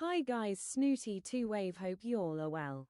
Hi guys, Snooty 2 Wave, hope y'all are well.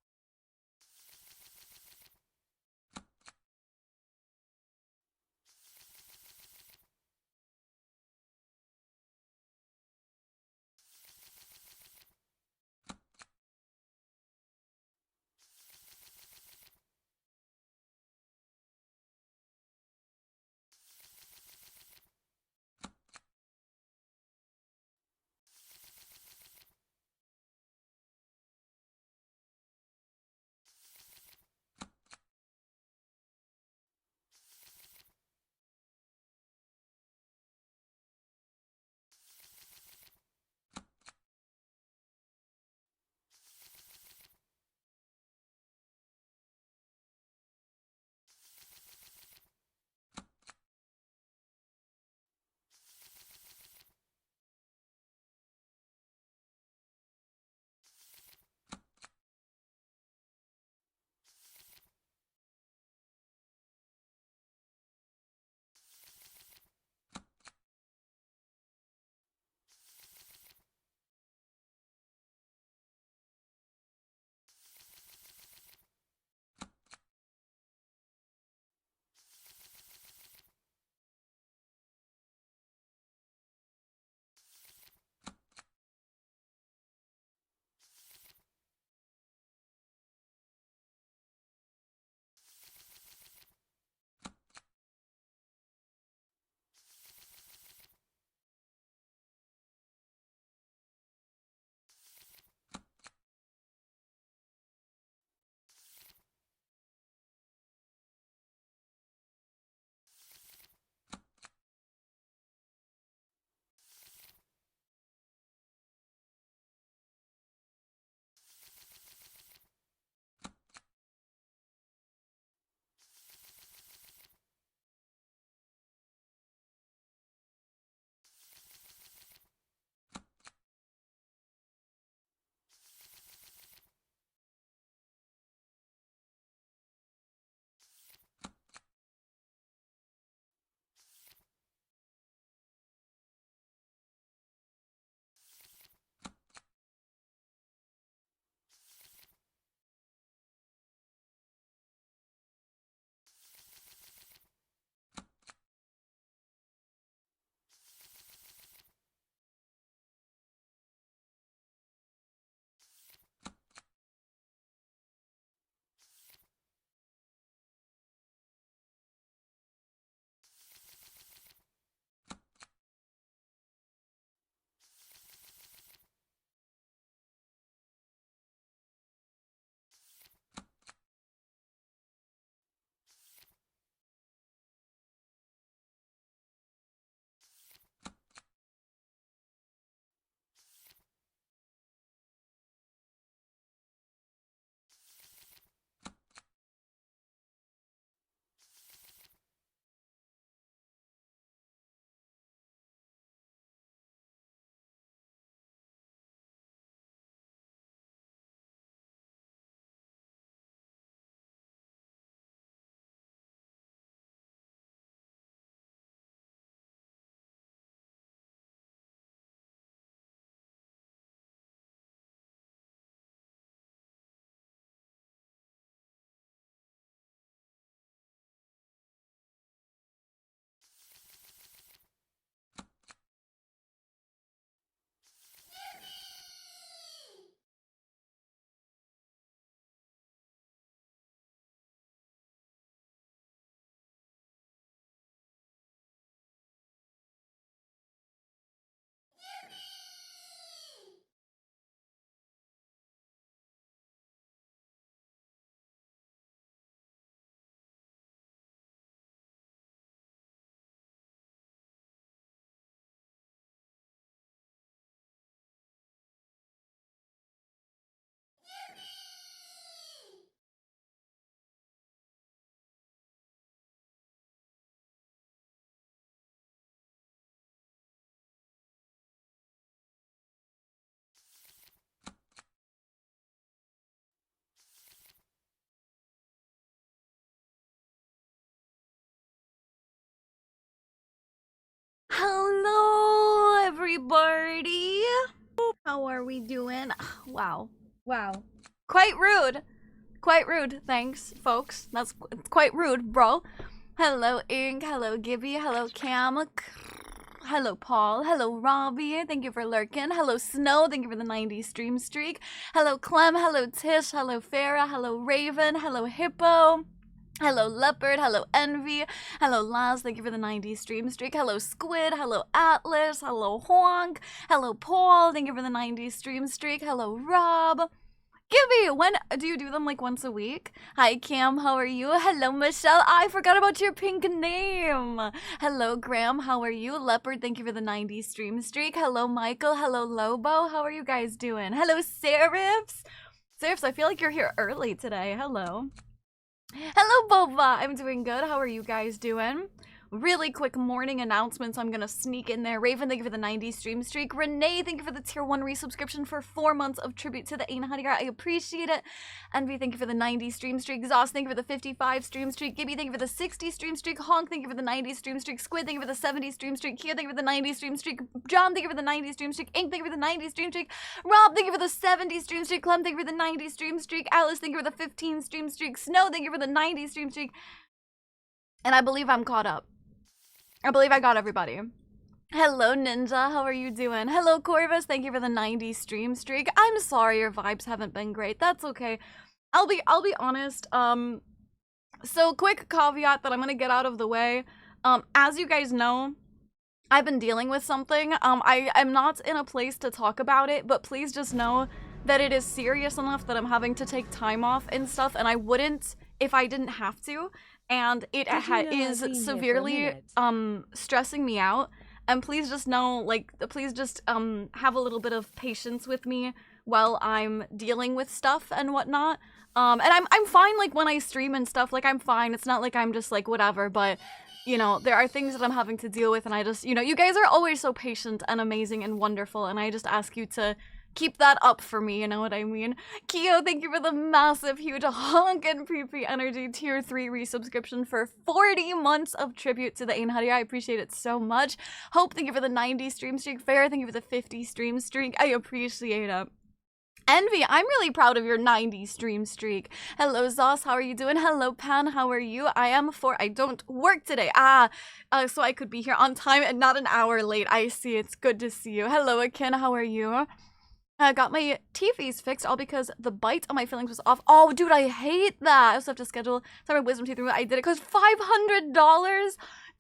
Hello, everybody! How are we doing? Wow. Wow. Quite rude. Quite rude. Thanks, folks. That's quite rude, bro. Hello, Ink. Hello, Gibby. Hello, Cam. Hello, Paul. Hello, Robbie. Thank you for lurking. Hello, Snow. Thank you for the 90 stream streak. Hello, Clem. Hello, Tish. Hello, Farah. Hello, Raven. Hello, Hippo. Hello, Leopard. Hello, Envy. Hello, Laz. Thank you for the 90 stream streak. Hello, Squid. Hello, Atlas. Hello, Honk. Hello, Paul. Thank you for the 90 stream streak. Hello, Rob. Gibby, when do you do them, like once a week? Hi Cam, how are you? Hello Michelle, I forgot about your pink name. Hello Graham, how are you? Leopard, thank you for the 90 stream streak. Hello Michael, hello Lobo, how are you guys doing? Hello Serifs. Serifs, I feel like you're here early today. Hello. Hello Boba, I'm doing good. How are you guys doing? Really quick morning announcements. I'm gonna sneak in there. Raven, thank you for the 90 stream streak. Renee, thank you for the tier 1 resubscription for 4 months of tribute to the Einhadigar. I appreciate it. Envy, thank you for the 90 stream streak. Zoss, thank you for the 55 stream streak. Gibby, thank you for the 60 stream streak. Honk, thank you for the 90 stream streak. Squid, thank you for the 70 stream streak. Kia, thank you for the 90 stream streak. John, thank you for the 90 stream streak. Ink, thank you for the 90 stream streak. Rob, thank you for the 70 stream streak. Clem, thank you for the 90 stream streak. Alice, thank you for the 15 stream streak. Snow, thank you for the 90 stream streak. And I believe I'm caught up. I believe I got everybody. Hello, Ninja. How are you doing? Hello, Corvus. Thank you for the 90 stream streak. I'm sorry your vibes haven't been great. That's okay. I'll be honest. So quick caveat that I'm gonna get out of the way. As you guys know, I've been dealing with something. I am not in a place to talk about it, but please just know that it is serious enough that I'm having to take time off and stuff, and I wouldn't if I didn't have to. And it is severely stressing me out, and please just know, like, please just have a little bit of patience with me while I'm dealing with stuff and whatnot. And I'm fine, like, when I stream and stuff, like, I'm fine. It's not like I'm just like whatever, but you know, there are things that I'm having to deal with, and I just, you know, you guys are always so patient and amazing and wonderful, and I just ask you to keep that up for me, you know what I mean? Keo, thank you for the massive, huge honk and pre energy tier 3 resubscription for 40 months of tribute to the Einhadigar. I appreciate it so much. Hope, thank you for the 90 stream streak. Fair, thank you for the 50 stream streak. I appreciate it. Envy, I'm really proud of your 90 stream streak. Hello, Zoss, how are you doing? Hello, Pan, how are you? I don't work today. So I could be here on time and not an hour late. I see, it's good to see you. Hello, Akin, how are you? I got my teethies fixed all because the bite on my fillings was off. Oh, dude, I hate that. I also have to schedule my wisdom teeth removal. I did it because $500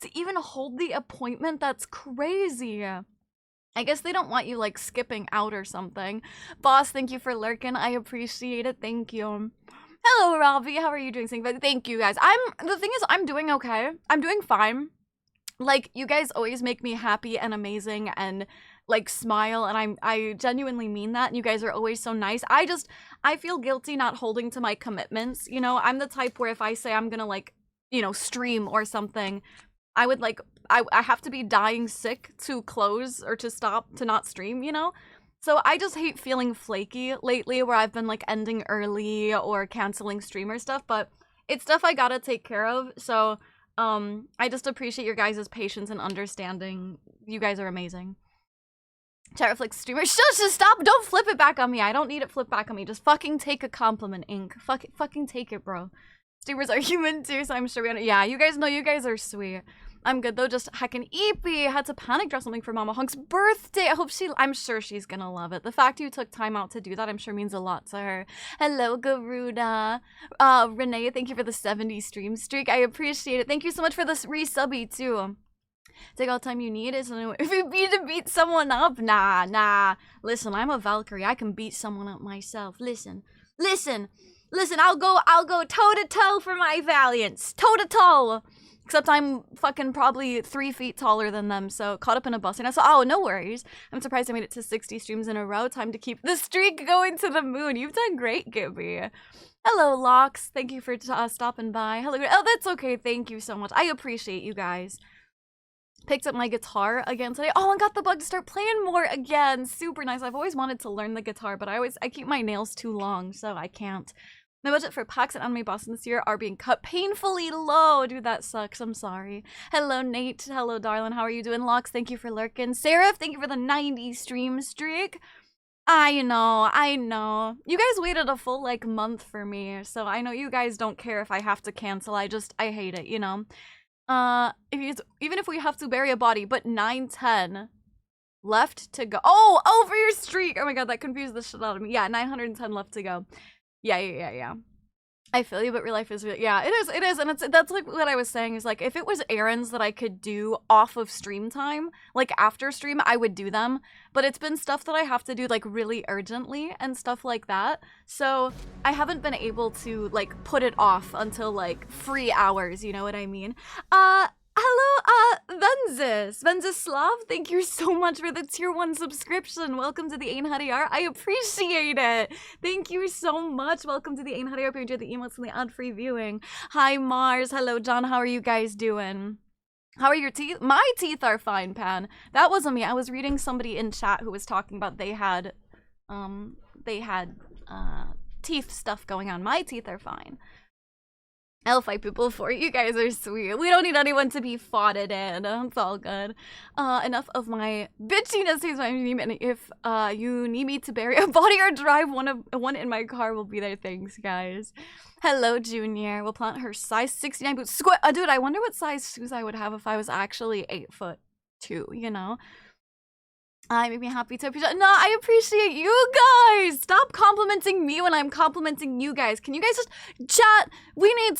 to even hold the appointment. That's crazy. I guess they don't want you, like, skipping out or something. Boss, thank you for lurking. I appreciate it. Thank you. Hello, Robbie. How are you doing? Thank you, guys. The thing is, I'm doing okay. I'm doing fine. Like, you guys always make me happy and amazing and, like, smile, and I genuinely mean that, and you guys are always so nice. I feel guilty not holding to my commitments, you know? I'm the type where if I say I'm gonna, like, you know, stream or something, I would, like, I have to be dying sick to close or to stop, to not stream, you know? So I just hate feeling flaky lately where I've been, like, ending early or canceling streamer stuff, but it's stuff I gotta take care of, so I just appreciate your guys' patience and understanding. You guys are amazing. Charaflix streamer, just stop! Don't flip it back on me. I don't need it flipped back on me. Just fucking take a compliment, Ink. Fucking take it, bro. Streamers are human too, so I'm sure we understand. Yeah, you guys know you guys are sweet. I'm good though, just heckin' Eepy had to panic dress something for Mama Hunk's birthday. I'm sure she's gonna love it. The fact you took time out to do that, I'm sure means a lot to her. Hello, Garuda. Renee, thank you for the 70 stream streak. I appreciate it. Thank you so much for this resubby too. Take all the time you need. If you need to beat someone up, nah. Listen, I'm a Valkyrie. I can beat someone up myself. Listen. I'll go toe to toe for my valiance. Toe to toe. Except I'm fucking probably 3 feet taller than them, so caught up in a bus. And I saw, oh, no worries. I'm surprised I made it to 60 streams in a row. Time to keep the streak going to the moon. You've done great, Gibby. Hello, Locks. Thank you for stopping by. Hello. Oh, that's okay. Thank you so much. I appreciate you guys. Picked up my guitar again today. Oh, and got the bug to start playing more again. Super nice. I've always wanted to learn the guitar, but I keep my nails too long, so I can't. My budget for packs and Anime Boston this year are being cut painfully low. Dude, that sucks. I'm sorry. Hello, Nate. Hello, darling. How are you doing? Locks, thank you for lurking. Seraph, thank you for the 90 stream streak. I know. You guys waited a full, like, month for me, so I know you guys don't care if I have to cancel. I hate it, you know? Even if we have to bury a body, but 910 left to go. Oh, for your streak! Oh my god, that confused the shit out of me. Yeah, 910 left to go. Yeah. I feel you, but real life is real. Yeah, it is, and that's like what I was saying is like if it was errands that I could do off of stream time, like after stream, I would do them. But it's been stuff that I have to do like really urgently and stuff like that. So I haven't been able to like put it off until like free hours, you know what I mean? Hello, Venzislav, thank you so much for the tier 1 subscription. Welcome to the Einhadiyar. I appreciate it. Thank you so much. Welcome to the Einhadiyar. Hope you enjoyed the emotes and the ad-free viewing. Hi, Mars. Hello, John. How are you guys doing? How are your teeth? My teeth are fine, Pan. That wasn't me. I was reading somebody in chat who was talking about they had teeth stuff going on. My teeth are fine. I'll fight people for you. You guys are sweet. We don't need anyone to be foughted in. It's all good. Enough of my bitchiness. If you need me to bury a body or drive one in my car, will be there. Thanks, guys. Hello, Junior. We'll plant her size 69 boots. Dude, I wonder what size shoes I would have if I was actually 8'2", you know? I make me happy to appreciate. No, I appreciate you guys. Stop complimenting me when I'm complimenting you guys. Can you guys just chat? We need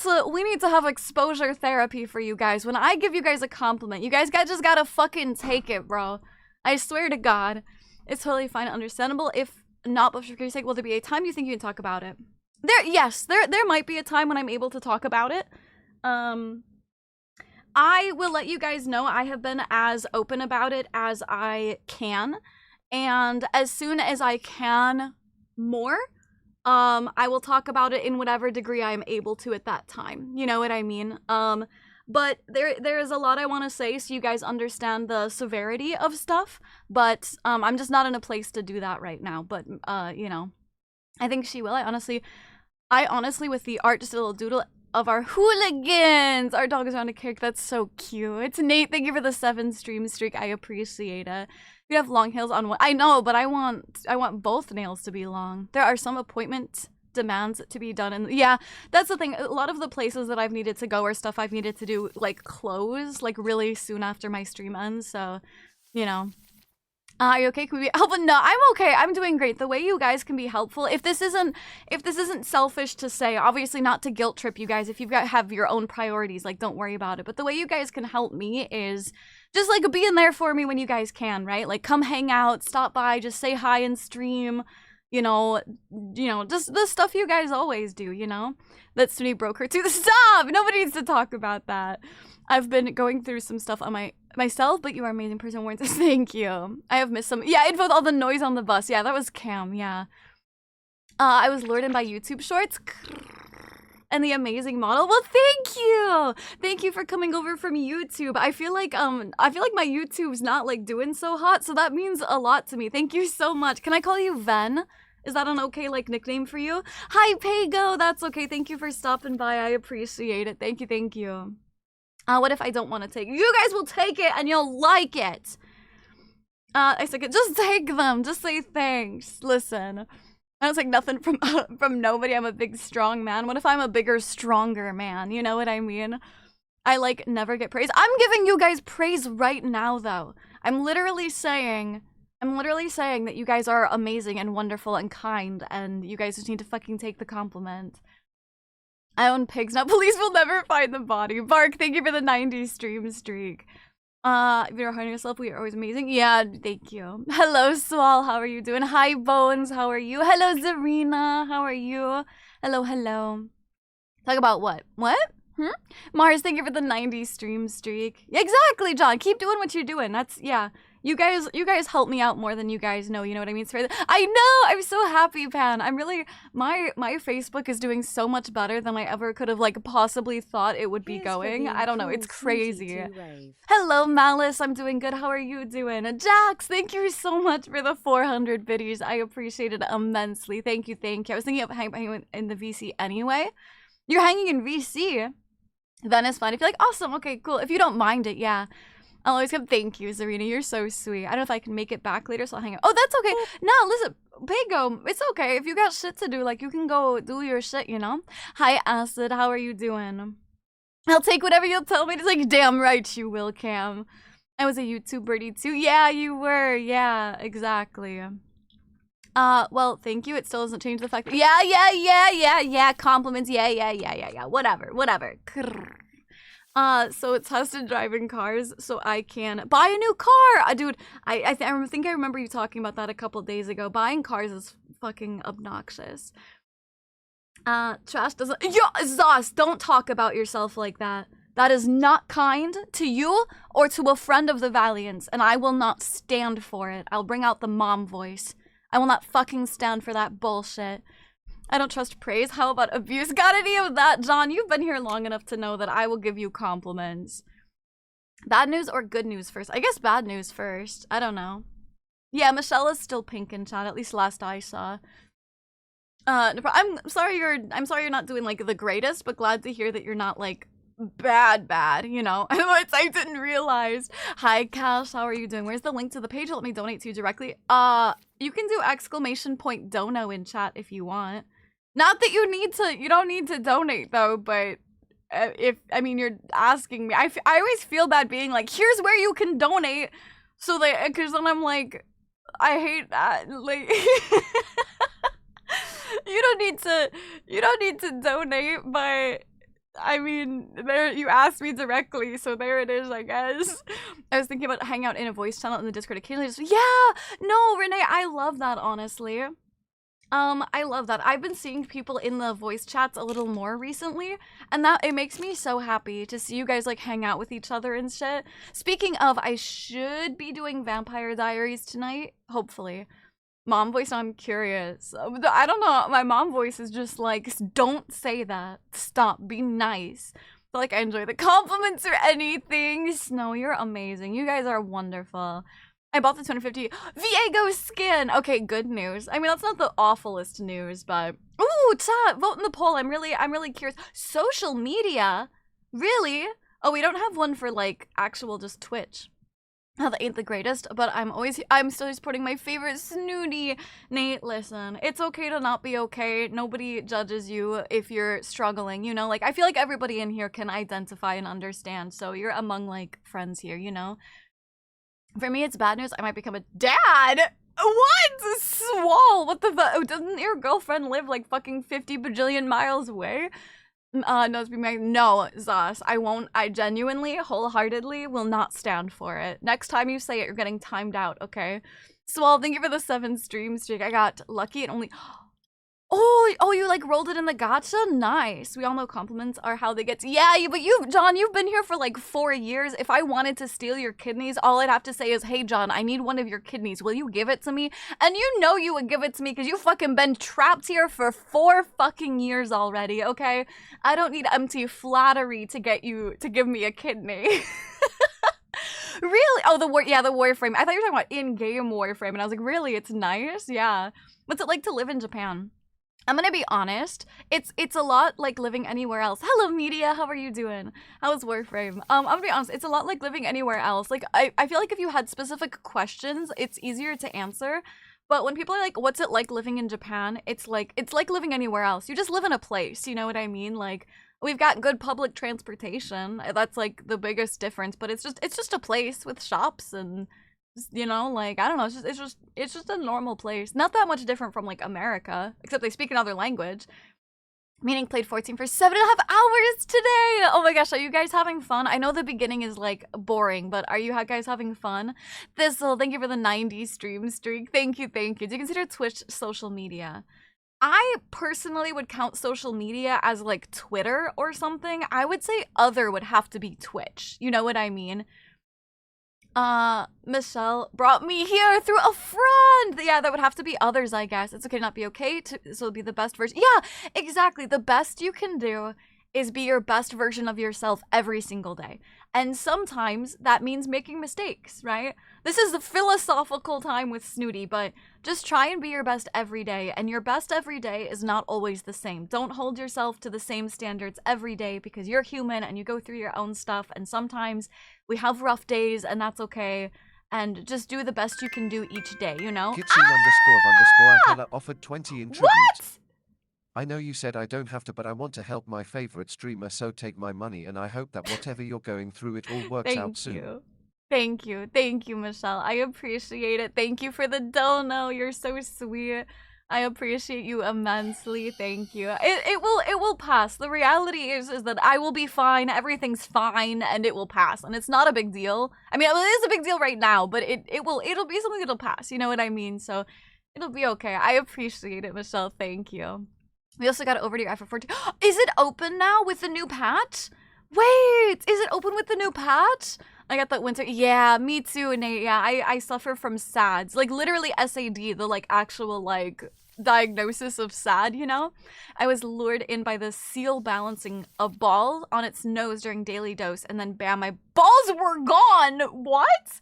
to have exposure therapy for you guys. When I give you guys a compliment, you guys just gotta fucking take it, bro. I swear to God, it's totally fine and understandable. If not, but for your sake, will there be a time you think you can talk about it? Yes, there might be a time when I'm able to talk about it. I will let you guys know I have been as open about it as I can, and as soon as I can more, I will talk about it in whatever degree I am able to at that time. You know what I mean? But there is a lot I want to say so you guys understand the severity of stuff, but I'm just not in a place to do that right now. But you know, I think she will. I honestly with the art, just a little doodle of our hooligans. Our dog is on a kick. That's so cute. It's Nate. Thank you for the 7 stream streak. I appreciate it. We have long nails on one. I know, but I want both nails to be long. There are some appointment demands to be done, and yeah, that's the thing. A lot of the places that I've needed to go or stuff I've needed to do like close like really soon after my stream ends. So, you know. Are you okay? Can we be helpful? No, I'm okay. I'm doing great. The way you guys can be helpful, if this isn't selfish to say, obviously not to guilt trip you guys. If you've got have your own priorities, like don't worry about it. But the way you guys can help me is just like being there for me when you guys can, right? Like come hang out, stop by, just say hi and stream. You know, just the stuff you guys always do. You know, that Suni broke her tooth. Stop! Nobody needs to talk about that. I've been going through some stuff on myself, but you are an amazing person. Warns us. Thank you. I have missed some. Yeah, info with all the noise on the bus. Yeah, that was Cam. Yeah. I was lured in by YouTube shorts and the amazing model. Well, thank you. Thank you for coming over from YouTube. I feel like my YouTube's not like doing so hot, so that means a lot to me. Thank you so much. Can I call you Ven? Is that an okay like nickname for you? Hi, Pago. That's okay. Thank you for stopping by. I appreciate it. Thank you. Thank you. What if I don't want to take it? You guys will take it and you'll like it. I said, just take them. Just say thanks. Listen, I don't take nothing from nobody. I'm a big, strong man. What if I'm a bigger, stronger man? You know what I mean? I like never get praise. I'm giving you guys praise right now, though. I'm literally saying that you guys are amazing and wonderful and kind, and you guys just need to fucking take the compliment. I own pigs now. Police will never find the body. Bark, thank you for the 90 stream streak. If you're hurting yourself, we are always amazing. Yeah, thank you. Hello, Swal. How are you doing? Hi, Bones. How are you? Hello, Zarina. How are you? Hello. Talk about what? What? Mars, thank you for the 90 stream streak. Exactly, John. Keep doing what you're doing. That's, yeah. You guys help me out more than you guys know, you know what I mean? I know! I'm so happy, Pan. I'm really, my Facebook is doing so much better than I ever could have, like, possibly thought it would be going. I don't know, it's crazy. Hello, Malice, I'm doing good. How are you doing? Jax, thank you so much for the 400 biddies. I appreciate it immensely. Thank you. I was thinking of hanging in the VC anyway. You're hanging in VC? Then it's fine. If you're like, awesome, okay, cool. If you don't mind it, yeah. I'll always come. Thank you, Zarina. You're so sweet. I don't know if I can make it back later, so I'll hang out. Oh, that's okay. No, listen, Pago, it's okay. If you got shit to do, like, you can go do your shit, you know? Hi, Acid. How are you doing? I'll take whatever you'll tell me. It's like, damn right you will, Cam. I was a YouTuber too. Yeah, you were. Yeah, exactly. Well, thank you. It still doesn't change the fact that yeah. Compliments. Yeah. Whatever. So it's tested driving cars, so I can buy a new car. Dude, I think I remember you talking about that a couple days ago. Buying cars is fucking obnoxious. Trash doesn't. Yo, Zos, don't talk about yourself like that. That is not kind to you or to a friend of the Valiants, and I will not stand for it. I'll bring out the mom voice. I will not fucking stand for that bullshit. I don't trust praise. How about abuse? Got any of that, John? You've been here long enough to know that I will give you compliments. Bad news or good news first? I guess bad news first. I don't know. Yeah, Michelle is still pink in chat, at least last I saw. I'm sorry you're not doing like the greatest, but glad to hear that you're not like bad, you know. I didn't realize. Hi Cash, how are you doing? Where's the link to the page? Let me donate to you directly. You can do !dono in chat if you want. Not that you don't need to donate though, but you're asking me. I always feel bad being like, here's where you can donate, so that, because then I'm like, I hate that, like you don't need to donate, but I mean, there, you asked me directly, so there it is, I guess. I was thinking about hanging out in a voice channel in the Discord occasionally. Just, yeah, no, Renee, I love that, honestly. I love that. I've been seeing people in the voice chats a little more recently, and that it makes me so happy to see you guys like hang out with each other and shit. Speaking of, I should be doing Vampire Diaries tonight, hopefully. Mom voice, I'm curious. I don't know, my mom voice is just like, don't say that. Stop, be nice. So, like, I enjoy the compliments or anything. Snow, you're amazing. You guys are wonderful. I bought the 250 Viego skin. Okay, good news. I mean, that's not the awfulest news, but ooh, chat, vote in the poll. I'm really curious. Social media? Really? Oh, we don't have one for like actual just Twitch. Oh, that ain't the greatest, but I'm still supporting my favorite snooty. Nate, listen, it's okay to not be okay. Nobody judges you if you're struggling, you know? Like, I feel like everybody in here can identify and understand, so you're among, like, friends here, you know? For me, it's bad news. I might become a dad! What? Swall! What the fuck? Doesn't your girlfriend live, like, fucking 50 bajillion miles away? No, Zos, I won't. I genuinely, wholeheartedly will not stand for it. Next time you say it, you're getting timed out, okay? Swall, thank you for the 7 stream streak. I got lucky and only... Oh, you like rolled it in the gacha? Nice. We all know compliments are how they get to... Yeah, but John, you've been here for like 4 years. If I wanted to steal your kidneys, all I'd have to say is, hey, John, I need one of your kidneys. Will you give it to me? And you know you would give it to me because you fucking been trapped here for 4 fucking years already, okay? I don't need empty flattery to get you to give me a kidney. Really? Oh, the Warframe. I thought you were talking about in-game Warframe, and I was like, really? It's nice? Yeah. What's it like to live in Japan? I'm gonna be honest, it's a lot like living anywhere else. Hello, media, how are you doing? How's Warframe? I'm gonna be honest, it's a lot like living anywhere else. Like, I feel like if you had specific questions, it's easier to answer. But when people are like, what's it like living in Japan? It's like living anywhere else. You just live in a place, you know what I mean? Like, we've got good public transportation. That's like the biggest difference, but it's just a place with shops and, you know, like, I don't know, it's just a normal place. Not that much different from like America, except they speak another language. Meaning played 14 for 7.5 hours today. Oh my gosh, are you guys having fun? I know the beginning is like boring, but are you guys having fun? Thistle, thank you for the 90 stream streak. Thank you. Do you consider Twitch social media? I personally would count social media as like Twitter or something. I would say other would have to be Twitch. You know what I mean? Michelle brought me here through a friend. Yeah, that would have to be others, I guess. It's okay to not be okay, so it'll be the best version. Yeah, exactly. The best you can do is be your best version of yourself every single day. And sometimes that means making mistakes, right? This is the philosophical time with Snooty, but just try and be your best every day. And your best every day is not always the same. Don't hold yourself to the same standards every day because you're human and you go through your own stuff. And sometimes we have rough days and that's okay. And just do the best you can do each day, you know? Kitsune__Akala offered 20 in tribute. What? I know you said I don't have to, but I want to help my favorite streamer, so take my money, and I hope that whatever you're going through, it all works out soon. Thank you. Thank you, Michelle. I appreciate it. Thank you for the dono. You're so sweet. I appreciate you immensely. Thank you. It will pass. The reality is that I will be fine. Everything's fine, and it will pass. And it's not a big deal. I mean, it is a big deal right now, but it'll be something that'll pass. You know what I mean? So it'll be okay. I appreciate it, Michelle. Thank you. We also got over to your effort 14. Is it open now with the new patch? Wait, is it open with the new patch? I got that winter. Yeah, me too, Nate. Yeah, I suffer from SADs. Like, literally SAD, the, like, actual, like, diagnosis of SAD, you know? I was lured in by the seal balancing a ball on its nose during daily dose, and then bam, my balls were gone! What?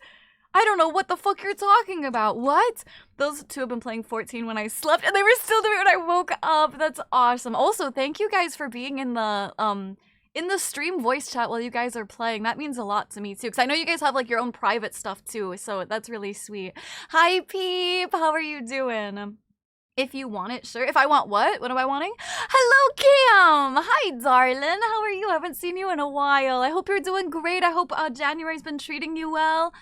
I don't know what the fuck you're talking about. What? Those two have been playing 14 when I slept, and they were still doing it when I woke up. That's awesome. Also, thank you guys for being in the stream voice chat while you guys are playing. That means a lot to me too, because I know you guys have like your own private stuff too, so that's really sweet. Hi, Peep. How are you doing? If you want it, sure. If I want what? What am I wanting? Hello, Cam! Hi, darling. How are you? I haven't seen you in a while. I hope you're doing great. I hope January's been treating you well.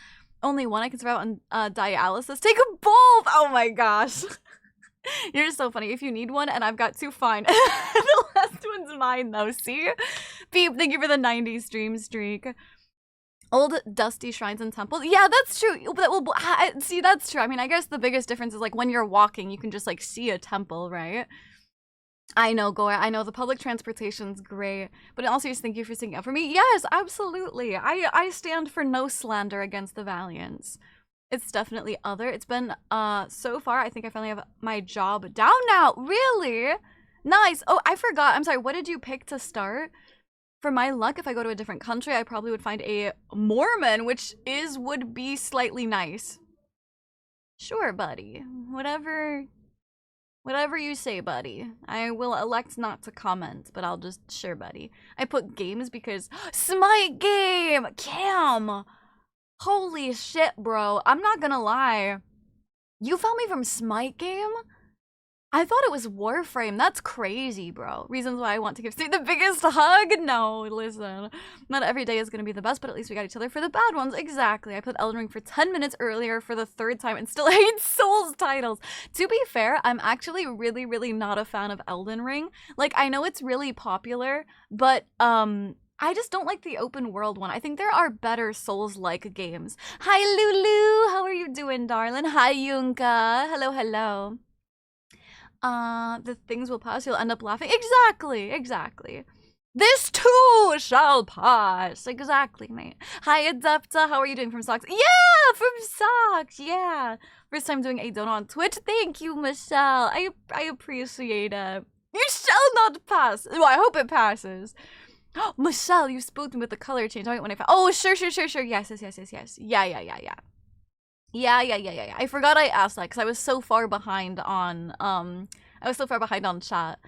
Only one I can survive on dialysis. Take a both! Oh my gosh. You're so funny. If you need one, and I've got two, fine. The last one's mine, though. See? Beep, thank you for the 90 stream streak. Old dusty shrines and temples. Yeah, that's true. See, that's true. I mean, I guess the biggest difference is, like, when you're walking, you can just, like, see a temple, right? I know, Gore. I know the public transportation's great, but also just thank you for sticking up for me. Yes, absolutely. I stand for no slander against the Valiants. It's definitely other. It's been, so far, I think I finally have my job down now. Really? Nice. Oh, I forgot. I'm sorry. What did you pick to start? For my luck, if I go to a different country, I probably would find a Mormon, which would be slightly nice. Sure, buddy. Whatever you say, buddy. I will elect not to comment, but I'll just, sure, buddy. I put games because, Smite game! Cam! Holy shit, bro. I'm not gonna lie. You found me from Smite game? I thought it was Warframe. That's crazy, bro. Reasons why I want to give Steve the biggest hug? No, listen. Not every day is gonna be the best, but at least we got each other for the bad ones. Exactly. I put Elden Ring for 10 minutes earlier for the 3rd time and still hate Souls titles. To be fair, I'm actually really, really not a fan of Elden Ring. Like, I know it's really popular, but, I just don't like the open world one. I think there are better Souls-like games. Hi, Lulu. How are you doing, darling? Hi, Yunka. Hello, hello. The things will pass. You'll end up laughing. Exactly. This too shall pass. Exactly, mate. Hi, Adepta. How are you doing from Socks? Yeah, from Socks. Yeah. First time doing a dono on Twitch. Thank you, Michelle. I appreciate it. You shall not pass. Well, I hope it passes. Oh, Michelle, you spooked me with the color change. Oh, wait, when I found. Oh, sure. Yes. Yeah. I forgot I asked that because I was so far behind on chat.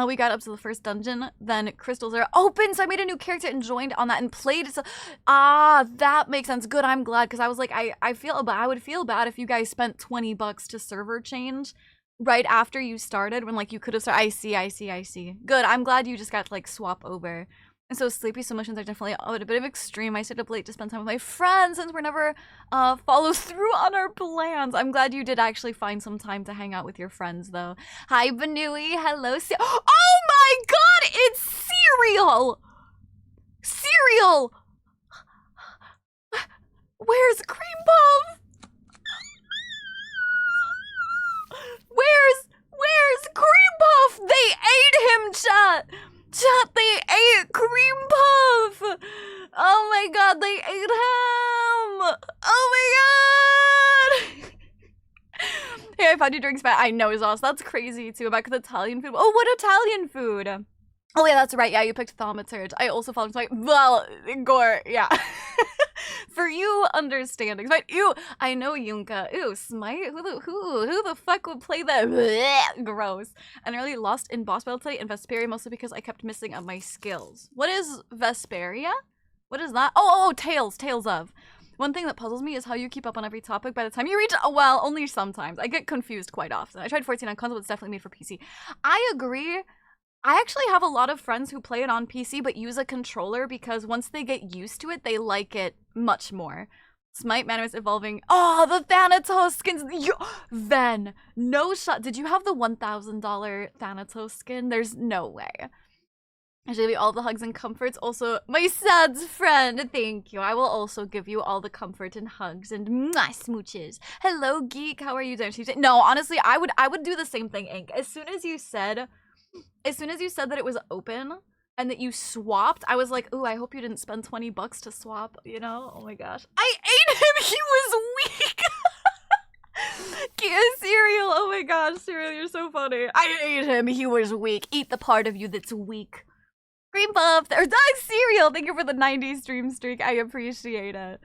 We got up to the first dungeon, then crystals are open, so I made a new character and joined on that and played it. So, that makes sense. Good, I'm glad, because I was like, I would feel bad if you guys spent $20 to server change right after you started when, like, you could have started. I see. Good, I'm glad you just got to, like, swap over. And so sleepy submissions are definitely a bit of extreme. I stayed up late to spend time with my friends since we're never follows through on our plans. I'm glad you did actually find some time to hang out with your friends, though. Hi, Banui. Hello. Oh my god, it's cereal! Cereal! Where's Cream Puff? Where's Cream Puff? They ate him, chat! Chat, they ate Cream Puff! Oh my god, they ate him! Oh my god! Hey, I found you during Spat. I know, Zoss. That's crazy, too. Back with Italian food. Oh, what Italian food? Oh yeah, that's right. Yeah, you picked thaumaturge. I also followed like, well, gore, yeah. For you understanding, but ew, I know Yunka. Ew, Smite. Who the fuck would play that? Blech, gross. And I really lost in boss battle today in Vesperia, mostly because I kept missing up my skills. What is Vesperia? What is that? Oh, Tales of. One thing that puzzles me is how you keep up on every topic by the time you reach. Oh, well, only sometimes. I get confused quite often. I tried 14 on console, but it's definitely made for PC. I agree. I actually have a lot of friends who play it on PC but use a controller because once they get used to it, they like it much more. Smite Manimus evolving. Oh, the Thanatos skins. Ven, no shot. Did you have the $1,000 Thanatos skin? There's no way. I should give you all the hugs and comforts. Also, my sad friend, thank you. I will also give you all the comfort and hugs and mwah, smooches. Hello, geek. How are you doing? No, honestly, I would do the same thing, Ink. As soon as you said that it was open and that you swapped, I was like, ooh, I hope you didn't spend 20 bucks to swap, you know? Oh my gosh. I ate him! He was weak! Cereal! Oh my gosh, Cereal, you're so funny. I ate him, he was weak. Eat the part of you that's weak. Green Buff! Or Dog Cereal! Thank you for the 90 stream streak. I appreciate it.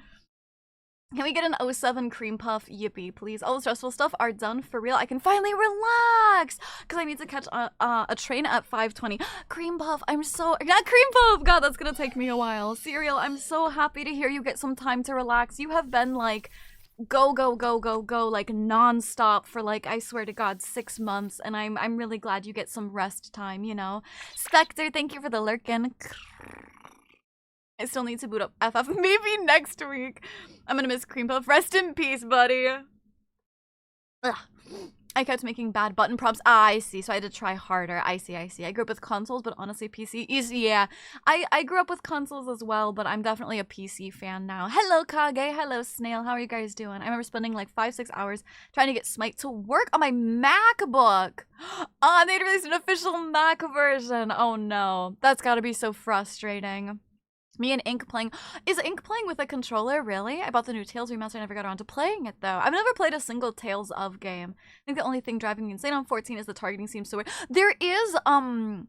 Can we get an 07 cream puff? Yippee, please. All the stressful stuff are done for real. I can finally relax because I need to catch a train at 5:20. Cream puff, I'm so... Not cream puff! God, that's gonna take me a while. Cereal, I'm so happy to hear you get some time to relax. You have been like go, like non-stop for like, I swear to God, 6 months. And I'm really glad you get some rest time, you know? Spectre, thank you for the lurkin'. I still need to boot up FF. Maybe next week. I'm gonna miss Cream Puff. Rest in peace, buddy. Ugh. I kept making bad button prompts. Ah, I see. So I had to try harder. I see. I grew up with consoles, but honestly, PC is... Yeah. I grew up with consoles as well, but I'm definitely a PC fan now. Hello, Kage. Hello, Snail. How are you guys doing? I remember spending like 5-6 hours trying to get Smite to work on my MacBook. Oh, they'd released an official Mac version. Oh, no. That's gotta be so frustrating. Me and Ink playing. Is Ink playing with a controller, really? I bought the new Tales remaster, I never got around to playing it, though. I've never played a single Tales of game. I think the only thing driving me insane on 14 is the targeting seems so weird. There is, I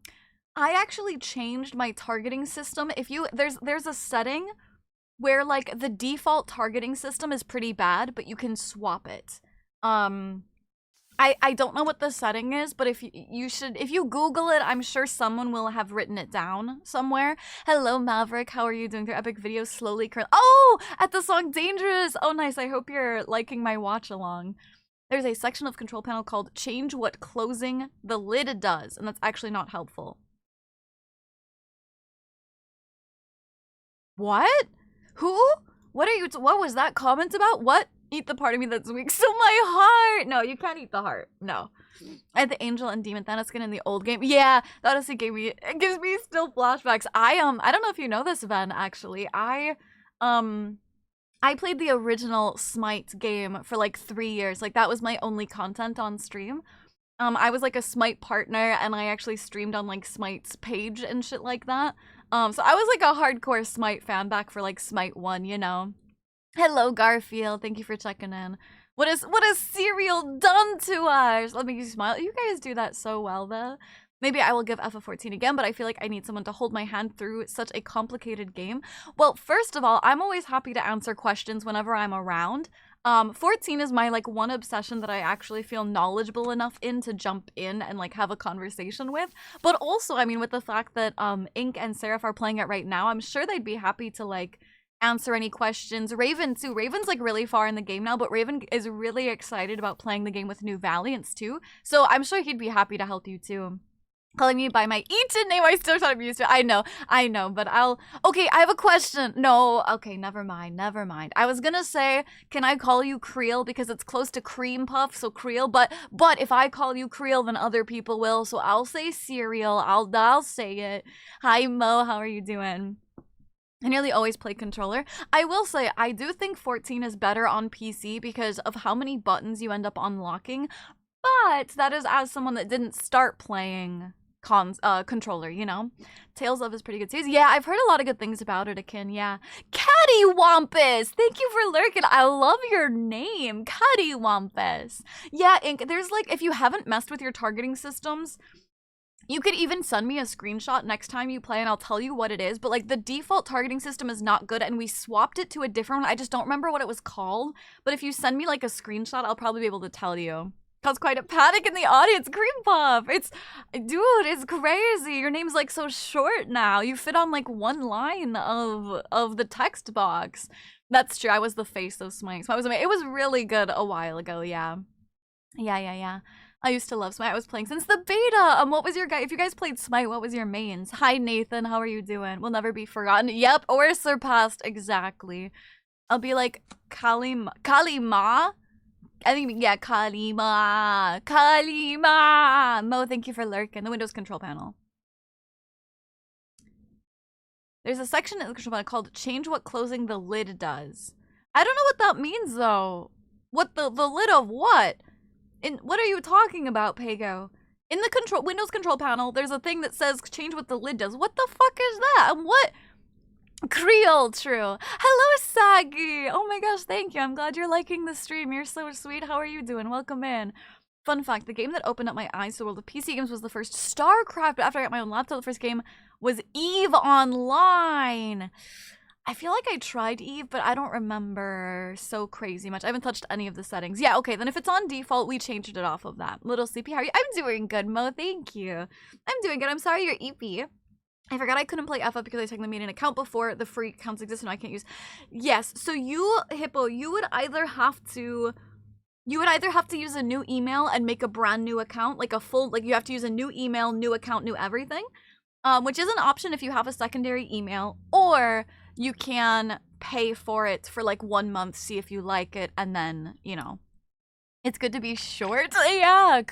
actually changed my targeting system. If you, there's a setting where, like, the default targeting system is pretty bad, but you can swap it. I don't know what the setting is, but if you Google it, I'm sure someone will have written it down somewhere. Hello, Maverick. How are you doing? Their epic videos slowly current. Oh, at the song Dangerous. Oh, nice. I hope you're liking my watch along. There's a section of control panel called Change What Closing the Lid Does, and that's actually not helpful. What? Who? What was that comment about? What? Eat the part of me that's weak. So my heart! No, you can't eat the heart. No. I had the Angel and Demon Thanos skin in the old game. Yeah, that honestly gives me still flashbacks. I don't know if you know this, Ven, actually. I played the original Smite game for like 3 years. Like, that was my only content on stream. I was like a Smite partner, and I actually streamed on like Smite's page and shit like that. So I was like a hardcore Smite fan back for like Smite 1, you know. Hello, Garfield. Thank you for checking in. What has Cereal done to us? Let me smile. You guys do that so well, though. Maybe I will give FF14 again, but I feel like I need someone to hold my hand through such a complicated game. Well, first of all, I'm always happy to answer questions whenever I'm around. 14 is my, like, one obsession that I actually feel knowledgeable enough in to jump in and, like, have a conversation with. But also, I mean, with the fact that Ink and Seraph are playing it right now, I'm sure they'd be happy to, like, answer any questions. Raven too. Raven's like really far in the game now, but Raven is really excited about playing the game with new Valiants too. So I'm sure he'd be happy to help you too. Calling me by my Eaton name, I still thought I'm used to. I know, but okay, I have a question. No, okay, never mind. I was gonna say, can I call you Creel because it's close to Cream Puff, so Creel, but if I call you Creel, then other people will, so I'll say Cereal. I'll say it. Hi Mo, how are you doing? I nearly always play controller. I will say, I do think 14 is better on PC because of how many buttons you end up unlocking, but that is as someone that didn't start playing controller, you know? Tales of is pretty good series. Yeah, I've heard a lot of good things about it, Akin, yeah. Cattywampus! Thank you for lurking. I love your name, Cattywampus. Yeah, Ink, there's like, if you haven't messed with your targeting systems, You could even send me a screenshot next time you play and I'll tell you what it is. But like the default targeting system is not good and we swapped it to a different one. I just don't remember what it was called. But if you send me like a screenshot, I'll probably be able to tell you. Caused quite a panic in the audience. Cream Puff. Dude, it's crazy. Your name's like so short now. You fit on like one line of the text box. That's true. I was the face of Smite. Smite was amazing. It was really good a while ago. Yeah. Yeah. I used to love Smite. I was playing since the beta. What was your guy? If you guys played Smite, what was your mains? Hi, Nathan. How are you doing? We'll never be forgotten. Yep, or surpassed. Exactly. I'll be like Kalima. I think, yeah, Kalima. Mo, thank you for lurking. The Windows control panel. There's a section in the control panel called Change What Closing the Lid Does. I don't know what that means, though. What the lid of what? What are you talking about, Pago? In the Windows control panel, there's a thing that says change what the lid does. What the fuck is that? And what? Creole, true. Hello, Sagi. Oh my gosh, thank you. I'm glad you're liking the stream. You're so sweet. How are you doing? Welcome in. Fun fact, the game that opened up my eyes to the world of PC games was the first StarCraft, but after I got my own laptop, the first game was EVE Online. I feel like I tried EVE, but I don't remember so crazy much. I haven't touched any of the settings. Yeah, okay, then if it's on default, we changed it off of that. Little Sleepy, how are you? I'm doing good, Mo, thank you. I'm doing good. I'm sorry you're EP. I forgot I couldn't play FF because I technically made an account before the free accounts exist and I can't use. Yes, so you, Hippo, you would either have to use a new email and make a brand new account, like a full, like you have to use a new email, new account, new everything, which is an option if you have a secondary email, or you can pay for it for like 1 month, see if you like it, and then, you know, it's good to be short. Yeah,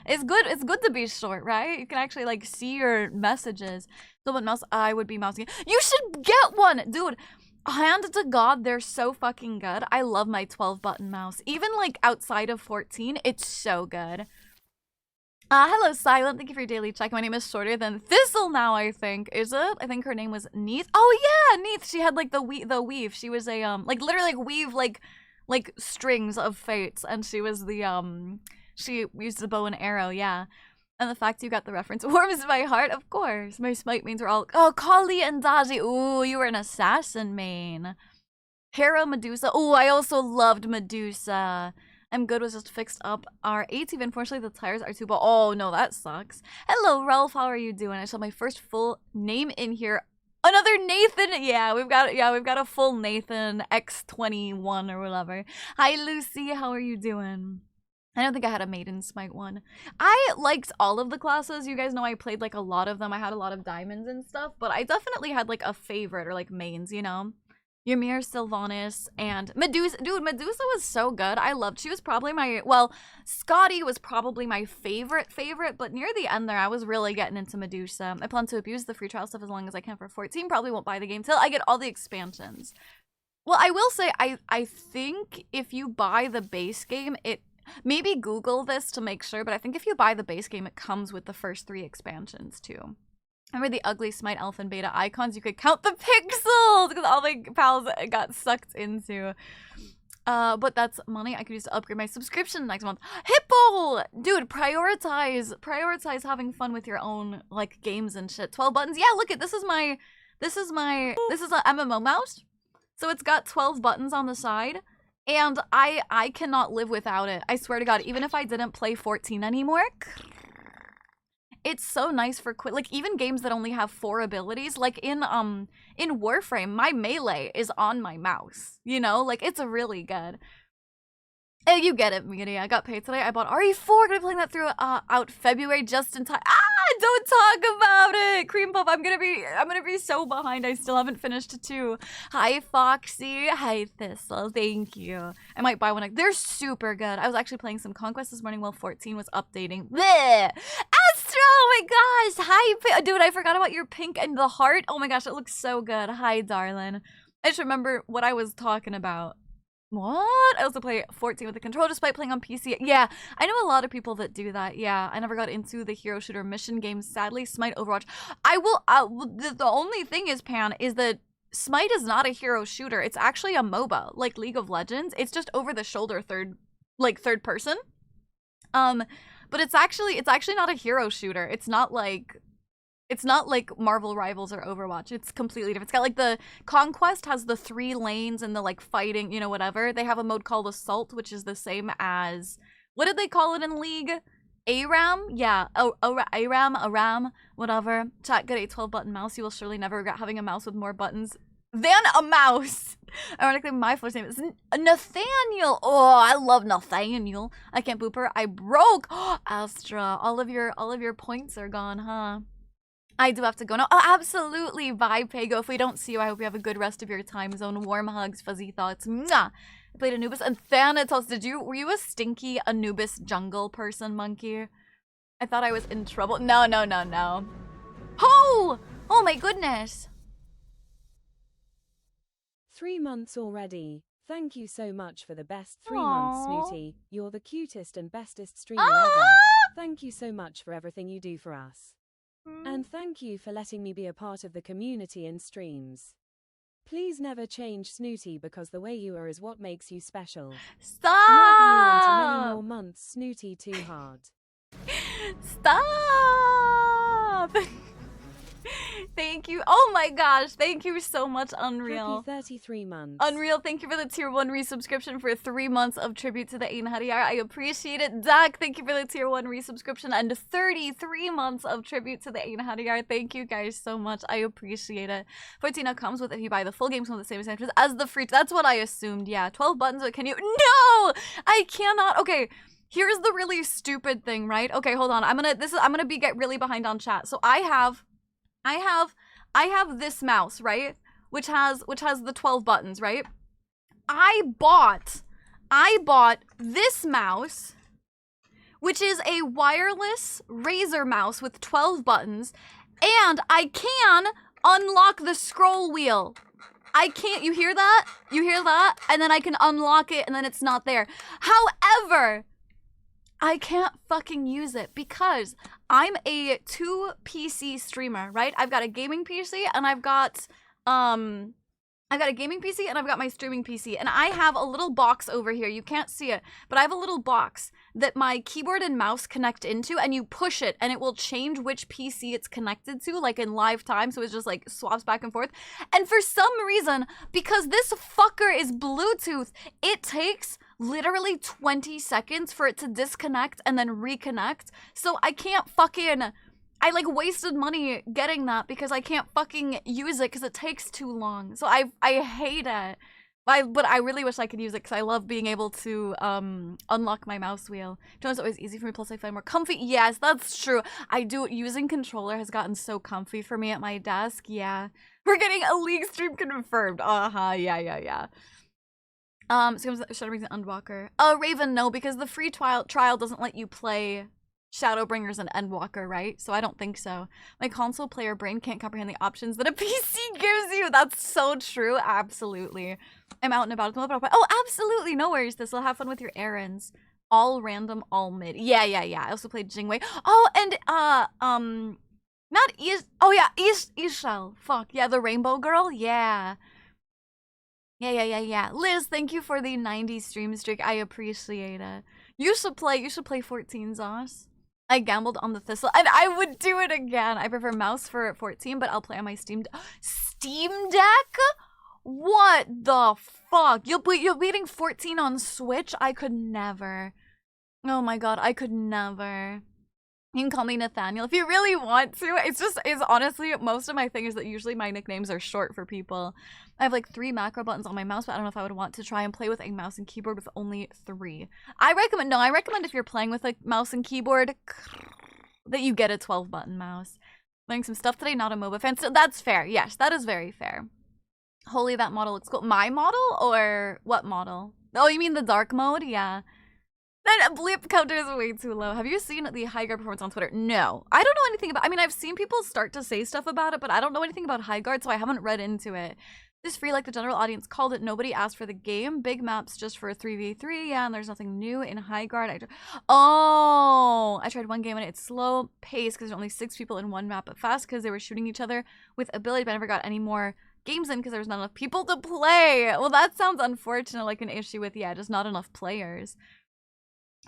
it's good to be short, right? You can actually like see your messages. So what mouse? I would be mousing. You should get one, dude. Hand to God, they're so fucking good. I love my 12-button mouse. Even like outside of 14, it's so good. Hello, Silent. Thank you for your daily check. My name is shorter than Thistle now, I think. Is it? I think her name was Neith. Oh, yeah, Neith. She had, like, the weave. She was a, like, literally, like, weave, like strings of fates. And she was the, she used the bow and arrow, yeah. And the fact you got the reference warms my heart, of course. My Smite mains were all, oh, Kali and Daji. Ooh, you were an assassin main. Hera Medusa. Ooh, I also loved Medusa. I'm good was just fixed up our ATV. Unfortunately, the tires are too bald. Oh, no, that sucks. Hello, Ralph. How are you doing? I saw my first full name in here. Another Nathan. Yeah, we've got a full Nathan X21 or whatever. Hi, Lucy. How are you doing? I don't think I had a maiden Smite one. I liked all of the classes. You guys know I played like a lot of them. I had a lot of diamonds and stuff, but I definitely had like a favorite or like mains, you know? Ymir, Sylvanas, and Medusa. Dude, Medusa was so good. I loved. She was probably my, well, Scotty was probably my favorite, but near the end there, I was really getting into Medusa. I plan to abuse the free trial stuff as long as I can for 14. Probably won't buy the game till I get all the expansions. Well, I will say, I think if you buy the base game, maybe Google this to make sure, but I think if you buy the base game, it comes with the first 3 expansions too. Remember the ugly Smite Alpha and Beta icons? You could count the pixels because all my pals got sucked into. But that's money I could use to upgrade my subscription next month. Hippo! Dude, prioritize having fun with your own, like, games and shit. 12 buttons. Yeah, look at this is an MMO mouse. So it's got 12 buttons on the side. And I cannot live without it. I swear to God, even if I didn't play 14 anymore, it's so nice for like even games that only have 4 abilities. Like in Warframe, my melee is on my mouse. You know, like it's really good. Hey, you get it, Media. I got paid today. I bought RE4. Gonna be playing that through out February just in time. Don't talk about it, Cream Puff. I'm gonna be so behind. I still haven't finished 2. Hi, Foxy. Hi, Thistle. Thank you. I might buy one. They're super good. I was actually playing some Conquest this morning while 14 was updating. Bleh! Astro! Oh my gosh! Hi, dude. I forgot about your pink and the heart. Oh my gosh, it looks so good. Hi, darling. I just remember what I was talking about. What? I also play 14 with the controller despite playing on PC. Yeah, I know a lot of people that do that. Yeah, I never got into the hero shooter mission games. Sadly, Smite, Overwatch. The only thing is, Pan, is that Smite is not a hero shooter. It's actually a MOBA, like League of Legends. It's just over the shoulder third person. But but it's actually not a hero shooter. It's not like Marvel Rivals or Overwatch. It's completely different. It's got like the Conquest has the 3 lanes and the like fighting, you know, whatever. They have a mode called Assault, which is the same as, what did they call it in League? ARAM? Yeah, ARAM, whatever. Chat, get a 12-button mouse. You will surely never regret having a mouse with more buttons than a mouse. Ironically, my first name is Nathaniel. Oh, I love Nathaniel. I can't boop her. I broke. Astra, all of your points are gone, huh? I do have to go now. Oh, absolutely. Bye, Pago. If we don't see you, I hope you have a good rest of your time zone. Warm hugs, fuzzy thoughts. Mwah! I played Anubis and Thanatos. Were you a stinky Anubis jungle person, monkey? I thought I was in trouble. No. Oh! Oh my goodness. 3 months already. Thank you so much for the best 3 months, Snooty. You're the cutest and bestest streamer ever. Thank you so much for everything you do for us. And thank you for letting me be a part of the community and streams. Please never change Snooty because the way you are is what makes you special. Stop! Love you into many more months, Snooty too hard. Stop! Thank you. Oh my gosh. Thank you so much, Unreal. Happy 33 months. Unreal, thank you for the tier 1 resubscription for 3 months of tribute to the Einhadiyar. I appreciate it. Dak, thank you for the tier 1 resubscription and 33 months of tribute to the Einhadiyar. Thank you guys so much. I appreciate it. 14 now comes with, if you buy the full game, some of the same essentials as the free. That's what I assumed. Yeah, 12 buttons, but can you? No! I cannot. Okay. Here's the really stupid thing, right? Okay, hold on. I'm gonna get really behind on chat. So I have this mouse, right? Which has the 12 buttons, right? I bought this mouse, which is a wireless Razer mouse with 12 buttons, and I can unlock the scroll wheel. I can't, you hear that? You hear that? And then I can unlock it and then it's not there. However, I can't fucking use it because I'm a 2 PC streamer, right? I've got a gaming PC and I've got my streaming PC, and I have a little box over here. You can't see it, but I have a little box that my keyboard and mouse connect into, and you push it and it will change which PC it's connected to, like in live time, so it just like swaps back and forth. And for some reason, because this fucker is Bluetooth, it takes literally 20 seconds for it to disconnect and then reconnect. So I can't fucking, I like wasted money getting that because I can't fucking use it because it takes too long. So I hate it. But I really wish I could use it because I love being able to unlock my mouse wheel. It's always easy for me, plus I find more comfy. Yes, that's true. I do. Using controller has gotten so comfy for me at my desk. Yeah. We're getting a League stream confirmed. Yeah. So Shadowbringers and Endwalker. Raven, no, because the free trial doesn't let you play Shadowbringers and Endwalker, right? So I don't think so. My console player brain can't comprehend the options that a PC gives you. That's so true. Absolutely. I'm out and about. Oh, absolutely. No worries. This will have fun with your errands. All random, all mid. Yeah. I also played Jingwei. Oh, and not Ishel. Fuck. Yeah, the rainbow girl. Yeah. Yeah. Liz, thank you for the 90 stream streak. I appreciate it. You should play 14, Zos. I gambled on the Thistle, and I would do it again. I prefer mouse for 14, but I'll play on my Steam Deck? What the fuck? You're beating 14 on Switch? I could never. Oh my god, I could never. You can call me Nathaniel if you really want to. It's honestly, most of my thing is that usually my nicknames are short for people. I have like 3 macro buttons on my mouse, but I don't know if I would want to try and play with a mouse and keyboard with only 3. I recommend if you're playing with a mouse and keyboard that you get a 12-button mouse. Learning some stuff today, not a MOBA fan. So that's fair. Yes, that is very fair. Holy, that model looks cool. My model or what model? Oh, you mean the dark mode? Yeah. That blip counter is way too low. Have you seen the high guard performance on Twitter? No. I don't know anything about, I mean, I've seen people start to say stuff about it, but I don't know anything about high guard, so I haven't read into it. Just free like the general audience called it. Nobody asked for the game. Big maps just for 3v3. Yeah, and there's nothing new in high guard. I tried one game and it's slow pace because there's only 6 people in one map, but fast because they were shooting each other with ability, but I never got any more games in because there was not enough people to play. Well, that sounds unfortunate, like an issue with, yeah, just not enough players.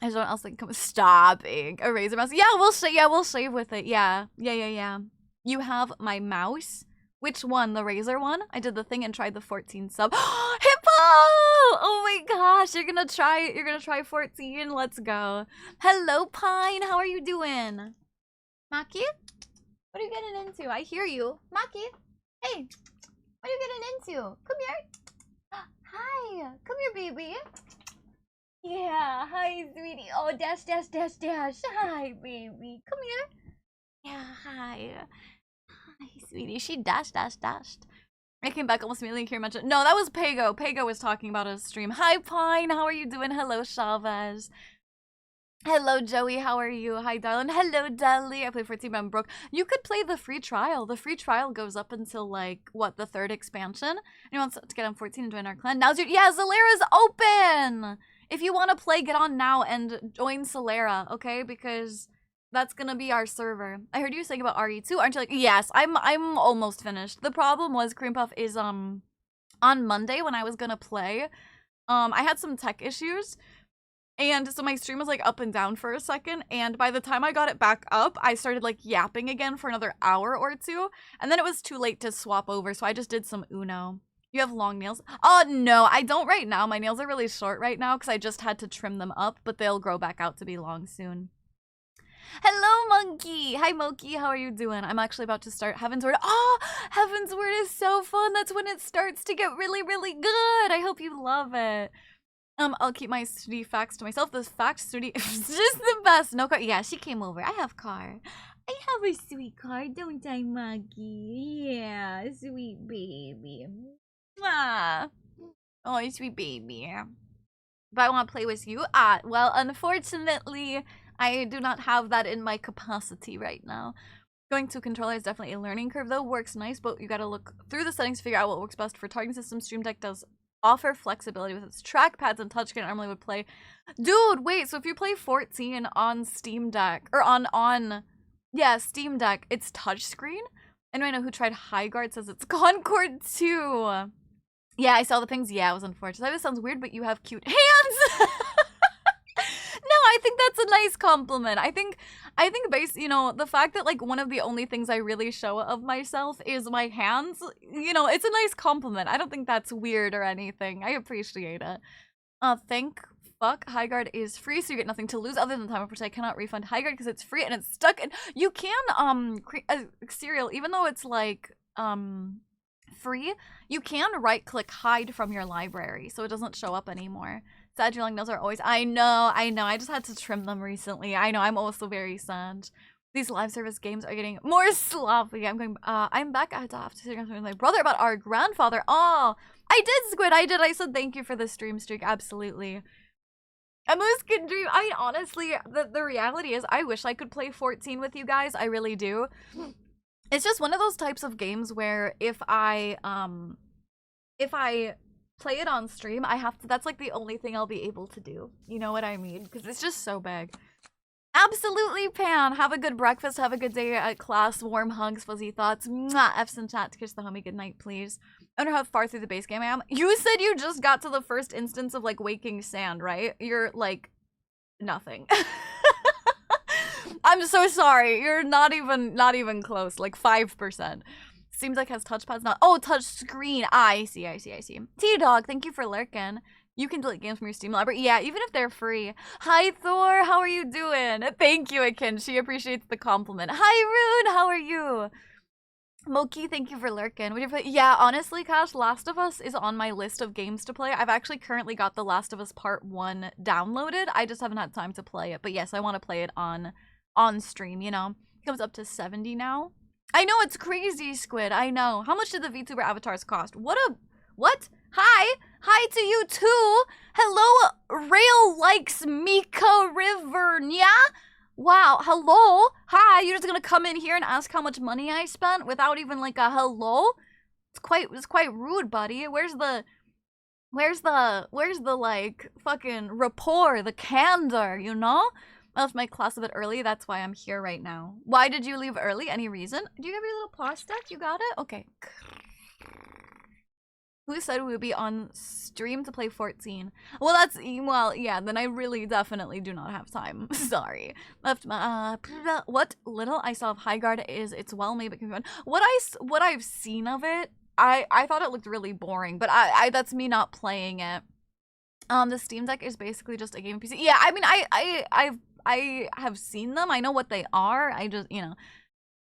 I don't else think stopping. A Razer mouse. Yeah, we'll save with it. Yeah. You have my mouse. Which one? The Razer one? I did the thing and tried the 14 sub. Hippo! Oh my gosh, you're gonna try 14. Let's go. Hello, Pine. How are you doing? Maki? What are you getting into? I hear you. Maki? Hey, what are you getting into? Come here. Hi. Come here, baby. Yeah, hi, sweetie. Oh, dash. Hi, baby. Come here. Yeah, hi. Hi, sweetie. She dashed. I came back almost immediately here mentioned. No, that was Pago. Pago was talking about a stream. Hi, Pine. How are you doing? Hello, Chavez. Hello, Joey. How are you? Hi, darling. Hello, Deli. I played 14, but I'm broke. You could play the free trial. The free trial goes up until, like, what, the 3rd expansion? Anyone wants to get on 14 and join our clan? Now's your— yeah, Zalera's open! If you want to play, get on now and join Solera, okay? Because that's gonna be our server. I heard you saying about RE2. Aren't you like— yes, I'm almost finished. The problem was Cream Puff is, on Monday when I was gonna play, I had some tech issues. And so my stream was like up and down for a second, and by the time I got it back up, I started like yapping again for another hour or two, and then it was too late to swap over, so I just did some Uno. You have long nails? Oh, no, I don't right now. My nails are really short right now because I just had to trim them up, but they'll grow back out to be long soon. Hello, Monkey! Hi, Moki. How are you doing? I'm actually about to start Heaven's Word. Oh, Heaven's Word is so fun. That's when it starts to get really, really good. I hope you love it. I'll keep my study facts to myself. This fact study is just the best. No car. Yeah, she came over. I have car. I have a sweet car, don't I, Maggie? Yeah, sweet baby. Ah. Oh, sweet baby. But I want to play with you. Well, unfortunately, I do not have that in my capacity right now. Going to controller is definitely a learning curve, though. Works nice, but you gotta look through the settings to figure out what works best for targeting system. Stream Deck does offer flexibility with its trackpads and touchscreen. I normally would play. Dude, wait, so if you play 14 on Steam Deck, or yeah, Steam Deck, it's touchscreen? Anyone I know who tried High Guard says it's Concord 2. Yeah, I saw the pings. Yeah, it was unfortunate. That sounds weird, but you have cute hands! No, I think that's a nice compliment. I think based, you know, the fact that like one of the only things I really show of myself is my hands, you know, it's a nice compliment. I don't think that's weird or anything. I appreciate it. Fuck, High Guard is free, so you get nothing to lose other than time, of which I cannot refund High Guard because it's free and it's stuck. And you can Serial, even though it's like free, you can right click hide from your library so it doesn't show up anymore. Sad your long nails are always— I know, I just had to trim them recently. I know, I'm also very sad. These live service games are getting more sloppy. I'm back. I have to sit with my brother about our grandfather. Oh, I did, Squid, I said thank you for the stream streak, absolutely. A moose can dream. I mean, honestly, the reality is I wish I could play 14 with you guys, I really do. It's just one of those types of games where if I play it on stream, I have to— that's like the only thing I'll be able to do. You know what I mean? Because it's just so big. Absolutely, Pan. Have a good breakfast. Have a good day at class. Warm hugs, fuzzy thoughts. Mwah. F's in chat to kiss the homie good night, please. I wonder how far through the base game I am. You said you just got to the first instance of like Waking Sand, right? You're like nothing. I'm so sorry. You're not even close. Like 5%. Seems like has touchpads not— oh, touch screen. I see. T-Dog, thank you for lurking. You can delete games from your Steam library. Yeah, even if they're free. Hi, Thor. How are you doing? Thank you, Akin. She appreciates the compliment. Hi, Rune. How are you? Moki, thank you for lurking. Would you play— yeah, honestly, Cash, Last of Us is on my list of games to play. I've actually currently got The Last of Us Part 1 downloaded. I just haven't had time to play it. But yes, I want to play it on stream, you know? It comes up to 70 now. I know, it's crazy, Squid. I know. How much did the VTuber avatars cost? What? Hi to you too. Hello, Rail Likes Mika River. Yeah? Wow, hello? Hi, you're just gonna come in here and ask how much money I spent without even like a hello? It's quite rude, buddy. Where's the like fucking rapport, the candor, you know? I left my class a bit early, that's why I'm here right now. Why did you leave early? Any reason? Do you have your little paw stick? You got it? Okay. Who said we would be on stream to play 14? Well, yeah, then I really definitely do not have time. Sorry. Left my, what little I saw of High Guard is, it's well made, but can be fun. What I've seen of it, I thought it looked really boring, but that's me not playing it. The Steam Deck is basically just a gaming PC. Yeah, I mean, I have seen them. I know what they are. I just, you know.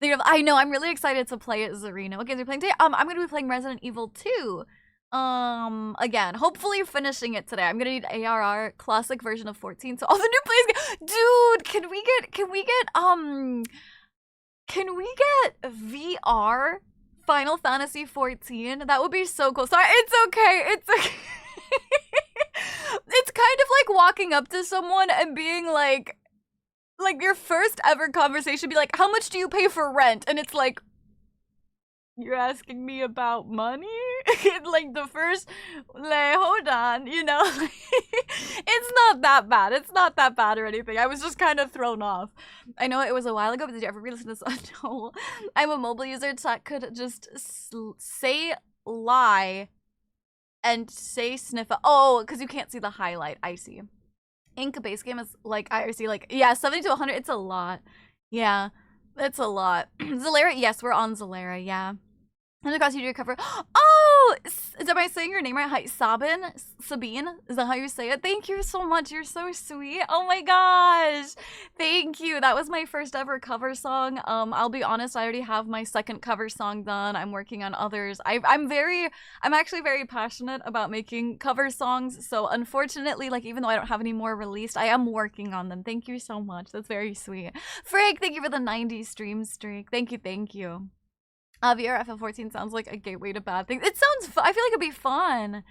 I know, I'm really excited to play it, Zarina. What games are you playing today? I'm gonna be playing Resident Evil 2. Again, hopefully finishing it today. I'm gonna need ARR classic version of 14. So all the new players, dude, can we get VR Final Fantasy 14? That would be so cool. Sorry, it's okay. It's okay. It's kind of like walking up to someone and being like your first ever conversation be like, how much do you pay for rent? And it's like, you're asking me about money? Like the first, like, hold on, you know? It's not that bad. It's not that bad or anything. I was just kind of thrown off. I know it was a while ago, but did you ever re-listen to this? No. I'm a mobile user. Chat could just say lie and say sniff. Oh, because you can't see the highlight. I see. Ink base game is like, I see, like, yeah, 70 to 100. It's a lot. Yeah, it's a lot. Zalera, yes, we're on Zalera, yeah. And across you do your cover. Oh, am I saying your name right? Hi, Sabine? Is that how you say it? Thank you so much. You're so sweet. Oh my gosh. Thank you. That was my first ever cover song. I'll be honest, I already have my second cover song done. I'm working on others. I'm actually very passionate about making cover songs. So unfortunately, like, even though I don't have any more released, I am working on them. Thank you so much. That's very sweet. Frank, thank you for the 90 stream streak. Thank you, thank you. VR FF14 sounds like a gateway to bad things. It sounds I feel like it'd be fun.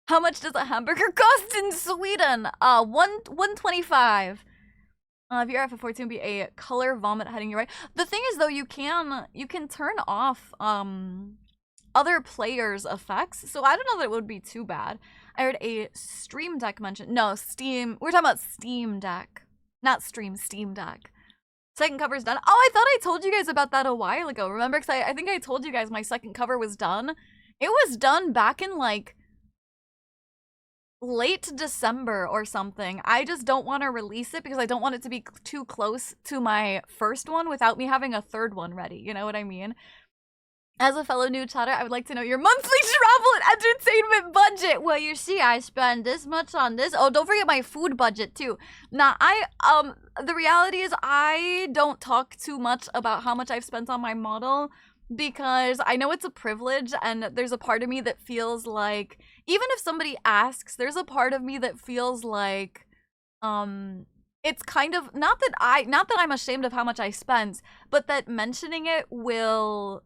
How much does a hamburger cost in Sweden? 125. VR FF14 would be a color vomit heading your way. The thing is though, you can turn off other players' effects, so I don't know that it would be too bad. I heard a Stream Deck mention. No, Steam. We're talking about Steam Deck, not Stream. Steam Deck. Second cover's done. Oh, I thought I told you guys about that a while ago. Remember? Because I think I told you guys my second cover was done. It was done back in, like, late December or something. I just don't want to release it because I don't want it to be too close to my first one without me having a third one ready. You know what I mean? As a fellow new chatter, I would like to know your monthly travel and entertainment budget. Well, you see, I spend this much on this. Oh, don't forget my food budget too. Now, the reality is I don't talk too much about how much I've spent on my model because I know it's a privilege and there's a part of me that feels like, even if somebody asks, there's a part of me that feels like, it's kind of, not that I'm ashamed of how much I spent, but that mentioning it will,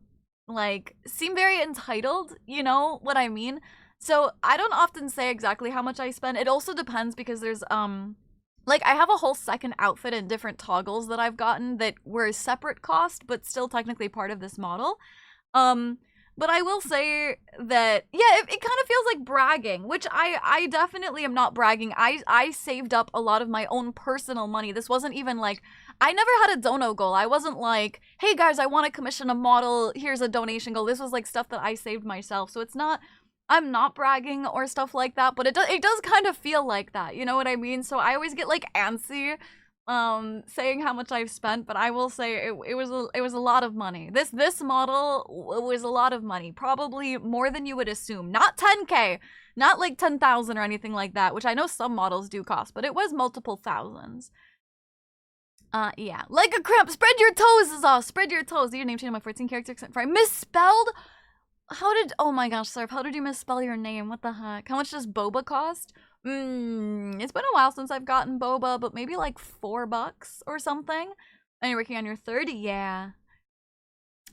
like, seem very entitled, you know what I mean? So I don't often say exactly how much I spend. It also depends because there's, like, I have a whole second outfit and different toggles that I've gotten that were a separate cost, but still technically part of this model. But I will say that, yeah, it kind of feels like bragging, which I definitely am not bragging. I saved up a lot of my own personal money. This wasn't even like, I never had a dono goal. I wasn't like, hey guys, I want to commission a model, here's a donation goal. This was like stuff that I saved myself. So it's not, I'm not bragging or stuff like that, but it does kind of feel like that. You know what I mean? So I always get like antsy saying how much I've spent, but I will say it was a lot of money. This model was a lot of money, probably more than you would assume. Not 10K, not like 10,000 or anything like that, which I know some models do cost, but it was multiple thousands. Yeah, like a cramp. Spread your toes is off. Spread your toes. Your name change my 14 character except for I misspelled. Oh my gosh, Surf, how did you misspell your name? What the heck? How much does boba cost? It's been a while since I've gotten boba, but maybe like $4 or something. And you're working on your third? Yeah.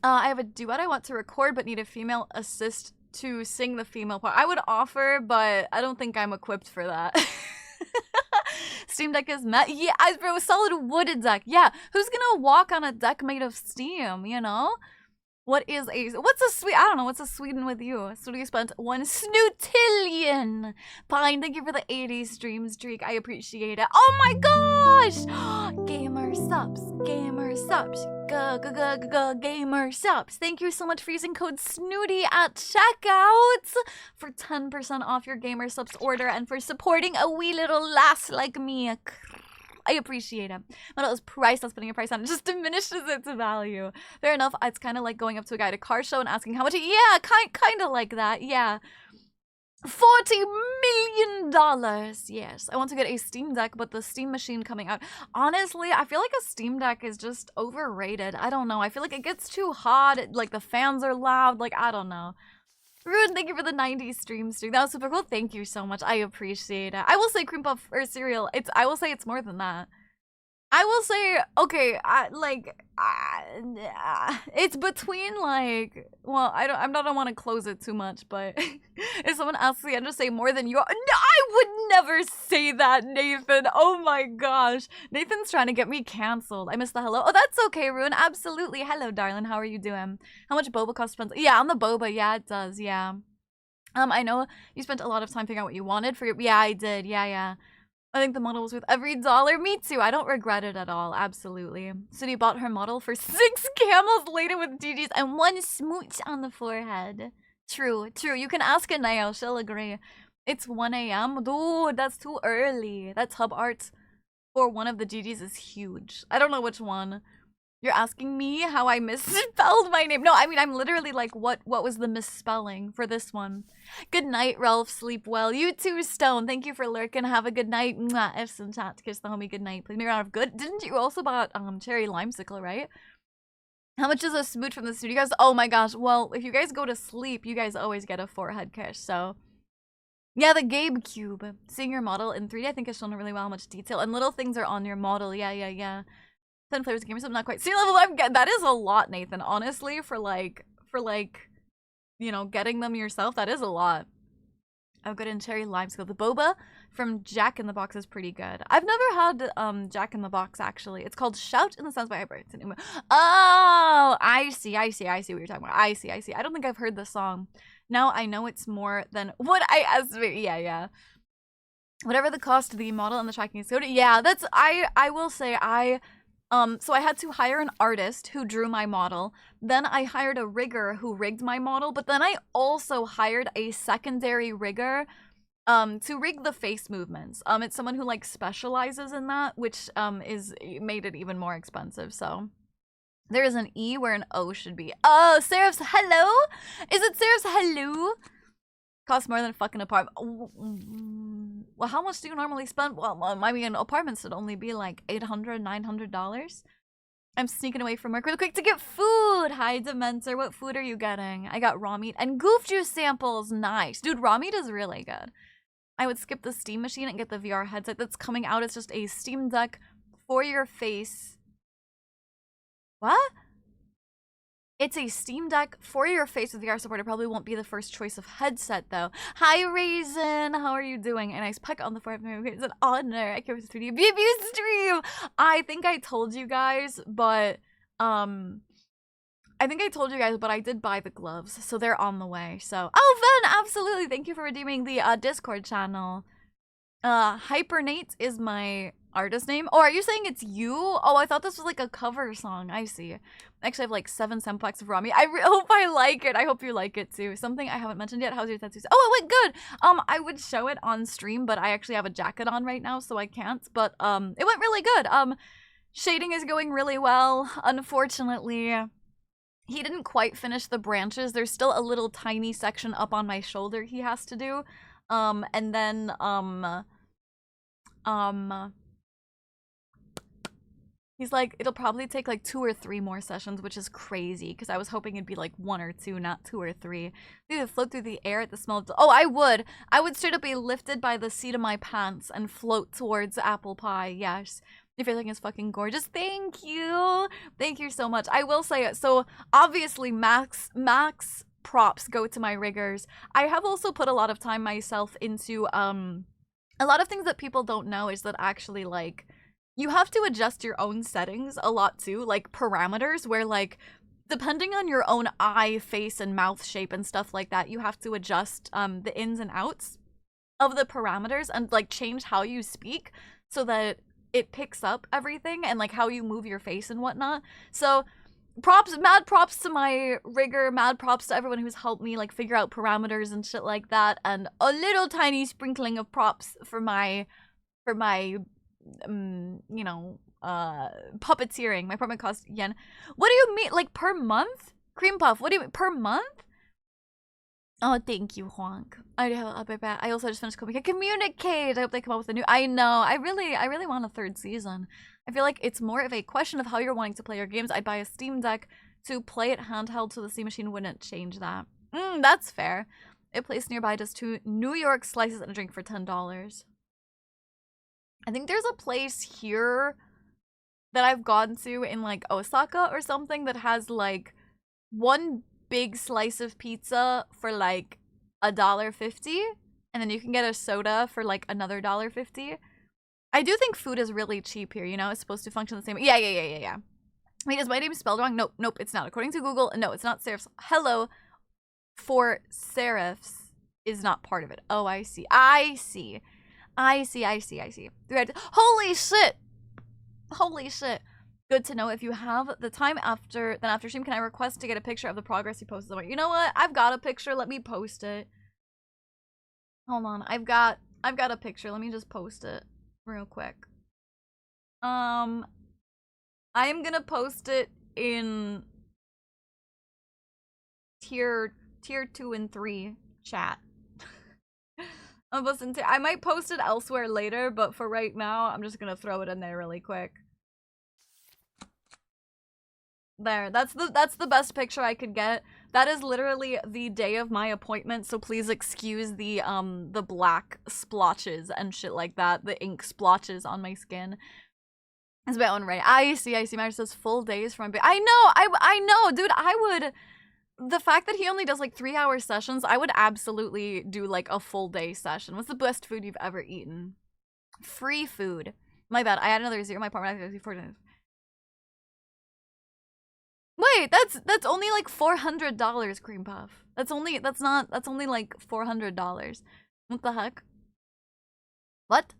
I have a duet I want to record, but need a female assist to sing the female part. I would offer, but I don't think I'm equipped for that. Steam Deck is met. Yeah, a solid wooden deck. Yeah, who's gonna walk on a deck made of steam, you know? What's a Sweden with you? So you spent 1 snootillion. Pine, thank you for the 80 stream streak. I appreciate it. Oh my gosh! Gamer subs. gamer subs. Thank you so much for using code SNOOTY at checkout for 10% off your gamer subs order and for supporting a wee little lass like me. I appreciate it. When it was priceless, putting a price on it just diminishes its value. Fair enough. It's kind of like going up to a guy at a car show and asking how much. Yeah, kind of like that. Yeah. $40 million. Yes, I want to get a Steam Deck, but the Steam machine coming out. Honestly, I feel like a Steam Deck is just overrated. I don't know. I feel like it gets too hot. Like the fans are loud. Like, I don't know. Rude, thank you for the 90s stream. That was super cool. Thank you so much. I appreciate it. I will say cream puff or cereal. I will say it's more than that. I will say, okay, it's between like, well, I don't want to close it too much, but if someone asks me, I'd just say more than you are. No, I would never say that, Nathan. Oh my gosh. Nathan's trying to get me canceled. I missed the hello. Oh, that's okay, Ruin. Absolutely. Hello, darling. How are you doing? How much boba costs? Yeah, on the boba. Yeah, it does. Yeah. I know you spent a lot of time figuring out what you wanted for your, yeah, I did. Yeah. I think the model was worth every dollar. Me too. I don't regret it at all. Absolutely. Sudi bought her model for 6 camels laden with GGs and 1 smooch on the forehead. True. You can ask Anaya. She'll agree. It's 1 a.m. Dude, that's too early. That tub art for one of the GGs is huge. I don't know which one. You're asking me how I misspelled my name. No, I mean, I'm literally like, what was the misspelling for this one? Good night, Ralph. Sleep well. You too, Stone. Thank you for lurking. Have a good night. Mwah. F some chat to kiss the homie good night. Please make a round of good. Didn't you also bought cherry limesicle, right? How much is a smooch from the studio, guys? Oh my gosh. Well, if you guys go to sleep, you guys always get a forehead kiss, so... Yeah, the Gabe Cube. Seeing your model in 3D, I think has shown really well how much detail. And little things are on your model. Yeah. 10 flavors of gamers, I'm not quite. Sea level, that is a lot, Nathan. Honestly, for like, you know, getting them yourself, that is a lot. Oh, good in cherry limesicle. The boba from Jack in the Box is pretty good. I've never had Jack in the Box actually. It's called Shout in the Sounds by Hyper. Oh, I see what you're talking about. I see. I don't think I've heard the song. Now I know it's more than what I estimate. Yeah. Whatever the cost of the model and the tracking is good. Yeah, that's I will say so I had to hire an artist who drew my model. Then I hired a rigger who rigged my model. But then I also hired a secondary rigger to rig the face movements. It's someone who like specializes in that, which made it even more expensive. So there is an E where an O should be. Oh, Seraph's hello? Is it Seraph's hello? Costs more than a fucking apartment. Well, how much do you normally spend? Well, I mean, apartments would only be like $800, $900. I'm sneaking away from work real quick to get food. Hi, Dementor. What food are you getting? I got raw meat and goof juice samples. Nice. Dude, raw meat is really good. I would skip the Steam machine and get the VR headset that's coming out. It's just a Steam Deck for your face. What? It's a Steam Deck for your face with VR support. It probably won't be the first choice of headset, though. Hi, Raisin. How are you doing? A nice peck on the forehead. It's an honor. I care for the 3D BB stream. I think I told you guys, but I did buy the gloves, so they're on the way. So, oh, Ven, absolutely. Thank you for redeeming the Discord channel. Hypernate is my artist name. Oh, are you saying it's you? Oh, I thought this was like a cover song. I see. Actually, I have like 7 samples of Rami. I hope I like it. I hope you like it too. Something I haven't mentioned yet. How's your tattoos? Oh, it went good. I would show it on stream, but I actually have a jacket on right now, so I can't. But it went really good. Shading is going really well. Unfortunately, he didn't quite finish the branches. There's still a little tiny section up on my shoulder he has to do. And then he's like, it'll probably take like 2 or 3 more sessions, which is crazy because I was hoping it'd be like 1 or 2, not 2 or 3. Dude, float through the air at the smell of... Oh, I would straight up be lifted by the seat of my pants and float towards apple pie. Yes. Your feeling is fucking gorgeous. Thank you. Thank you so much. I will say it. So obviously max props go to my riggers. I have also put a lot of time myself into a lot of things that people don't know is that actually like you have to adjust your own settings a lot too, like parameters where like depending on your own eye, face, and mouth shape and stuff like that, you have to adjust the ins and outs of the parameters and like change how you speak so that it picks up everything and like how you move your face and whatnot. So props, mad props to my rigger, mad props to everyone who's helped me like figure out parameters and shit like that, and a little tiny sprinkling of props for my you know, puppeteering. My apartment costs yen. What do you mean, like per month? Cream puff, what do you mean, per month? Oh, thank you, Honk. I also just finished coping. Communicate! I hope they come up with a new... I know, I really want a 3rd season. I feel like it's more of a question of how you're wanting to play your games. I'd buy a Steam Deck to play it handheld, so the Steam machine wouldn't change that. That's fair. A place nearby does 2 New York slices and a drink for $10. I think there's a place here that I've gone to in like Osaka or something that has like 1 big slice of pizza for like $1.50, and then you can get a soda for like another $1.50. I do think food is really cheap here, you know? It's supposed to function the same way. Yeah. Wait, is my name spelled wrong? Nope, it's not. According to Google, no, it's not serifs. Hello for serifs is not part of it. Oh, I see. Holy shit! Good to know. If you have the time after stream, can I request to get a picture of the progress you posted somewhere? You know what? I've got a picture. Let me post it. Hold on. I've got a picture. Let me just post it real quick. I am gonna post it in tier 2 and 3 chat. I might post it elsewhere later, but for right now, I'm just gonna throw it in there really quick. There, that's the best picture I could get. That is literally the day of my appointment, so please excuse the black splotches and shit like that, the ink splotches on my skin. It's my own right. I see. Mary says full days from my I know, dude. The fact that he only does like 3-hour sessions, I would absolutely do like a full day session. What's the best food you've ever eaten? Free food. My bad. I had another 0 in my apartment. I have 4 days. Wait, that's only like $400, Cream Puff. That's only like $400. What the heck? What?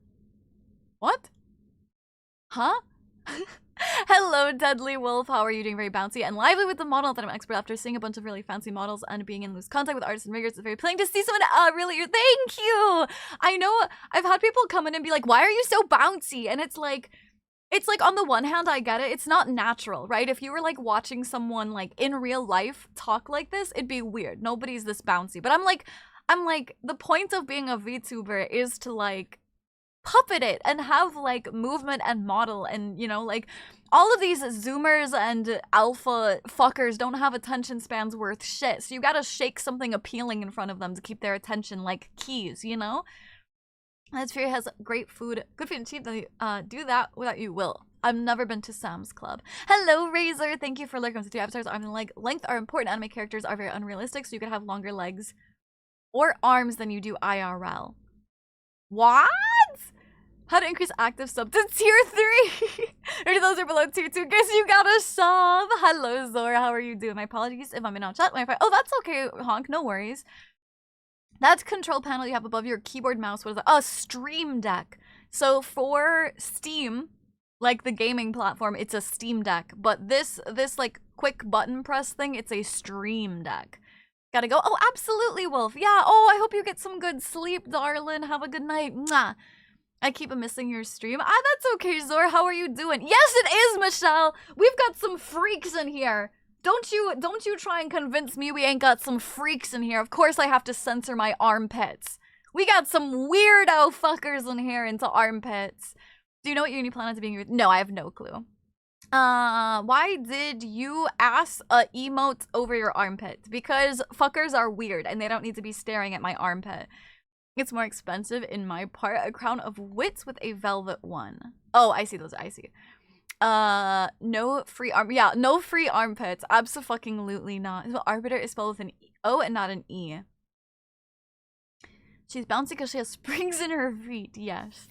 Huh? Hello, Deadly Wolf. How are you doing? Very bouncy and lively with the model that I'm expert after seeing a bunch of really fancy models and being in loose contact with artists and riggers. It's very appealing to see someone really. Thank you. I know I've had people come in and be like, "Why are you so bouncy?" And it's like on the one hand, I get it. It's not natural, right? If you were like watching someone like in real life talk like this, it'd be weird. Nobody's this bouncy. But I'm like, the point of being a VTuber is to like puppet it and have like movement and model, and you know, like all of these zoomers and alpha fuckers don't have attention spans worth shit, so you gotta shake something appealing in front of them to keep their attention, like keys, you know? As Fury has great food, good food and cheap, do that without you will. I've never been to Sam's Club. Hello, Razor. Thank you for lurking. The 2 avatars arm and leg length are important. Anime characters are very unrealistic, so you could have longer legs or arms than you do IRL. What? How to increase active sub to tier 3? Or those are below tier 2. Guess you got a sub. Hello, Zora. How are you doing? My apologies if I'm in on chat. Oh, that's okay, Honk. No worries. That control panel you have above your keyboard mouse, what is that? Oh, Stream Deck. So for Steam, like the gaming platform, it's a Steam Deck. But this like quick button press thing, it's a Stream Deck. Gotta go. Oh, absolutely, Wolf. Yeah. Oh, I hope you get some good sleep, darling. Have a good night. Mwah. I keep missing your stream. That's okay, Zor. How are you doing? Yes, it is, Michelle. We've got some freaks in here. Don't you try and convince me we ain't got some freaks in here. Of course I have to censor my armpits. We got some weirdo fuckers in here into armpits. Do you know what uni plan is being? No, I have no clue. Why did you ask a emote over your armpit? Because fuckers are weird and they don't need to be staring at my armpit. It's more expensive in my part. A crown of wits with a velvet one. Oh, I see those. I see. No free arm. Yeah, no free armpits. Abso-fucking-lutely not. So arbiter is spelled with an O and not an E. She's bouncy because she has springs in her feet. Yes.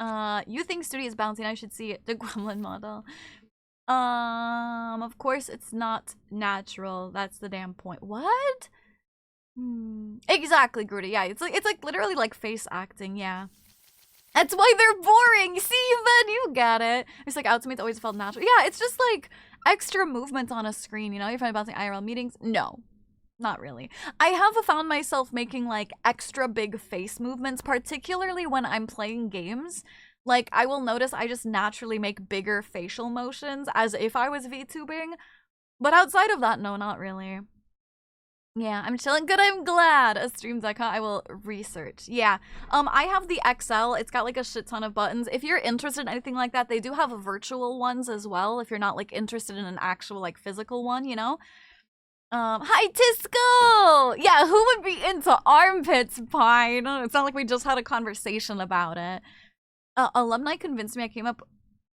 You think Studi is bouncy and I should see it. The gremlin model. Of course it's not natural. That's the damn point. What? Exactly, Gruda. Yeah, it's like literally like face acting. Yeah. That's why they're boring. See, Ben, you get it. It's like Ultimate's always felt natural. Yeah, it's just like extra movement on a screen, you know? You find bouncing IRL meetings? No, not really. I have found myself making like extra big face movements, particularly when I'm playing games. Like, I will notice I just naturally make bigger facial motions as if I was VTubing. But outside of that, no, not really. Yeah, I'm chilling. Good, I'm glad. A stream.com, I will research. Yeah, I have the XL. It's got like a shit ton of buttons. If you're interested in anything like that, they do have virtual ones as well. If you're not like interested in an actual like physical one, you know? Hi Tisco! Yeah, who would be into armpits, Pine? It's not like we just had a conversation about it. Alumni convinced me I came up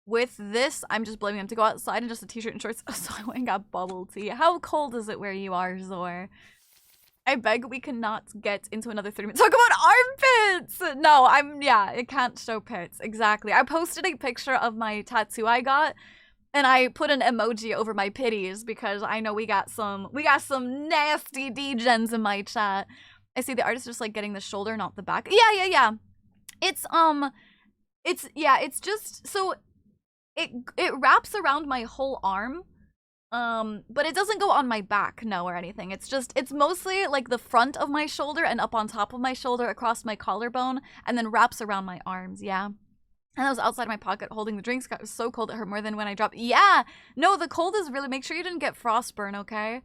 with this. I'm just blaming him to go outside in just a t-shirt and shorts. So I went and got bubble tea. How cold is it where you are, Zor? I beg we cannot get into another 30 minutes. Talk about armpits! No, yeah, it can't show pits. Exactly. I posted a picture of my tattoo I got, and I put an emoji over my pitties because I know we got some nasty degens in my chat. I see the artist just like getting the shoulder, not the back. Yeah. It's just, so it wraps around my whole arm, but it doesn't go on my back, no, or anything. It's mostly like the front of my shoulder and up on top of my shoulder, across my collarbone, and then wraps around my arms, yeah. And I was outside my pocket holding the drinks. It was so cold it hurt more than when I dropped. Yeah, no, the cold is really, make sure you didn't get frostburn, okay?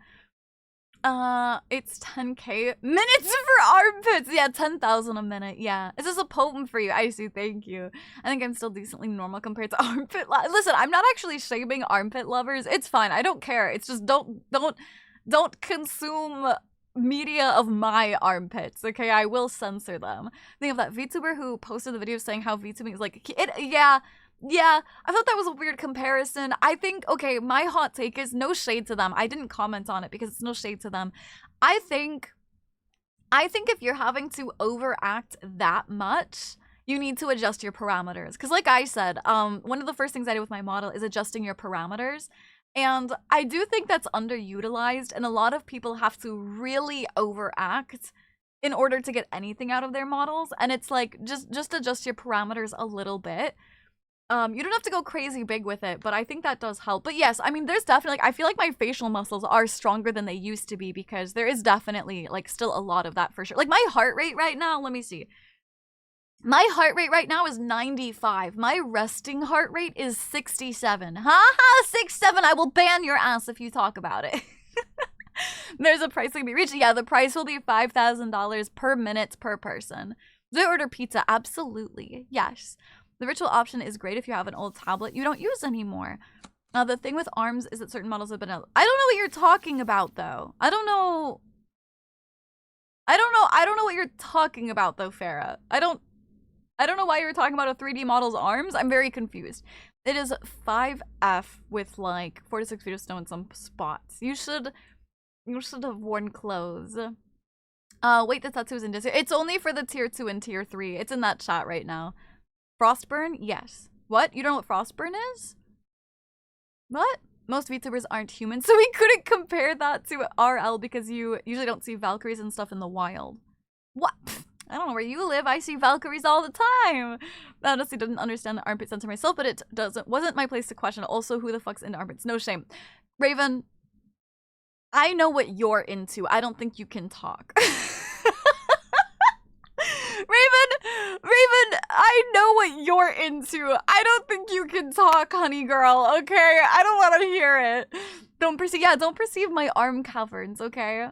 It's 10k minutes for armpits. Yeah, 10,000 a minute. Yeah, is this a poem for you? I see. Thank you. I think I'm still decently normal compared to armpit. Listen, I'm not actually shaming armpit lovers. It's fine. I don't care. It's just don't consume media of my armpits. Okay, I will censor them. Think of that VTuber who posted the video saying how VTubing is like Yeah, I thought that was a weird comparison. I think, okay, my hot take is no shade to them. I didn't comment on it because it's no shade to them. I think if you're having to overact that much, you need to adjust your parameters. Because like I said, one of the first things I do with my model is adjusting your parameters. And I do think that's underutilized, and a lot of people have to really overact in order to get anything out of their models. And it's like, just adjust your parameters a little bit. You don't have to go crazy big with it, but I think that does help. But yes, I mean, there's definitely, like, I feel like my facial muscles are stronger than they used to be because there is definitely, like, still a lot of that for sure. Like, my heart rate right now, let me see. My heart rate right now is 95. My resting heart rate is 67. Haha, 67. I will ban your ass if you talk about it. There's a price that can be reached. Yeah, the price will be $5,000 per minute per person. Do I order pizza? Absolutely. Yes. The virtual option is great if you have an old tablet you don't use anymore. The thing with arms is that certain models have been out. I don't know what you're talking about, though. I don't know what you're talking about, though, Farah. I don't know why you're talking about a 3D model's arms. I'm very confused. It is 5F with like 4 to 6 feet of snow in some spots. You should have worn clothes. Wait, the tattoo is in this. It's only for the tier 2 and tier 3. It's in that chat right now. Frostburn? Yes. What? You don't know what frostburn is? What? Most VTubers aren't human, so we couldn't compare that to RL because you usually don't see Valkyries and stuff in the wild. What? I don't know where you live. I see Valkyries all the time. I honestly didn't understand the armpit sensor myself, but it wasn't my place to question. Also, who the fuck's into armpits? No shame. Raven, I know what you're into. I don't think you can talk. Raven, I know what you're into. I don't think you can talk, honey girl, okay? I don't want to hear it. Don't perceive my arm caverns, okay?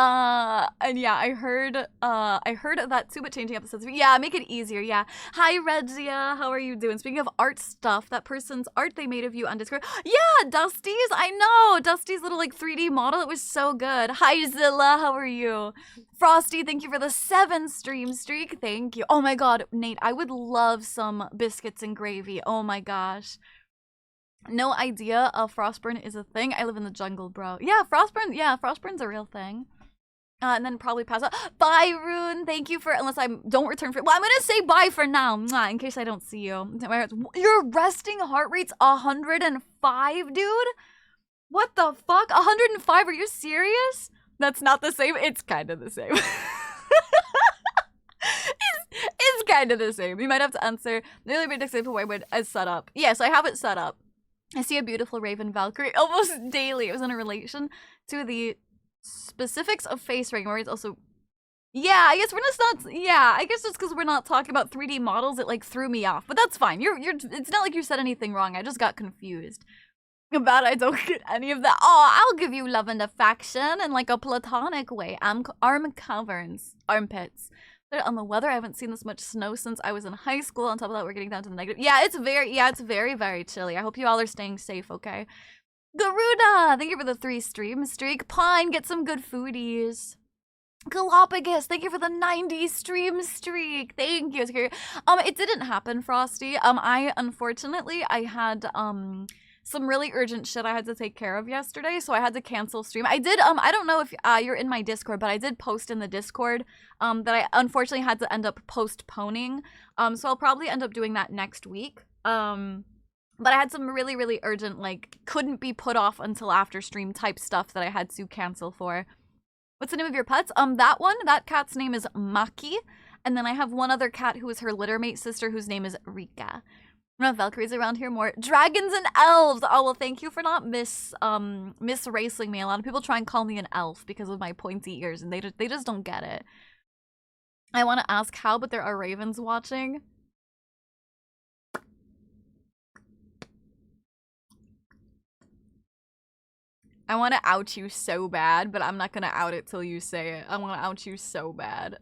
And yeah, I heard that too, but changing up the sense of, yeah, make it easier, yeah. Hi, Regia, how are you doing? Speaking of art stuff, that person's art they made of you on Discord. Yeah, Dusty's, I know, Dusty's little, like, 3D model, it was so good. Hi, Zilla, how are you? Frosty, thank you for the 7 stream streak, thank you. Oh my god, Nate, I would love some biscuits and gravy, oh my gosh. No idea frostburn is a thing. I live in the jungle, bro. Yeah, frostburn's a real thing. And then probably pass out. Bye, Rune. Thank you for, unless I don't return for, well, I'm gonna say bye for now, mwah, in case I don't see you. Your resting heart rate's 105, dude? What the fuck? 105? Are you serious? That's not the same. It's kind of the same. It's kind of the same. You might have to answer the only big example why is set up. Yes, I have it set up. I see a beautiful Raven Valkyrie almost daily. It was in a relation to the specifics of face ring, where it's also. Yeah, I guess we're just not. Yeah, I guess just because we're not talking about 3D models, it like threw me off. But that's fine. You're. It's not like you said anything wrong. I just got confused. About I don't get any of that. Oh, I'll give you love and affection in like a platonic way. Arm caverns, armpits. On the weather, I haven't seen this much snow since I was in high school. On top of that, we're getting down to the negative. Yeah, it's very, very chilly. I hope you all are staying safe, okay? Garuda, thank you for the 3 stream streak. Pine, get some good foodies. Galapagos, thank you for the 90 stream streak. Thank you. It didn't happen, Frosty. Unfortunately, I had, some really urgent shit I had to take care of yesterday, so I had to cancel stream. I did, I don't know if you're in my Discord, but I did post in the Discord that I unfortunately had to end up postponing. So I'll probably end up doing that next week. But I had some really, really urgent, like, couldn't be put off until after stream type stuff that I had to cancel for. What's the name of your pets? That cat's name is Maki. And then I have one other cat who is her littermate sister whose name is Rika. No Valkyries around here more. Dragons and elves! Oh, well, thank you for not misracing me. A lot of people try and call me an elf because of my pointy ears, and they just don't get it. I want to ask how, but there are ravens watching. I want to out you so bad, but I'm not going to out it till you say it. I want to out you so bad.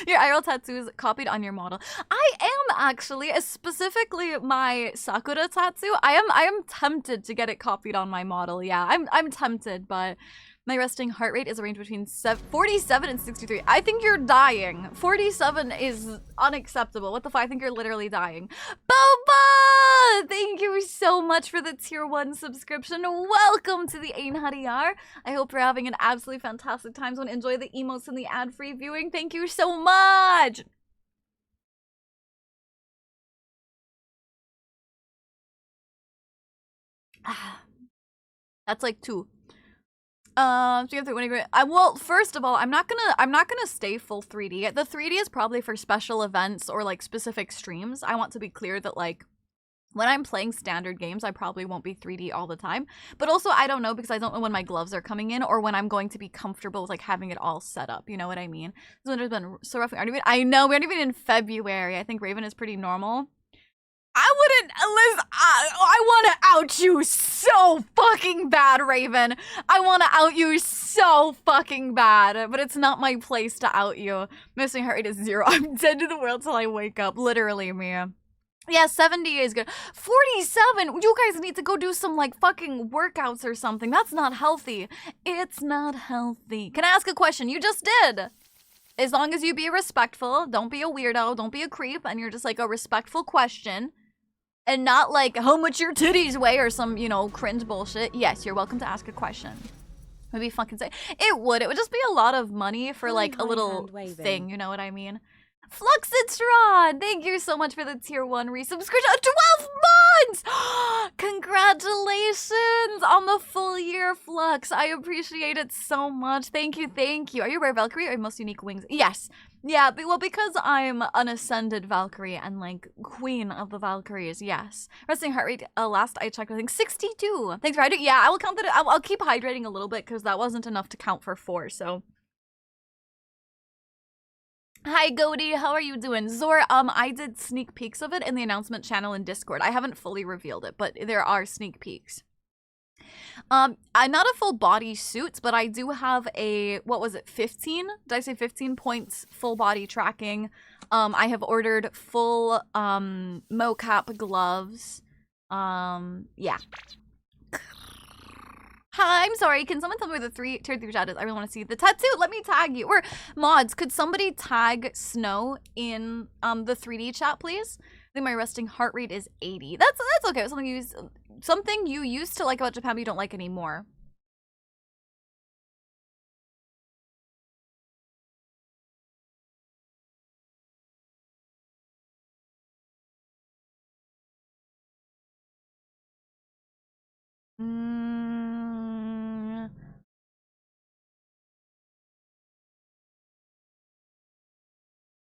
Your IRL tattoo is copied on your model. I am actually, specifically my Sakura tattoo. I am tempted to get it copied on my model. Yeah, I'm tempted, but my resting heart rate is a range between 47 and 63. I think you're dying. 47 is unacceptable. What the fuck? I think you're literally dying. Boba! Thank you so much for the tier 1 subscription. Welcome to the Einhadiyar. I hope you're having an absolutely fantastic time. So enjoy the emotes and the ad-free viewing. Thank you so much. That's like 2. Well, first of all, I'm not gonna stay full 3D. The 3D is probably for special events or like specific streams. I want to be clear that like when I'm playing standard games, I probably won't be 3D all the time. But also, I don't know because I don't know when my gloves are coming in or when I'm going to be comfortable with like having it all set up. You know what I mean? This winter's been so rough. I know we aren't even in February. I think Raven is pretty normal. I wouldn't, listen, I want to out you so fucking bad, Raven. I want to out you so fucking bad, but it's not my place to out you. Missing heart rate is 0. I'm dead to the world till I wake up. Literally, Mia. Yeah, 70 is good. 47, you guys need to go do some, like, fucking workouts or something. That's not healthy. It's not healthy. Can I ask a question? You just did. As long as you be respectful, don't be a weirdo, don't be a creep, and you're just, like, a respectful question. And not like how much your titties weigh or some, you know, cringe bullshit. Yes, you're welcome to ask a question. Would be fucking say it would just be a lot of money for like a little thing, you know what I mean? Fluxitron, thank you so much for the tier 1 resubscription. 12 months! Congratulations on the full year, Flux. I appreciate it so much. Thank you, thank you. Are you a rare Valkyrie or most unique wings? Yes. Yeah, well, because I'm an ascended Valkyrie and, like, queen of the Valkyries, yes. Resting heart rate, last I checked, I think 62. Thanks for hydrating. Yeah, I will count that. I'll keep hydrating a little bit because that wasn't enough to count for 4, so. Hi, Goaty. How are you doing? Zor, I did sneak peeks of it in the announcement channel in Discord. I haven't fully revealed it, but there are sneak peeks. I'm not a full body suit, but I do have a, what was it, 15? Did I say 15 points full body tracking? I have ordered full, mocap gloves. Yeah. Hi, I'm sorry. Can someone tell me where the tier 3 chat is? I really want to see the tattoo. Let me tag you. Or mods, could somebody tag Snow in the 3D chat, please? I think my resting heart rate is 80. That's okay. Something you used to like about Japan but you don't like anymore.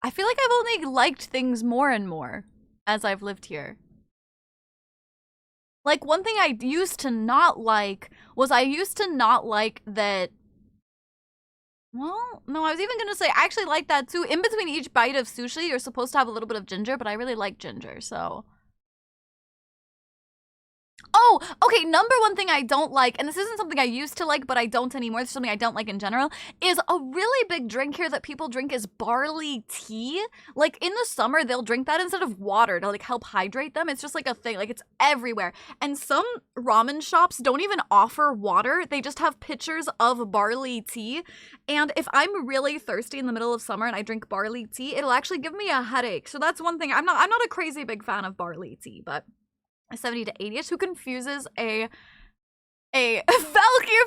I feel like I've only liked things more and more as I've lived here. Like, one thing I used to not like was I used to not like that. Well, no, I was even gonna say I actually like that too. In between each bite of sushi, you're supposed to have a little bit of ginger, but I really like ginger, so. Oh, okay, number one thing I don't like, and this isn't something I used to like, but I don't anymore, this is something I don't like in general, is a really big drink here that people drink is barley tea. Like, in the summer, they'll drink that instead of water to, like, help hydrate them. It's just, like, a thing. Like, it's everywhere. And some ramen shops don't even offer water. They just have pitchers of barley tea. And if I'm really thirsty in the middle of summer and I drink barley tea, it'll actually give me a headache. So that's one thing. I'm not a crazy big fan of barley tea, but a 70 to 80ish who confuses a Valkyrie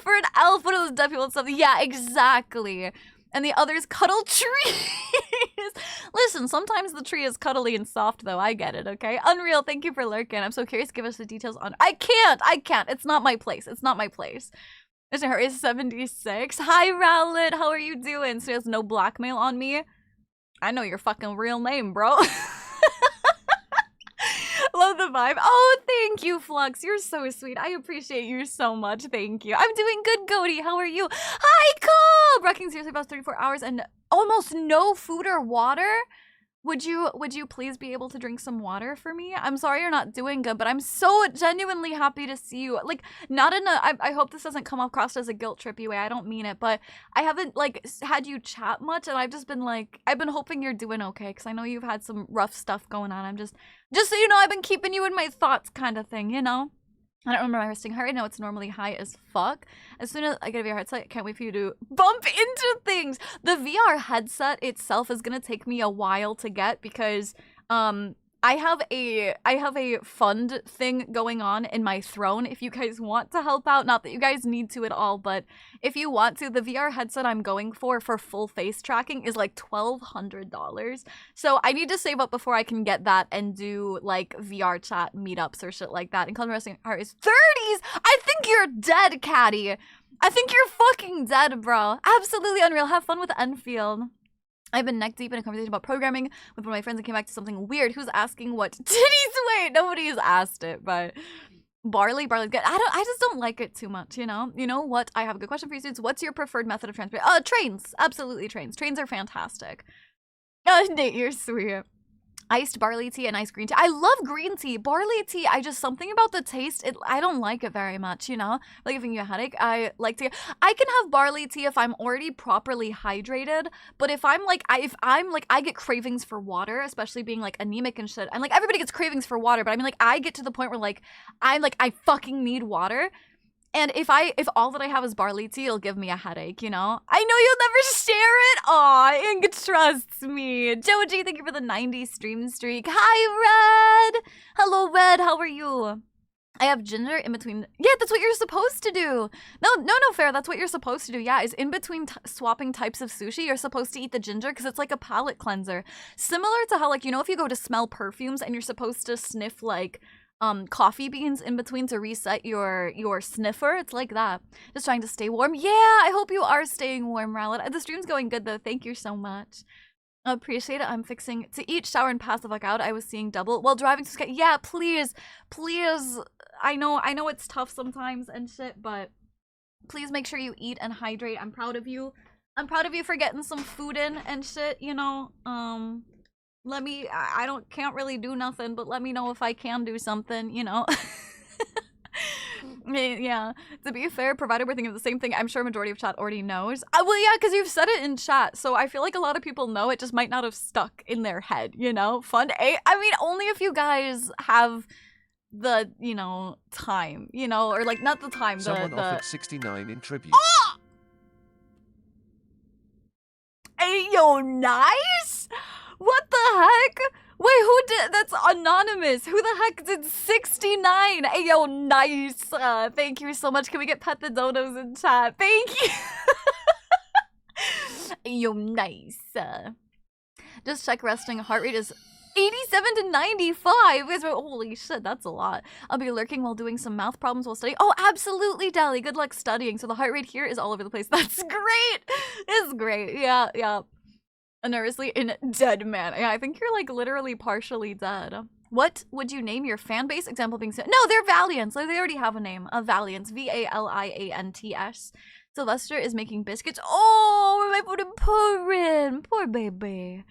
for an elf, one of those dead people and stuff. Yeah, exactly. And the others cuddle trees. Listen, sometimes the tree is cuddly and soft, though. I get it, okay? Unreal, thank you for lurking. I'm so curious. Give us the details on. I can't. It's not my place. It's not my place. Mr. Harry is 76. Hi, Rowlet. How are you doing? So he has no blackmail on me. I know your fucking real name, bro. Love the vibe. Oh, thank you, Flux. You're so sweet. I appreciate you so much. Thank you. I'm doing good, Cody. How are you? Hi, Cobb! Wrecking seriously about 34 hours and almost no food or water. Would you please be able to drink some water for me? I'm sorry you're not doing good, but I'm so genuinely happy to see you. Like, not in a, I hope this doesn't come across as a guilt trippy way. I don't mean it, but I haven't, like, had you chat much, and I've just been, like, I've been hoping you're doing okay, because I know you've had some rough stuff going on. I'm just so you know, I've been keeping you in my thoughts kind of thing, you know? I don't remember my resting heart rate. No, it's normally high as fuck. As soon as I get a VR headset, I can't wait for you to bump into things. The VR headset itself is gonna take me a while to get because I have a fund thing going on in my throne. If you guys want to help out, not that you guys need to at all, but if you want to, the VR headset I'm going for full face tracking is like $1,200. So I need to save up before I can get that and do like VR chat meetups or shit like that. And Colin Wrestling Heart is 30s. I think you're dead, Caddy. I think you're fucking dead, bro. Absolutely unreal. Have fun with Enfield. I've been neck deep in a conversation about programming with one of my friends and came back to something weird. Who's asking what titties weigh? Nobody's asked it, but barley's good. I just don't like it too much, you know? You know what? I have a good question for you, students. What's your preferred method of transport? Trains. Absolutely trains. Trains are fantastic. Nate, you're sweet. Iced barley tea and iced green tea. I love green tea. Barley tea, something about the taste, I don't like it very much, you know? Like, giving you a headache, I can have barley tea if I'm already properly hydrated, but if I'm like, I get cravings for water, especially being, like, anemic and shit. And, like, everybody gets cravings for water, but I mean, like, I get to the point where, like, I fucking need water. And if all that I have is barley tea, it'll give me a headache, you know? I know you'll never share it! Aw, Ink trusts me. Joji, thank you for the 90 stream streak. Hi, Red! Hello, Red, how are you? I have ginger in between. Yeah, that's what you're supposed to do. No, Fair, that's what you're supposed to do. Yeah, is in between swapping types of sushi, you're supposed to eat the ginger because it's like a palate cleanser. Similar to how, like, you know, if you go to smell perfumes and you're supposed to sniff, like, coffee beans in between to reset your sniffer. It's like that. Just trying to stay warm. Yeah, I hope you are staying warm, Rowlet. The stream's going good though. Thank you so much. Appreciate it. I'm fixing to eat, shower, and pass the fuck out. I was seeing double while driving to Sky. Yeah, please. I know it's tough sometimes and shit, but please make sure you eat and hydrate. I'm proud of you. I'm proud of you for getting some food in and shit, you know. I can't really do nothing, but let me know if I can do something, you know? Yeah, to be fair, provided we're thinking of the same thing, I'm sure majority of chat already knows. Well, yeah, because you've said it in chat, so I feel like a lot of people know, it just might not have stuck in their head, you know? Fun A? I mean, only if you guys have the, you know, time, you know? Or, like, not the time, Someone offered 69 in tribute. Oh! Hey, yo, nice? What the heck? Wait, who did? That's anonymous. Who the heck did 69? Hey, yo, nice. Thank you so much. Can we get Pet the Dodos in chat? Thank you. Yo, nice. Just check resting heart rate is 87 to 95. Holy shit, that's a lot. I'll be lurking while doing some math problems while studying. Oh, absolutely, Dally. Good luck studying. So the heart rate here is all over the place. That's great. It's great. Yeah. Nervously in dead man. Yeah, I think you're like literally partially dead. What would you name your fan base? Example being no, they're Valiants. Like, they already have a name. Valiants. Valiants. Sylvester is making biscuits. Oh, I put him pouring. Poor baby.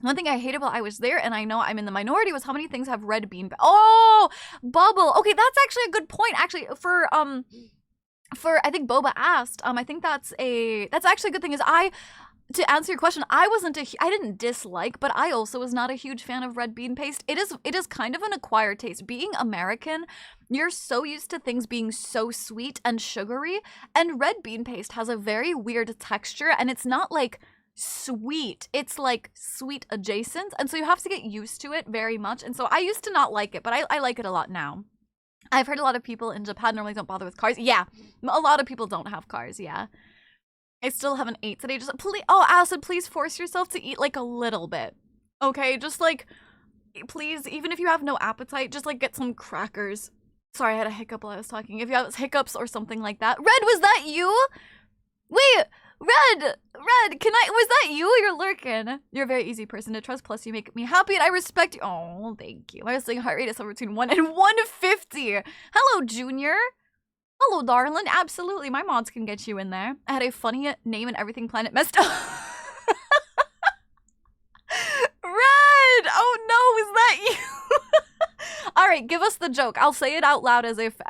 One thing I hated while I was there, and I know I'm in the minority, was how many things have red bean. Oh, bubble. Okay, that's actually a good point. Actually, for I think Boba asked. I think that's actually a good thing. To answer your question, I didn't dislike, but I also was not a huge fan of red bean paste. It is kind of an acquired taste. Being American, you're so used to things being so sweet and sugary, and red bean paste has a very weird texture, and it's not like sweet. It's like sweet adjacent, and so you have to get used to it very much. And so I used to not like it, but I like it a lot now. I've heard a lot of people in Japan normally don't bother with cars. Yeah, a lot of people don't have cars, yeah. I still haven't ate today. Just please, Acid, please force yourself to eat like a little bit. Okay, just like, please, even if you have no appetite, just like get some crackers. Sorry, I had a hiccup while I was talking. If you have hiccups or something like that. Red, was that you? Wait, Red, was that you? You're lurking. You're a very easy person to trust, plus you make me happy and I respect you. Oh, thank you. My resting heart rate is somewhere between 1 and 150. Hello, Junior. Hello, darling. Absolutely, my mods can get you in there. I had a funny name and everything planet messed up. Red! Oh no, is that you? Alright, give us the joke. I'll say it out loud as if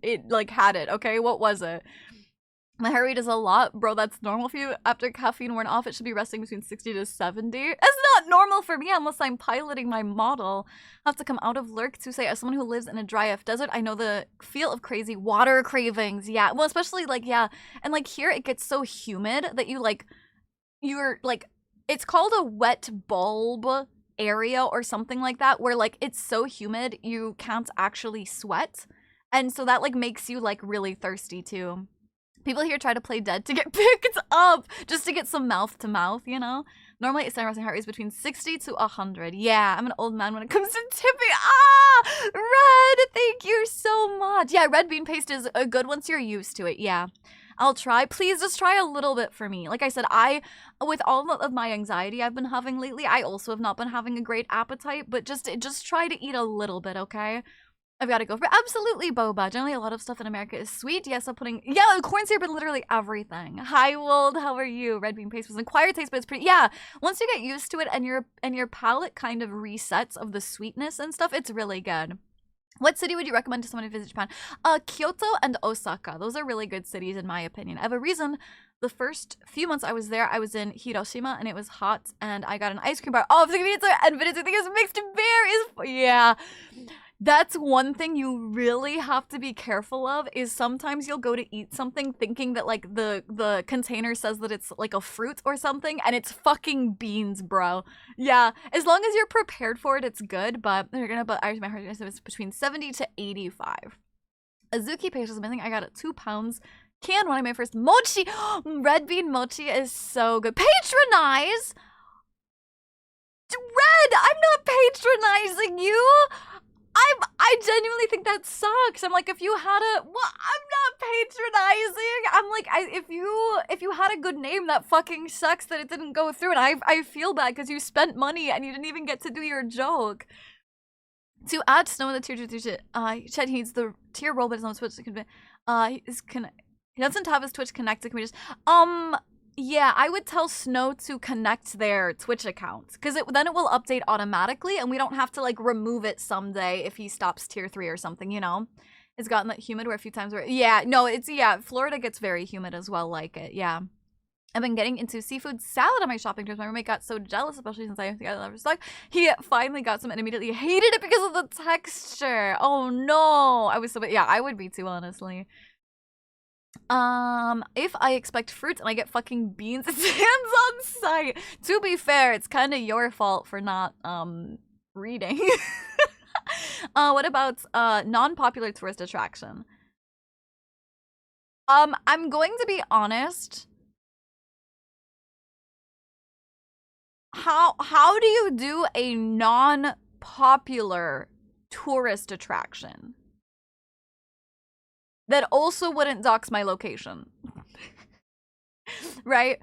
it like had it, okay? What was it? My heart rate is a lot. Bro, that's normal for you. After caffeine worn off, it should be resting between 60 to 70. It's not normal for me unless I'm piloting my model. I have to come out of lurk to say, as someone who lives in a dry F desert, I know the feel of crazy water cravings. Yeah, well, especially like, yeah. And like here, it gets so humid that you're like, it's called a wet bulb area or something like that, where like it's so humid, you can't actually sweat. And so that like makes you like really thirsty too. People here try to play dead to get picked up, just to get some mouth to mouth, you know? Normally, it's resting heart rate is between 60 to 100. Yeah, I'm an old man when it comes to tipping. Ah! Red, thank you so much. Yeah, red bean paste is a good once you're used to it, yeah. I'll try. Please just try a little bit for me. Like I said, with all of my anxiety I've been having lately, I also have not been having a great appetite, but just try to eat a little bit, okay? I've got to go for it. Absolutely, Boba. Generally, a lot of stuff in America is sweet. Yes, I'm putting... Yeah, corn syrup and literally everything. Hi, Wold. How are you? Red bean paste was an acquired taste, but it's pretty... Yeah, once you get used to it and your palate kind of resets of the sweetness and stuff, it's really good. What city would you recommend to someone who visits Japan? Kyoto and Osaka. Those are really good cities, in my opinion. I have a reason. The first few months I was there, I was in Hiroshima, and it was hot, and I got an ice cream bar. Oh, the convenience store and vintage thing is mixed beer is... Yeah. That's one thing you really have to be careful of, is sometimes you'll go to eat something thinking that like the container says that it's like a fruit or something, and it's fucking beans, bro. Yeah, as long as you're prepared for it, it's good, but my heart rate is between 70 to 85. Azuki paste is amazing. I got a 2 pounds can when I made first mochi. Red bean mochi is so good. Patronize! Red, I'm not patronizing you! I genuinely think that sucks. I'm like, if you had a... Well, I'm not patronizing. I'm like, if you had a good name, that fucking sucks that it didn't go through. And I feel bad because you spent money and you didn't even get to do your joke. To add Snow in the tier 2 Chet, he needs the tier roll, but it's on Twitch. He doesn't have his Twitch connected. Can we just... Yeah, I would tell Snow to connect their Twitch account, because then it will update automatically, and we don't have to, like, remove it someday if he stops tier 3 or something, you know? It's gotten that humid where a few times where... Yeah, no, yeah, Florida gets very humid as well, like it, yeah. I've been getting into seafood salad on my shopping trips. My roommate got so jealous, especially since I think I love stock. He finally got some and immediately hated it because of the texture. Oh, no. I was so... Yeah, I would be too, honestly. If I expect fruits and I get fucking beans, it's hands on sight. To be fair, it's kind of your fault for not, reading. What about, non-popular tourist attraction? I'm going to be honest. How do you do a non-popular tourist attraction that also wouldn't dox my location? Right?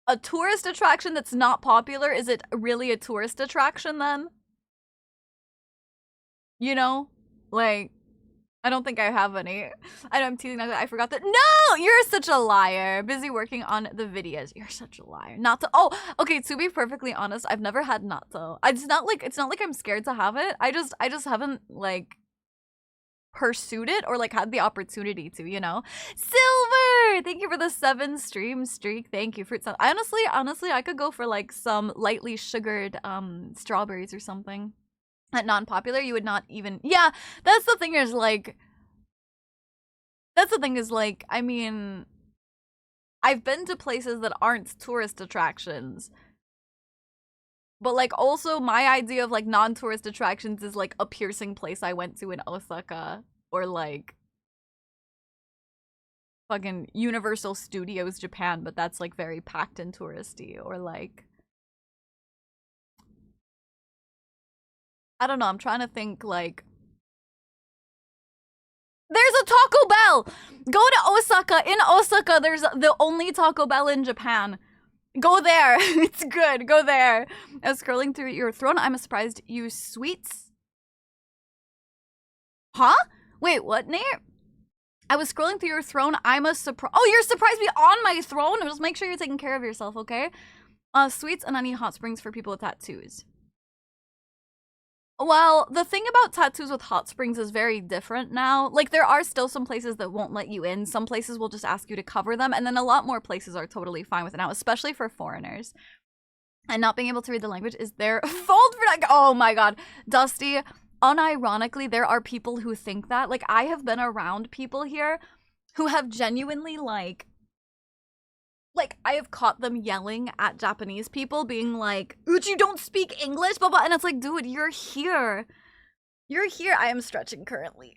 a tourist attraction that's not popular, is it really a tourist attraction then? You know? Like, I don't think I have any. I know I'm teasing. I forgot that. No! You're such a liar. Busy working on the videos. You're such a liar. Natto. Oh, okay, to be perfectly honest, I've never had natto. It's not like I'm scared to have it. I just haven't, like, pursued it or, like, had the opportunity to, you know? Silver! Thank you for the 7 stream streak. Thank you, fruit salad. Honestly, I could go for, like, some lightly sugared strawberries or something. At non-popular, you would not even... Yeah, that's the thing is, like... I mean... I've been to places that aren't tourist attractions. But, like, also my idea of, like, non-tourist attractions is, like, a piercing place I went to in Osaka. Or, like... fucking Universal Studios Japan, but that's, like, very packed and touristy. Or, like... I don't know, I'm trying to think, like... There's a Taco Bell! Go to Osaka. In Osaka, there's the only Taco Bell in Japan. Go there. It's good. Go there. I was scrolling through your throne. I'm surprised you sweets. Huh? Wait, what, Nate? I was scrolling through your throne. I'm a surprise. Oh, you're surprised me on my throne? Just make sure you're taking care of yourself, okay? Sweets and any hot springs for people with tattoos. Well, the thing about tattoos with hot springs is very different now. Like, there are still some places that won't let you in. Some places will just ask you to cover them. And then a lot more places are totally fine with it now, especially for foreigners. And not being able to read the language is their fault for that. Oh my god. Dusty, unironically, there are people who think that. Like, I have been around people here who have genuinely, like, I have caught them yelling at Japanese people, being like, "Uchi, don't speak English, blah, blah." And it's like, dude, you're here. You're here. I am stretching currently.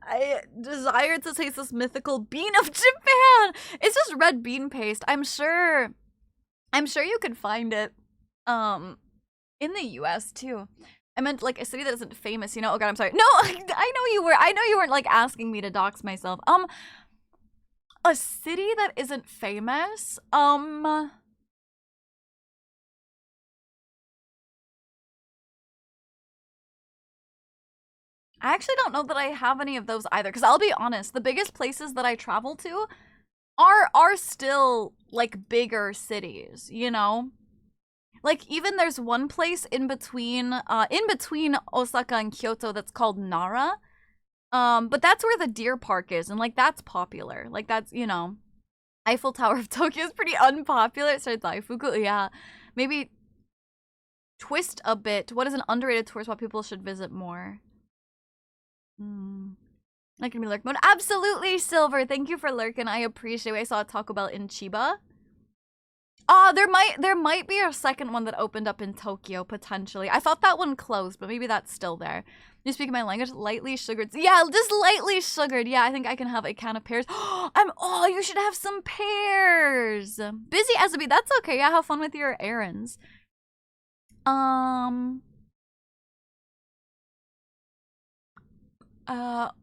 I desire to taste this mythical bean of Japan. It's just red bean paste. I'm sure you could find it, in the US too. I meant, like, a city that isn't famous, you know? Oh god, I'm sorry. No, I know you weren't, like, asking me to dox myself. A city that isn't famous? I actually don't know that I have any of those either, because I'll be honest, the biggest places that I travel to are still, like, bigger cities, you know? Like, even there's one place in between Osaka and Kyoto that's called Nara. But that's where the deer park is, and, like, that's popular. Like, that's, you know, Eiffel Tower of Tokyo is pretty unpopular. So Daifuku, yeah. Maybe twist a bit. What is an underrated tourist spot people should visit more? That can be lurk mode. Absolutely, Silver. Thank you for lurking. I appreciate it. I saw a Taco Bell in Chiba. There might be a second one that opened up in Tokyo, potentially. I thought that one closed, but maybe that's still there. You speak my language, lightly sugared. Yeah, just lightly sugared. Yeah, I think I can have a can of pears. Oh, you should have some pears. Busy as a bee. That's okay. Yeah, have fun with your errands.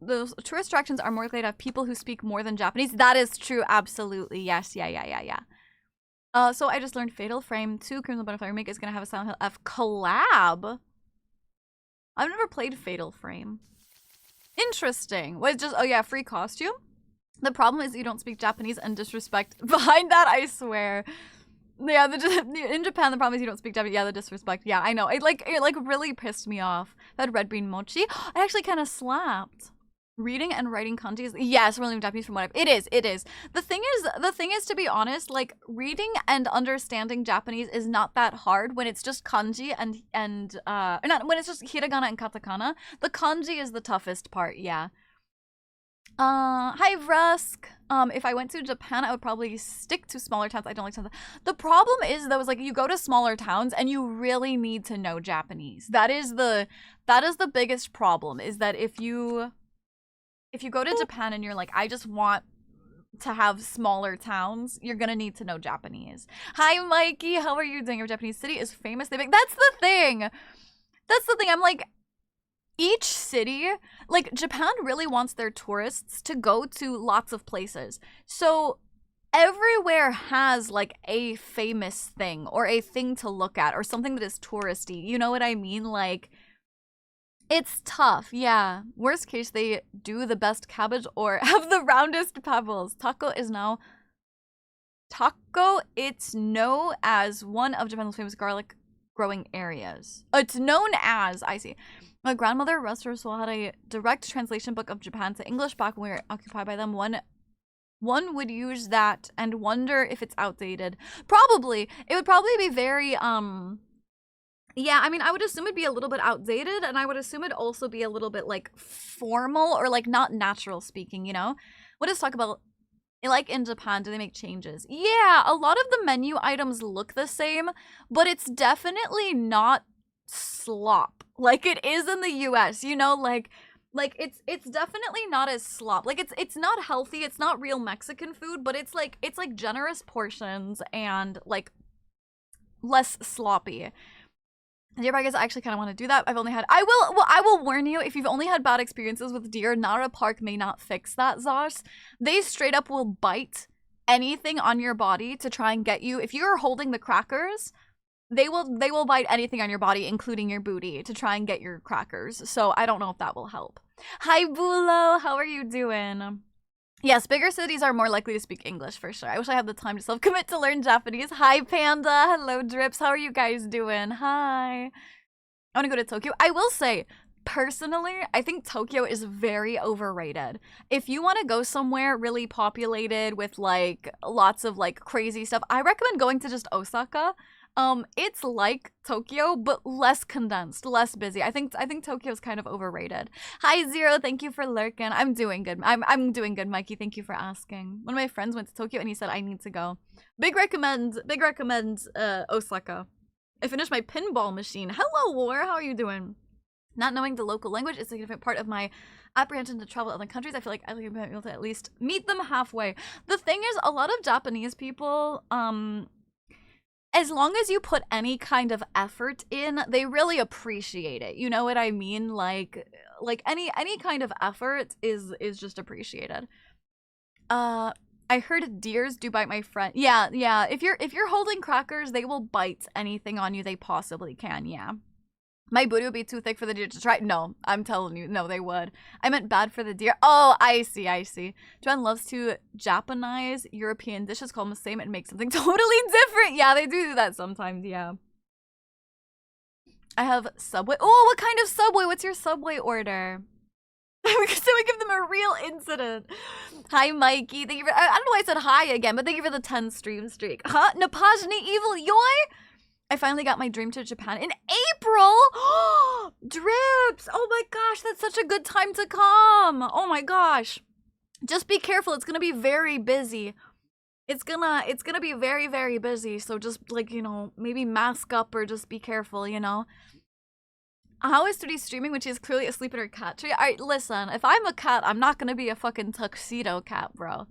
Those tourist attractions are more likely to have people who speak more than Japanese. That is true. Absolutely. Yes. Yeah. So I just learned Fatal Frame 2 Crimson Butterfly Remake is gonna have a Silent Hill F collab. I've never played Fatal Frame. Interesting. What, just, oh yeah, free costume? The problem is you don't speak Japanese and disrespect behind that, I swear. Yeah, in Japan, the problem is you don't speak Japanese. Yeah, the disrespect. Yeah, I know. It really pissed me off. That red bean mochi, it actually kind of slapped. Reading and writing kanji is, yes, we're learning Japanese from what it is. The thing is, to be honest, like, reading and understanding Japanese is not that hard when it's just kanji and not when it's just hiragana and katakana. The kanji is the toughest part, yeah. Hi Rusk. If I went to Japan, I would probably stick to smaller towns. I don't like towns. The problem is though, is like you go to smaller towns and you really need to know Japanese. That is the biggest problem, is that if you go to Japan and you're like, I just want to have smaller towns, you're gonna need to know Japanese. Hi, Mikey. How are you doing? Your Japanese city is famous. That's the thing. I'm like, each city, like, Japan really wants their tourists to go to lots of places. So everywhere has like a famous thing or a thing to look at or something that is touristy. You know what I mean? Like, it's tough, yeah. Worst case, they do the best cabbage or have the roundest pebbles. Taco, it's known as one of Japan's famous garlic growing areas. It's known as, I see. My grandmother, rest her soul, had a direct translation book of Japan to English back when we were occupied by them. One would use that and wonder if it's outdated. Probably. It would probably be very, yeah, I mean, I would assume it'd be a little bit outdated, and I would assume it'd also be a little bit, like, formal or, like, not natural speaking, you know? What is talk about, like, in Japan, do they make changes? Yeah, a lot of the menu items look the same, but it's definitely not slop like it is in the US, you know? Like it's definitely not as slop. Like it's not healthy, it's not real Mexican food, but it's like generous portions and like less sloppy. Deer I guess I actually kind of want to do that. I will warn you, if you've only had bad experiences with deer, Nara Park may not fix that, Zosh. They straight up will bite anything on your body to try and get you. If you're holding the crackers, they will bite anything on your body, including your booty, to try and get your crackers. So I don't know if that will help. Hi, Bulo. How are you doing? Yes, bigger cities are more likely to speak English for sure. I wish I had the time to self-commit to learn Japanese. Hi, Panda. Hello, Drips. How are you guys doing? Hi. I want to go to Tokyo. I will say, personally, I think Tokyo is very overrated. If you want to go somewhere really populated with like lots of like crazy stuff, I recommend going to just Osaka. It's like Tokyo, but less condensed, less busy. I think Tokyo's kind of overrated. Hi, Zero. Thank you for lurking. I'm doing good. I'm doing good, Mikey. Thank you for asking. One of my friends went to Tokyo and he said I need to go. Big recommend, Osaka. I finished my pinball machine. Hello, War. How are you doing? Not knowing the local language is a significant part of my apprehension to travel to other countries. I feel like I'll be able to at least meet them halfway. The thing is, a lot of Japanese people, as long as you put any kind of effort in, they really appreciate it. You know what I mean? Like any kind of effort is just appreciated. I heard deers do bite my friend. Yeah. If you're holding crackers, they will bite anything on you they possibly can. Yeah. My booty would be too thick for the deer to try. No, I'm telling you, no, they would. I meant bad for the deer. Oh, I see. Joanne loves to Japanize European dishes, call them the same, and make something totally different. Yeah, they do that sometimes, yeah. I have Subway. Oh, what kind of Subway? What's your Subway order? So we give them a real incident. Hi, Mikey. Thank you for, I don't know why I said hi again, but thank you for the 10 stream streak. Huh? Napajni Evil Yoi? I finally got my dream to Japan in April. Drips. Oh my gosh, that's such a good time to come. Oh my gosh. Just be careful. It's gonna be very busy. It's gonna be very, very busy. So just like, you know, maybe mask up or just be careful, you know. How is Tootie streaming when she is clearly asleep in her cat tree? Alright, listen, if I'm a cat, I'm not gonna be a fucking tuxedo cat, bro.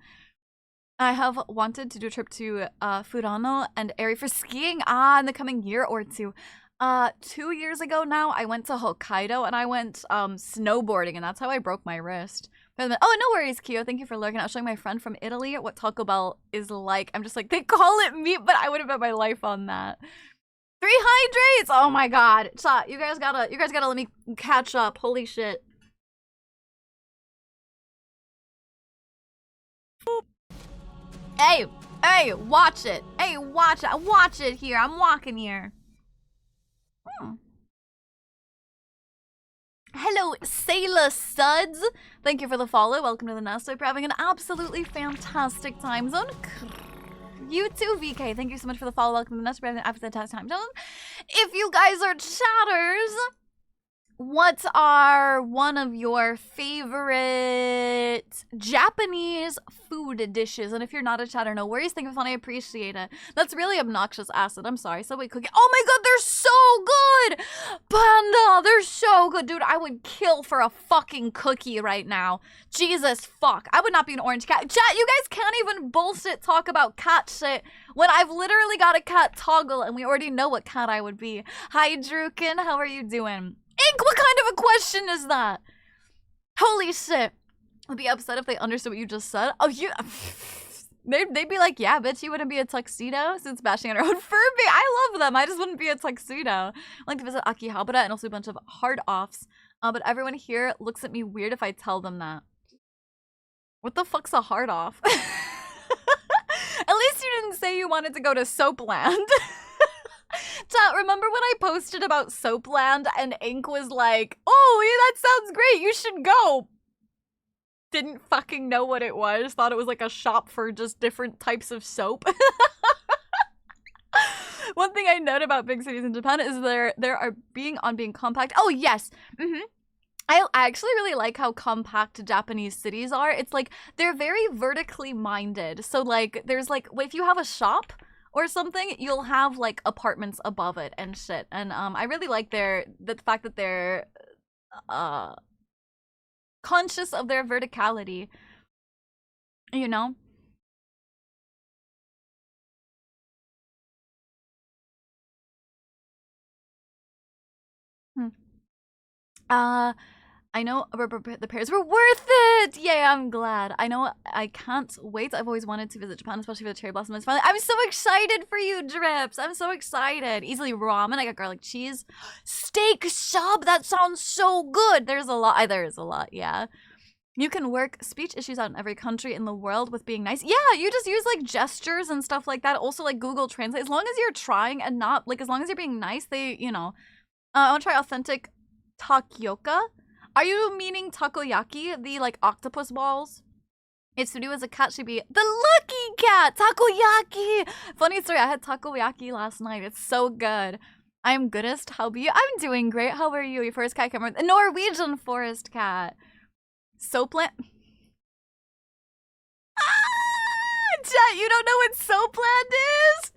I have wanted to do a trip to Furano and Eri for skiing in the coming year or two. 2 years ago now, I went to Hokkaido and I went snowboarding, and that's how I broke my wrist. Oh, no worries, Kyo. Thank you for lurking. I was showing my friend from Italy what Taco Bell is like. I'm just like, they call it meat, but I would have bet my life on that. 3 hydrates! Oh my god. Chat, you guys gotta let me catch up. Holy shit. Hey, watch it. Hey, watch it. Watch it here. I'm walking here. Hello, Sailor Suds. Thank you for the follow. Welcome to the nest. Hope you're having an absolutely fantastic time zone. You too, VK. Thank you so much for the follow. Welcome to the nest. Hope you're having an absolute fantastic time zone. If you guys are chatters, what are one of your favorite Japanese food dishes? And if you're not a chatter, no worries. Think of fun. I appreciate it. That's really obnoxious acid. I'm sorry. Subway cookie. Oh my god, they're so good! Panda, they're so good. Dude, I would kill for a fucking cookie right now. Jesus fuck. I would not be an orange cat. Chat, you guys can't even bullshit talk about cat shit when I've literally got a cat toggle and we already know what cat I would be. Hi, Drukin. How are you doing? Ink, what kind of a question is that? Holy shit. I'd be upset if they understood what you just said. Oh, you... They'd be like, yeah, bitch, you wouldn't be a tuxedo since bashing on her own Furby. I love them. I just wouldn't be a tuxedo. I like to visit Akihabara and also a bunch of hard offs. But everyone here looks at me weird if I tell them that. What the fuck's a hard off? At least you didn't say you wanted to go to Soapland. Chat, remember when I posted about Soapland and Ink was like, oh, yeah, that sounds great, you should go. Didn't fucking know what it was. Thought it was like a shop for just different types of soap. One thing I note about big cities in Japan is there are being compact. Oh, yes. I actually really like how compact Japanese cities are. It's like they're very vertically minded. So like there's like if you have a shop or something, you'll have like apartments above it and shit. And I really like the fact that they're conscious of their verticality. You know? I know the pairs were worth it! Yay, I'm glad. I know I can't wait. I've always wanted to visit Japan, especially for the cherry blossom. It's finally. I'm so excited for you, Drips. I'm so excited. Easily ramen. I got garlic cheese. Steak sub. That sounds so good. There's a lot. There is a lot, yeah. You can work speech issues out in every country in the world with being nice. Yeah, you just use like gestures and stuff like that. Also like Google Translate. As long as you're trying and not like as long as you're being nice, they, you know. I want to try authentic takioka. Are you meaning takoyaki, the like octopus balls? If Suri was a cat, she'd be the lucky cat, takoyaki. Funny story, I had takoyaki last night. It's so good. I'm goodest. How be you? I'm doing great. How are you? Your forest cat camera. A Norwegian forest cat. Soapland. Chat, you don't know what Soapland is?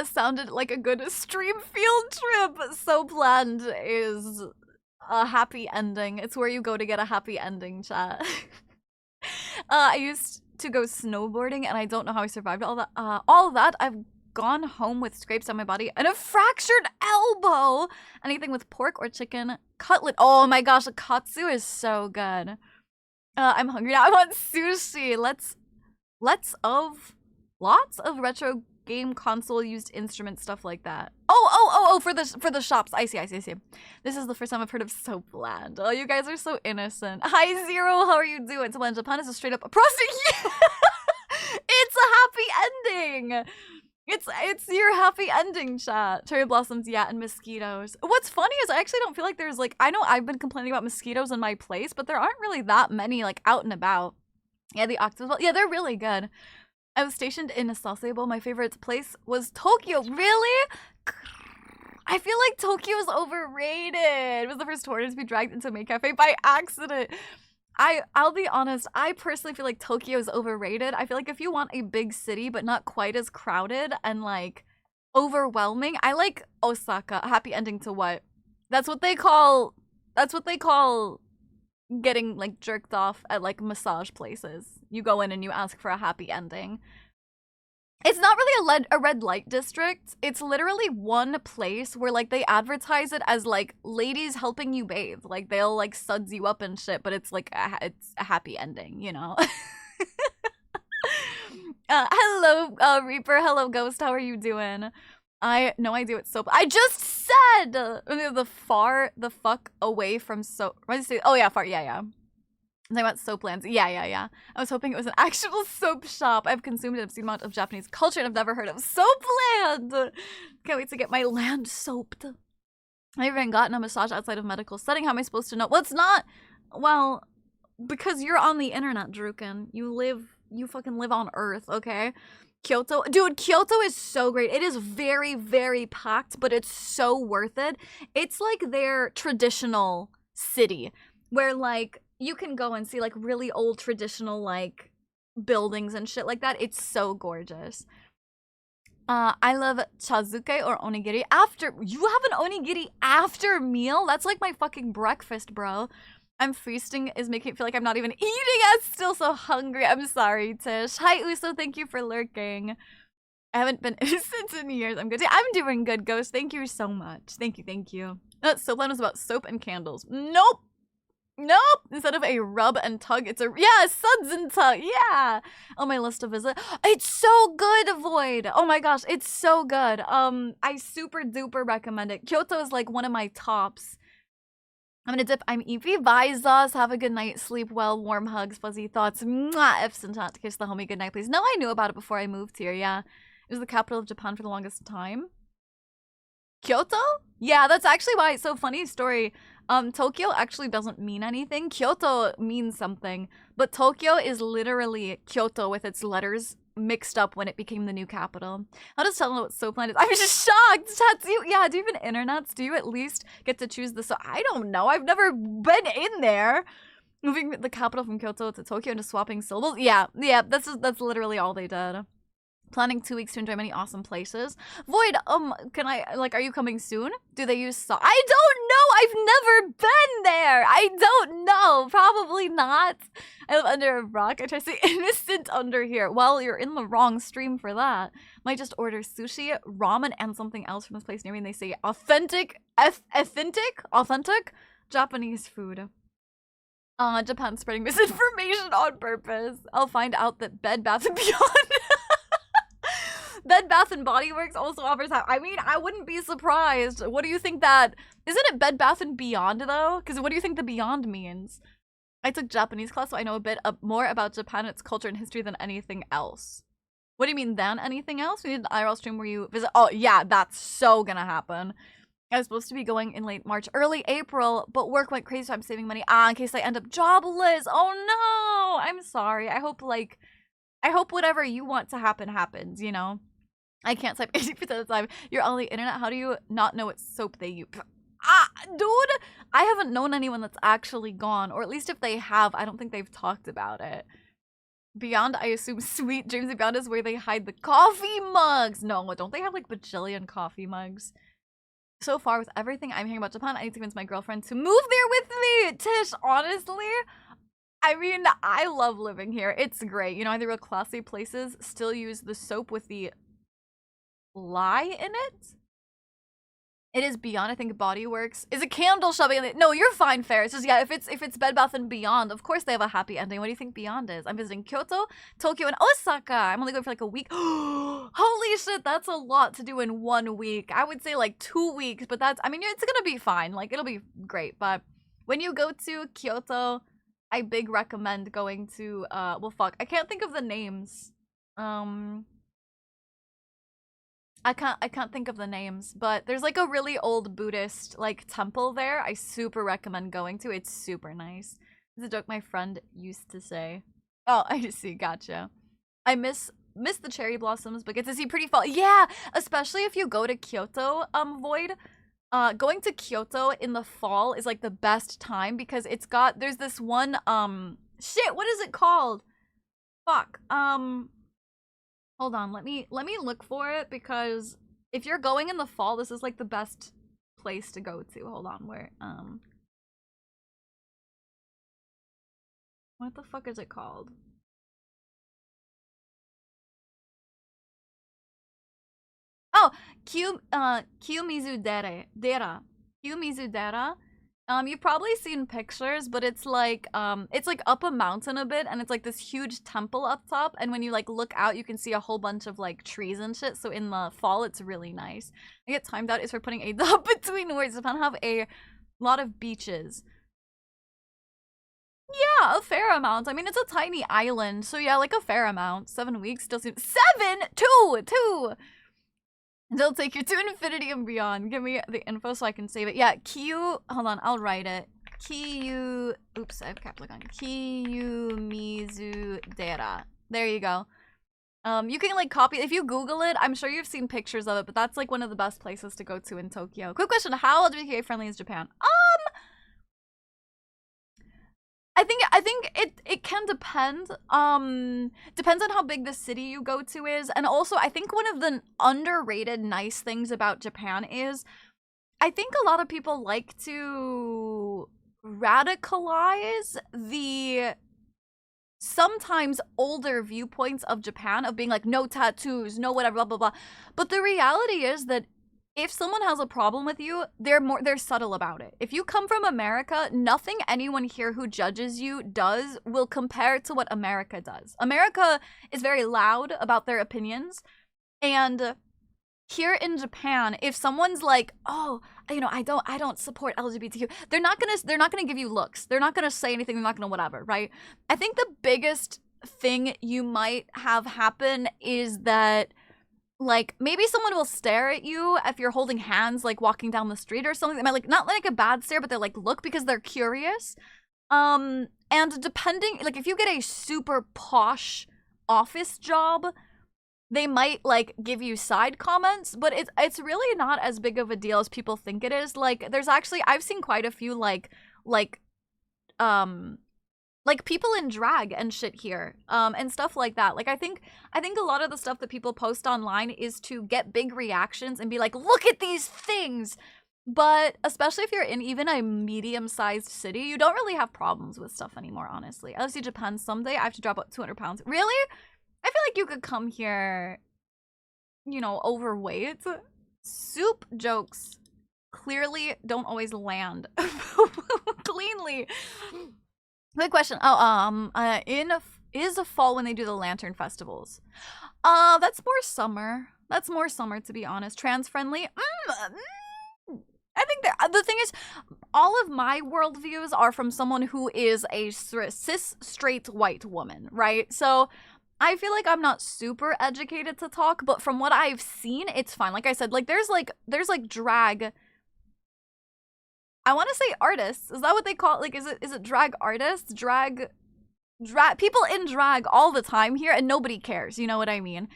Sounded like a good stream field trip. Soapland is a happy ending. It's where you go to get a happy ending, chat. I used to go snowboarding and I don't know how I survived all that. I've gone home with scrapes on my body and a fractured elbow. Anything with pork or chicken cutlet. Oh my gosh, the katsu is so good. I'm hungry now. I want sushi. Lots of retro game console used instrument stuff like that. Oh, for the shops. I see. This is the first time I've heard of Soapland. Oh, you guys are so innocent. Hi Zero, how are you doing? Soapland Japan is a straight up prostitute. It's a happy ending. It's your happy ending, chat. Cherry blossoms, yeah, and mosquitoes. What's funny is I actually don't feel like there's like, I know I've been complaining about mosquitoes in my place, but there aren't really that many like out and about. Yeah, the octopus, yeah, they're really good. I was stationed in Sasebo. My favorite place was Tokyo. Really? I feel like Tokyo is overrated. It was the first tourist to be dragged into a maid cafe by accident. I'll be honest, I personally feel like Tokyo is overrated. I feel like if you want a big city but not quite as crowded and like overwhelming, I like Osaka. A happy ending to what? That's what they call getting like jerked off at like massage places. You go in and you ask for a happy ending. It's not really a red light district. It's literally one place where like they advertise it as like ladies helping you bathe. Like they'll like suds you up and shit, but it's like it's a happy ending, you know. Hello, Reaper. Hello, Ghost. How are you doing? I no idea what soap. I just said the fuck away from soap. What did you say? Oh yeah, far. Yeah. They want Soaplands. Yeah. I was hoping it was an actual soap shop. I've consumed an obscene amount of Japanese culture and I've never heard of Soapland. Can't wait to get my land soaped. I haven't gotten a massage outside of medical setting. How am I supposed to know? Well, it's not. Well, because you're on the internet, Druken. You fucking live on Earth, okay? Kyoto. Dude, Kyoto is so great. It is very, very packed, but it's so worth it. It's like their traditional city where like you can go and see like really old traditional like buildings and shit like that. It's so gorgeous. I love chazuke or onigiri after. You have an onigiri after meal? That's like my fucking breakfast, bro. I'm feasting is making it feel like I'm not even eating. I'm still so hungry. I'm sorry, Tish. Hi, Uso. Thank you for lurking. I haven't been innocent in years. I'm good. I'm doing good, Ghost. Thank you so much. Thank you. Soapland was about soap and candles. Nope. Nope! Instead of a rub and tug, it's a suds and tug. Yeah! On my list to visit. It's so good, Void! Oh my gosh, it's so good. I super duper recommend it. Kyoto is like one of my tops. I'm gonna dip. I'm Evie. Visas. Have a good night. Sleep well. Warm hugs. Fuzzy thoughts. Mwah! F's and chat. Kiss the homie. Good night, please. No, I knew about it before I moved here. Yeah. It was the capital of Japan for the longest time. Kyoto? Yeah, that's actually why. So funny story. Tokyo actually doesn't mean anything. Kyoto means something, but Tokyo is literally Kyoto with its letters mixed up when it became the new capital. I'll just tell them what Soapland is. I'm just shocked. Chat, do you have even internets? Do you at least get to choose the I don't know. I've never been in there. Moving the capital from Kyoto to Tokyo and just swapping syllables. Yeah, that's literally all they did. Planning 2 weeks to enjoy many awesome places. Void, can I, like, are you coming soon? Do they use I don't know! I've never been there! I don't know! Probably not. I live under a rock. I try to say innocent under here. Well, you're in the wrong stream for that. Might just order sushi, ramen, and something else from this place near me, and they say authentic Japanese food. Japan spreading misinformation on purpose. I'll find out that Bed Bath & Beyond Bed Bath & Body Works also offers I mean, I wouldn't be surprised. What do you think that... Isn't it Bed Bath & Beyond, though? Because what do you think the Beyond means? I took Japanese class, so I know a bit more about Japan, its culture, and history than anything else. What do you mean, than anything else? We need an IRL stream where you visit... Oh, yeah, that's so gonna happen. I was supposed to be going in late March, early April, but work went crazy, so I'm saving money. In case I end up jobless. Oh, no! I'm sorry. I hope whatever you want to happen happens, you know? I can't type 80% of the time. You're on the internet. How do you not know what soap they use? Dude! I haven't known anyone that's actually gone. Or at least if they have, I don't think they've talked about it. Beyond, I assume Sweet Dreams of Beyond is where they hide the coffee mugs. No, don't they have like bajillion coffee mugs? So far, with everything I'm hearing about Japan, I need to convince my girlfriend to move there with me! Tish, honestly... I mean, I love living here. It's great. You know, the real classy places still use the soap with the lye in it. It is Beyond, I think Body Works. Is a candle shopping? No, you're fine, Ferris. Just yeah, if it's Bed Bath & Beyond, of course they have a happy ending. What do you think Beyond is? I'm visiting Kyoto, Tokyo, and Osaka. I'm only going for like a week. Holy shit, that's a lot to do in 1 week. I would say like 2 weeks, but that's, I mean, it's gonna be fine. Like, it'll be great. But when you go to Kyoto, I big recommend going to, well, fuck. I can't think of the names. I can't think of the names, but there's like a really old Buddhist like temple there. I super recommend going to. It's super nice. It's a joke my friend used to say. Oh, I see. Gotcha. I miss the cherry blossoms, but get to see pretty fall. Yeah, especially if you go to Kyoto, Void. Going to Kyoto in the fall is like the best time because there's this one shit. What is it called? Fuck. Hold on, let me look for it because if you're going in the fall, this is like the best place to go to. Hold on, where what the fuck is it called? Oh, Kiyomizu Dera. Kiyomizu Dera. You've probably seen pictures, but it's like up a mountain a bit, and it's like this huge temple up top, and when you like look out, you can see a whole bunch of like trees and shit, so in the fall, it's really nice. I get timed out is for putting a dot between words. Japan have a lot of beaches. Yeah, a fair amount. I mean, it's a tiny island, so yeah, like a fair amount. 7 weeks still seems- 7! 2! They'll take you to infinity and beyond. Give me the info so I can save it. Yeah, hold on, I'll write it. Oops, I have cap lock on. Kiyomizu Dera. There you go. You can like copy, if you Google it, I'm sure you've seen pictures of it, but that's like one of the best places to go to in Tokyo. Quick question, how LGBTQ friendly is Japan? I think it can depend. Depends on how big the city you go to is. And also, I think one of the underrated nice things about Japan is I think a lot of people like to radicalize the sometimes older viewpoints of Japan of being like, no tattoos, no whatever, blah, blah, blah. But the reality is that if someone has a problem with you, they're subtle about it. If you come from America, nothing anyone here who judges you will compare to what America does. America is very loud about their opinions, and here in Japan, if someone's like, oh, you know, I don't support LGBTQ, they're not gonna give you looks. They're not gonna say anything, they're not gonna whatever, right? I think the biggest thing you might have happen is that, like, maybe someone will stare at you if you're holding hands, like walking down the street or something. They might, like, not like a bad stare, but they're like, look, because they're curious. And depending, like, if you get a super posh office job, they might, like, give you side comments, but it's really not as big of a deal as people think it is. Like, there's actually, I've seen quite a few, like people in drag and shit here, and stuff like that. Like, I think a lot of the stuff that people post online is to get big reactions and be like, look at these things. But especially if you're in even a medium-sized city, you don't really have problems with stuff anymore, honestly. I'll see Japan someday. I have to drop about 200 pounds. Really? I feel like you could come here, you know, overweight. Soup jokes clearly don't always land cleanly. Good question. Oh, is a fall when they do the lantern festivals? That's more summer. That's more summer, to be honest. Trans friendly. I think the thing is, all of my worldviews are from someone who is a cis straight white woman, right? So I feel like I'm not super educated to talk, but from what I've seen, it's fine. Like I said, like there's like drag. I want to say artists. Is that what they call it? Like, is it drag artists? Drag people in drag all the time here, and nobody cares. You know what I mean?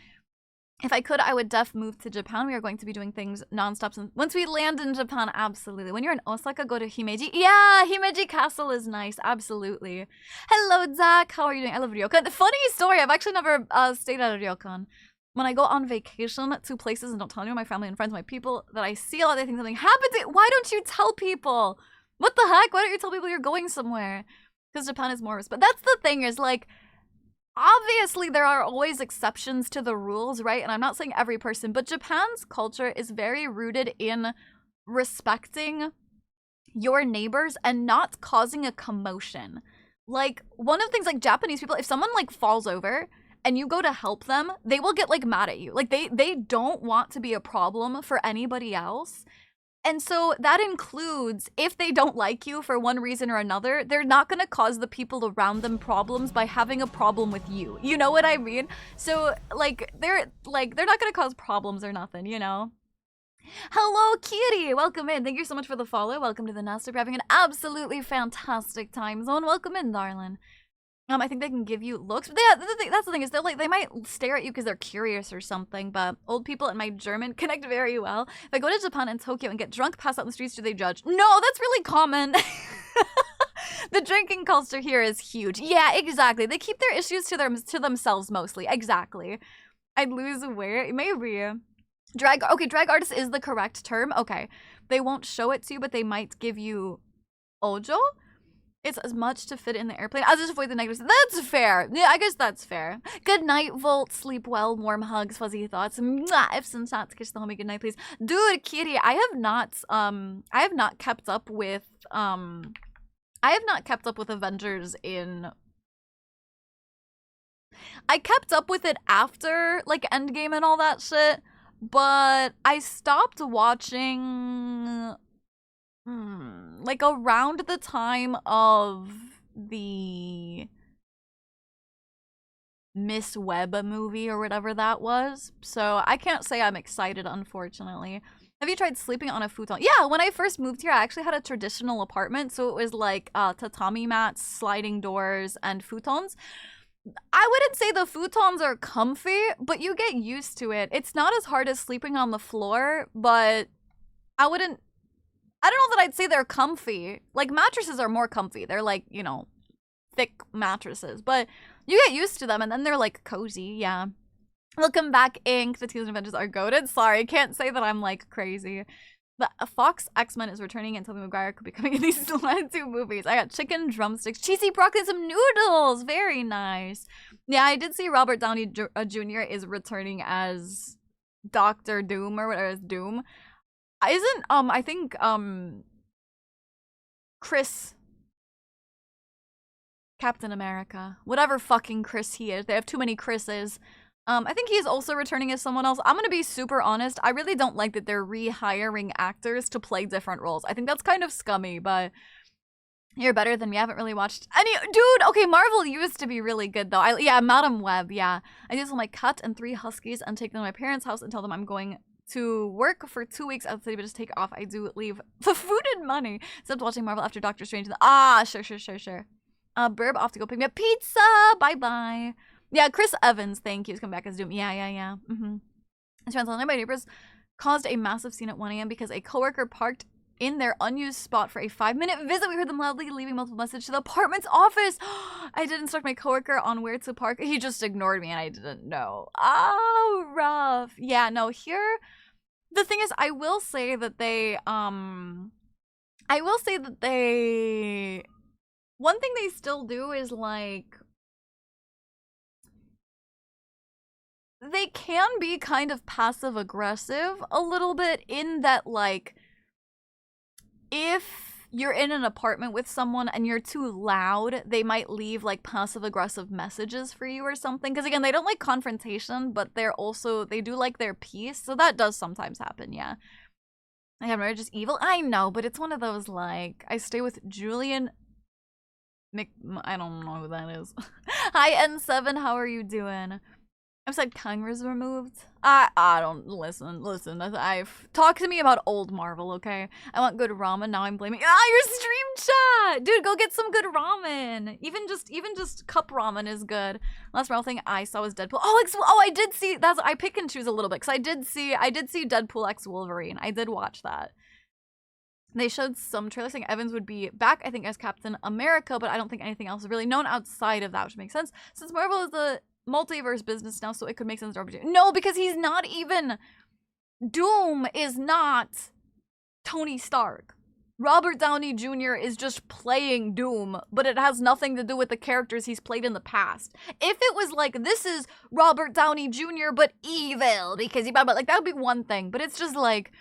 If I could, I would move to Japan. We are going to be doing things nonstop. Once we land in Japan, absolutely. When you're in Osaka, go to Himeji. Yeah, Himeji Castle is nice. Absolutely. Hello, Zach. How are you doing? I love ryokan. The funny story, I've actually never stayed at a ryokan. When I go on vacation to places and don't tell anyone, my family and friends, my people that I see a lot, they think something happened to. Why don't you tell people? What the heck? Why don't you tell people you're going somewhere? Because Japan is more respect. That's the thing, is like, obviously there are always exceptions to the rules, right? And I'm not saying every person, but Japan's culture is very rooted in respecting your neighbors and not causing a commotion. Like, one of the things, like, Japanese people, if someone like falls over and you go to help them, they will get like mad at you. Like, they don't want to be a problem for anybody else. And so that includes, if they don't like you for one reason or another, they're not going to cause the people around them problems by having a problem with you. You know what I mean? So, like, they're not going to cause problems or nothing, you know? Hello, Kitty! Welcome in. Thank you so much for the follow. Welcome to the nest. We're having an absolutely fantastic time zone. Welcome in, darling. I think they can give you looks, but that's the thing, is they might stare at you because they're curious or something. But old people and my German connect very well. If I go to Japan and Tokyo and get drunk, pass out in the streets, do they judge? No, that's really common. The drinking culture here is huge. Yeah, exactly. They keep their issues to themselves mostly. Exactly. I'd lose weight. Maybe. Drag artist is the correct term. Okay. They won't show it to you, but they might give you ojo. It's as much to fit in the airplane. I'll just avoid the negatives. That's fair. Yeah, I guess that's fair. Good night, Volt. Sleep well. Warm hugs. Fuzzy thoughts. Mwah. If some shots, kiss the homie. Good night, please. Dude, Kitty, I have not kept up with Avengers in. I kept up with it after, like, Endgame and all that shit, but I stopped watching like around the time of the Miss Webb movie or whatever that was. So I can't say I'm excited, unfortunately. Have you tried sleeping on a futon? Yeah, when I first moved here, I actually had a traditional apartment. So it was like tatami mats, sliding doors, and futons. I wouldn't say the futons are comfy, but you get used to it. It's not as hard as sleeping on the floor, but I don't know that I'd say they're comfy. Like, mattresses are more comfy. They're like, you know, thick mattresses. But you get used to them, and then they're, like, cozy, yeah. Welcome back, Ink. The Teenage Avengers are goated. Sorry, can't say that I'm, like, crazy. But Fox X-Men is returning, and Tobey Maguire could be coming in these last two movies. I got chicken, drumsticks, cheesy broccoli, and some noodles. Very nice. Yeah, I did see Robert Downey Jr. is returning as Dr. Doom, or whatever, as Doom. Isn't I think Chris Captain America, whatever fucking Chris he is. They have too many Chris's. I think he's also returning as someone else. I'm gonna be super honest. I really don't like that they're rehiring actors to play different roles. I think that's kind of scummy, but you're better than me. I haven't really watched any. Dude, okay, Marvel used to be really good though. Yeah, Madam Web, yeah. I just want my cat and 3 huskies and take them to my parents' house and tell them I'm going to work for 2 weeks out of the city, but just take off. I do leave for food and money. Except watching Marvel after Doctor Strange. Sure. Burb, off to go pick me up pizza. Bye-bye. Yeah, Chris Evans, thank you. He's coming back as Doom. Yeah. It's translated. My neighbors caused a massive scene at 1 a.m. because a coworker parked in their unused spot for a 5-minute visit. We heard them loudly leaving multiple messages to the apartment's office. I did instruct my coworker on where to park. He just ignored me and I didn't know. Oh, rough. Yeah, no, here, the thing is, I will say that one thing they still do is, like, they can be kind of passive-aggressive a little bit in that, like, if you're in an apartment with someone and you're too loud, they might leave, like, passive-aggressive messages for you or something. Because, again, they don't like confrontation, but they do like their peace. So that does sometimes happen, yeah. I have marriage is evil. I know, but it's one of those, like, I stay with Julian I don't know who that is. Hi, N7, how are you doing? I've said Kang was removed. I don't listen. I've talked to me about old Marvel, okay? I want good ramen. Now I'm blaming your stream chat, dude. Go get some good ramen. Even just cup ramen is good. Last Marvel thing I saw was Deadpool. I did see. I pick and choose a little bit because I did see Deadpool x Wolverine. I did watch that. They showed some trailers saying Evans would be back, I think, as Captain America, but I don't think anything else is really known outside of that, which makes sense. Since Marvel is the multiverse business now, so it could make sense to RPG. No, because he's not even... Doom is not Tony Stark. Robert Downey Jr. is just playing Doom, but it has nothing to do with the characters he's played in the past. If it was like, this is Robert Downey Jr., but evil, because he... Like, that would be one thing, but it's just like...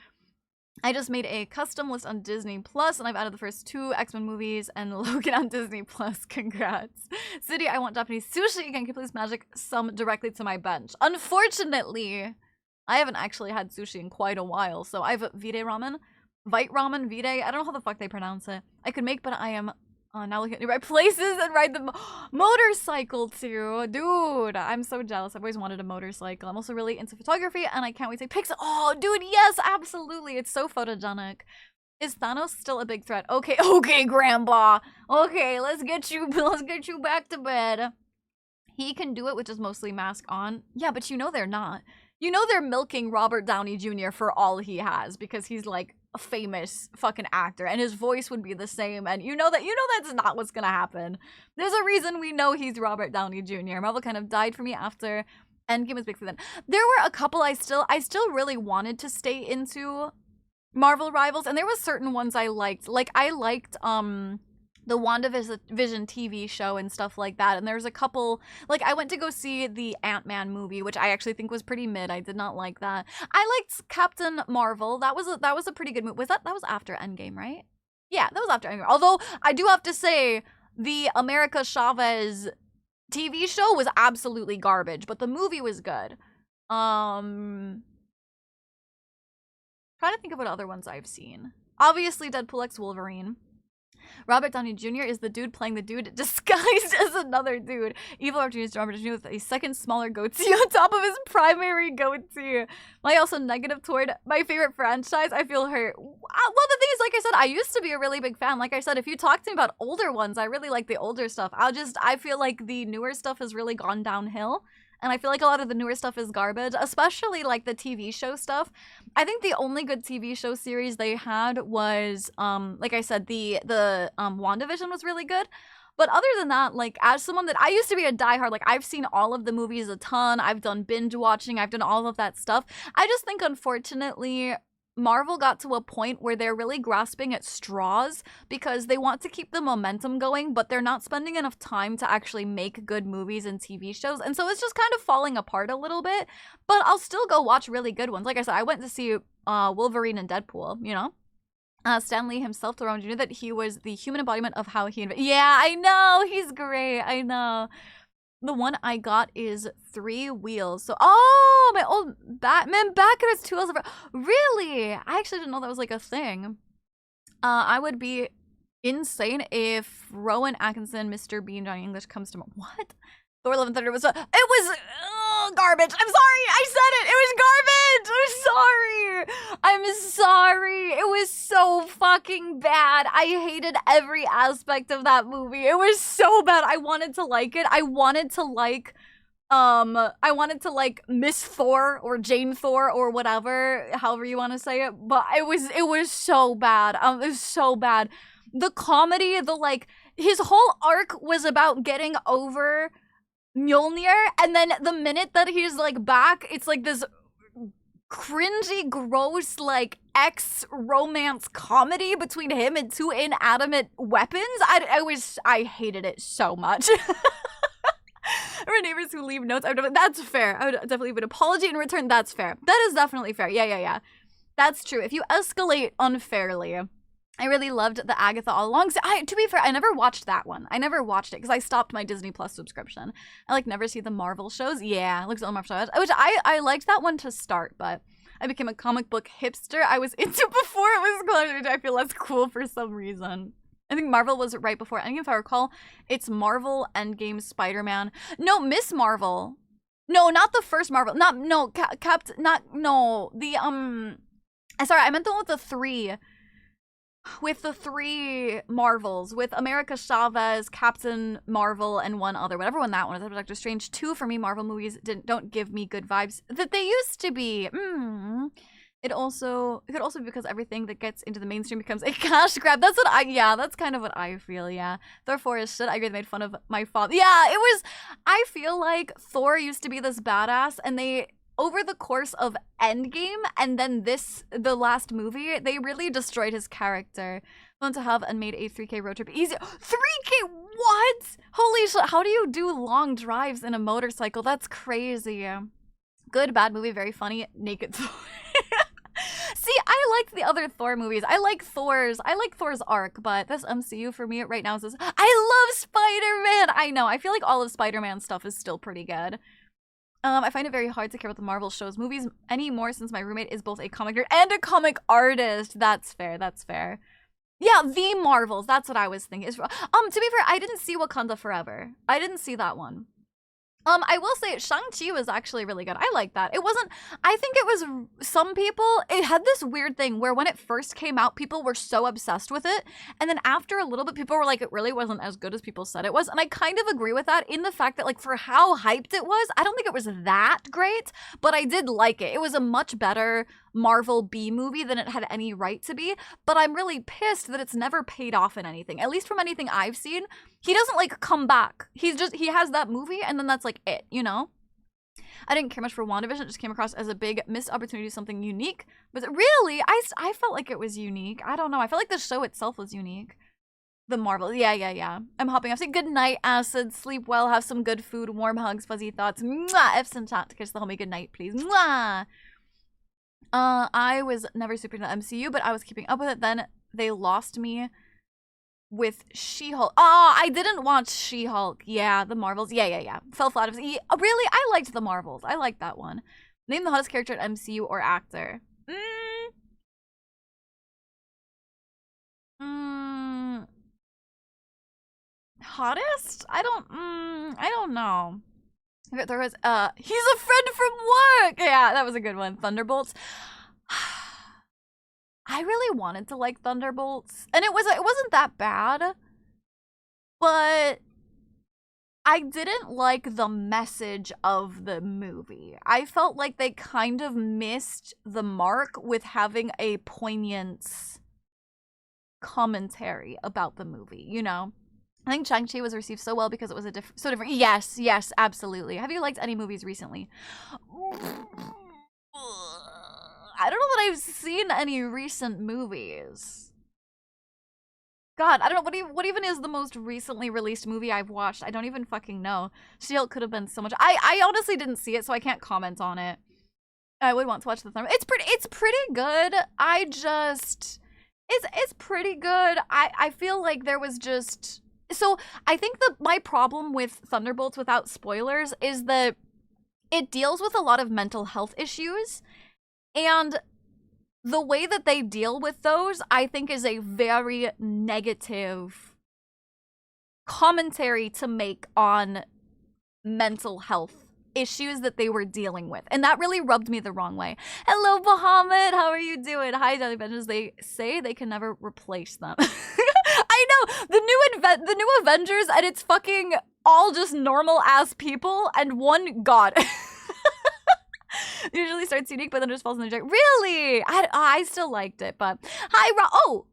I just made a custom list on Disney Plus, and I've added the first 2 X-Men movies and Logan on Disney Plus. Congrats. City, I want Japanese sushi. Again, can you please magic some directly to my bench? Unfortunately, I haven't actually had sushi in quite a while, so I have Vide ramen. Vite ramen, Vide. I don't know how the fuck they pronounce it. I could make, but I am now looking at new places and ride the motorcycle too. Dude, I'm so jealous. I've always wanted a motorcycle. I'm also really into photography and I can't wait to take pics. Oh, dude, yes, absolutely. It's so photogenic. Is Thanos still a big threat? Okay, Grandpa. Okay, let's get you back to bed. He can do it with just mostly mask on. Yeah, but you know they're not. You know they're milking Robert Downey Jr. for all he has because he's like a famous fucking actor and his voice would be the same, and you know that's not what's gonna happen. There's a reason we know he's Robert Downey Jr. Marvel kind of died for me after Endgame was big for them. There were a couple I still really wanted to stay into Marvel rivals, and there was certain ones I liked. Like I liked the WandaVision TV show and stuff like that. And there's a couple, like I went to go see the Ant-Man movie, which I actually think was pretty mid. I did not like that. I liked Captain Marvel. That was a pretty good movie. That was after Endgame, right? Yeah, that was after Endgame. Although I do have to say the America Chavez TV show was absolutely garbage, but the movie was good. Trying to think of what other ones I've seen. Obviously Deadpool x Wolverine. Robert Downey Jr. is the dude playing the dude disguised as another dude. Evil opportunities to Robert Downey Jr. with a second smaller goatee on top of his primary goatee. Am I also negative toward my favorite franchise? I feel hurt. Well, the thing is, like I said, I used to be a really big fan. Like I said, if you talk to me about older ones, I really like the older stuff. I feel like the newer stuff has really gone downhill. And I feel like a lot of the newer stuff is garbage, especially like the TV show stuff. I think the only good TV show series they had was, like I said, the WandaVision was really good. But other than that, like as someone that I used to be a diehard, like I've seen all of the movies a ton. I've done binge watching. I've done all of that stuff. I just think, unfortunately, Marvel got to a point where they're really grasping at straws because they want to keep the momentum going, but they're not spending enough time to actually make good movies and TV shows. And so it's just kind of falling apart a little bit, but I'll still go watch really good ones. Like I said, I went to see Wolverine and Deadpool, you know? Stan Lee himself told Ron Jr. that he was the human embodiment of how he... Yeah, I know! He's great, I know. The one I got is 3 wheels. So, oh, my old Batman backer has 2 wheels. Really? I actually didn't know that was like a thing. I would be insane if Rowan Atkinson, Mr. Bean, Johnny English comes to... What? Thor: Love and Thunder was... It was garbage. I'm sorry. I said it. It was garbage. I'm sorry. It was so fucking bad. I hated every aspect of that movie. It was so bad. I wanted to like it. I wanted to like Miss Thor or Jane Thor or whatever, however you want to say it. But it was so bad. It was so bad. The comedy, his whole arc was about getting over Mjolnir, and then the minute that he's like back, it's like this cringy, gross, like ex-romance comedy between him and 2 inanimate weapons. I hated it so much. Or neighbors who leave notes. That's fair. I would definitely leave an apology in return. That's fair. That is definitely fair. Yeah. That's true. If you escalate unfairly. I really loved the Agatha all along. So to be fair, I never watched that one. I never watched it because I stopped my Disney Plus subscription. I never see the Marvel shows. Yeah, looks at Marvel shows. Which I liked that one to start, but I became a comic book hipster. I was into before it was cool, which I feel less cool for some reason. I think Marvel was right before Endgame, if I recall. It's Marvel, Endgame, Spider-Man. No, Miss Marvel. No, not the first Marvel. Sorry, I meant the one with the 3. With the 3 Marvels, with America Chavez, Captain Marvel, and one other, whatever one that one is. Doctor Strange 2 for me. Marvel movies don't give me good vibes that they used to be. It could also be because everything that gets into the mainstream becomes a cash grab. That's kind of what I feel. Yeah, Thor 4 is shit. I agree. They made fun of my father. Yeah, it was. I feel like Thor used to be this badass, and they. Over the course of Endgame and then the last movie, they really destroyed his character. Fun to have and made a 3K road trip easy. 3K? What? Holy shit, how do you do long drives in a motorcycle? That's crazy. Good, bad movie, very funny. Naked Thor. See, I like the other Thor movies. I like Thor's arc, but this MCU for me right now is I love Spider-Man. I know, I feel like all of Spider-Man stuff is still pretty good. I find it very hard to care about the Marvel shows, movies anymore since my roommate is both a comic nerd and a comic artist. That's fair. Yeah, the Marvels. That's what I was thinking. To be fair, I didn't see Wakanda Forever. I didn't see that one. I will say Shang-Chi was actually really good. I like that. I think it was some people, it had this weird thing where when it first came out, people were so obsessed with it. And then after a little bit, people were like, it really wasn't as good as people said it was. And I kind of agree with that in the fact that for how hyped it was, I don't think it was that great, but I did like it. It was a much better Marvel B movie than it had any right to be. But I'm really pissed that it's never paid off in anything, at least from anything I've seen. He doesn't come back. He has that movie and then that's it, you know? I didn't care much for WandaVision. It just came across as a big missed opportunity to do something unique. But really, I felt like it was unique. I don't know. I felt like the show itself was unique. The Marvel. Yeah. I'm hopping off. Say good night, Acid. Sleep well. Have some good food. Warm hugs. Fuzzy thoughts. Mwah! F's and chat to kiss the homie good night, please. Mwah! I was never super into the MCU, but I was keeping up with it. Then they lost me with She-Hulk. Oh, I didn't watch She-Hulk. Yeah, the Marvels. Yeah. Fell flat. Really? I liked the Marvels. I liked that one. Name the hottest character at MCU or actor. Hottest? I don't know. There was he's a friend from work. Yeah, that was a good one. Thunderbolts. I really wanted to like Thunderbolts, and it wasn't that bad, but I didn't like the message of the movie. I felt like they kind of missed the mark with having a poignant commentary about the movie, you know? I think Shang-Chi was received so well because it was so different. Yes, absolutely. Have you liked any movies recently? I don't know that I've seen any recent movies. God, I don't know what even is the most recently released movie I've watched. I don't even fucking know. She-Hulk could have been so much. I honestly didn't see it, so I can't comment on it. I would want to watch the thumb. It's pretty good. It's pretty good. I feel like there was just, so I think my problem with Thunderbolts without spoilers is that it deals with a lot of mental health issues, and the way that they deal with those, I think, is a very negative commentary to make on mental health issues that they were dealing with, and that really rubbed me the wrong way. Hello, Bahamut, how are you doing? Hi, Jelly Benches. They say they can never replace them. I know, the new Avengers, and it's fucking all just normal ass people and one god. Usually starts unique, but then just falls in the joke. Really? I still liked it, but hi, oh,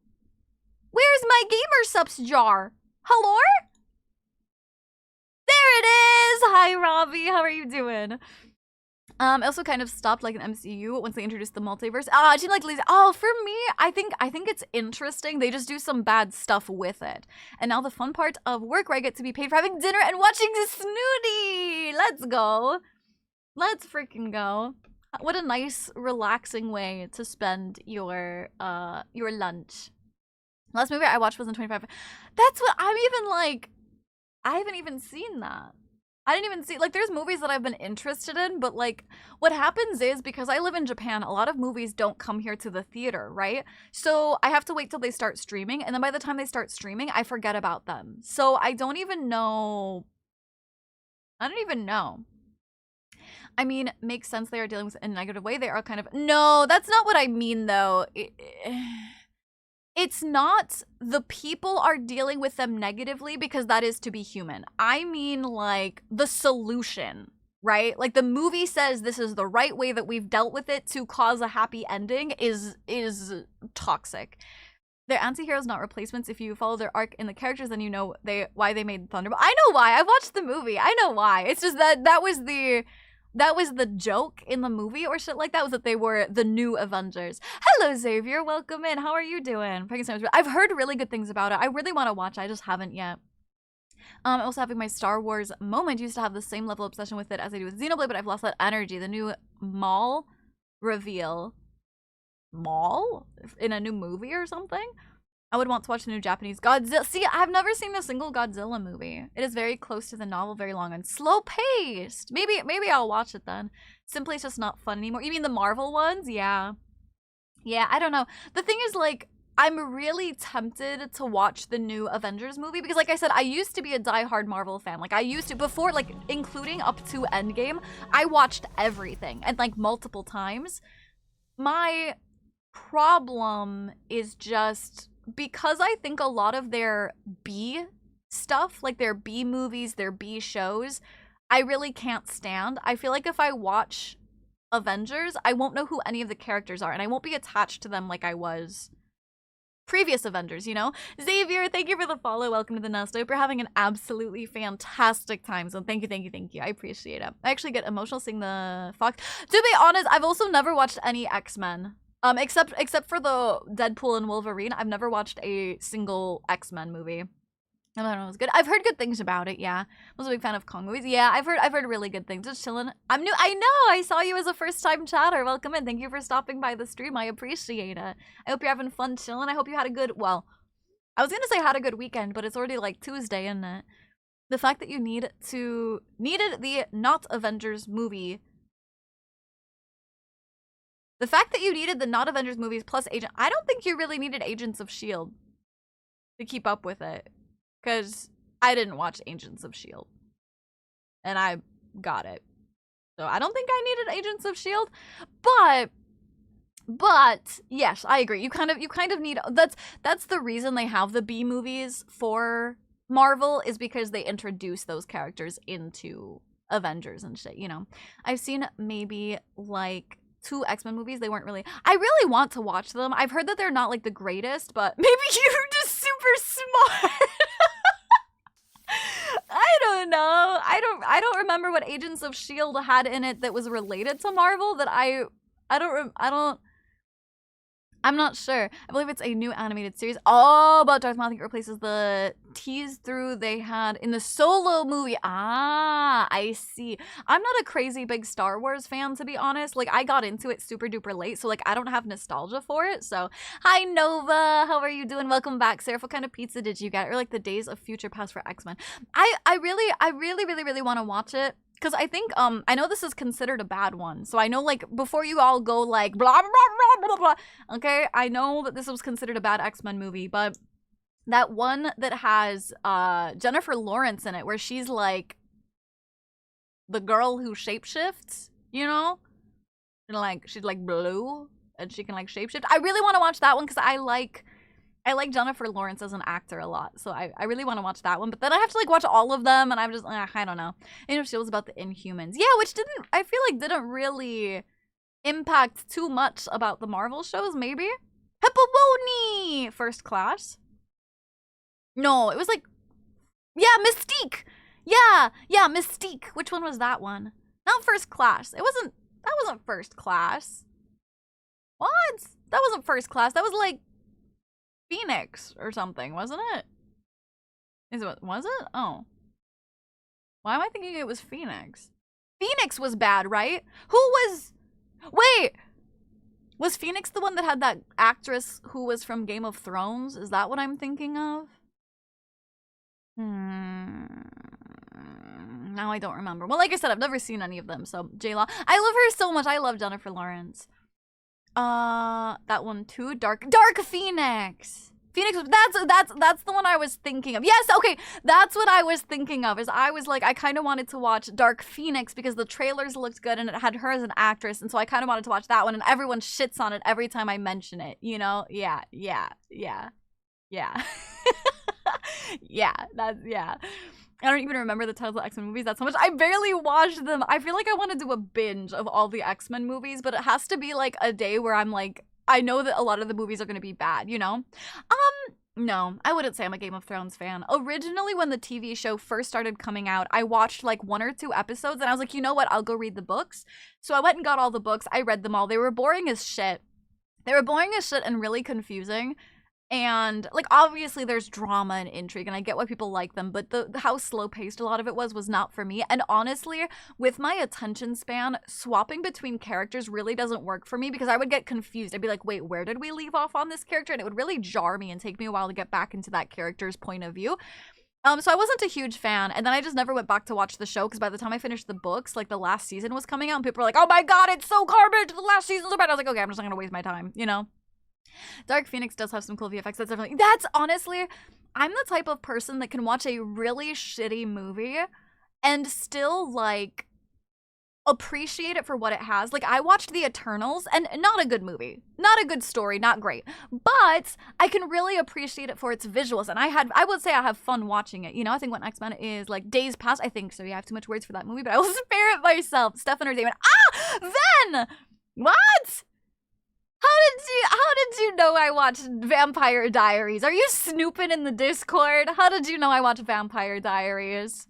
where's my gamer subs jar? Hello? There it is! Hi, Robbie. How are you doing? I also kind of stopped like an MCU once they introduced the multiverse. I didn't like Lisa. Oh, for me, I think it's interesting. They just do some bad stuff with it. And now the fun part of work where I get to be paid for having dinner and watching Snooty. Let's go. Let's freaking go. What a nice, relaxing way to spend your lunch. Last movie I watched was in 25. That's what I'm even like. I haven't even seen that. I didn't even see, like, there's movies that I've been interested in, but like, what happens is, because I live in Japan, a lot of movies don't come here to the theater, right? So I have to wait till they start streaming, and then by the time they start streaming, I forget about them. So I don't even know. I don't even know. I mean, makes sense they are dealing with it in a negative way. They are kind of, no, that's not what I mean, though. It's not the people are dealing with them negatively, because that is to be human. I mean, like, the solution, right? Like, the movie says this is the right way that we've dealt with it to cause a happy ending is toxic. They're anti-heroes, not replacements. If you follow their arc in the characters, then you know why they made Thunderbolt. I know why. I watched the movie. I know why. It's just that was the joke in the movie or shit like that, was that they were the new Avengers. Hello, Xavier. Welcome in. How are you doing? I've heard really good things about it. I really want to watch it. I just haven't yet. Also having my Star Wars moment. Used to have the same level of obsession with it as I do with Xenoblade, but I've lost that energy. The new Maul reveal. Maul? In a new movie or something? I would want to watch the new Japanese Godzilla. See, I've never seen a single Godzilla movie. It is very close to the novel, very long and slow-paced. Maybe I'll watch it then. Simply, it's just not fun anymore. You mean the Marvel ones? Yeah. Yeah, I don't know. The thing is, like, I'm really tempted to watch the new Avengers movie because, like I said, I used to be a diehard Marvel fan. Like, I used to, before, like, including up to Endgame, I watched everything, and, like, multiple times. My problem is just, because I think a lot of their B stuff, like their B movies, their B shows, I really can't stand. I feel like if I watch Avengers, I won't know who any of the characters are, and I won't be attached to them like I was previous Avengers, you know? Xavier, thank you for the follow. Welcome to the nest. I hope you're having an absolutely fantastic time. So thank you. I appreciate it. I actually get emotional seeing the Fox. To be honest, I've also never watched any X-Men. Except for the Deadpool and Wolverine, I've never watched a single X-Men movie. I don't know, it was good. I've heard good things about it, yeah. I was a big fan of Kong movies. Yeah, I've heard really good things. Just chilling. I'm new. I know, I saw you as a first-time chatter. Welcome in. Thank you for stopping by the stream. I appreciate it. I hope you're having fun chilling. I hope you had a good, well, I was gonna say had a good weekend, but it's already like Tuesday, isn't it? The fact that you needed the Not Avengers movie. The fact that you needed the Not Avengers movies plus I don't think you really needed Agents of S.H.I.E.L.D. to keep up with it. Because I didn't watch Agents of S.H.I.E.L.D. And I got it. So I don't think I needed Agents of S.H.I.E.L.D. But yes, I agree. You kind of need, that's the reason they have the B movies for Marvel, is because they introduce those characters into Avengers and shit, you know. I've seen maybe like 2 X-Men movies. They weren't really, I really want to watch them. I've heard that they're not like the greatest, but maybe you're just super smart. I don't know. I don't remember what Agents of S.H.I.E.L.D. had in it that was related to Marvel, that I don't I'm not sure. I believe it's a new animated series. Oh, about Darth Maul. I think it replaces the tease through they had in the Solo movie. Ah, I see. I'm not a crazy big Star Wars fan, to be honest. Like, I got into it super duper late, so like I don't have nostalgia for it. So, hi Nova, how are you doing? Welcome back, Sarah. What kind of pizza did you get? Or like the Days of Future Past for X-Men. I really want to watch it. Because I think, I know this is considered a bad one. So I know, like, before you all go, like, blah, blah, blah, blah, blah, okay? I know that this was considered a bad X-Men movie, but that one that has Jennifer Lawrence in it, where she's, like, the girl who shapeshifts, you know? And, like, she's, like, blue, and she can, like, shapeshift. I really want to watch that one, because I like Jennifer Lawrence as an actor a lot, so I really want to watch that one. But then I have to like watch all of them, and I'm just I don't know. You know, she was about the Inhumans, yeah, which I feel like didn't really impact too much about the Marvel shows. Maybe Hippoboni First Class. No, it was like Mystique. Yeah, Mystique. Which one was that one? Not First Class. That wasn't First Class. What? That wasn't First Class. That was like Phoenix or something, wasn't it? Was it? Oh. Why am I thinking it was Phoenix? Phoenix was bad, right? Wait! Was Phoenix the one that had that actress who was from Game of Thrones? Is that what I'm thinking of? Now I don't remember. Well, like I said, I've never seen any of them, so J-Law. I love her so much. I love Jennifer Lawrence. That one too. Dark Phoenix. Phoenix, that's the one I was thinking of. Yes, okay, that's what I was thinking of. Is I was like, I kind of wanted to watch Dark Phoenix because the trailers looked good and it had her as an actress, and so I kind of wanted to watch that one, and everyone shits on it every time I mention it, you know? Yeah. Yeah, I don't even remember the titles of X-Men movies that so much. I barely watched them. I feel like I want to do a binge of all the X-Men movies, but it has to be like a day where I'm like, I know that a lot of the movies are going to be bad, you know? No, I wouldn't say I'm a Game of Thrones fan. Originally, when the TV show first started coming out, I watched like 1 or 2 episodes, and I was like, you know what? I'll go read the books. So I went and got all the books. I read them all. They were boring as shit. And really confusing. And like obviously there's drama and intrigue, and I get why people like them, but how slow paced a lot of it was not for me. And honestly, with my attention span, swapping between characters really doesn't work for me, because I would get confused. I'd be like, wait, where did we leave off on this character? And it would really jar me and take me a while to get back into that character's point of view. So I wasn't a huge fan, and then I just never went back to watch the show, because by the time I finished the books, like the last season was coming out, and people were like, oh my god, it's so garbage, the last season's so bad. I was like, okay, I'm just not gonna waste my time, you know? Dark Phoenix does have some cool VFX. That's honestly, I'm the type of person that can watch a really shitty movie and still like appreciate it for what it has. Like I watched The Eternals, and not a good movie, not a good story, not great, but I can really appreciate it for its visuals, and I would say I have fun watching it. You know, I think when X-Men is like Days Past, I think so. Yeah, I have too much words for that movie, but I will spare it myself. Stefan or Damon. Then what? How did you know I watched Vampire Diaries? Are you snooping in the Discord? How did you know I watched Vampire Diaries?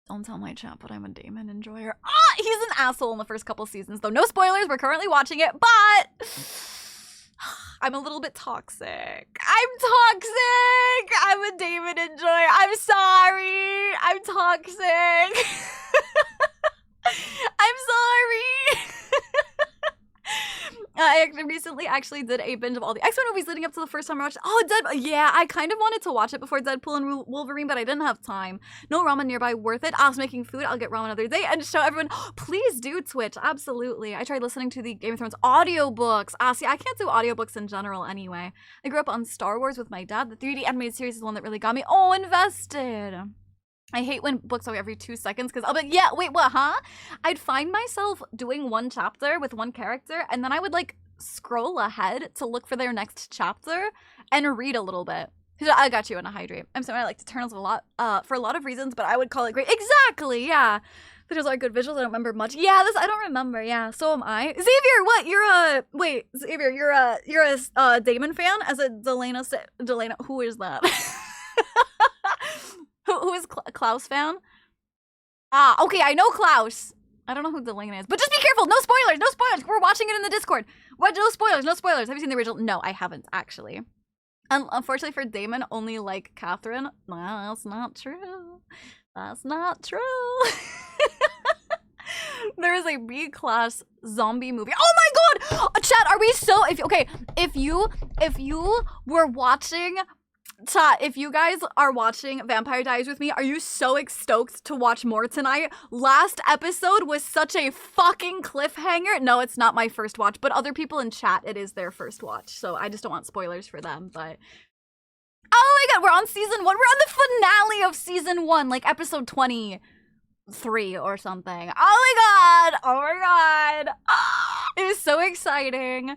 Don't tell my chat, but I'm a Damon enjoyer. He's an asshole in the first couple seasons, though. No spoilers, we're currently watching it, but I'm a little bit toxic. I'm a Damon enjoyer. I'm sorry. I'm toxic. I'm sorry. I recently actually did a binge of all the X-Men movies leading up to the first time I watched. Yeah, I kind of wanted to watch it before Deadpool and Wolverine, but I didn't have time. No ramen nearby, worth it. I was making food. I'll get ramen another day and show everyone. Please do Twitch, absolutely. I tried listening to the Game of Thrones audiobooks. See, I can't do audiobooks in general anyway. I grew up on Star Wars with my dad. The 3D animated series is the one that really got me. Oh, invested. I hate when books are every 2 seconds, because I'll be like, yeah, wait, what, huh? I'd find myself doing one chapter with one character, and then I would, like, scroll ahead to look for their next chapter and read a little bit. I got you in a hydrate. I'm sorry, I like Eternals a lot, for a lot of reasons, but I would call it great. Exactly, yeah. There's a lot of good visuals. I don't remember much. Yeah, I don't remember. Yeah, so am I. Xavier, what? Xavier, you're a Damon fan? As a Delana, who is that? Who is Klaus fan? Okay, I know Klaus. I don't know who Delaney is, but just be careful. No spoilers. No spoilers. We're watching it in the Discord. What? No spoilers. No spoilers. Have you seen the original? No, I haven't actually. And unfortunately for Damon, only like Catherine. That's not true. That's not true. There is a B-class zombie movie. Oh my god! Chat, are we so if you were watching chat, if you guys are watching Vampire Diaries with me, are you so stoked to watch more tonight? Last episode was such a fucking cliffhanger. No, it's not my first watch, but other people in chat, it is their first watch. So I just don't want spoilers for them, but oh my god, we're on season 1. We're on the finale of season 1, like episode 23 or something. Oh my god! Oh my god! It was so exciting.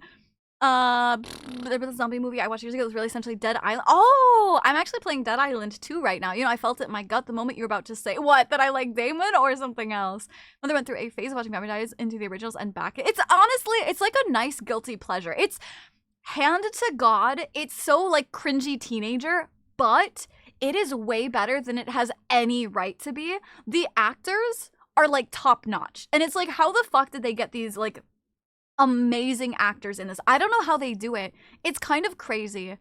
There was a zombie movie I watched years ago. It was really essentially Dead Island. Oh, I'm actually playing Dead Island 2 right now. You know, I felt it in my gut the moment you were about to say what, that I like Damon or something else. Mother went through a phase of watching Vampire Diaries into the originals and back. It's honestly, it's like a nice guilty pleasure. It's hand to God. It's so like cringy teenager, but it is way better than it has any right to be. The actors are like top notch. And it's like, how the fuck did they get these like amazing actors in this? I don't know how they do it. It's kind of crazy.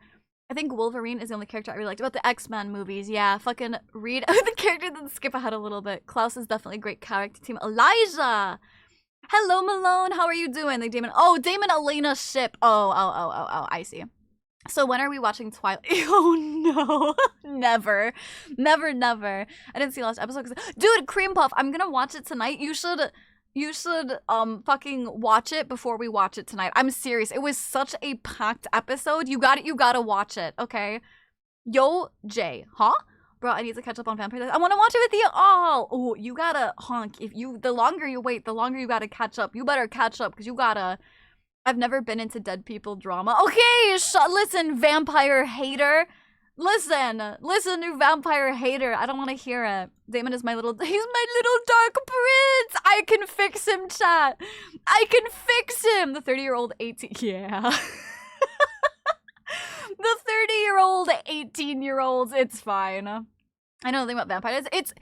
I think Wolverine is the only character I really liked about the X-Men movies. Yeah, fucking read the character, then skip ahead a little bit. Klaus is definitely a great character team. Elijah! Hello, Malone. How are you doing? Like Damon. Oh, Damon Elena ship. Oh, I see. So when are we watching Twilight? Oh no, never. I didn't see the last episode. Dude, Cream Puff, I'm gonna watch it tonight. You should fucking watch it before we watch it tonight. I'm serious. It was such a packed episode. You gotta watch it, okay? Yo, Jay, huh? Bro, I need to catch up on Vampire Diaries. I want to watch it with you all. Oh, you gotta honk. The longer you wait, the longer you gotta catch up. You better catch up because you gotta. I've never been into dead people drama. Okay, listen, vampire hater. Listen, you vampire hater. I don't want to hear it. Damon is he's my little dark prince. I can fix him, chat. I can fix him. The 30-year-old 18, yeah. The 30-year-old 18-year-olds, it's fine. I know nothing about vampires. It's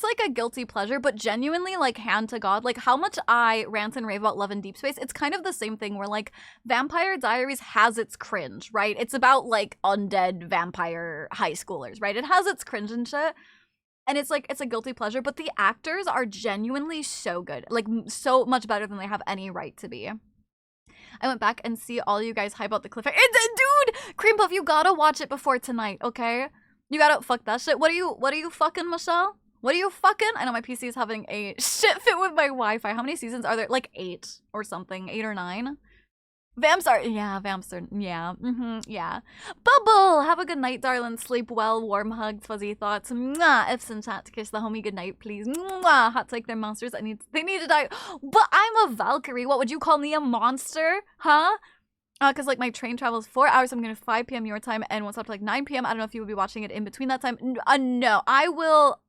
like a guilty pleasure, but genuinely, like, hand to God, like how much I rant and rave about Love in Deep Space, it's kind of the same thing where like Vampire Diaries has its cringe, right? It's about like undead vampire high schoolers, right? It has its cringe and shit. And it's like, it's a guilty pleasure, but the actors are genuinely so good. Like so much better than they have any right to be. I went back and see all you guys hype out the cliffhanger. Dude, Cream Puff, you gotta watch it before tonight, okay? You gotta fuck that shit. What are you fucking, Michelle? What are you fucking? I know my PC is having a shit fit with my Wi-Fi. How many seasons are there? Like 8 or something. 8 or 9. Vamps are, yeah. Yeah. Bubble! Have a good night, darling. Sleep well. Warm hugs, fuzzy thoughts. Mwah! Ifs in chat to kiss the homie good night, please. Mwah! Hot take their monsters. They need to die. But I'm a Valkyrie. What would you call me, a monster? Huh? Because like my train travels 4 hours, so I'm going to 5 p.m. your time and what's up to like 9 p.m. I don't know if you will be watching it in between that time. No, I will.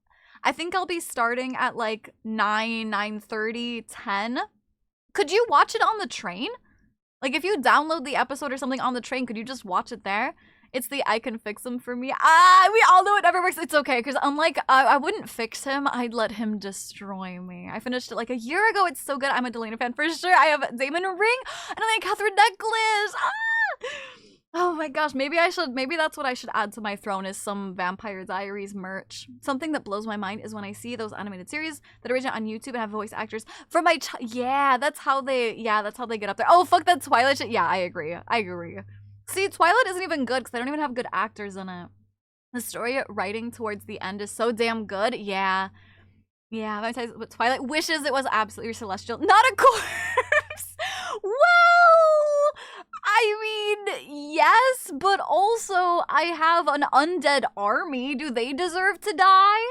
I think I'll be starting at like 9:30, 10. Could you watch it on the train? Like if you download the episode or something on the train, could you just watch it there? It's the I can fix him for me. We all know it never works. It's okay, because unlike, I wouldn't fix him. I'd let him destroy me. I finished it like a year ago. It's so good. I'm a Delana fan for sure. I have Damon ring and I like Catherine necklace. Oh my gosh, maybe that's what I should add to my throne is some Vampire Diaries merch. Something that blows my mind is when I see those animated series that originate on YouTube and have voice actors from my that's how they get up there. Oh, fuck that Twilight shit. Yeah, I agree. See, Twilight isn't even good because they don't even have good actors in it. The story writing towards the end is so damn good. Yeah, but Twilight wishes it was absolutely celestial, not a corpse. Well, I mean, yes, but also I have an undead army. Do they deserve to die?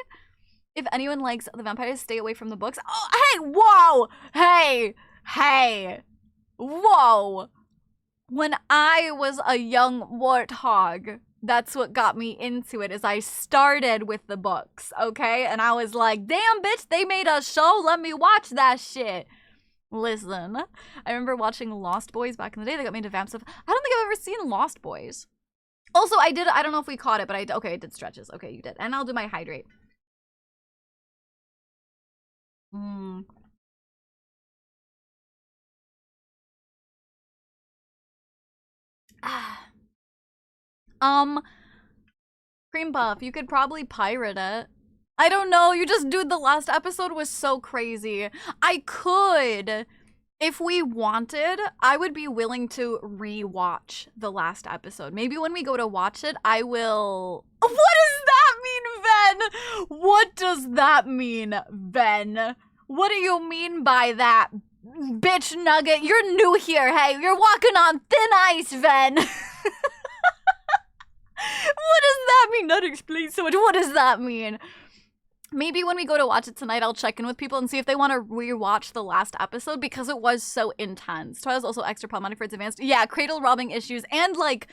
If anyone likes the vampires, stay away from the books. Oh, hey, whoa, hey, whoa. When I was a young warthog, that's what got me into it, is I started with the books, okay? And I was like, damn, bitch, they made a show. Let me watch that shit. Listen, I remember watching Lost Boys back in the day. They got me into vamp stuff. I don't think I've ever seen Lost Boys. Also, I don't know if we caught it, but okay, I did stretches. Okay, you did. And I'll do my hydrate. Cream Puff, you could probably pirate it. I don't know, you just, dude, the last episode was so crazy. I could, if we wanted, I would be willing to re-watch the last episode. Maybe when we go to watch it, I will... What does that mean, Ven? What does that mean, Ven? What do you mean by that, bitch nugget? You're new here, hey? You're walking on thin ice, Ven. What does that mean? That explains so much. What does that mean? Maybe when we go to watch it tonight, I'll check in with people and see if they want to rewatch the last episode because it was so intense. Twilight's also extra problematic for its advanced. Yeah, cradle robbing issues and like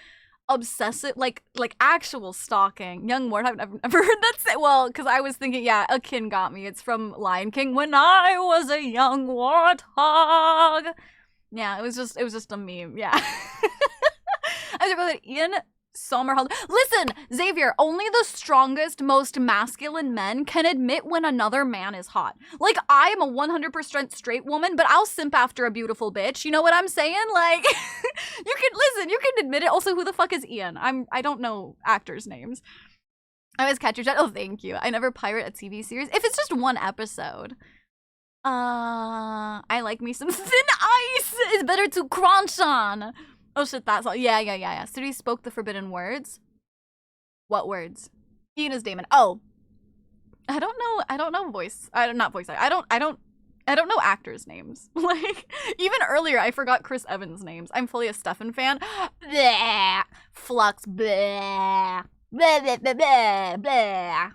obsessive, like actual stalking. Young Wart, I've never heard that say. Well, because I was thinking, yeah, a kin got me. It's from Lion King. When I was a young warthog. Yeah, it was just a meme. Yeah. I was about Ian. Sommerhold. Listen, Xavier, only the strongest, most masculine men can admit when another man is hot. Like, I am a 100% straight woman, but I'll simp after a beautiful bitch. You know what I'm saying? Like, you can admit it. Also, who the fuck is Ian? I don't know actors' names. I always catch your jet. Oh, thank you. I never pirate a TV series. If it's just one episode. I like me some thin ice. It's better to crunch on. Oh shit, that's all. Yeah. Suri spoke the forbidden words. What words? Ian is Damon. Oh. I don't know voice. Not voice. I don't know actors' names. Like, even earlier, I forgot Chris Evans' names. I'm fully a Stefan fan. Blah. Flux. Blah. Blah, blah, blah, blah, blah.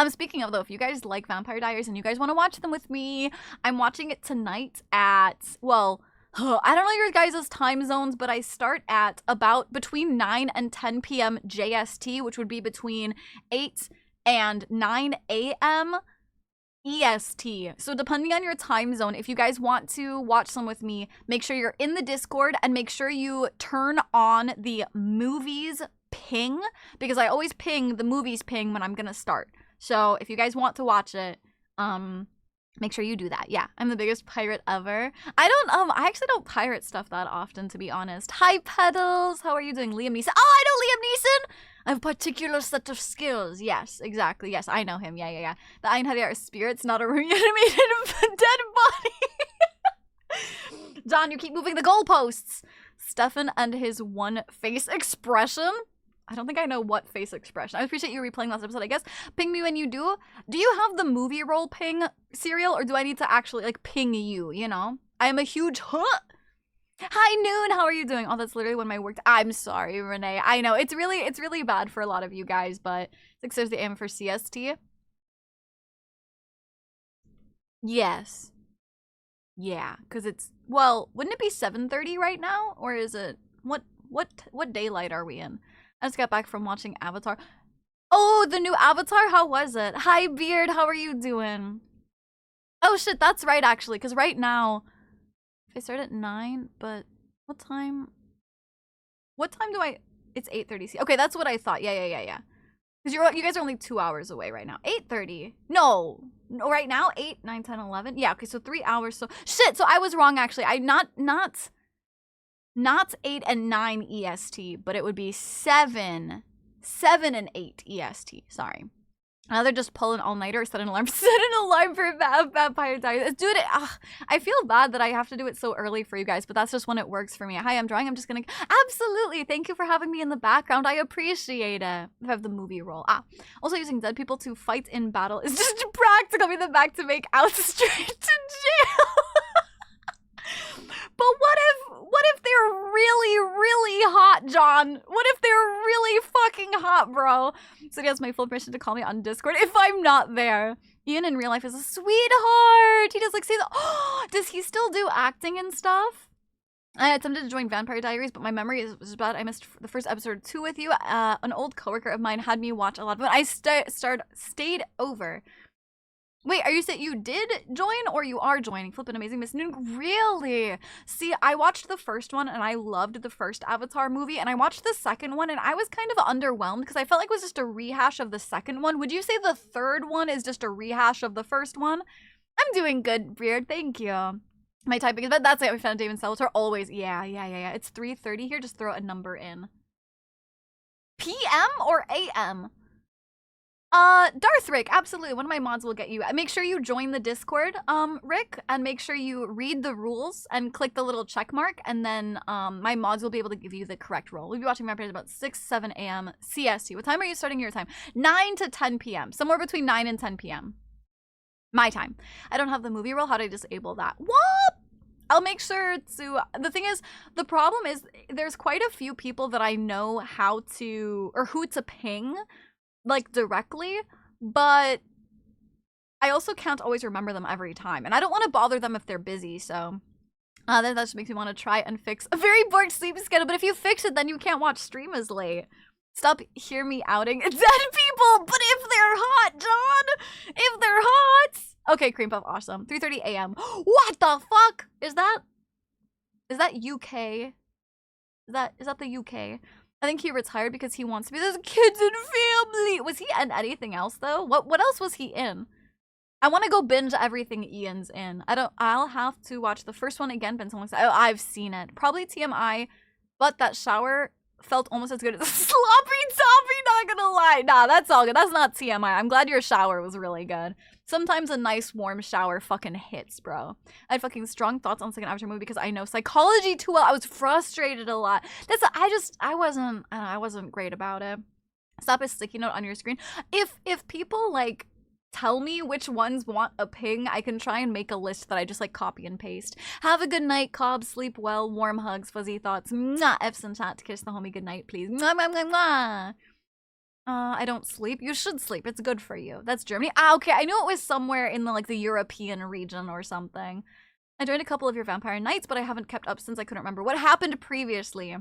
Speaking of, though, if you guys like Vampire Diaries and you guys want to watch them with me, I'm watching it tonight at, well... I don't know your guys' time zones, but I start at about between 9 and 10 p.m. JST, which would be between 8 and 9 a.m. EST. So depending on your time zone, if you guys want to watch some with me, make sure you're in the Discord and make sure you turn on the movies ping, because I always ping the movies ping when I'm gonna start. So if you guys want to watch it, make sure you do that. Yeah, I'm the biggest pirate ever. I actually don't pirate stuff that often, to be honest. Hi, Pedals. How are you doing? Liam Neeson. Oh, I know Liam Neeson. I have a particular set of skills. Yes, exactly. Yes, I know him. Yeah. The Einherjar are spirits, not a reanimated dead body. John, you keep moving the goalposts. Stefan and his one face expression. I don't think I know what face expression. I appreciate you replaying last episode, I guess. Ping me when you do. Do you have the movie role ping serial, or do I need to actually, like, ping you, you know? I am a huge Hi, Noon, how are you doing? Oh, that's literally when my work... I'm sorry, Renee. I know, it's really bad for a lot of you guys, but 6:30 a.m. for CST. Yes. Yeah, because it's... Well, wouldn't it be 7:30 right now? Or is it... What daylight are we in? I just got back from watching Avatar. Oh, the new Avatar? How was it? Hi, Beard. How are you doing? Oh, shit. That's right, actually. Because right now, if I start at 9, but what time? What time do I... It's 8:30. Okay, that's what I thought. Yeah. Because you guys are only 2 hours away right now. 8:30. No, right now? 8, 9, 10, 11. Yeah, okay, so 3 hours. So shit, so I was wrong, actually. I not 8 and 9 EST, but it would be 7 and 8 EST. Sorry. Now they're just pulling all-nighter. Set an alarm. Set an alarm for Vampire Diaries. Dude, I feel bad that I have to do it so early for you guys, but that's just when it works for me. Hi, I'm drawing. I'm just gonna... Absolutely. Thank you for having me in the background. I appreciate it. I have the movie role. Also using dead people to fight in battle is just practical. Me the back to make out straight to jail. But what if they're really hot, John? What if they're really fucking hot, bro? So he has my full permission to call me on Discord if I'm not there. Ian in real life is a sweetheart. He does like say the... Oh, does he still do acting and stuff? I attempted to join Vampire Diaries, but my memory was bad. I missed the first episode 2 with you. An old coworker of mine had me watch a lot of it. I stayed over. Wait, are you saying you did join or you are joining? Flippin' amazing, Miss Noon. Really? See, I watched the first one and I loved the first Avatar movie, and I watched the second one and I was kind of underwhelmed because I felt like it was just a rehash of the second one. Would you say the third one is just a rehash of the first one? I'm doing good, Beard. Thank you. My typing is, but that's it. We found David Salator. Always, yeah. It's 3:30 here. Just throw a number in. PM or AM? Darth Rick, absolutely. One of my mods will get you. Make sure you join the Discord, Rick, and make sure you read the rules and click the little check mark, and then my mods will be able to give you the correct role. We'll be watching Vampires about 6, 7 a.m. CST. What time are you starting your time? 9 to 10 p.m. Somewhere between 9 and 10 p.m. My time. I don't have the movie role. How do I disable that? What? I'll make sure to. The thing is, the problem is there's quite a few people that I know how to, or who to ping, like directly, but I also can't always remember them every time, and I don't want to bother them if they're busy. So that just makes me want to try and fix a very bored sleep schedule. But if you fix it, then you can't watch stream as late. Stop hear me outing dead people, but if they're hot, John, if they're hot. Okay, cream puff, awesome. 3:30 a.m. What the fuck is that? Is that UK? Is that the UK? I think he retired because he wants to be those kids and family. Was he in anything else though? What else was he in? I want to go binge everything Ian's in. I'll have to watch the first one again. Been so long. Oh, I've seen it. Probably TMI, but that shower felt almost as good as sloppy toppy, not gonna lie. Nah, that's all good. That's not TMI. I'm glad your shower was really good. Sometimes a nice warm shower fucking hits, bro. I had fucking strong thoughts on the second Avatar movie because I know psychology too well. I was frustrated a lot. I wasn't great about it. Stop a sticky note on your screen. If people like tell me which ones want a ping, I can try and make a list that I just like copy and paste. Have a good night, Cobb. Sleep well. Warm hugs, fuzzy thoughts. Mwah. F's in chat to kiss the homie good night, please. Mwah, mwah, mwah, mwah. I don't sleep. You should sleep. It's good for you. That's Germany. Ah, okay. I knew it was somewhere in the like the European region or something. I joined a couple of your Vampire Nights, but I haven't kept up since I couldn't remember what happened previously.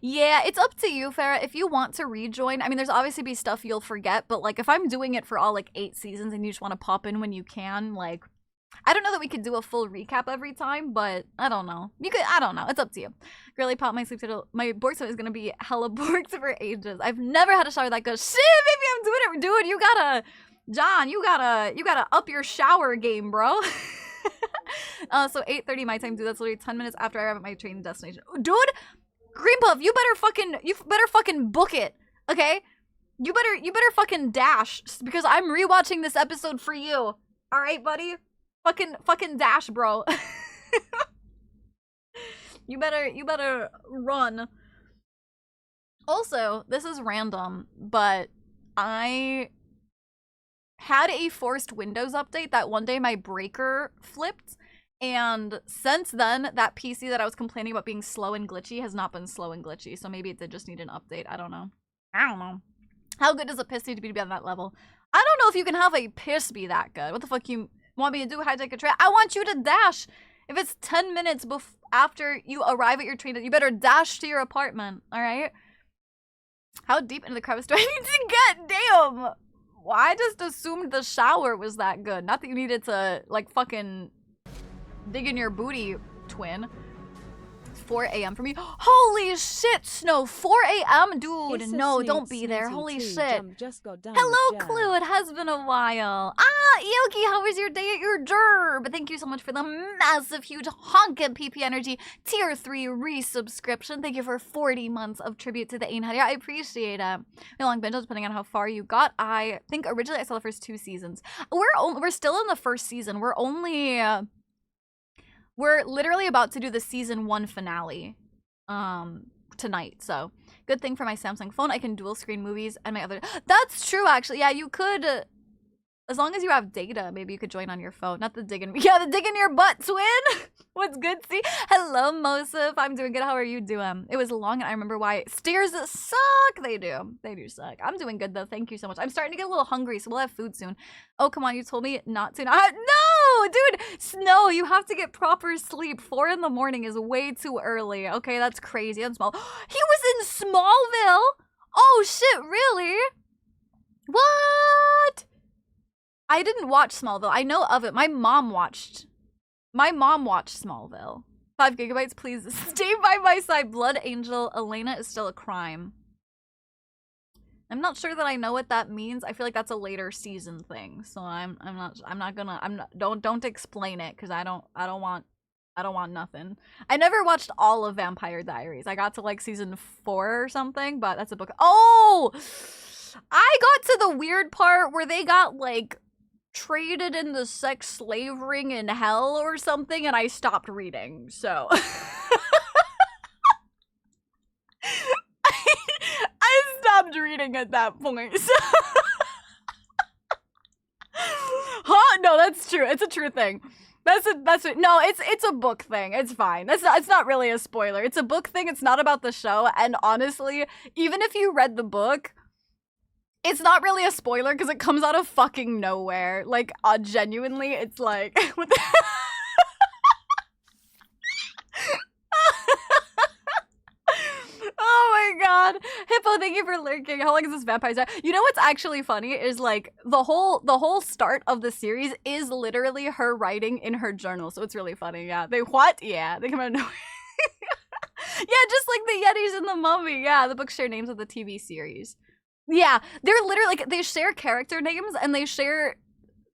Yeah, it's up to you, Farah. If you want to rejoin, I mean, there's obviously be stuff you'll forget, but like if I'm doing it for all like 8 seasons and you just want to pop in when you can, like, I don't know that we could do a full recap every time, but I don't know. You could, I don't know. It's up to you. Girly pop, my sleep schedule. My borg suit is gonna be hella borked for ages. I've never had a shower that good. Shit, maybe I'm doing it. Dude, you gotta, John, you gotta up your shower game, bro. So 8:30 my time, dude. That's literally 10 minutes after I arrive at my training destination. Dude, Green Puff, you better fucking book it, okay? You better fucking dash because I'm rewatching this episode for you. All right, buddy. Fucking dash, bro. You better run. Also, this is random, but I had a forced Windows update that one day my breaker flipped, and since then, that PC that I was complaining about being slow and glitchy has not been slow and glitchy, so maybe it did just need an update. I don't know. How good does a piss need to be on that level? I don't know if you can have a piss be that good. What the fuck you want me to do? Hijack a train? I want you to dash. If it's 10 minutes after you arrive at your train, you better dash to your apartment, alright? How deep into the crevice do I need to get? Damn! Well, I just assumed the shower was that good. Not that you needed to, like, fucking dig in your booty, twin. It's 4 a.m. for me. Holy shit, Snow! 4 a.m.? Dude, no, don't be there. Holy shit. Hello, Clue. It has been a while. Ah, Yoki, how was your day at your derb? Thank you so much for the massive, huge honkin' PP Energy Tier 3 resubscription. Thank you for 40 months of tribute to the Ainhead. Yeah, I appreciate it. My long binge, depending on how far you got. I think originally I saw the first 2 seasons. We're still in the first season. We're literally about to do the season 1 finale tonight, so good thing for my Samsung phone, I can dual screen movies and my other. That's true, actually. Yeah, you could, as long as you have data, maybe you could join on your phone. Not the dig in, yeah, the dig in your butt, twin. What's good, see? Hello, Mosif. I'm doing good. How are you doing? It was long and I remember why. Steers suck. They do suck. I'm doing good though. Thank you so much. I'm starting to get a little hungry, so we'll have food soon. Oh, come on. You told me not to. No, dude. Snow, you have to get proper sleep. 4 in the morning is way too early. Okay, that's crazy. I'm small. He was in Smallville? Oh, shit. Really? What? I didn't watch Smallville. I know of it. My mom watched Smallville. 5 gigabytes, please stay by my side. Blood Angel, Elena is still a crime. I'm not sure that I know what that means. I feel like that's a later season thing. So don't explain it because I don't want I don't want nothing. I never watched all of Vampire Diaries. I got to like season 4 or something, but that's a book. Oh! I got to the weird part where they got like traded into sex slavering in hell or something, and I stopped reading, so. I stopped reading at that point, so. Huh? No, that's true. It's a true thing. That's it. No, it's a book thing. It's fine. It's not really a spoiler. It's a book thing. It's not about the show. And honestly, even if you read the book, it's not really a spoiler because it comes out of fucking nowhere. Like, genuinely, it's like what the Oh my god. Hippo, thank you for lurking. How long is this Vampire Diaries? You know what's actually funny is like the whole start of the series is literally her writing in her journal. So it's really funny. Yeah. They what? Yeah. They come out of nowhere. Yeah, just like the Yetis in the Mummy. Yeah, the books share names of the TV series. Yeah, they're literally like they share character names and they share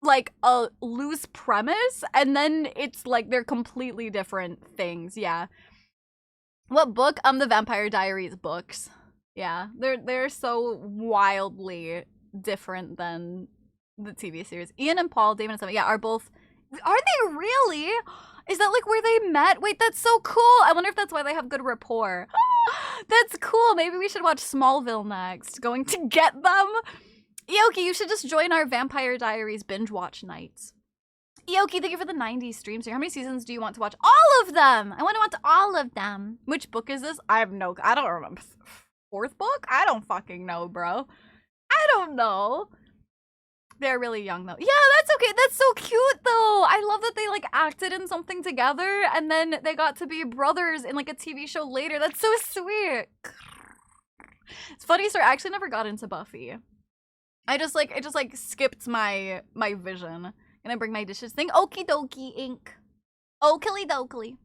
like a loose premise and then it's like they're completely different things. Yeah. What book? The Vampire Diaries books. Yeah, they're so wildly different than the TV series. Ian and Paul, Damon and Simon, yeah, are both. Are they really? Is that like where they met? Wait, that's so cool. I wonder if that's why they have good rapport. That's cool. Maybe we should watch Smallville next. Going to get them. Ioki, you should just join our Vampire Diaries binge watch nights. Ioki, thank you for the 90s streams here. How many seasons do you want to watch? All of them! I want to watch all of them. Which book is this? I don't remember. 4th book? I don't fucking know, bro. I don't know. They're really young, though. Yeah, that's okay. That's so cute, though. I love that they, like, acted in something together, and then they got to be brothers in, like, a TV show later. That's so sweet. It's funny, sir. I actually never got into Buffy. It just, like, skipped my vision. Gonna bring my dishes thing. Okie dokie, ink. Okily dokily.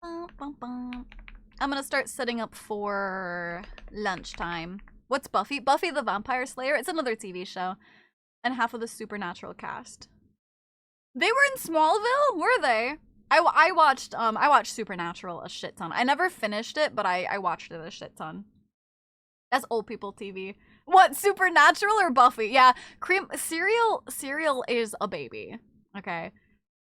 I'm gonna start setting up for lunchtime. What's Buffy? Buffy the Vampire Slayer? It's another TV show. And half of the Supernatural cast. They were in Smallville? Were they? I watched Supernatural a shit ton. I never finished it, but I watched it a shit ton. That's old people TV. What, Supernatural or Buffy? Yeah, Serial is a baby. Okay.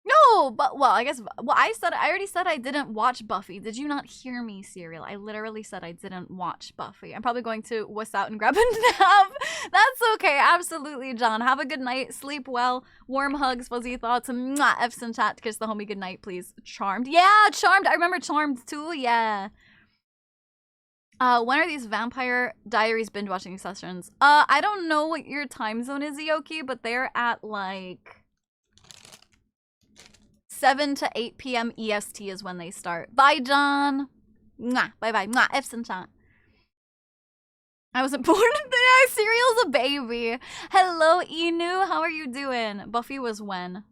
No, but, well, I guess, well, I already said I didn't watch Buffy. Did you not hear me, Serial? I literally said I didn't watch Buffy. I'm probably going to wuss out and grab a nap. That's okay, absolutely, John. Have a good night, sleep well, warm hugs, fuzzy thoughts, mwah, F's in chat, kiss the homie good night, please. Charmed? Yeah, Charmed, I remember Charmed too, yeah. When are these Vampire Diaries binge watching sessions? I don't know what your time zone is, Ioki, but they're at like 7 to 8 p.m. EST is when they start. Bye, John. Mwah. Bye-bye. Mwah. F's in chat. I wasn't born today. Serial's a baby. Hello, Inu. How are you doing? Buffy was when?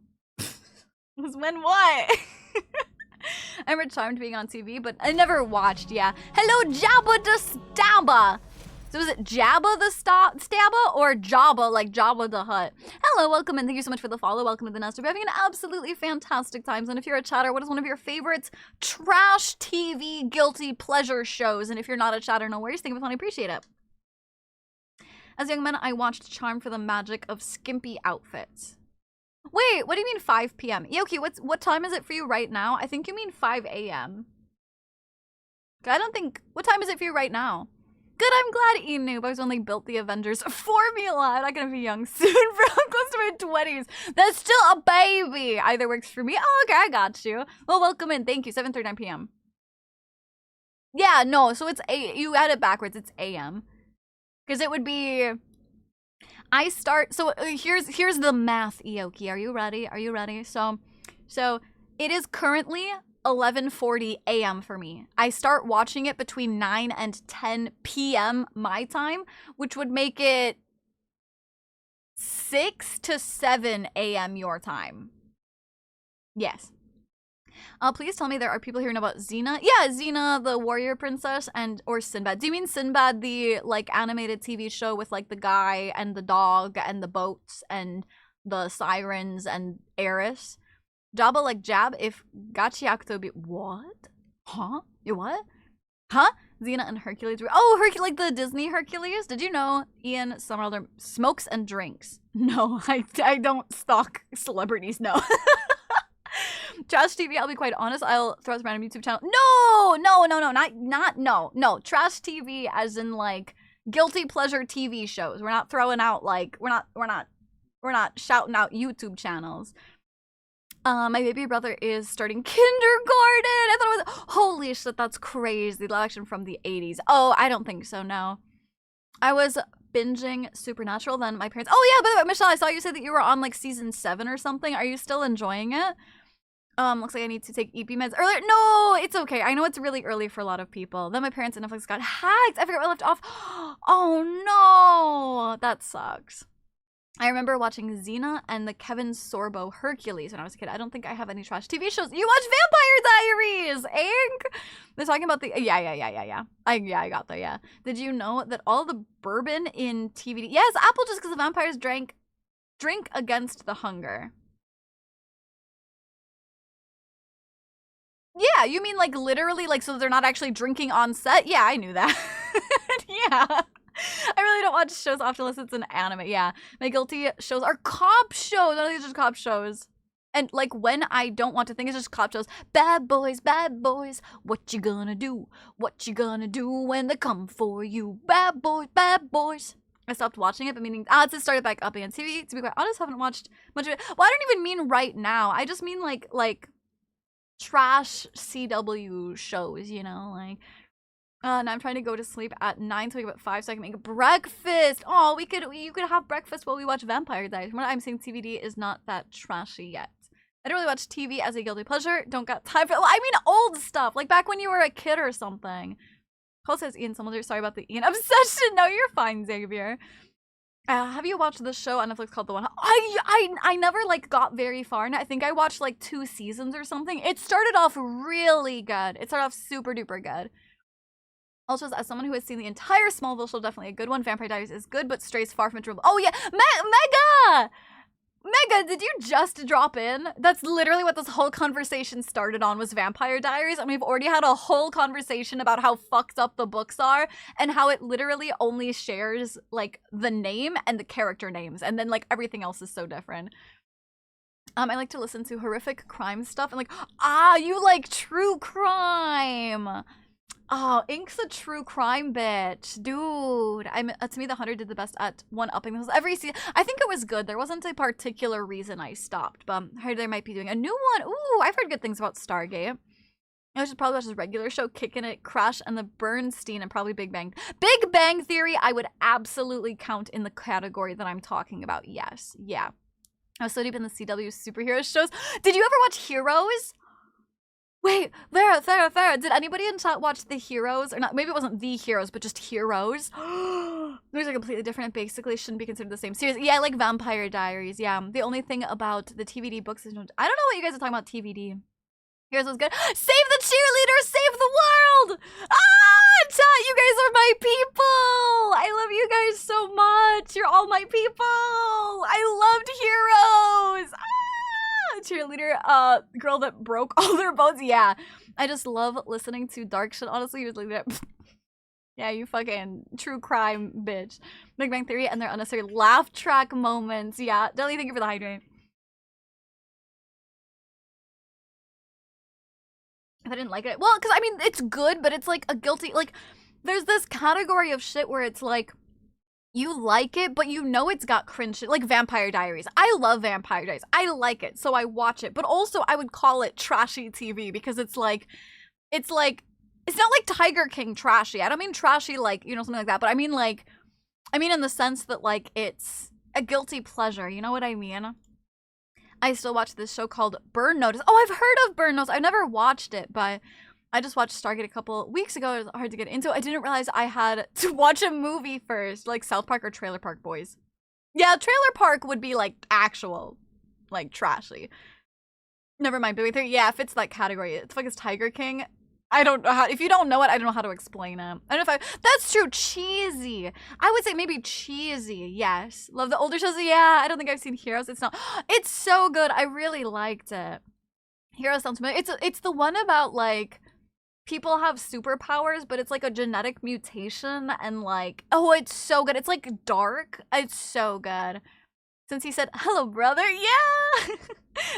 Was when what? I remember Charmed being on TV, but I never watched, yeah. Hello, Jabba the Stabba. So is it Jabba the Stabba or Jabba, like Jabba the Hutt? Hello, welcome, and thank you so much for the follow. Welcome to the nest. We're having an absolutely fantastic time. And if you're a chatter, what is one of your favorite trash TV guilty pleasure shows? And if you're not a chatter, no worries. Think of it fun. I appreciate it. As a young man, I watched Charmed for the magic of skimpy outfits. Wait, what do you mean 5 p.m.? Yoki, what time is it for you right now? I think you mean 5 a.m. I don't think... What time is it for you right now? Good, I'm glad Inu. I was only built the Avengers formula. I'm not gonna be young soon, bro. I'm close to my 20s. That's still a baby. Either works for me. Oh, okay, I got you. Well, welcome in. Thank you. 7:39 p.m. Yeah, no, so it's you had it backwards. It's a.m. Because it would be... I start, so here's the math, Ioki. Are you ready? Are you ready? So it is currently 11:40 a.m. for me. I start watching it between 9 and 10 p.m. my time, which would make it 6 to 7 a.m. your time. Yes. Please tell me there are people here who know about Xena. Yeah, Xena, the warrior princess, or Sinbad. Do you mean Sinbad, the like animated TV show with like the guy and the dog and the boats and the sirens and Eris. Jabba like Jab if Gachiakuto be what? Huh? You what? Huh? Xena and Hercules. Oh, Hercules, like the Disney Hercules. Did you know Ian Somerhalder smokes and drinks? No, I don't stalk celebrities. No. Trash TV. I'll be quite honest. I'll throw out some random YouTube channel. No, no. Trash TV, as in like guilty pleasure TV shows. We're not throwing out like we're not shouting out YouTube channels. My baby brother is starting kindergarten. I thought it was holy shit. That's crazy. Live action from the 80s. Oh, I don't think so. No, I was binging Supernatural. Then my parents. Oh yeah. By the way, Michelle, I saw you say that you were on like season 7 or something. Are you still enjoying it? Looks like I need to take EP meds earlier. No, it's okay. I know it's really early for a lot of people. Then my parents and Netflix got hacked. I forgot where I left off. Oh no, that sucks. I remember watching Xena and the Kevin Sorbo Hercules when I was a kid. I don't think I have any trash TV shows. You watch Vampire Diaries, Ink? They're talking about the yeah. I got there. Yeah. Did you know that all the bourbon in TVD? Yes, Apple just because the vampires drink against the hunger. Yeah, you mean like literally, like so they're not actually drinking on set? Yeah, I knew that. Yeah. I really don't watch shows often unless it's an anime. Yeah. My guilty shows are cop shows. None of these are just cop shows. And like when I don't want to think, it's just cop shows. Bad boys, what you gonna do? What you gonna do when they come for you? Bad boys. I stopped watching it, but meaning it started back up again. TV, to be quite honest, haven't watched much of it. Well, I don't even mean right now. I just mean like trash CW shows, you know, like and I'm trying to go to sleep at 9 to wake up at 5 so I can make breakfast. Oh, you could have breakfast while we watch Vampire Diaries. From what I'm saying, TVD is not that trashy yet. I don't really watch TV as a guilty pleasure. Don't got time for it. Well, I mean old stuff, like back when you were a kid or something. Cole says Ian Summer, sorry about the Ian obsession. No, you're fine, Xavier. Have you watched this show on Netflix called The One? I never like got very far, and I think I watched like 2 seasons or something. It started off really good. It started off super duper good. Also, as someone who has seen the entire Smallville show, definitely a good one. Vampire Diaries is good, but strays far from it. Oh yeah, Mega, did you just drop in? That's literally what this whole conversation started on, was Vampire Diaries, and we've already had a whole conversation about how fucked up the books are and how it literally only shares like the name and the character names, and then like everything else is so different. I like to listen to horrific crime stuff and like, you like true crime. Oh, Ink's a true crime bitch. Dude, to me, The 100 did the best at one-upping this every season. I think it was good. There wasn't a particular reason I stopped, but I heard they might be doing a new one. Ooh, I've heard good things about Stargate. I should probably watch his regular show, Kickin' It, Crash, and the Bernstein, and probably Big Bang. Big Bang Theory, I would absolutely count in the category that I'm talking about. Yes, yeah. I was so deep in the CW superhero shows. Did you ever watch Heroes? Wait, Farrah, did anybody in chat watch The Heroes? Or not, maybe it wasn't The Heroes, but just Heroes. Those are completely different. Basically, shouldn't be considered the same series. Yeah, like Vampire Diaries, yeah. The only thing about the TVD books is, I don't know what you guys are talking about TVD. Here's what's good. Save the cheerleader, save the world! Chat, you guys are my people! I love you guys so much. You're all my people! I loved Heroes! Cheerleader, girl that broke all their bones. Yeah, I just love listening to dark shit. Honestly, he was like that. Yeah, you fucking true crime bitch. Big Bang Theory and their unnecessary laugh track moments. Yeah, Deli, thank you for the hydrate. If I didn't like it, well, because I mean, it's good, but it's like a guilty, like, there's this category of shit where it's like, you like it, but you know it's got cringe shit, like Vampire Diaries. I love Vampire Diaries. I like it, so I watch it. But also, I would call it trashy TV because it's not like Tiger King trashy. I don't mean trashy like, you know, something like that. But I mean in the sense that like it's a guilty pleasure. You know what I mean? I still watch this show called Burn Notice. Oh, I've heard of Burn Notice. I've never watched it, but I just watched Stargate a couple weeks ago. It was hard to get into. I didn't realize I had to watch a movie first, like South Park or Trailer Park Boys. Yeah, Trailer Park would be like actual, like trashy. Never mind, but yeah, if it's that category, it's like it's Tiger King. I don't know how, if you don't know it, I don't know how to explain it. I don't know if that's true, cheesy. I would say maybe cheesy, yes. Love the older shows, yeah, I don't think I've seen Heroes, it's not. It's so good, I really liked it. Heroes sounds familiar. It's the one about, like, people have superpowers, but it's like a genetic mutation and like, oh, it's so good. It's like dark. It's so good. Since he said, hello, brother. Yeah.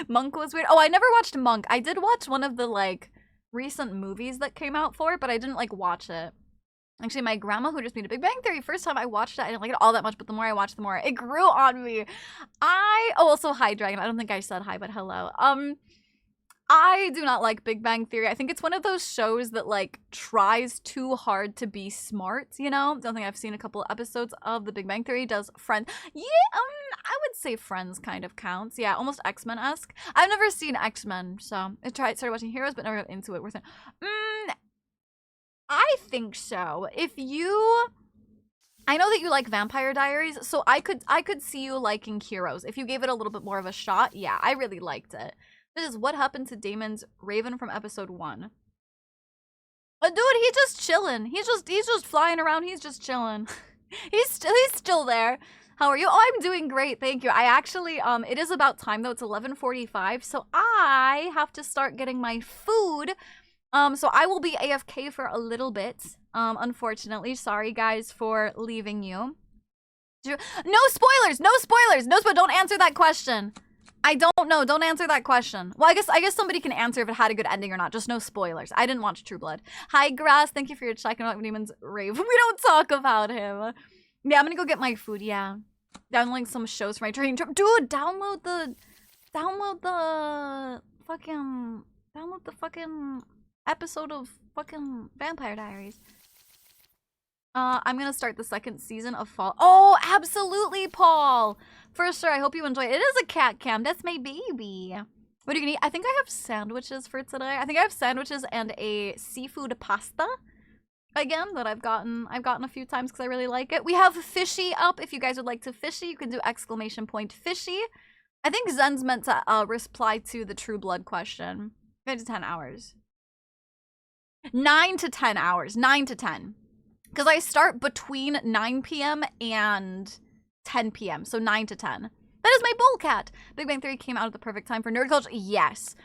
Monk was weird. Oh, I never watched Monk. I did watch one of the like recent movies that came out for it, but I didn't like watch it. Actually, my grandma who just made a Big Bang Theory, first time I watched it, I didn't like it all that much, but the more I watched, the more it grew on me. Oh, also hi, Dragon. I don't think I said hi, but hello. I do not like Big Bang Theory. I think it's one of those shows that, like, tries too hard to be smart, you know? Don't think I've seen a couple episodes of The Big Bang Theory. Does Friends... Yeah, I would say Friends kind of counts. Yeah, almost X-Men-esque. I've never seen X-Men, so I started watching Heroes, but never got into it. I think so. If you... I know that you like Vampire Diaries, so I could see you liking Heroes. If you gave it a little bit more of a shot, yeah, I really liked it. This is what happened to Damon's Raven from episode 1. Dude, he's just chilling. He's just flying around. He's just chilling. he's still there. How are you? Oh, I'm doing great. Thank you. I actually, it is about time though. It's 11:45, so I have to start getting my food. So I will be AFK for a little bit. Unfortunately, sorry guys for leaving you. No spoilers. No spoilers. No spoilers. Don't answer that question. I don't know. Don't answer that question. Well, I guess somebody can answer if it had a good ending or not. Just no spoilers. I didn't watch True Blood. Hi, Grass. Thank you for your check on Demon's Rave. We don't talk about him. Yeah, I'm gonna go get my food. Yeah, downloading some shows for my training trip. Dude, download the fucking episode of fucking Vampire Diaries. I'm gonna start the second season of Fall. Oh, absolutely, Paul. For sure, I hope you enjoy it. It is a cat cam. That's my baby. What are you gonna eat? I think I have sandwiches for today. I think I have sandwiches and a seafood pasta. Again, that I've gotten a few times because I really like it. We have fishy up. If you guys would like to fishy, you can do !fishy. I think Zen's meant to reply to the True Blood question. 9 to 10 hours. 9 to 10 hours. 9 to 10. Because I start between 9 p.m. and 10 p.m. So 9 to 10. That is my bull cat. Big Bang Theory came out at the perfect time for nerd culture. Yes.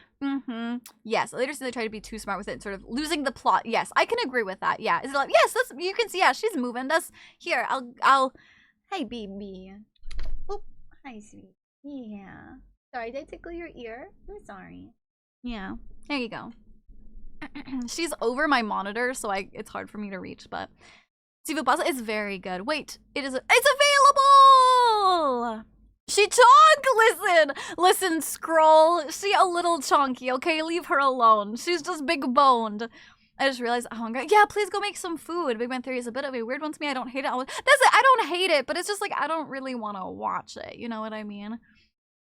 Yes. Later they try to be too smart with it, sort of losing the plot. Yes, I can agree with that. Yeah. Is it like, yes, that's, you can see, yeah, she's moving. That's, here, I'll, hey, baby. Oop. Hi, sweetie. Yeah. Sorry, did I tickle your ear? I'm sorry. Yeah. There you go. She's over my monitor, so it's hard for me to reach, but seafood pasta is very good. Wait, it's available! She chonk! Listen, scroll. She a little chonky, okay? Leave her alone. She's just big boned. I just realized I'm hungry. Yeah, please go make some food. Big Bang Theory is a bit of a weird one to me. I don't hate it. That's it. I don't hate it, but it's just like I don't really want to watch it. You know what I mean?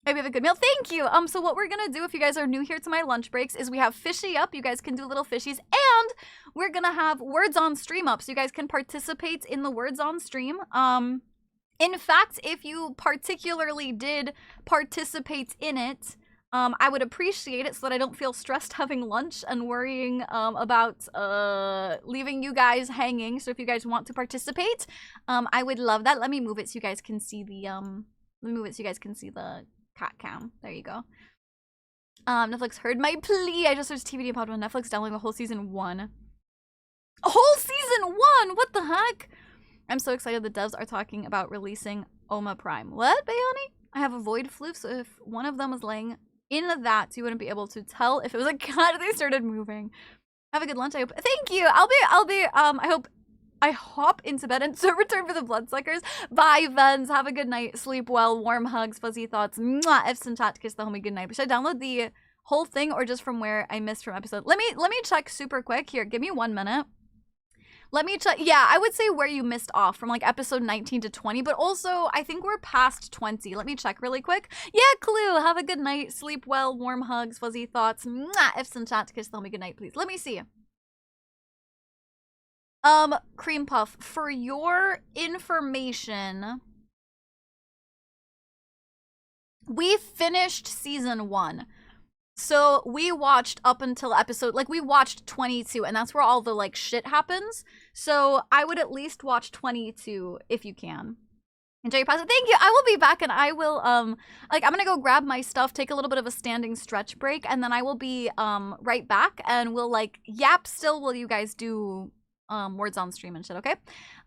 Maybe have a good meal. Thank you. So what we're gonna do if you guys are new here to my lunch breaks is we have fishy up. You guys can do little fishies, and we're gonna have words on stream up, so you guys can participate in the words on stream. In fact, if you particularly did participate in it, I would appreciate it so that I don't feel stressed having lunch and worrying about leaving you guys hanging. So if you guys want to participate, I would love that. Let me move it so you guys can see the cat cam. There you go. Netflix heard my plea. I just searched TVD and pod on Netflix, downloading the whole season 1. A whole season 1? What the heck? I'm so excited the devs are talking about releasing Oma Prime. What, Bayani? I have a void floof, so if one of them was laying in that, you wouldn't be able to tell if it was a cat. They started moving. Have a good lunch. I hope. Thank you. I hop into bed and return for the bloodsuckers. Bye, Vens. Have a good night. Sleep well. Warm hugs. Fuzzy thoughts. Mwah. F's in chat. Kiss the homie. Good night. Should I download the whole thing or just from where I missed from episode? Let me check super quick. Here, give me 1 minute. Let me check. Yeah, I would say where you missed off from like episode 19 to 20, but also I think we're past 20. Let me check really quick. Yeah, Clue. Have a good night. Sleep well. Warm hugs. Fuzzy thoughts. Mwah. F's in chat. Kiss the homie. Good night, please. Let me see. Cream Puff, for your information, we finished season 1. So we watched up until episode, like we watched 22, and that's where all the like shit happens. So I would at least watch 22 if you can. Enjoy your pasta. Thank you. I will be back, and I will like I'm gonna go grab my stuff, take a little bit of a standing stretch break, and then I will be right back, and we'll like yap still while you guys do words on stream and shit. Okay?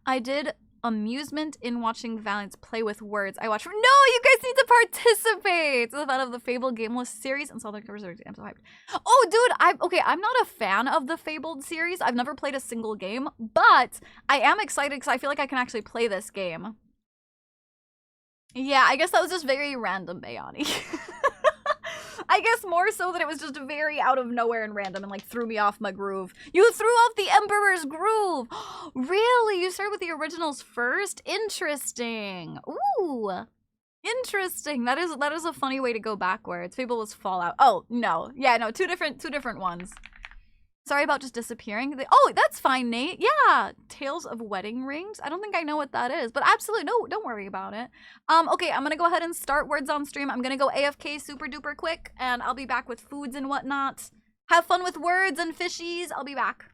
I did amusement in watching Valiant's play with words. I watched. No, you guys need to participate. It's the fan of the Fable Gameless series and saw the covers. I'm so hyped. Oh, dude, I'm not a fan of the Fabled series. I've never played a single game, but I am excited because I feel like I can actually play this game. Yeah, I guess that was just very random, Bayani. I guess more so that it was just very out of nowhere and random and like threw me off my groove. You threw off the Emperor's groove! Really? You started with the originals first? Interesting. Ooh. Interesting. That is a funny way to go backwards. Fable was Fallout. Oh, no. Yeah, no, two different ones. Sorry about just disappearing. Oh, that's fine, Nate. Yeah, Tales of Wedding Rings. I don't think I know what that is, but absolutely, no, don't worry about it. Okay, I'm gonna go ahead and start words on stream. I'm gonna go AFK super duper quick, and I'll be back with foods and whatnot. Have fun with words and fishies. I'll be back.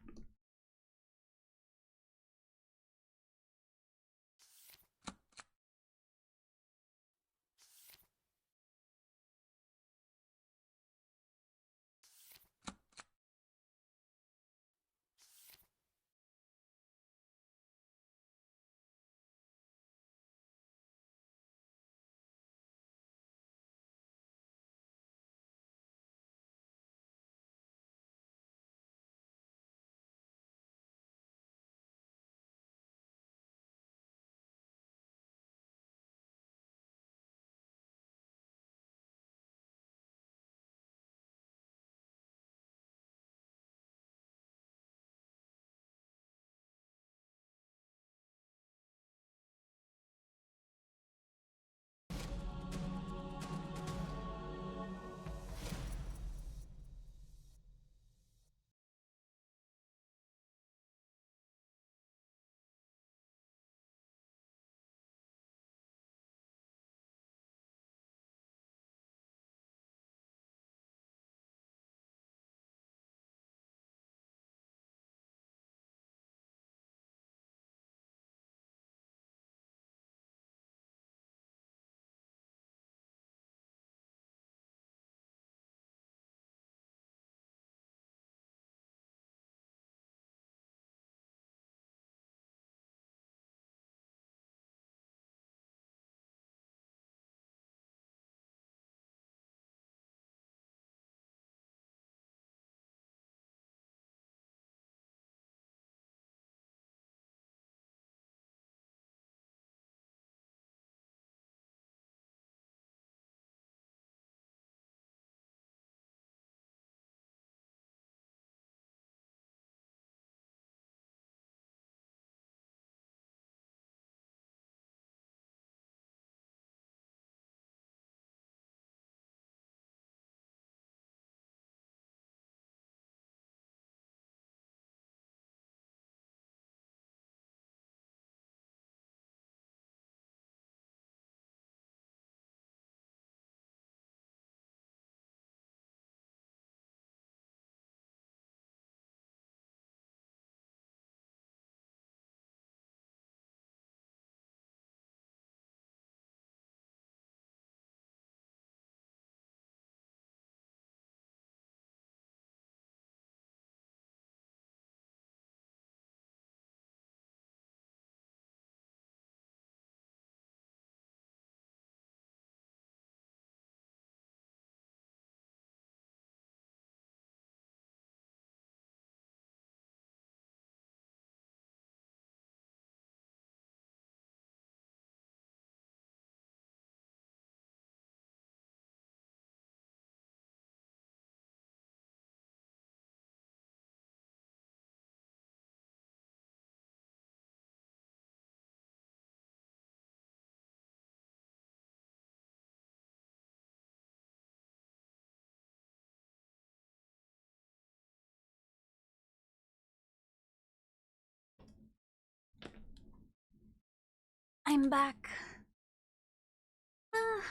I'm back.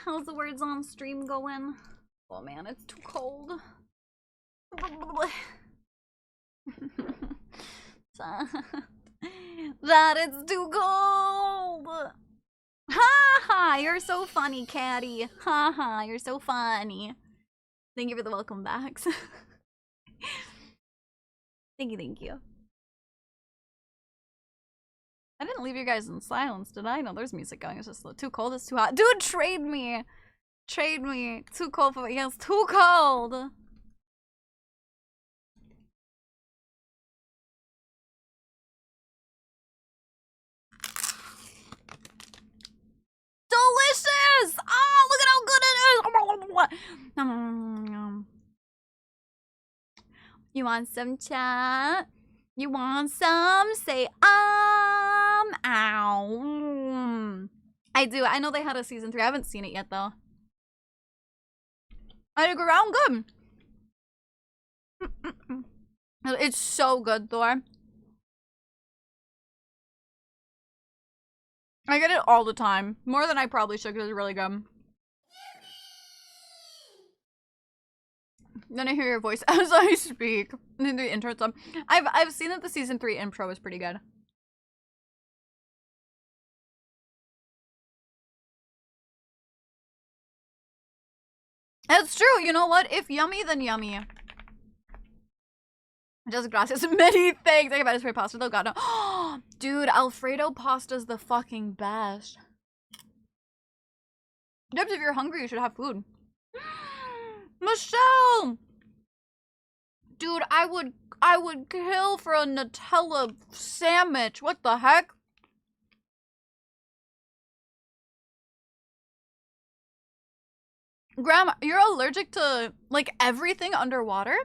How's the words on stream going? Oh man, it's too cold. That it's too cold. Ha ha, you're so funny, Caddy. Ha ha, you're so funny. Thank you for the welcome backs. Thank you, thank you. I didn't leave you guys in silence, did I? No, there's music going. It's just too cold, it's too hot. Dude, trade me! Trade me. Too cold for me. Yes, too cold! Delicious! Oh, look at how good it is! You want some chat? You want some? Say ow. I do. I know they had a season 3. I haven't seen it yet though. I dig around good. It's so good, Thor. I get it all the time. More than I probably should because it's really good. Then I hear your voice as I speak. And then the intro song. I've seen that the season 3 intro is pretty good. That's true. You know what? If yummy, then yummy. Just gracias. Many thanks. I can buy this for pasta though. God no. Dude, Alfredo pasta's the fucking best. Dibs, if you're hungry, you should have food. Michelle! Dude, I would kill for a Nutella sandwich. What the heck? Grandma, you're allergic to, like, everything underwater?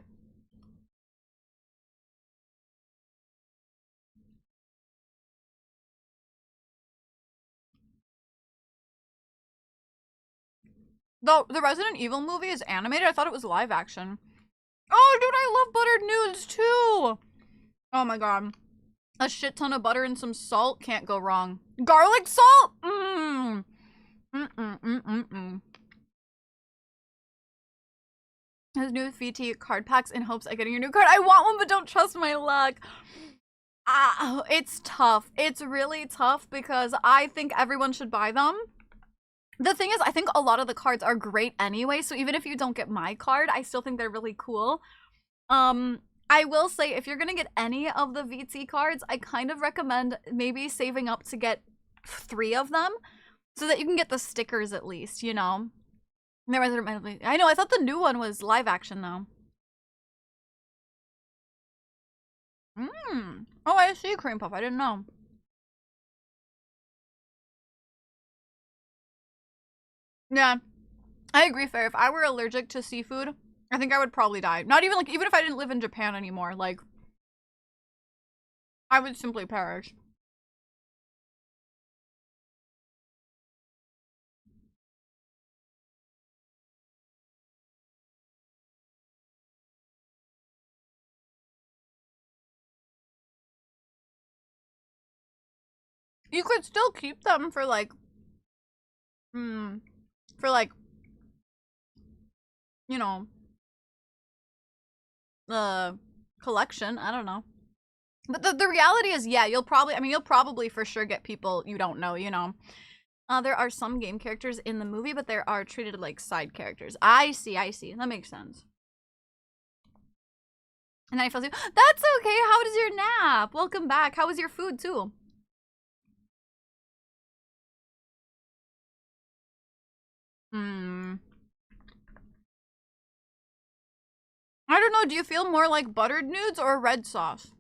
The Resident Evil movie is animated? I thought it was live action. Oh, dude, I love buttered nudes, too! Oh my god. A shit ton of butter and some salt, can't go wrong. Garlic salt? Mmm. His new VT card packs in hopes of getting your new card. I want one, but don't trust my luck. It's tough. It's really tough because I think everyone should buy them. The thing is, I think a lot of the cards are great anyway, so even if you don't get my card, I still think they're really cool. I will say, if you're gonna get any of the VT cards, I kind of recommend maybe saving up to get 3 of them, so that you can get the stickers at least, you know? I know, I thought the new one was live action, though. Oh, I see cream puff. I didn't know. Yeah, I agree, Fair. If I were allergic to seafood, I think I would probably die. Not even, like, even if I didn't live in Japan anymore, like, I would simply perish. You could still keep them for, like, for, like, you know, collection. I don't know. But the reality is, yeah, you'll probably for sure get people you don't know, you know. There are some game characters in the movie, but they are treated like side characters. I see. That makes sense. And then I feel like, that's okay. How was your nap? Welcome back. How was your food, too? I don't know. Do you feel more like buttered nudes or red sauce?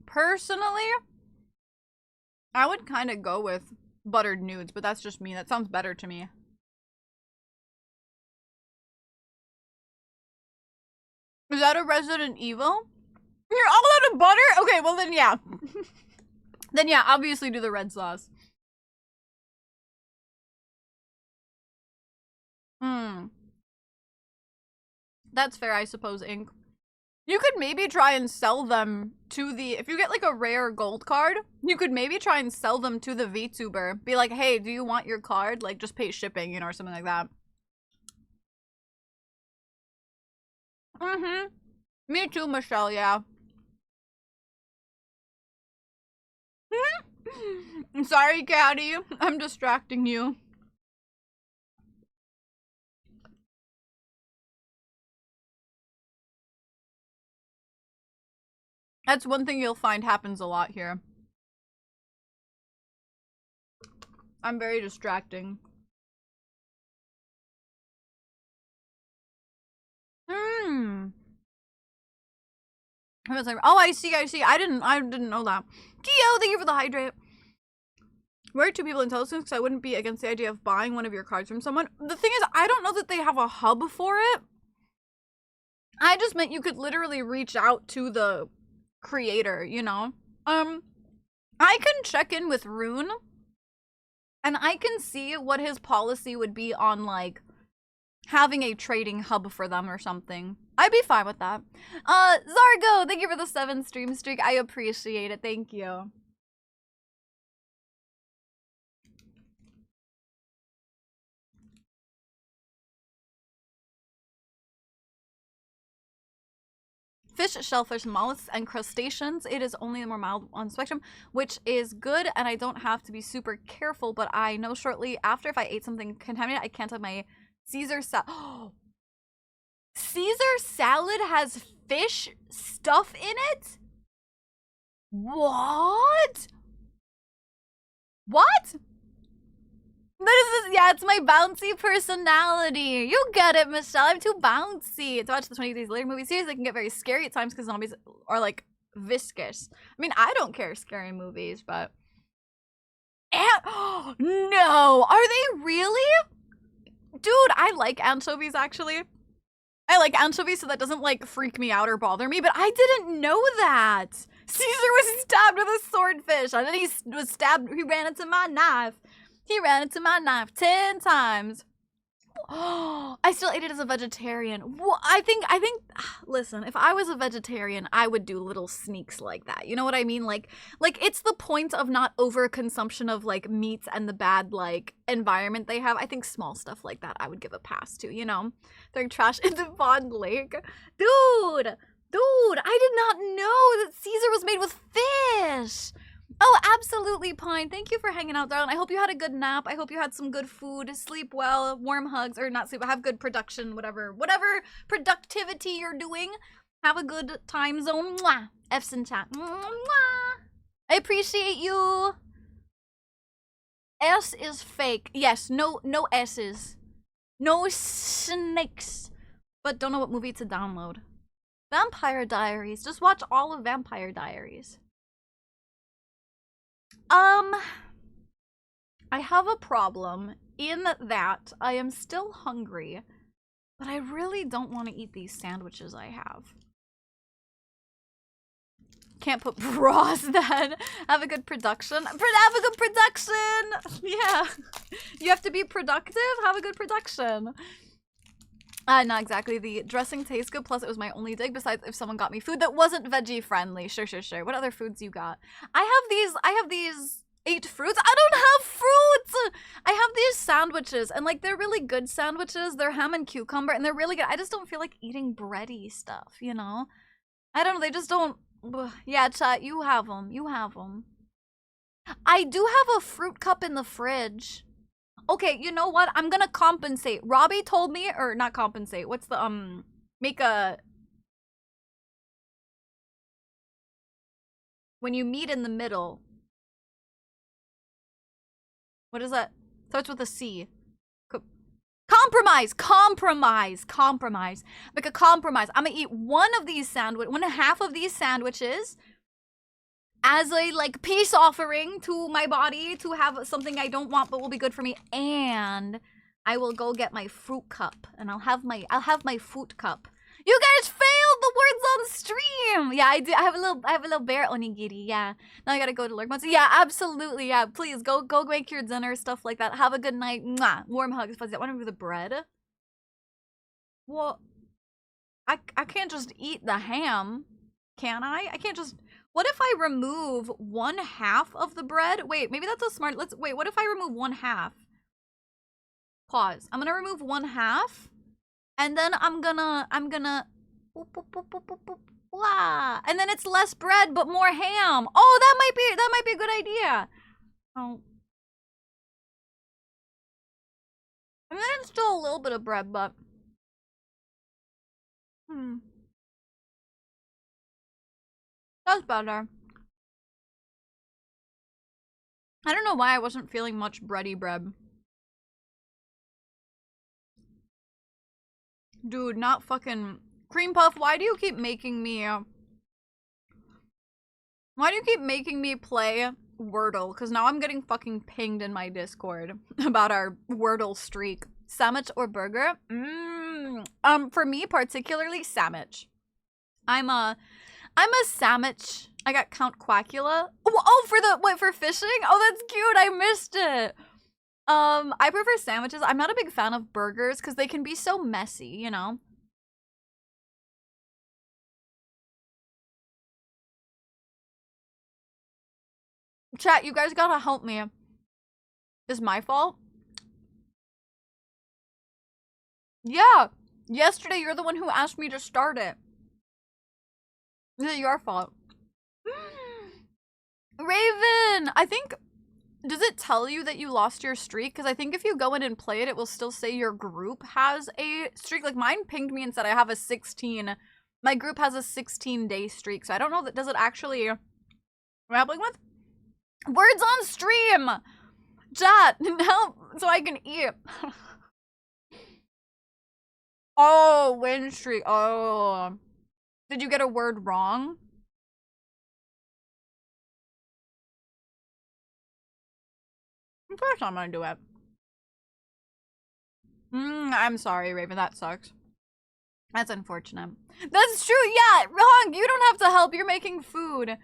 Personally, I would kind of go with buttered nudes, but that's just me. That sounds better to me. Is that a Resident Evil? You're all out of butter? Okay, well then yeah. Then yeah, obviously do the red sauce. That's fair, I suppose, Ink. You could maybe try and sell them to the, if you get like a rare gold card, you could maybe try and sell them to the VTuber. Be like, hey, do you want your card? Like, just pay shipping, you know, or something like that. Mm-hmm. Me too, Michelle, yeah. I'm sorry, Caddy. I'm distracting you. That's one thing you'll find happens a lot here. I'm very distracting. Oh, I see. I didn't know that. Kyo, thank you for the hydrate. We're two people intelligence, because I wouldn't be against the idea of buying one of your cards from someone. The thing is, I don't know that they have a hub for it. I just meant you could literally reach out to the creator, you know? I can check in with Rune, and I can see what his policy would be on, like, having a trading hub for them or something. I'd be fine with that. Zargo, thank you for the 7 stream streak. I appreciate it. Thank you. Fish, shellfish, mollusks, and crustaceans. It is only the more mild on spectrum, which is good, and I don't have to be super careful, but I know shortly after if I ate something contaminated, I can't have my Caesar salad. Caesar salad has fish stuff in it? What? What? This is, yeah, it's my bouncy personality. You get it, Michelle. I'm too bouncy. To watch the 20 Days Later movie series, they can get very scary at times because zombies are, like, viscous. I mean, I don't care scary movies, but... No! Are they really? Dude, I like anchovies, actually. I like anchovies, so that doesn't, like, freak me out or bother me, but I didn't know that! Caesar was stabbed with a swordfish, and then he was stabbed, he ran into my knife. He ran into my knife 10 times. Oh, I still ate it as a vegetarian. Well, I think, listen, if I was a vegetarian, I would do little sneaks like that. You know what I mean? Like it's the point of not overconsumption of, like, meats and the bad, like, environment they have. I think small stuff like that I would give a pass to, you know? Throwing trash into Pond Lake. Dude, I did not know that Caesar was made with fish. Oh, absolutely, Pine. Thank you for hanging out, darling. I hope you had a good nap. I hope you had some good food. Sleep well, warm hugs, or not sleep, but have good production, whatever productivity you're doing. Have a good time zone. Mwah. F's in chat. Mwah. I appreciate you. S is fake. Yes, no S's. No snakes. But don't know what movie to download. Vampire Diaries. Just watch all of Vampire Diaries. I have a problem in that I am still hungry, but I really don't want to eat these sandwiches I have. Can't put bras then. Have a good production. Have a good production! Yeah. You have to be productive, have a good production. Not exactly. The dressing tastes good, plus it was my only dig, besides if someone got me food that wasn't veggie friendly. Sure. What other foods you got? I have these 8 fruits. I don't have fruits! I have these sandwiches, and, like, they're really good sandwiches. They're ham and cucumber, and they're really good. I just don't feel like eating bready stuff, you know? I don't know, they just don't... Yeah, chat, you have them. I do have a fruit cup in the fridge. Okay, you know what? I'm gonna compensate. Robbie told me, or not compensate, what's the, make a... When you meet in the middle. What is that? Starts with a C. Compromise! Make a compromise. I'm gonna eat one half of these sandwiches as a, like, peace offering to my body to have something I don't want but will be good for me, and I will go get my fruit cup, and I'll have my fruit cup. You guys failed the words on stream. Yeah, I do. I have a little bear onigiri. Yeah. Now I gotta go to lurk months. Yeah, absolutely. Yeah, please go make your dinner, stuff like that. Have a good night. Mwah. Warm hugs. Fuzzy. I want to do the bread. What? I can't just eat the ham, can I? I can't just... What if I remove 1/2 of the bread? Wait, maybe that's a smart... Wait, what if I remove 1/2? Pause. I'm gonna remove 1/2. And then I'm gonna... Boop, boop, boop, boop, boop, boop, blah. And then it's less bread, but more ham. Oh, that might be a good idea. Oh. I mean, it's still a little bit of bread, but... That's better. I don't know why I wasn't feeling much bready bread. Dude, not fucking... Cream Puff, why do you keep making me... Why do you keep making me play Wordle? Because now I'm getting fucking pinged in my Discord about our Wordle streak. Sandwich or burger? For me, particularly, sandwich. I'm a sandwich. I got Count Quackula. Oh, for fishing? Oh, that's cute. I missed it. I prefer sandwiches. I'm not a big fan of burgers because they can be so messy, you know? Chat, you guys gotta help me. Is my fault? Yeah. Yesterday, you're the one who asked me to start it. Is it your fault? Raven! I think... Does it tell you that you lost your streak? Because I think if you go in and play it, it will still say your group has a streak. Like, mine pinged me and said I have a 16... My group has a 16-day streak. So I don't know that... Does it actually... Am I helping with? Words on stream! Chat! Help! So I can eat. Oh, win streak. Oh. Did you get a word wrong? Of course I'm gonna do it. I'm sorry, Raven. That sucks. That's unfortunate. That's true. Yeah, Hong, you don't have to help. You're making food.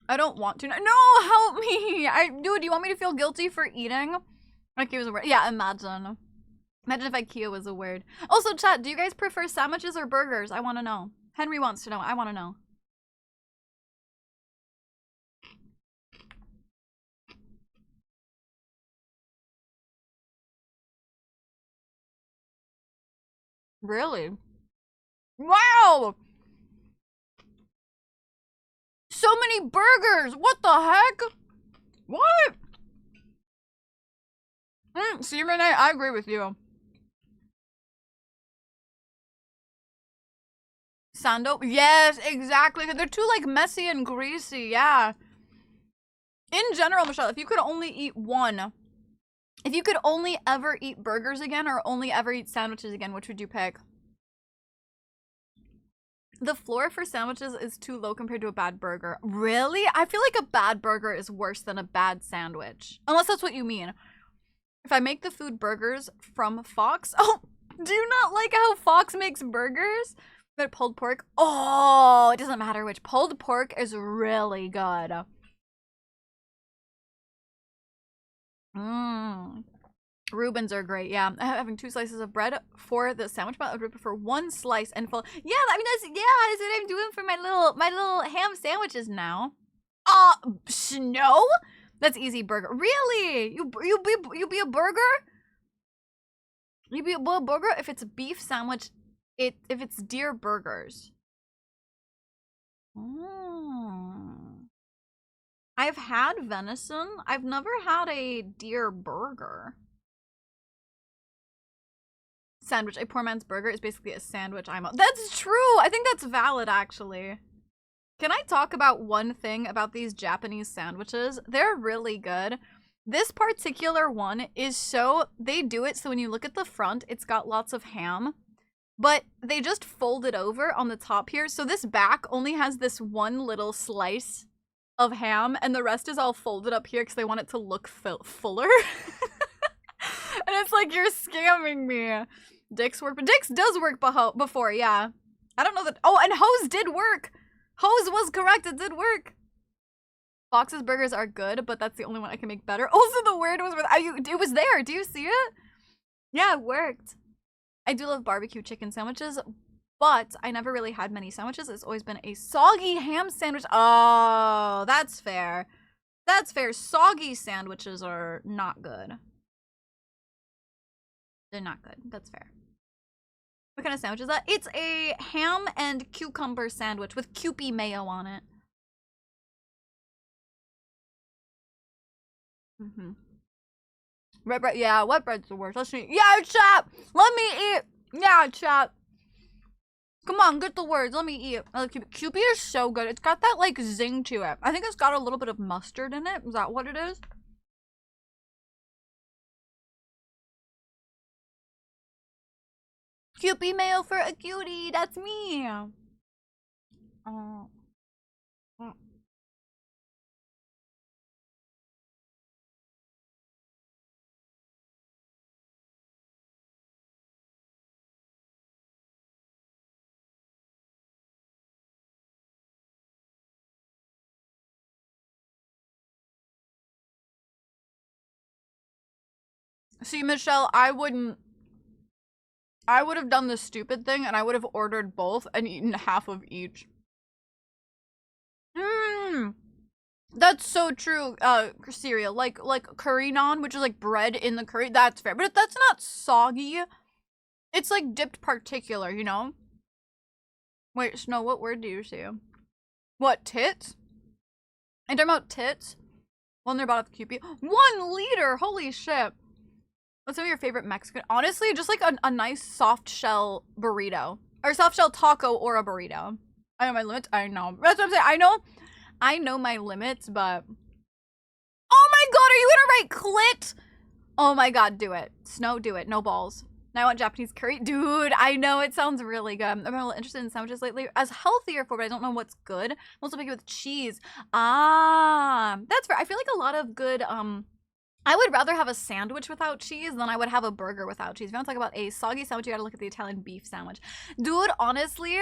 I don't want to. No, help me. Dude, you want me to feel guilty for eating? IKEA was a word. Yeah, imagine. Imagine if IKEA was a word. Also, chat, do you guys prefer sandwiches or burgers? I want to know. Henry wants to know. I want to know. Really? Wow! So many burgers! What the heck? What? See, Renee, I agree with you. Sando? Yes, exactly. They're too, like, messy and greasy, yeah. In general, Michelle, if you could only eat one... If you could only ever eat burgers again or only ever eat sandwiches again, which would you pick? The floor for sandwiches is too low compared to a bad burger. Really? I feel like a bad burger is worse than a bad sandwich. Unless that's what you mean. If I make the food burgers from Fox... Oh, do you not like how Fox makes burgers? But pulled pork? Oh, it doesn't matter which. Pulled pork is really good. Reubens are great, yeah. Having 2 slices of bread for the sandwich, but I would prefer 1 slice and full. Yeah, I mean that's what I'm doing for my little ham sandwiches now. Snow? That's easy burger. Really? You be a burger? You be a burger if it's a beef sandwich. If it's deer burgers. I've had venison. I've never had a deer burger. Sandwich. A poor man's burger is basically a sandwich. That's true. I think that's valid, actually. Can I talk about one thing about these Japanese sandwiches? They're really good. This particular one is so... They do it so when you look at the front, it's got lots of ham. But they just fold it over on the top here. So this back only has this one little slice of ham. And the rest is all folded up here because they want it to look fuller. And it's like, you're scamming me. Dick's work. But Dick's does work before, yeah. I don't know that... Oh, and Hose did work. Hose was correct. It did work. Fox's burgers are good, but that's the only one I can make better. Also, the word was... It was there. Do you see it? Yeah, it worked. I do love barbecue chicken sandwiches, but I never really had many sandwiches. It's always been a soggy ham sandwich. Oh, that's fair. That's fair. Soggy sandwiches are not good. They're not good. That's fair. What kind of sandwich is that? It's a ham and cucumber sandwich with Kewpie mayo on it. Red bread. Yeah, wet bread's the worst. Let's eat. Yeah, chat. Let me eat. Yeah, chat. Come on, get the words. Let me eat. I like Kewpie. Kewpie is so good. It's got that like zing to it. I think it's got a little bit of mustard in it. Is that what it is? Kewpie mayo for a cutie. That's me. See, Michelle, I would have done the stupid thing and I would have ordered both and eaten half of each. That's so true, cereal. Like curry naan, which is like bread in the curry. That's fair. But that's not soggy. It's like dipped particular, you know? Wait, Snow, what word do you see? What, tits? And talking about tits? Well, they're bought at the Kewpie. 1 liter! Holy shit. What's some of your favorite Mexican? Honestly, just like a nice soft shell burrito. Or soft shell taco or a burrito. I know my limits. I know. That's what I'm saying. I know my limits, but... Oh my god, are you gonna write clit? Oh my god, do it. Snow, do it. No balls. Now I want Japanese curry. Dude, I know, it sounds really good. I'm a little interested in sandwiches lately. As healthier for, but I don't know what's good. I'm also picky with cheese. Ah, that's fair. I feel like a lot of good, I would rather have a sandwich without cheese than I would have a burger without cheese. If you want to talk about a soggy sandwich, you gotta look at the Italian beef sandwich. Dude, honestly,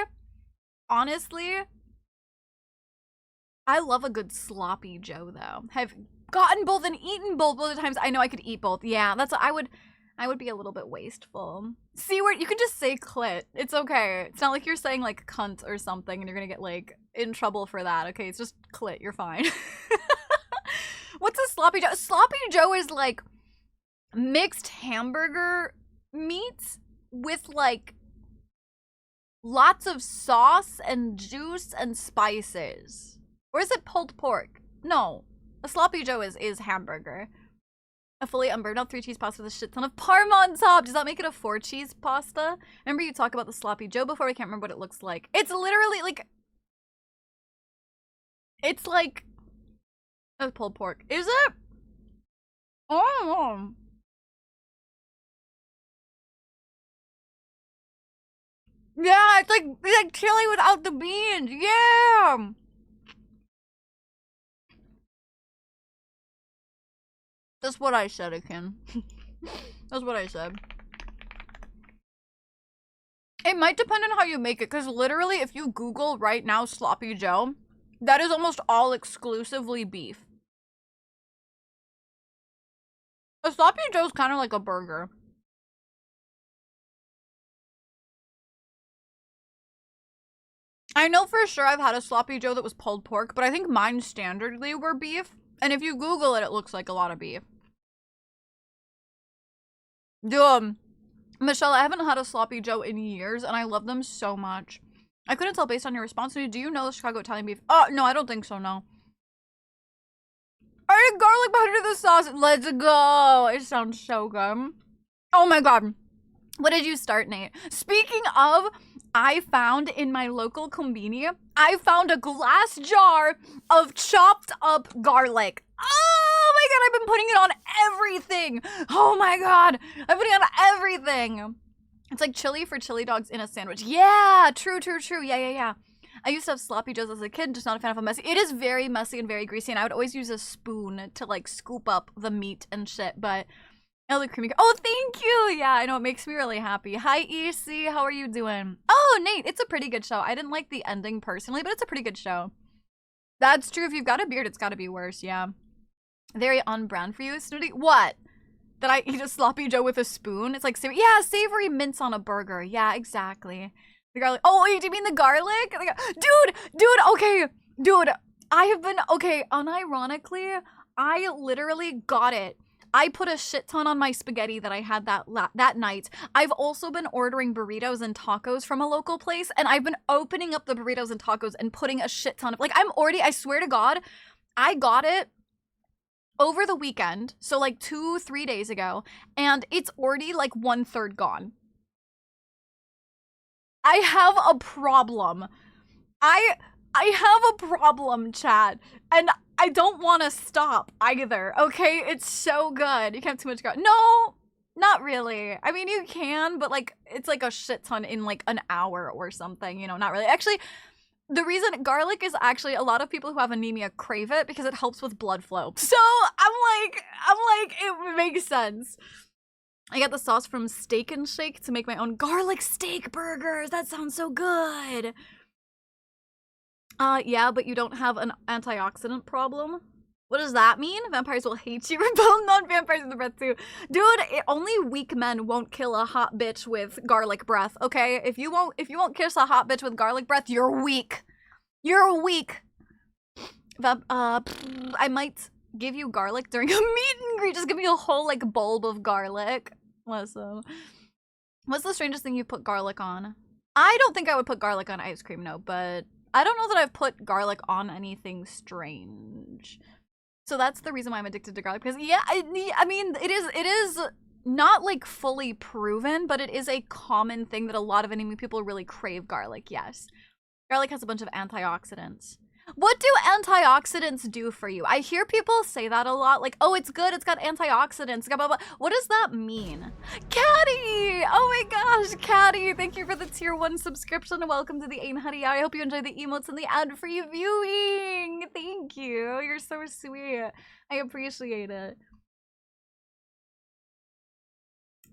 I love a good sloppy Joe, though. Have gotten both and eaten both of the times. I know I could eat both. Yeah, that's what I would be a little bit wasteful. See, where you can just say clit. It's okay. It's not like you're saying like cunt or something and you're gonna get like in trouble for that. Okay, it's just clit. You're fine. What's a sloppy Joe? Sloppy Joe is like mixed hamburger meats with like lots of sauce and juice and spices. Or is it pulled pork? No. A sloppy Joe is hamburger. A fully unburned out 3-cheese pasta with a shit ton of parma on top. Does that make it a 4-cheese pasta? Remember you talked about the sloppy Joe before? I can't remember what it looks like. It's literally like... It's like... That's pulled pork. Is it? Oh. Yeah, it's like chili without the beans. Yeah. That's what I said, Akin. That's what I said. It might depend on how you make it, because literally, if you Google right now sloppy Joe, that is almost all exclusively beef. A sloppy Joe is kind of like a burger. I know for sure I've had a sloppy Joe that was pulled pork, but I think mine standardly were beef. And if you Google it, it looks like a lot of beef. Michelle, I haven't had a sloppy Joe in years, and I love them so much. I couldn't tell based on your response to me. Do you know the Chicago Italian beef? Oh, no, I don't think so, no. I did garlic powder to the sauce. Let's go. It sounds so good. Oh my god. What did you start, Nate? Speaking of, I found in my local combini, I found a glass jar of chopped up garlic. Oh my god, I've been putting it on everything. Oh my god, I'm putting it on everything. It's like chili for chili dogs in a sandwich. Yeah, true. Yeah. I used to have sloppy joes as a kid, just not a fan of a messy. It is very messy and very greasy, and I would always use a spoon to like scoop up the meat and shit, but I look creamy. Oh, thank you. Yeah, I know, it makes me really happy. Hi, EC, how are you doing? Oh, Nate, it's a pretty good show. I didn't like the ending personally, but it's a pretty good show. That's true. If you've got a beard, it's got to be worse. Yeah. Very on brand for you, Snooty. What? That I eat a sloppy joe with a spoon? It's like, yeah, savory mince on a burger. Yeah, exactly. The garlic. Oh, wait, do you mean the garlic? Dude, okay. Dude, I have been, okay, unironically, I literally got it. I put a shit ton on my spaghetti that I had that night. I've also been ordering burritos and tacos from a local place, and I've been opening up the burritos and tacos and putting a shit ton of, like, I swear to God, I got it over the weekend, so like 2-3 days ago, and it's already like 1/3 gone. I have a problem. I have a problem, chat, and I don't want to stop either, okay? It's so good. You can't have too much garlic. No, not really. I mean, you can, but like, it's like a shit ton in like an hour or something, you know, not really. Actually, the reason garlic is actually, a lot of people who have anemia crave it because it helps with blood flow. So I'm like, it makes sense. I got the sauce from Steak and Shake to make my own garlic steak burgers. That sounds so good. Yeah, but you don't have an antioxidant problem? What does that mean? Vampires will hate you. Repel non-vampires in the breath too. Dude, only weak men won't kill a hot bitch with garlic breath, okay? If you won't kiss a hot bitch with garlic breath, you're weak. You're weak. I might give you garlic during a meet and greet. Just give me a whole, like, bulb of garlic. Listen. What's the strangest thing you put garlic on? I don't think I would put garlic on ice cream, no, but I don't know that I've put garlic on anything strange. So that's the reason why I'm addicted to garlic, because yeah, I mean, it is not like fully proven, but it is a common thing that a lot of anime people really crave garlic, yes. Garlic has a bunch of antioxidants. What do antioxidants do for you? I hear people say that a lot, like, oh, it's good, it's got antioxidants, blah, blah, blah. What does that mean? Caddy! Oh my gosh, Caddy, thank you for the tier 1 subscription. Welcome to the Ain Hurry. I hope you enjoy the emotes and the ad-free viewing. Thank you. You're so sweet. I appreciate it.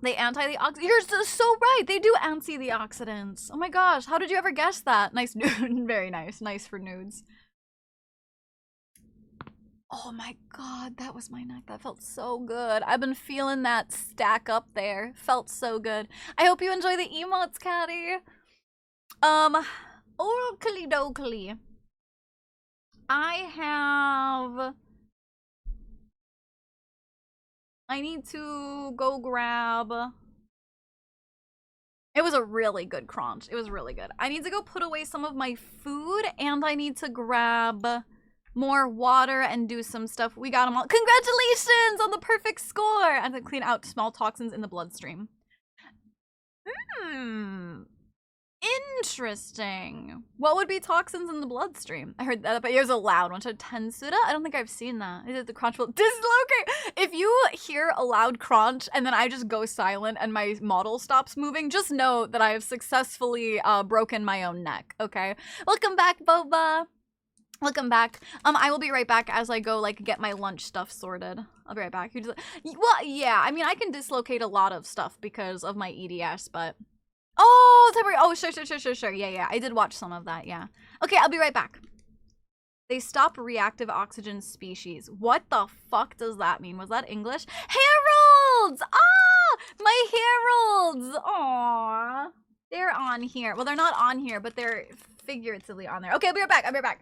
They anti-the-oxidants. You're so right. They do anti-the-oxidants. Oh my gosh, how did you ever guess that? Nice nude. Very nice. Nice for nudes. Oh my god, that was my neck. That felt so good. I've been feeling that stack up there. Felt so good. I hope you enjoy the emotes, Caddy. Oakley dokley. I need to go grab... It was a really good crunch. It was really good. I need to go put away some of my food, and I need to grab more water and do some stuff. We got them all. Congratulations on the perfect score! And to clean out small toxins in the bloodstream. Interesting. What would be toxins in the bloodstream? I heard that, but it was a loud one. Should Tensuda? I don't think I've seen that. Is it the crunch will dislocate? If you hear a loud crunch and then I just go silent and my model stops moving, just know that I have successfully broken my own neck, okay? Welcome back, Boba. Welcome back. I will be right back as I go, like, get my lunch stuff sorted. I'll be right back. You just, well, yeah, I mean, I can dislocate a lot of stuff because of my EDS, but... Oh, temporary. Oh, sure. Yeah. I did watch some of that, yeah. Okay, I'll be right back. They stop reactive oxygen species. What the fuck does that mean? Was that English? Heralds! Ah! My heralds! Aww. They're on here. Well, they're not on here, but they're figuratively on there. Okay, I'll be right back.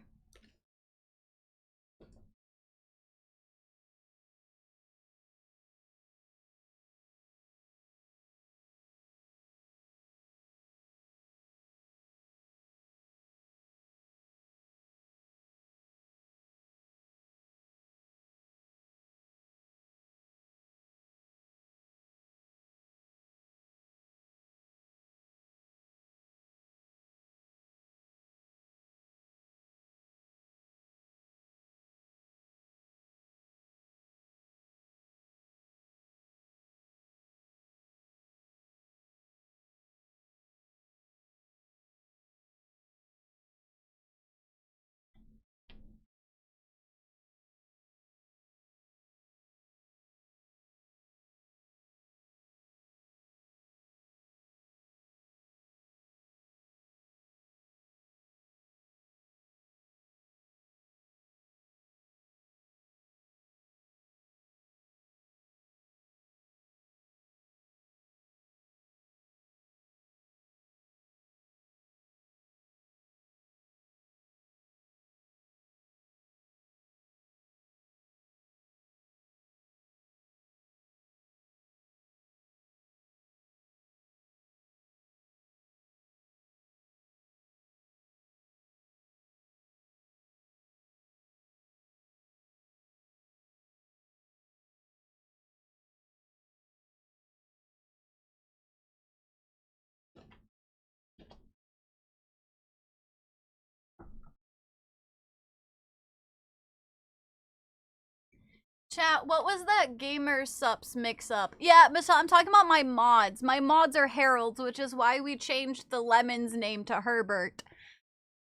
Chat, what was that gamer sups mix-up? Yeah, Michelle, I'm talking about my mods. My mods are heralds, which is why we changed the lemon's name to Herbert.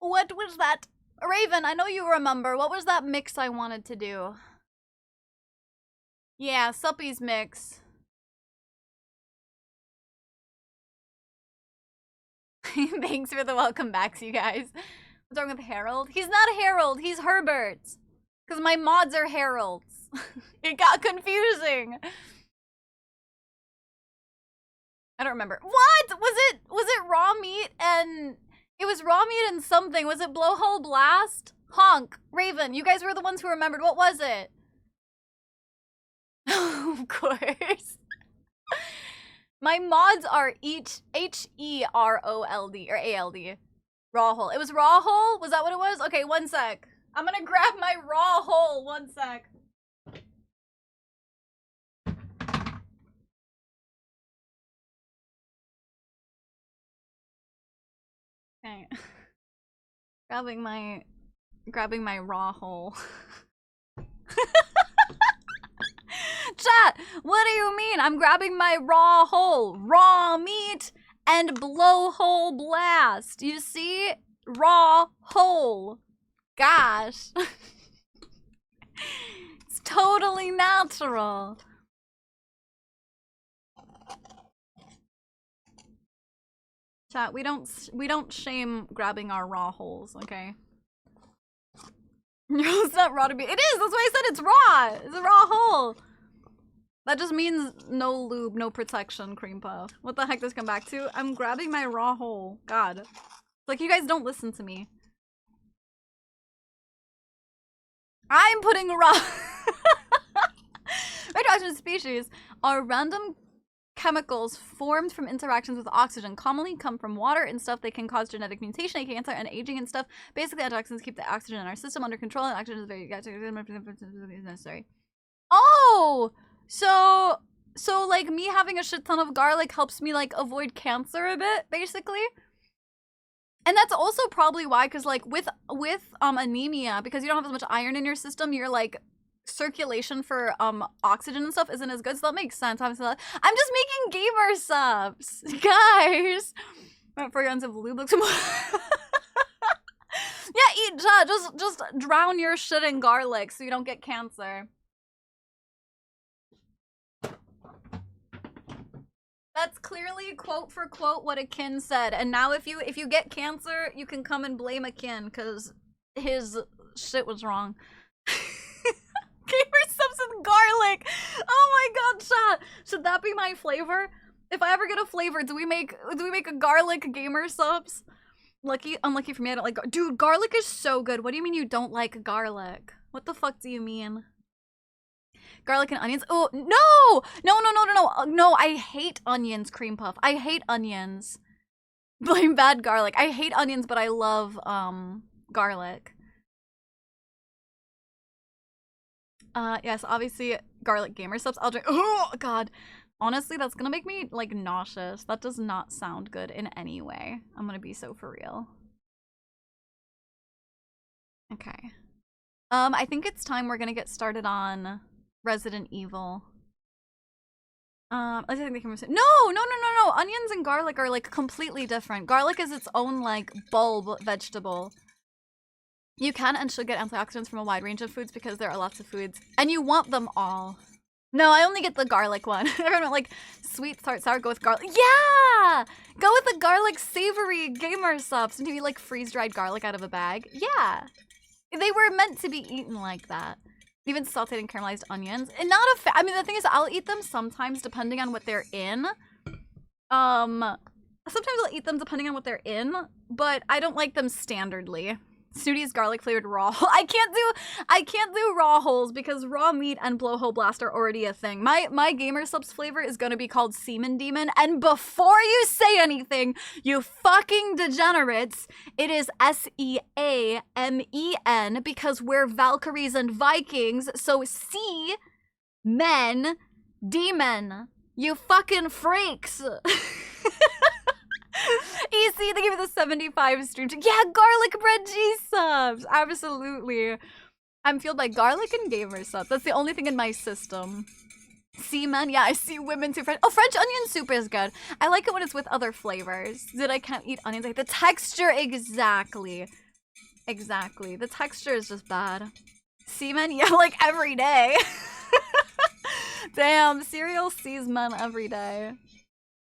What was that? Raven, I know you remember. What was that mix I wanted to do? Yeah, Suppy's mix. Thanks for the welcome backs, you guys. What's wrong with Harold? He's not a Harold, he's Herbert. Because my mods are heralds. It got confusing. I don't remember. What? Was it raw meat and... It was raw meat and something. Was it Blowhole Blast? Honk. Raven, you guys were the ones who remembered. What was it? Of course. My mods are each H-E-R-O-L-D or A-L-D. Raw hole. It was raw hole? Was that what it was? Okay, one sec. I'm gonna grab my raw hole. One sec. Okay. grabbing my raw hole. Chat, what do you mean? I'm grabbing my raw hole. Raw meat and blowhole blast. You see? Raw hole. Gosh. It's totally natural. Chat, we don't shame grabbing our raw holes, okay? It's not raw to me. It is! That's why I said it's raw! It's a raw hole! That just means no lube, no protection, cream puff. What the heck does come back to? I'm grabbing my raw hole. God. It's like you guys don't listen to me. I'm putting raw... Radioactive species are random chemicals formed from interactions with oxygen, commonly come from water and stuff. They can cause genetic mutation, cancer, and aging and stuff. Basically, antioxidants keep the oxygen in our system under control, and oxygen is very necessary. Oh! So like me having a shit ton of garlic helps me like avoid cancer a bit, basically. And that's also probably why, because like with anemia, because you don't have as much iron in your system, you're like circulation for oxygen and stuff isn't as good, so that makes sense. I'm just making gamer subs, guys. Fragrance of lube looks more. Yeah, just drown your shit in garlic so you don't get cancer. That's clearly quote for quote what Akin said. And now if you get cancer, you can come and blame Akin because his shit was wrong. Gamer subs with garlic. Oh my god, chat. Should that be my flavor? If I ever get a flavor, do we make a garlic gamer subs? Unlucky for me, I don't like dude, garlic is so good. What do you mean you don't like garlic? What the fuck do you mean? Garlic and onions? Oh, no! No, I hate onions, cream puff. I hate onions. Blame bad garlic. I hate onions, but I love garlic. Yes, obviously garlic gamer subs. I'll drink. Oh god. Honestly, that's gonna make me like nauseous. That does not sound good in any way. I'm gonna be so for real. Okay. I think it's time we're gonna get started on Resident Evil. I think they can no. Onions and garlic are like completely different. Garlic is its own like bulb vegetable. You can and should get antioxidants from a wide range of foods because there are lots of foods. And you want them all. No, I only get the garlic one. Everyone like sweet, sour, go with garlic. Yeah! Go with the garlic savory gamer subs. And do you like freeze-dried garlic out of a bag? Yeah. They were meant to be eaten like that. Even sauteed and caramelized onions. And not a I mean, the thing is, I'll eat them sometimes depending on what they're in. Sometimes I'll eat them depending on what they're in, but I don't like them standardly. Snooty's garlic flavored raw. I can't do raw holes because raw meat and blowhole blast are already a thing. My gamer subs flavor is gonna be called Semen Demon, and before you say anything, you fucking degenerates, it is S-E-A-M-E-N because we're Valkyries and Vikings, so men demon. You fucking freaks. EC, they gave me the 75 stream. Yeah, garlic bread G subs. Absolutely. I'm fueled by garlic and gamer stuff. That's the only thing in my system. Seamen, yeah, I see women too. Oh, French onion soup is good. I like it when it's with other flavors. I can't eat onions. Like the texture, exactly. Exactly. The texture is just bad. Seamen, yeah, like every day. Damn, cereal sees men every day.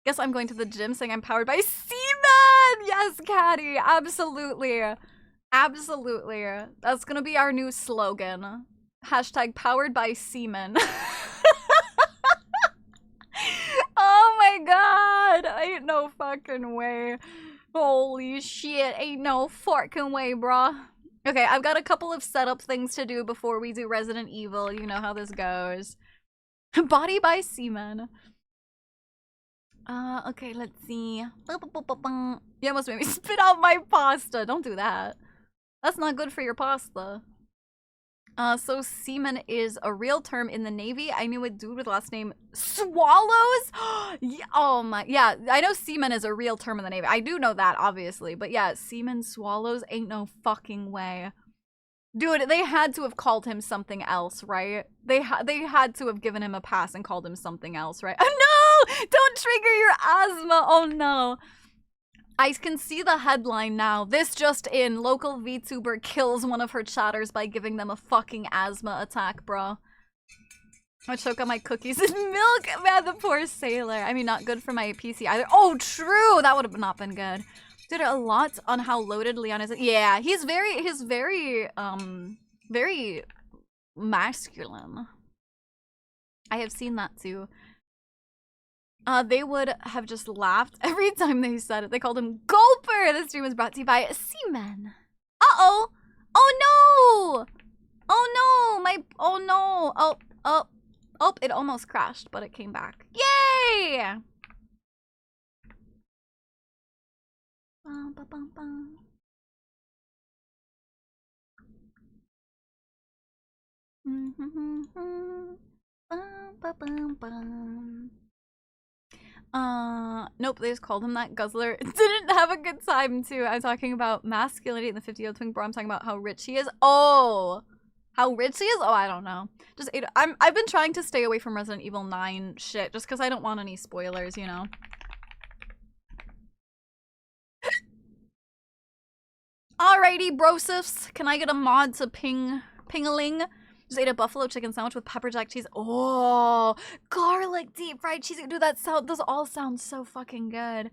Guess I'm going to the gym saying I'm powered by seamen! Yes, Caddy, absolutely. Absolutely. That's gonna be our new slogan. Hashtag powered by semen. Oh my god! Ain't no fucking way. Holy shit, ain't no fucking way, bruh. Okay, I've got a couple of setup things to do before we do Resident Evil. You know how this goes. Body by semen. Okay, let's see. You almost made me spit out my pasta. Don't do that. That's not good for your pasta. So semen is a real term in the Navy. I knew a dude with last name Swallows. Yeah, oh my, yeah, I know semen is a real term in the Navy. I do know that, obviously. But yeah, semen swallows ain't no fucking way. Dude, they had to have called him something else, right? They had to have given him a pass and called him something else, right? Oh no! Don't trigger your asthma! Oh no. I can see the headline now. This just in. Local VTuber kills one of her chatters by giving them a fucking asthma attack, bro. I choke on my cookies and milk. Man, the poor sailor. I mean, not good for my PC either. Oh, true! That would have not been good. Did a lot on how loaded Leon is. Yeah, he's very masculine. I have seen that too. They would have just laughed every time they said it. They called him Gulper. This stream was brought to you by Seaman. Uh-oh. Oh no! Oh no! Oh no! Oh, it almost crashed, but it came back. Yay! Bum, bum, bum, bum. Bum, bum, bum, bum. Nope, they just called him that. Guzzler didn't have a good time too. I'm talking about masculinity in the 50-year-old twin bro. I'm talking about how rich he is. Oh, how rich he is? Oh, I don't know. Just I've been trying to stay away from Resident Evil 9 shit just because I don't want any spoilers, you know. Alrighty, brosifs. Can I get a mod to ping-a-ling? Just ate a buffalo chicken sandwich with pepper jack cheese. Oh, garlic deep fried cheese. Dude, those all sound so fucking good.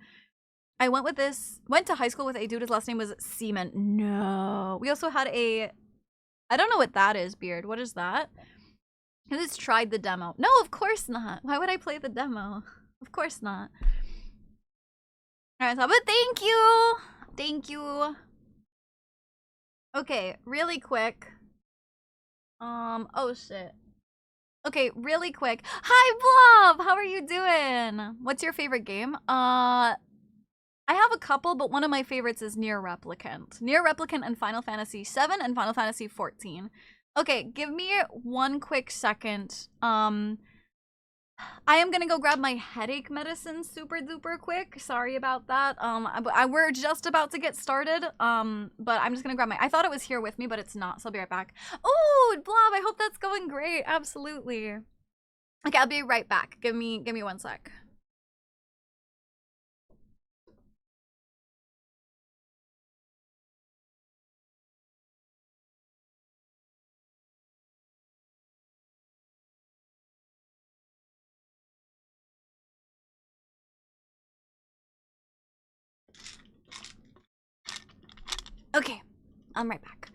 I went to high school with a dude, his last name was Seaman. No. We also had I don't know what that is, Beard. What is that? I just tried the demo. No, of course not. Why would I play the demo? Of course not. Alright, so, but thank you. Thank you. Okay, really quick. Oh shit. Okay, really quick. Hi, Blob! How are you doing? What's your favorite game? I have a couple, but one of my favorites is Nier Replicant. Nier Replicant and Final Fantasy VII and Final Fantasy XIV. Okay, give me one quick second. I am gonna go grab my headache medicine super duper quick. Sorry about that. We're just about to get started. But I'm just gonna grab I thought it was here with me, but it's not, so I'll be right back. Oh, Blob, I hope that's going great. Absolutely. Okay, I'll be right back. Give me 1 sec. Okay, I'm right back.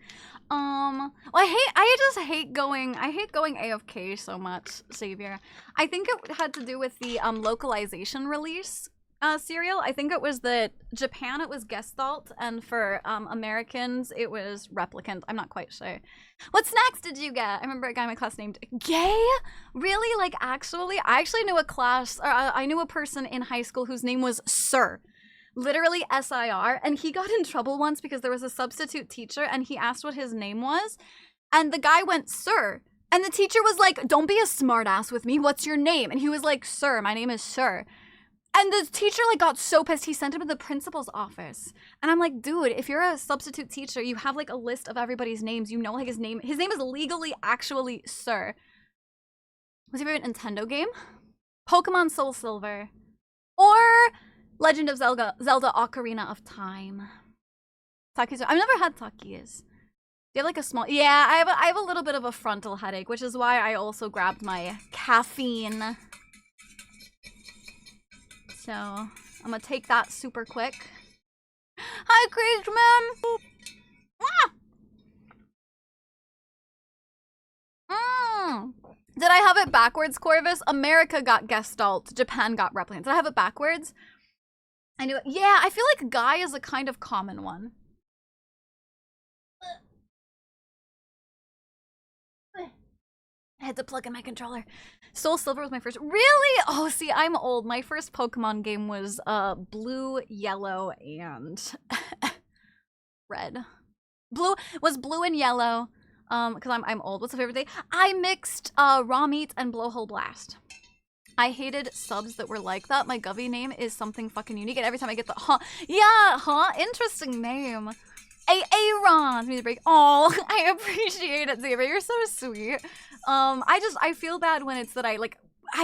Well, I just hate going AFK so much, Savior. I think it had to do with the localization release serial. I think it was that Japan it was Gestalt, and for Americans it was Replicant. I'm not quite sure. What snacks did you get? I remember a guy in my class named Gay. Really? Like actually? I actually knew I knew a person in high school whose name was Sir. Literally SIR, and he got in trouble once because there was a substitute teacher and he asked what his name was, and the guy went, Sir, and the teacher was like, don't be a smartass with me, what's your name? And he was like, Sir, my name is Sir. And the teacher like got so pissed, he sent him to the principal's office. And I'm like, dude, if you're a substitute teacher, you have like a list of everybody's names. You know, like his name is legally actually Sir. What's your favorite Nintendo game? Pokemon Soul Silver. Or Legend of Zelda Ocarina of Time. Takis, I've never had Takis. Do you have like a small, yeah, I have a little bit of a frontal headache, which is why I also grabbed my caffeine. So, I'm gonna take that super quick. Hi, Creekman! Ah! Did I have it backwards, Corvus? America got Gestalt, Japan got Replicant. Did I have it backwards? I knew it. Yeah, I feel like Guy is a kind of common one. I had to plug in my controller. Soul Silver was my first. Really? Oh, see, I'm old. My first Pokemon game was blue, yellow, and red. Blue and yellow. Because I'm old. What's the favorite thing? I mixed raw meat and blowhole blast. I hated subs that were like that. My Govy name is something fucking unique, and every time I get the interesting name. Aaron, me to break. Oh, I appreciate it, Xavier. You're so sweet. I feel bad when it's that I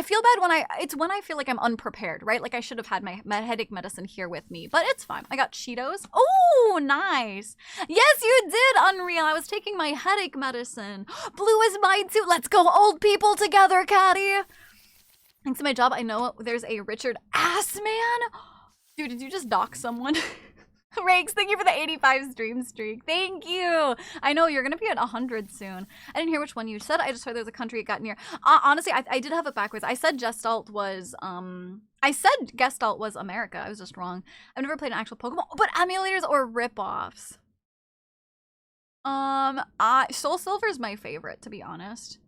feel bad when it's when I feel like I'm unprepared, right? Like I should have had my headache medicine here with me, but it's fine. I got Cheetos. Oh, nice. Yes, you did, Unreal. I was taking my headache medicine. Blue is mine too. Let's go, old people together, Caddy. Thanks to my job, I know there's a Richard Assman. Dude, did you just dox someone? Rakes, thank you for the 85 stream streak. Thank you. I know you're gonna be at 100 soon. I didn't hear which one you said. I just heard there was a country it got near. Honestly, I did have it backwards. I said Gestalt was America. I was just wrong. I've never played an actual Pokemon, but emulators or ripoffs. Soul Silver is my favorite, to be honest.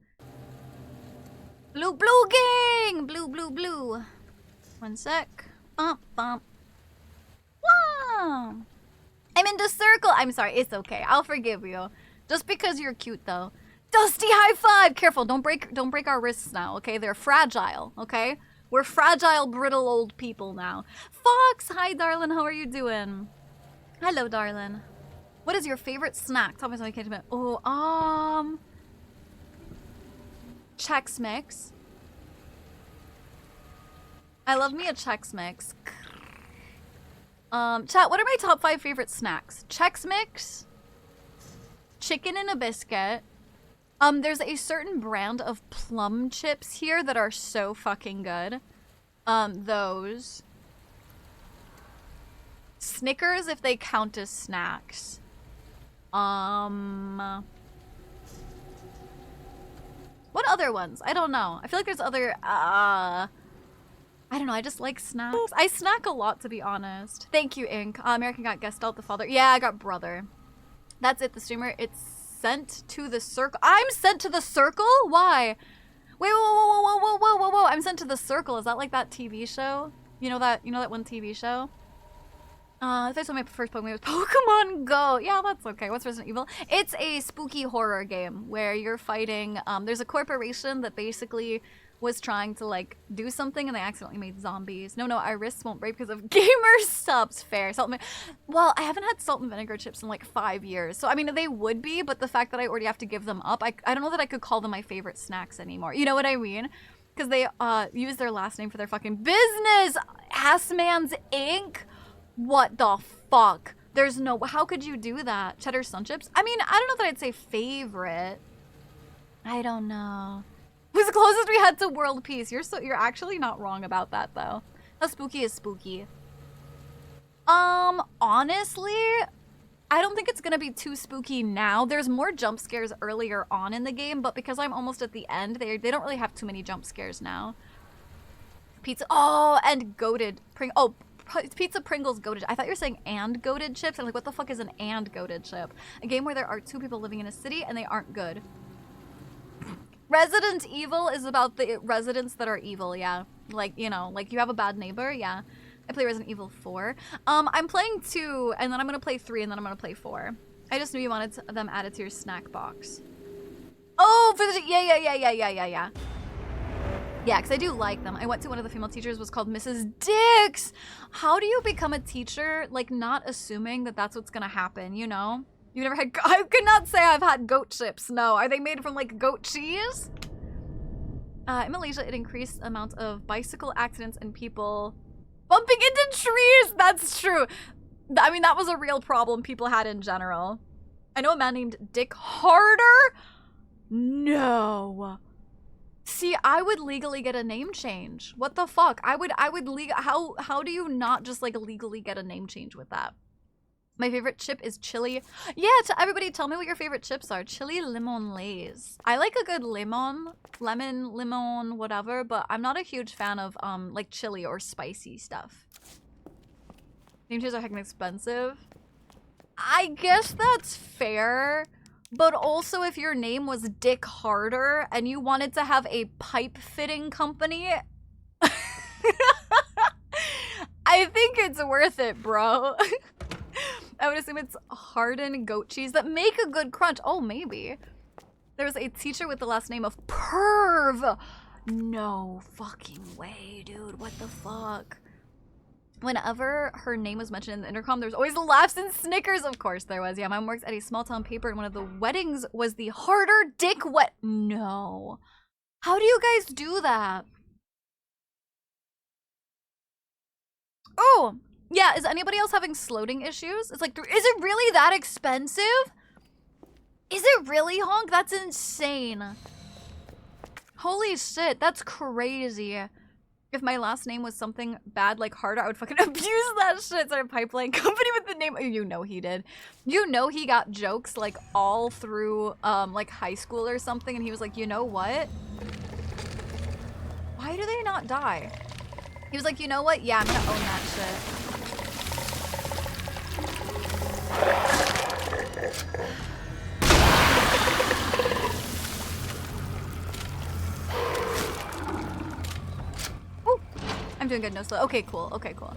Blue gang! Blue. One sec. Bump. Wow. I'm in the circle. I'm sorry. It's okay. I'll forgive you. Just because you're cute, though. Dusty, high five. Careful. Don't break our wrists now. Okay, they're fragile. Okay, we're fragile, brittle old people now. Fox, hi, darling. How are you doing? Hello, darling. What is your favorite snack? Tell me something. I can't. Oh, Chex Mix. I love me a Chex Mix. Chat, what are my top 5 favorite snacks? Chex Mix, chicken and a biscuit. There's a certain brand of plum chips here that are so fucking good. Those. Snickers, if they count as snacks. What other ones? I don't know. I feel like there's other, I don't know, I just like snacks. I snack a lot, to be honest. Thank you, Ink. American got Gestalt, the father. Yeah, I got brother. That's it, the streamer. It's sent to the circle. I'm sent to the circle? Why? Wait, whoa. I'm sent to the circle. Is that like that TV show? You know that one TV show? That's when my first Pokemon was Pokemon Go. Yeah, that's okay. What's Resident Evil? It's a spooky horror game where you're fighting, there's a corporation that basically was trying to like do something and they accidentally made zombies. No, our wrists won't break because of gamer subs. Fair. Well, I haven't had salt and vinegar chips in like 5 years. So I mean they would be, but the fact that I already have to give them up, I don't know that I could call them my favorite snacks anymore. You know what I mean? Because they use their last name for their fucking business. Assman's Inc. What the fuck? There's no, how could you do that? Cheddar Sun Chips? I mean, I don't know that I'd say favorite. I don't know. It was the closest we had to world peace. You're actually not wrong about that though. How spooky is spooky? Honestly, I don't think it's gonna be too spooky now. There's more jump scares earlier on in the game, but because I'm almost at the end, they don't really have too many jump scares now. Pizza, oh, and goated Pizza Pringles goated. I thought you were saying and goated chips. I'm like, what the fuck is an and goated chip? A game where there are 2 people living in a city and they aren't good. Resident Evil is about the residents that are evil, yeah. Like, you know, like you have a bad neighbor, yeah. I play Resident Evil 4. I'm playing 2, and then I'm gonna play 3, and then I'm gonna play 4. I just knew you wanted them added to your snack box. Oh, for the, yeah. Yeah, because I do like them. I went to one of the female teachers, was called Mrs. Dix. How do you become a teacher, like, not assuming that that's what's gonna happen, you know? You've never had, I could not say I've had goat chips, no. Are they made from, like, goat cheese? In Malaysia, it increased amount of bicycle accidents and people bumping into trees. That's true. I mean, that was a real problem people had in general. I know a man named Dick Harder. No. See, I would legally get a name change. What the fuck? I would how do you not just like legally get a name change with that? My favorite chip is chili. Yeah, to everybody, tell me what your favorite chips are. Chili limon lays. I like a good lemon, whatever, but I'm not a huge fan of like chili or spicy stuff. Name changes are heckin' expensive. I guess that's fair. But also, if your name was Dick Harder and you wanted to have a pipe fitting company, I think it's worth it, bro. I would assume it's hardened goat cheese that make a good crunch. Oh, maybe. There was a teacher with the last name of Perv. No fucking way, dude. What the fuck? Whenever her name was mentioned in the intercom, there was always laughs and snickers. Of course there was. Yeah, my mom works at a small town paper, and one of the weddings was the Harder Dick Wet. No. How do you guys do that? Oh, yeah. Is anybody else having sloating issues? It's like, is it really that expensive? Is it really, Honk? That's insane. Holy shit, that's crazy. If my last name was something bad like Harder, I would fucking abuse that shit. Start a pipeline company with the name. You know he did. You know he got jokes like all through like high school or something, and he was like, you know what? Why do they not die? He was like, you know what? Yeah, I'm gonna own that shit. I'm doing good, no slow. Okay, cool. Okay, cool.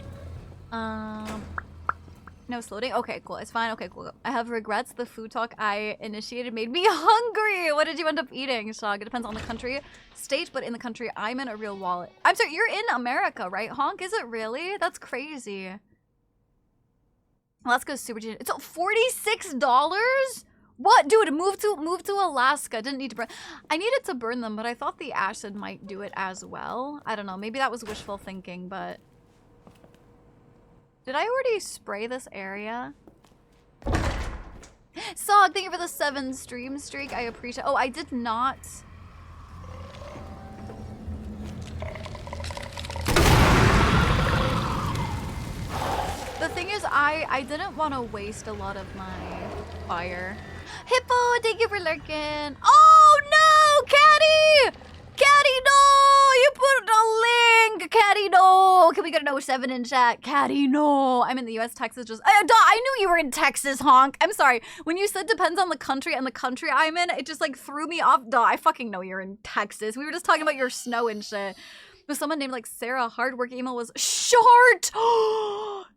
No sloating. Okay, cool. It's fine. Okay, cool. I have regrets. The food talk I initiated made me hungry. What did you end up eating, Shog? It depends on the country, state, but in the country I'm in, a real wallet. I'm sorry, you're in America, right, Honk? Is it really? That's crazy. Alaska's super cheap. It's $46? What, dude? Move to Alaska. Didn't need to burn. I needed to burn them, but I thought the acid might do it as well. I don't know. Maybe that was wishful thinking, but did I already spray this area? Sog, thank you for the 7 stream streak. I appreciate. Oh, I did not. The thing is, I didn't want to waste a lot of my fire. Hippo, thank you for lurking. Oh no, Caddy! Caddy, no! You put a link! Caddy, no! Can we get an 07 in chat? Caddy, no! I'm in the US, Texas just... I knew you were in Texas, Honk. I'm sorry. When you said depends on the country and the country I'm in, it just like threw me off. Duh, I fucking know you're in Texas. We were just talking about your snow and shit. With someone named like Sarah, hard work email was short.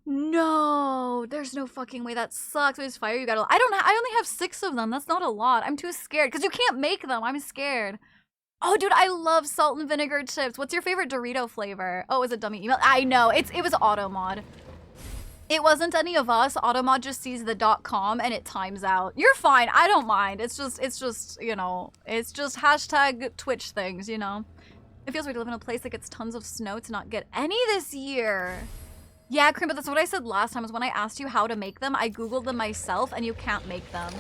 No, there's no fucking way. That sucks. We just fire you. I only have 6 of them. That's not a lot. I'm too scared because you can't make them. I'm scared. Oh, dude, I love salt and vinegar chips. What's your favorite Dorito flavor? Oh, it was a dummy email. I know. It was Automod. It wasn't any of us. Automod just sees the .com and it times out. You're fine. I don't mind. It's just, you know, it's just hashtag Twitch things, you know. It feels weird to live in a place that gets tons of snow to not get any this year. Yeah, Cream, but that's what I said last time, is when I asked you how to make them, I Googled them myself, and you can't make them.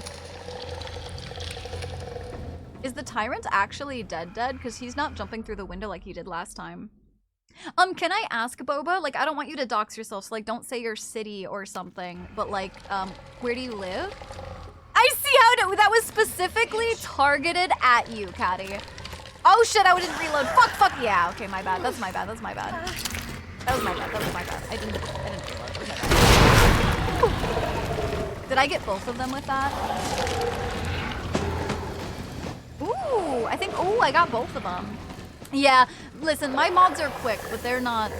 Is the tyrant actually dead? Because he's not jumping through the window like he did last time. Can I ask, Boba? Like, I don't want you to dox yourself, so, like, don't say your city or something, but, like, where do you live? I see how that was specifically targeted at you, Caddy. Oh shit, I didn't reload. Fuck, yeah. Okay, my bad. That's my bad. That was my bad. I didn't reload. That was my bad. Did I get both of them with that? Ooh, I got both of them. Yeah, listen, my mods are quick, but they're not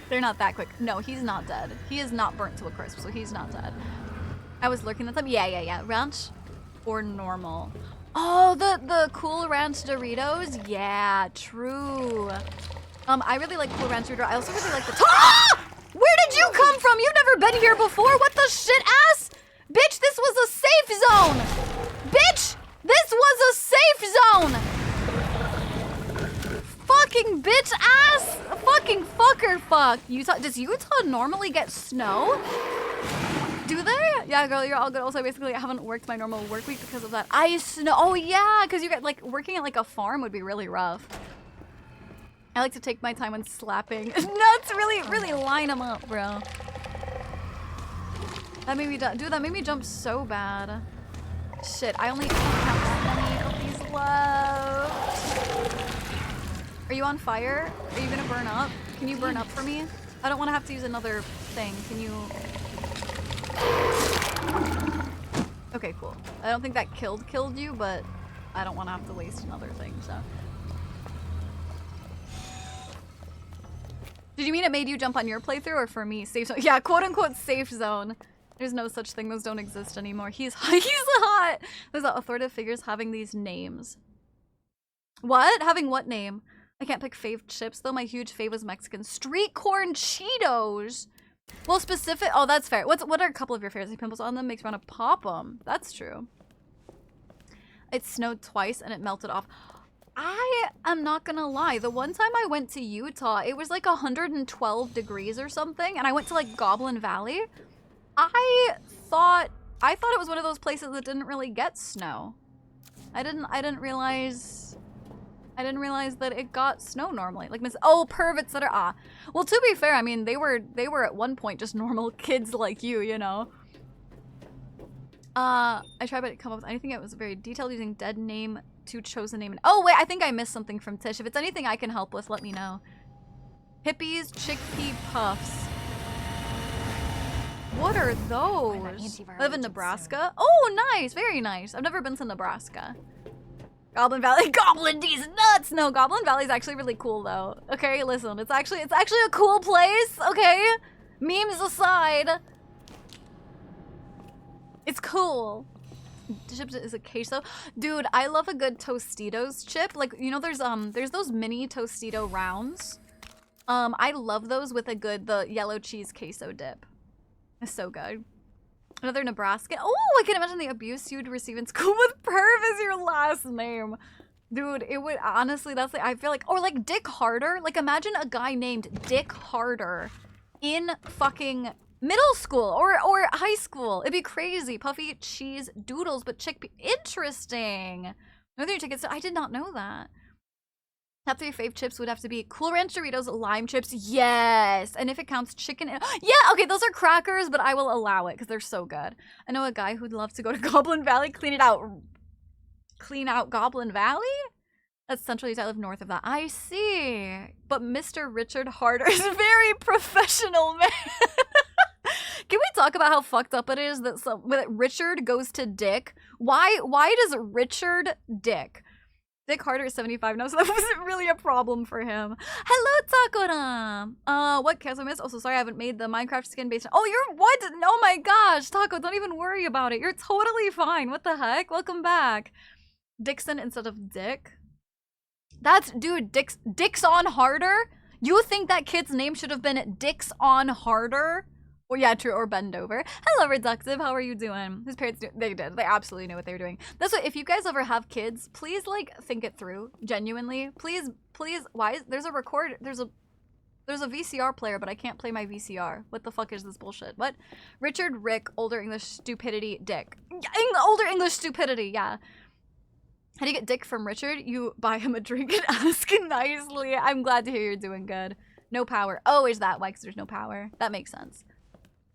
that quick. No, he's not dead. He is not burnt to a crisp, so he's not dead. I was lurking at them. Yeah. Ranch or normal? Oh, the Cool Ranch Doritos? Yeah, true. I really like Cool Ranch Doritos. I also really like the ah! Where did you come from? You've never been here before. What the shit ass? Bitch, this was a safe zone. Bitch, this was a safe zone. Fucking bitch ass. Fucking fucker fuck. Utah, does Utah normally get snow? Do they? Yeah, girl, you're all good. Also, basically, I haven't worked my normal work week because of that ice snow. Oh yeah, because you get like working at like a farm would be really rough. I like to take my time when slapping nuts. Really line them up, bro. That made me dude. That made me jump so bad. Shit, I only have many of these left. Are you on fire? Are you gonna burn up? Can you burn up for me? I don't want to have to use another thing. Can you? Okay, cool. I don't think that killed you, but I don't want to have to waste another thing, so. Did you mean it made you jump on your playthrough or for me? Safe zone. Yeah, quote unquote safe zone. There's no such thing. Those don't exist anymore. He's hot. There's authoritative figures having these names. What? Having what name? I can't pick fave chips though. My huge fave was Mexican. Street corn Cheetos. Well, specific. Oh, that's fair. What are a couple of your favorites? Pimples on them makes me want to pop them. That's true. It snowed twice and it melted off. I am not gonna lie. The one time I went to Utah, it was like 112 degrees or something, and I went to like Goblin Valley. I thought it was one of those places that didn't really get snow. I didn't realize that it got snow normally. Like perverts that are Well, to be fair, I mean they were at one point just normal kids like you know. I tried to come up with anything that was very detailed using dead name to chosen name. Oh wait, I think I missed something from Tish. If it's anything I can help with, let me know. Hippies, chickpea puffs. What are those? I live in Nebraska. Oh, nice, very nice. I've never been to Nebraska. Goblin Valley, Goblin D's nuts. No, Goblin Valley is actually really cool though. Okay, listen, it's actually a cool place. Okay, memes aside, it's cool. Chips is a queso, dude. I love a good Tostitos chip. Like you know, there's those mini Tostito rounds. I love those with the yellow cheese queso dip. It's so good. Another Nebraska. Oh, I can imagine the abuse you'd receive in school with perv as your last name. Dude, it would honestly, that's like, I feel like, or like Dick Harder. Like imagine a guy named Dick Harder in fucking middle school or high school. It'd be crazy. Puffy cheese doodles, but chickpea. Interesting. Another tickets. I did not know that. Top 3 fave chips would have to be Cool Ranch Doritos, lime chips. Yes. And if it counts, chicken. Yeah, okay, those are crackers, but I will allow it because they're so good. I know a guy who'd love to go to Goblin Valley, clean out Goblin Valley? That's Central Utah. I live north of that. I see. But Mr. Richard Harder is a very professional man. Can we talk about how fucked up it is that Richard goes to Dick? Why does Richard Dick? Dick Harder is 75 now, so that wasn't really a problem for him. Hello, Taco. What chaos I missed? Oh, so sorry I haven't made the Minecraft skin based. Oh, you're what? Oh my gosh, Taco, don't even worry about it. You're totally fine. What the heck? Welcome back. Dixon instead of Dick. That's, dude, Dick's on Harder? You think that kid's name should have been Dick's on Harder? Or yeah, true, or bend over. Hello, Reductive, how are you doing? His parents do, they did. They absolutely knew what they were doing. That's what, if you guys ever have kids, please like think it through, genuinely. Please, there's a VCR player, but I can't play my VCR. What the fuck is this bullshit? What? Richard Rick, older English stupidity, Dick. Older English stupidity, yeah. How do you get Dick from Richard? You buy him a drink and ask nicely. I'm glad to hear you're doing good. No power. Oh, is that why? Because there's no power. That makes sense.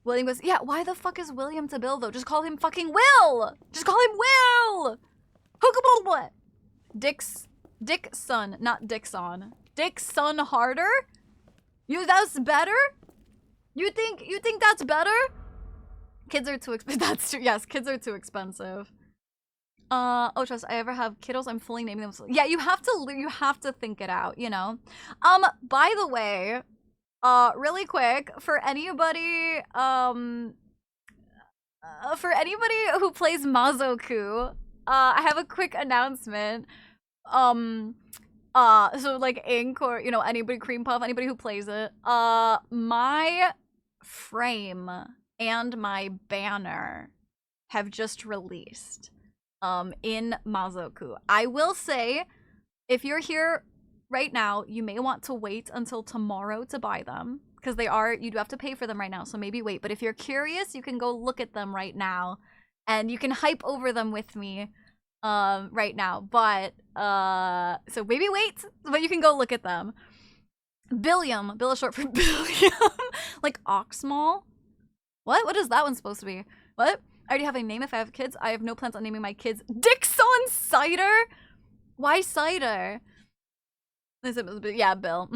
William was, yeah, why the fuck is William to Bill though? Just call him fucking Will! Just call him Will! Hookable. Dick's son, not Dixon. Dick's son Harder? That's better? You think that's better? Kids are too expensive. That's true. Yes, kids are too expensive. Oh, trust, I ever have kiddos, I'm fully naming them. Yeah, you have to think it out, you know? By the way, really quick, for anybody who plays Mazoku, I have a quick announcement. So like Ink or, you know, anybody, Cream Puff, anybody who plays it, my frame and my banner have just released, in Mazoku. I will say, if you're here right now, you may want to wait until tomorrow to buy them, because you do have to pay for them right now, so maybe wait. But if you're curious, you can go look at them right now, and you can hype over them with me right now. But so maybe wait, but you can go look at them. Billiam, Bill is short for Billiam. Like Oxmall? What is that one supposed to be? What? I already have a name if I have kids. I have no plans on naming my kids Dixon Cider. Why cider? Yeah, Bill.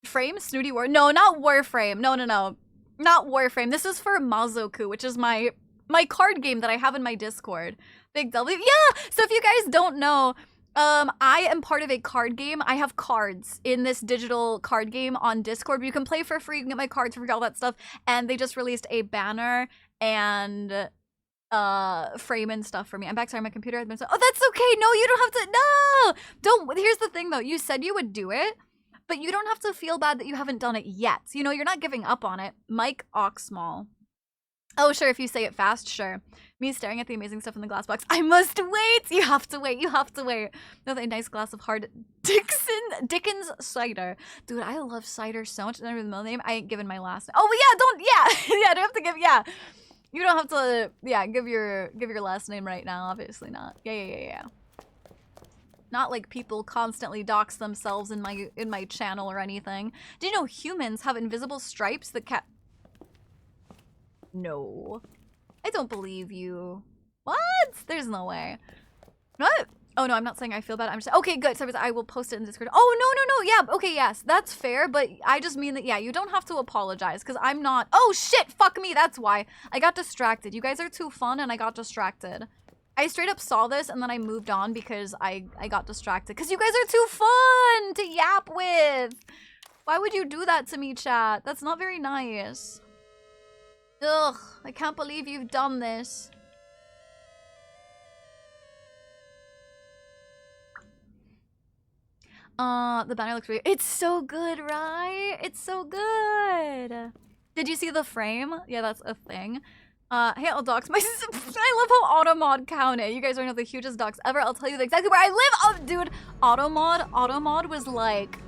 Frame? Snooty War? No, not Warframe. No. Not Warframe. This is for Mazoku, which is my card game that I have in my Discord. Big W. Yeah! So if you guys don't know, I am part of a card game. I have cards in this digital card game on Discord. You can play for free, you can get my cards for free, all that stuff. And they just released a banner and frame and stuff for me. I'm back. Sorry, my computer has been so— oh, that's okay. No, you don't have to. No! Don't. Here's the thing though. You said you would do it, but you don't have to feel bad that you haven't done it yet. You know, you're not giving up on it. Mike Oxmall. Oh, sure, if you say it fast, sure. Me staring at the amazing stuff in the glass box. I must wait! You have to wait, you have to wait. With a nice glass of hard Dickens cider. Dude, I love cider so much. Remember the middle name? I ain't given my last name. Oh, yeah, don't, yeah! Yeah, I don't have to give, yeah. You don't have to, yeah, give your last name right now. Obviously not. Yeah. Not like people constantly dox themselves in my channel or anything. Do you know humans have invisible stripes that No. I don't believe you. What? There's no way. What? Oh no, I'm not saying I feel bad. I'm just— okay, good. So I will post it in Discord. Oh, no. Yeah, okay, yes. That's fair, but I just mean that, yeah, you don't have to apologize, because I'm not— oh shit, fuck me, that's why. I got distracted. You guys are too fun and I got distracted. I straight up saw this and then I moved on because I got distracted. Because you guys are too fun to yap with. Why would you do that to me, chat? That's not very nice. Ugh, I can't believe you've done this. The banner looks really— it's so good, right? It's so good. Did you see the frame? Yeah, that's a thing. Hey, I'll dox my— I love how Automod counted. You guys are one of the hugest docs ever. I'll tell you exactly where I live. Oh, dude, Automod was like—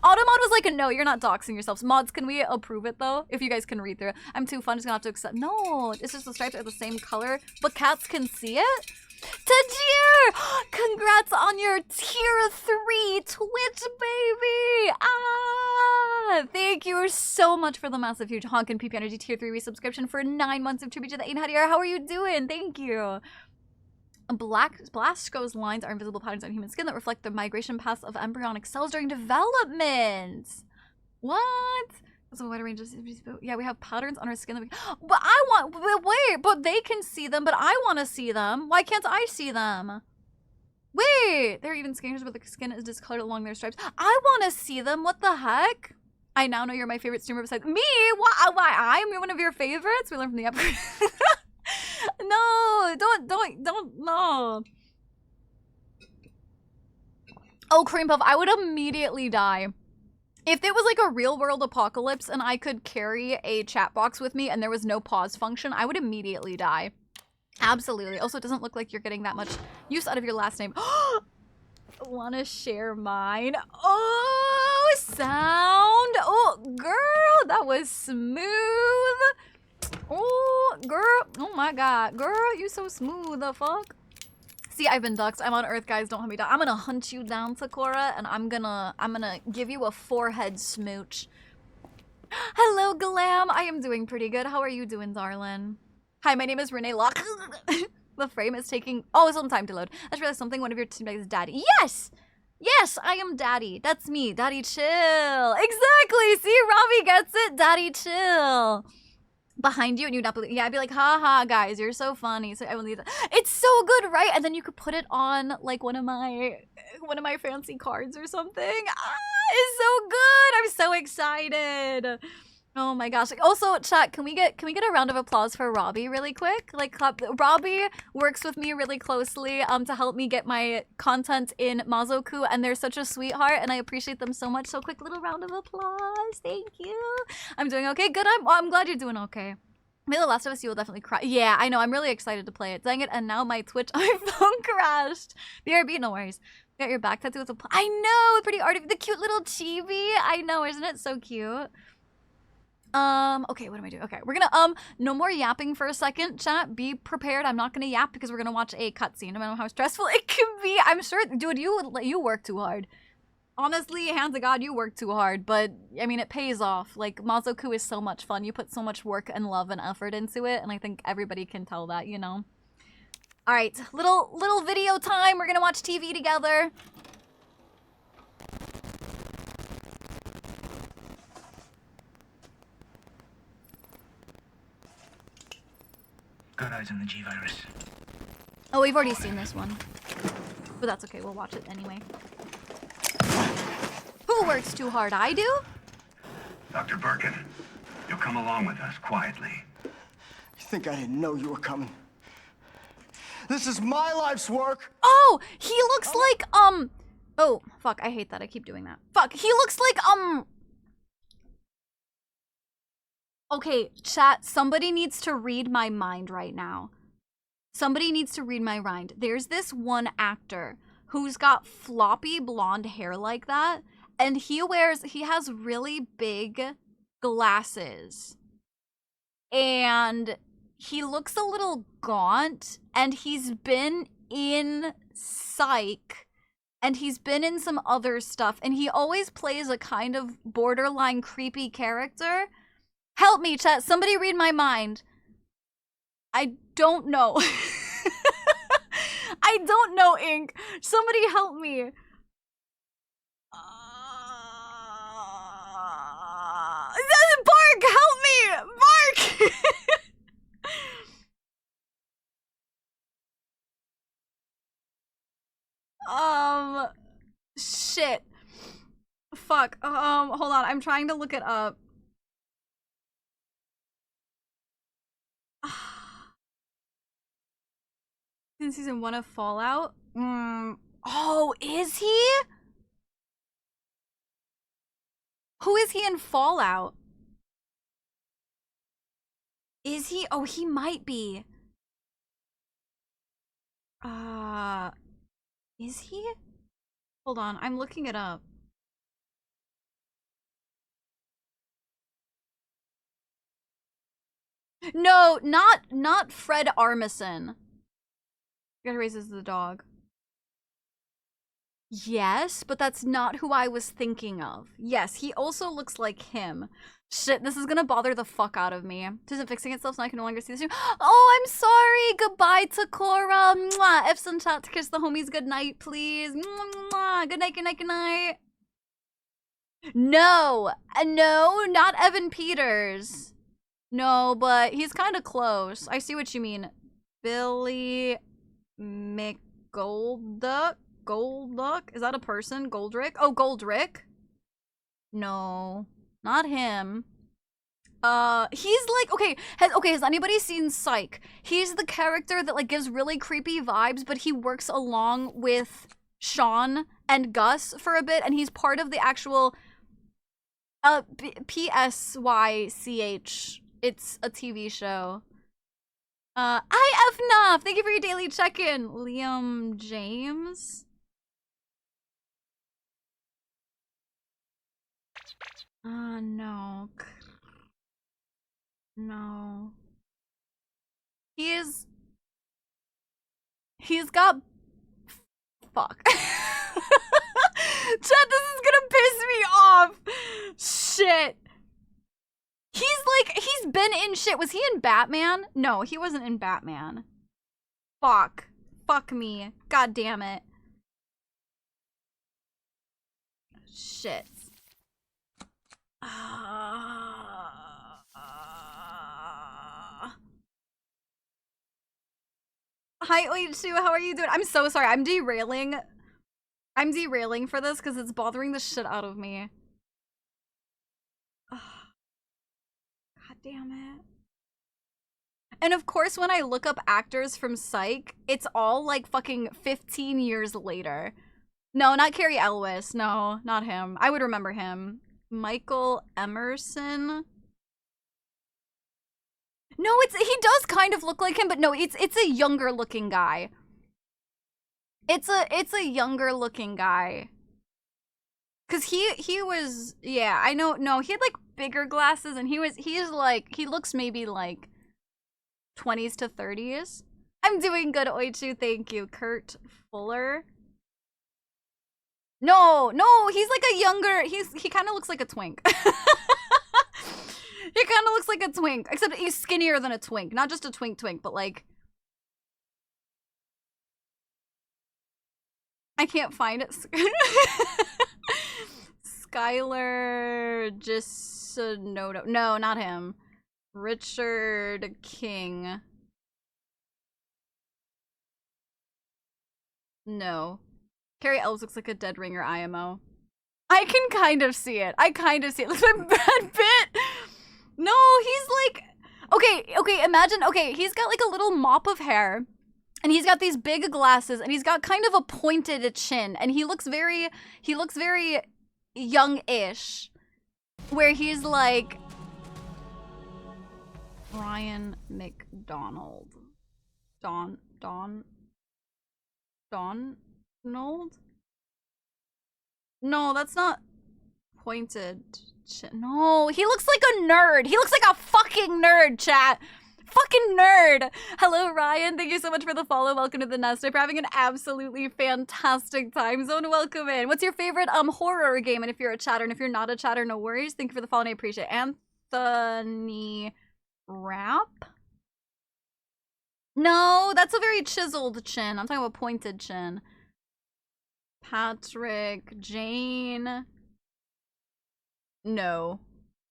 Automod was like, no, you're not doxing yourselves. Mods, can we approve it though? If you guys can read through it. I'm too fun, just gonna have to accept— no, it's just the stripes are the same color, but cats can see it? Tajir! Congrats on your tier 3 Twitch, baby! Ah! Thank you so much for the massive, huge honkin' PP Energy tier 3 resubscription for 9 months of tribute to the 800 year. How are you doing? Thank you. Blasco's lines are invisible patterns on human skin that reflect the migration paths of embryonic cells during development. What? So a wide range of— yeah, we have patterns on our skin that we— but I want— wait, but they can see them, but I want to see them. Why can't I see them? Wait, there are even scanners where the skin is discolored along their stripes. I want to see them. What the heck? I now know you're my favorite streamer besides me. Why? I'm one of your favorites? We learned from the upgrade. No, don't, no. Oh, Cream Puff, I would immediately die. If it was like a real world apocalypse and I could carry a chat box with me and there was no pause function, I would immediately die. Absolutely. Also, it doesn't look like you're getting that much use out of your last name. Wanna share mine? Oh, sound. Oh, girl, that was smooth. Oh, girl. Oh my god. Girl, you so smooth, the fuck? See, I've been doxxed. I'm on Earth, guys. Don't hunt me down. I'm gonna hunt you down, Sakura, and I'm gonna give you a forehead smooch. Hello, Glam. I am doing pretty good. How are you doing, darling? Hi, my name is Renee Locke. The frame is taking— oh, some time to load. I just realized something. One of your teammates is Daddy. Yes! Yes, I am Daddy. That's me. Daddy chill. Exactly. See, Robbie gets it. Daddy chill. Behind you and you'd not believe— yeah, I'd be like, haha, guys, you're so funny. So I will need that. It's so good, right? And then you could put it on like one of my fancy cards or something. Ah, it's so good. I'm so excited. Oh my gosh. Also, chat, can we get a round of applause for Robbie really quick? Like, Robbie works with me really closely to help me get my content in Mazoku, and they're such a sweetheart, and I appreciate them so much. So quick little round of applause. Thank you. I'm doing okay. Good. I'm glad you're doing okay. Maybe The Last of Us, you will definitely cry. Yeah, I know. I'm really excited to play it. Dang it. And now my Twitch iPhone crashed. BRB, no worries. Got your back tattoo with a... I know! Pretty arty. The cute little chibi. I know. Isn't it so cute? Okay, what am I doing? Okay, we're gonna, no more yapping for a second, chat. Be prepared. I'm not gonna yap because we're gonna watch a cutscene, no matter how stressful it can be. I'm sure, dude, you work too hard. Honestly, hands to God, you work too hard, but, I mean, it pays off. Like, Mazoku is so much fun. You put so much work and love and effort into it, and I think everybody can tell that, you know? Alright, little video time. We're gonna watch TV together. Got eyes on the G-Virus. Oh, we've already seen this one. But that's okay, we'll watch it anyway. Who works too hard? I do? Dr. Birkin, you'll come along with us quietly. You think I didn't know you were coming? This is my life's work! Oh! He looks like, Oh, fuck, I hate that. I keep doing that. Fuck, he looks like, Okay, chat, somebody needs to read my mind right now. Somebody needs to read my mind. There's this one actor who's got floppy blonde hair like that, and he has really big glasses. And he looks a little gaunt, and he's been in Psych, and he's been in some other stuff, and he always plays a kind of borderline creepy character. Help me, chat. Somebody read my mind. I don't know. I don't know, Ink. Somebody help me. Bark, help me! Bark! Shit. Fuck. Hold on. I'm trying to look it up. In season 1 of Fallout? Oh, is he? Who is he in Fallout? Is he? Oh, he might be. Is he? Hold on, I'm looking it up. No, not Fred Armisen. Gotta raises the dog. Yes, but that's not who I was thinking of. Yes, he also looks like him. Shit, this is gonna bother the fuck out of me. It isn't fixing itself, so I can no longer see the stream. Oh, I'm sorry. Goodbye, Takora. Mwah. F's in chat to kiss the homies good night, please. Mwah. Good night, good night, good night. No, no, not Evan Peters. No, but he's kind of close. I see what you mean. Billy McGoldduck? Golduck? Is that a person? Goldrick? Oh, Goldrick? No, not him. He's like, okay, has anybody seen Psych? He's the character that like gives really creepy vibes, but he works along with Sean and Gus for a bit, and he's part of the actual PSYCH. It's a TV show. IFNAF! Thank you for your daily check-in. Liam James? No. No. He's got... Fuck. Chat, this is gonna piss me off! Shit. He's been in shit. Was he in Batman? No, he wasn't in Batman. Fuck. Fuck me. God damn it. Shit. Hi, Oichu, how are you doing? I'm so sorry. I'm derailing for this because it's bothering the shit out of me. damn it. And of course, when I look up actors from Psych, it's all like fucking 15 years later. No, not Carrie Elwes. No, not him. I would remember him. Michael Emerson. No, he does kind of look like him, but no, it's a younger looking guy. It's a younger looking guy. Cause he was, yeah, I know, no, he had like bigger glasses and he looks maybe like 20s to 30s. I'm doing good, Oichu, thank you. Kurt Fuller. No, he's like a younger, he kind of looks like a twink. He kind of looks like a twink, except he's skinnier than a twink. Not just a twink, but like... I can't find it. Skylar Gisonoto. No, not him. Richard King. No. Carrie Elves looks like a Dead Ringer IMO. I can kind of see it. Looks like Brad Pitt. No, he's like... Okay, imagine... Okay, he's got like a little mop of hair. And he's got these big glasses. And he's got kind of a pointed chin. And he looks very young-ish. Where he's like... Ryan McDonald. Donald? No, that's not pointed chin. No, he looks like a nerd. He looks like a fucking nerd, chat. Fucking nerd. Hello, Ryan. Thank you so much for the follow. Welcome to the nest. We're having an absolutely fantastic time zone. Welcome in. What's your favorite horror game? And if you're a chatter, and if you're not a chatter, no worries. Thank you for the follow, and I appreciate it. Anthony Rapp? No, that's a very chiseled chin. I'm talking about pointed chin. Patrick, Jane. No.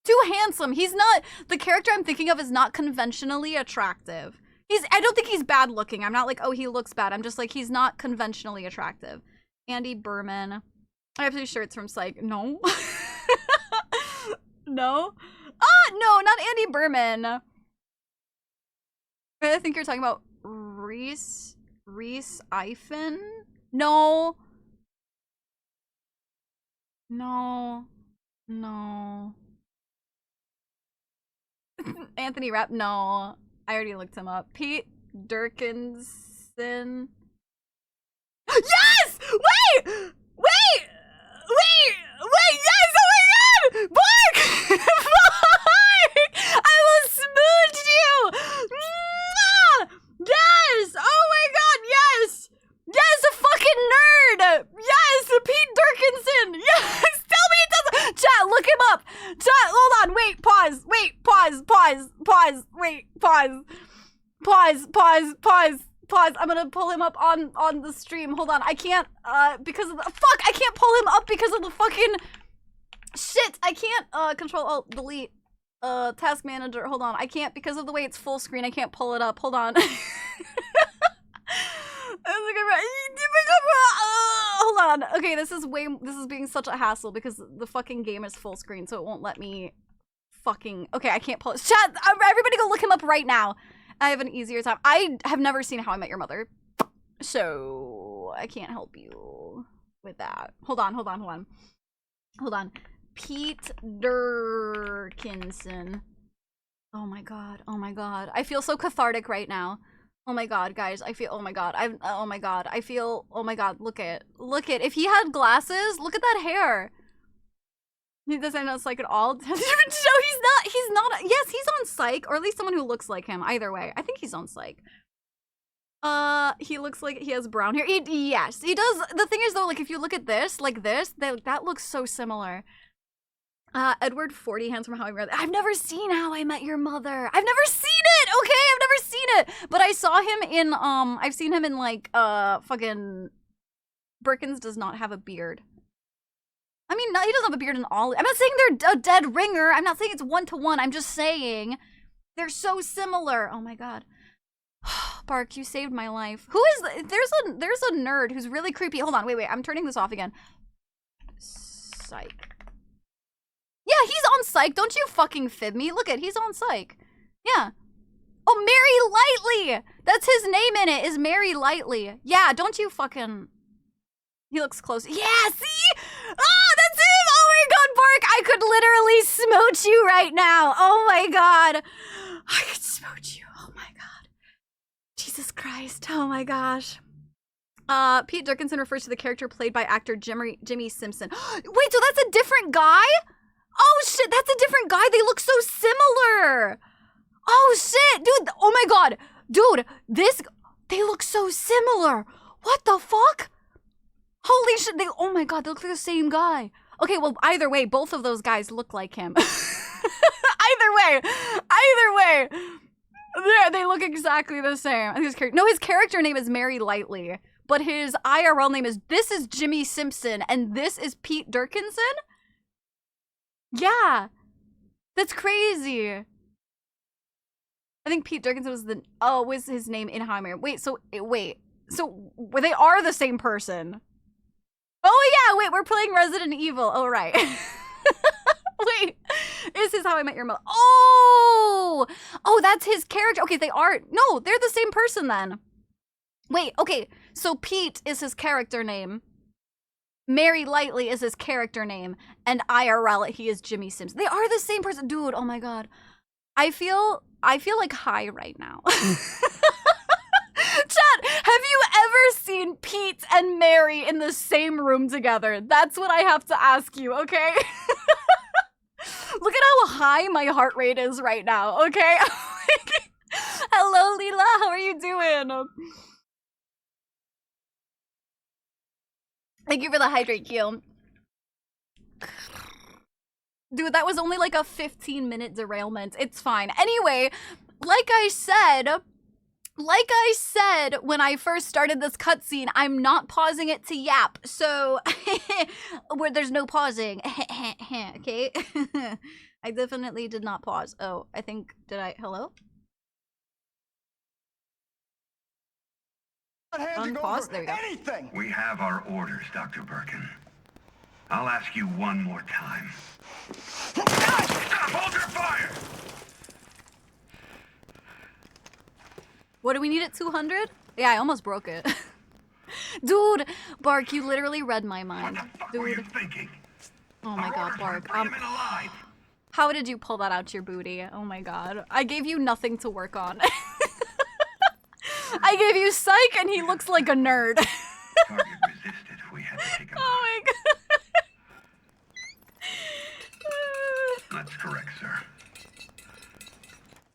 Too handsome. He's not, the character I'm thinking of is not conventionally attractive. I don't think he's bad looking. I'm not like, oh, he looks bad. I'm just like, he's not conventionally attractive. Andy Berman. I have 2 shirts from Psych. No. No. No, not Andy Berman. I think you're talking about Reese Ifen? No. Anthony Rapp? No. I already looked him up. Pete Durkinson. Yes! Wait! Yes! Oh my god! Bark! Bark! I will smooch you! Yes! Oh my god, yes! Yes, a fucking nerd! Yes, Pete Durkinson! Yes! Tell me it doesn't- Chat, look him up! Chat, hold on, wait, pause, wait, pause, wait, pause. I'm gonna pull him up on the stream. Hold on, I can't, because of the- Fuck, I can't pull him up because of the fucking- Shit, I can't, Control-Alt-Delete, task manager, hold on. I can't, because of the way it's full screen, I can't pull it up. Hold on. Hold on. Okay, this is being such a hassle because the fucking game is full screen, so it won't let me fucking... Okay, I can't pull it. Chat, everybody go look him up right now. I have an easier time. I have never seen How I Met Your Mother, so I can't help you with that. Hold on. Pete Durkinson. Oh my god. I feel so cathartic right now. Oh my god, guys, I feel, oh my god, I feel, oh my god, look at, if he had glasses, look at that hair. He doesn't know Psych at all. No, he's not, yes, he's on Psych, or at least someone who looks like him, either way. I think he's on Psych. He looks like he has brown hair. Yes, he does. The thing is though, like, if you look at this, like this, that looks so similar. Edward 40 Hands from How I Met Your Mother. I've never seen How I Met Your Mother. I've never seen it, okay? I've never seen it. But I saw him in, I've seen him in, like, fucking... Birkins does not have a beard. I mean, no, he doesn't have a beard in all... I'm not saying they're a dead ringer. I'm not saying it's 1-to-1. I'm just saying they're so similar. Oh my god. Bark, you saved my life. Who is... There's a nerd who's really creepy. Hold on, wait. I'm turning this off again. Psych. Yeah, he's on Psych. Don't you fucking fib me. Look at, he's on Psych. Yeah. Oh, Mary Lightly. That's his name in it, is Mary Lightly. Yeah, don't you fucking... He looks close. Yeah, see? Oh, that's him! Oh my god, Bark! I could literally smooch you right now. Oh my god. I could smooch you. Oh my god. Jesus Christ. Oh my gosh. Pete Durkinson refers to the character played by actor Jimmy Simpson. Wait, so that's a different guy? Oh shit, that's a different guy. They look so similar. Oh shit, dude. Oh my god. Dude, they look so similar. What the fuck? Holy shit, oh my god, they look like the same guy. Okay, well, either way, both of those guys look like him. Either way. They look exactly the same. His character name is Mary Lightly, but his IRL name this is Jimmy Simpson, and this is Pete Durkinson? Yeah. That's crazy. I think Pete Durkinson was his name in How I Married. Wait, so they are the same person. Oh yeah, wait, we're playing Resident Evil. Oh right. Wait, is this How I Met Your Mother? Oh, that's his character. Okay, they're the same person then. Wait, okay, so Pete is his character name. Mary Lightly is his character name, and IRL he is Jimmy Simpson. They are the same person, dude. Oh my god, I feel like high right now. Chat, have you ever seen Pete and Mary in the same room together? That's what I have to ask you, okay? Look at how high my heart rate is right now, okay? Hello, Leela, how are you doing? Thank you for the hydrate, Q. Dude, that was only like a 15-minute derailment. It's fine. Anyway, like I said when I first started this cutscene, I'm not pausing it to yap, so where there's no pausing. Okay? I definitely did not pause. Oh, I think, hello? Unpause? There we go. Anything. We have our orders, Dr. Birkin. I'll ask you one more time. Stop! Hold your fire! What do we need at 200? Yeah, I almost broke it. Dude, Bark, you literally read my mind. What the fuck Dude. were you thinking? Oh my god, Bark. Bring him in alive. How did you pull that out your booty? Oh my god. I gave you nothing to work on. I gave you Psych and he looks like a nerd. Target resisted. We had to take him out. Oh my god. That's correct, sir.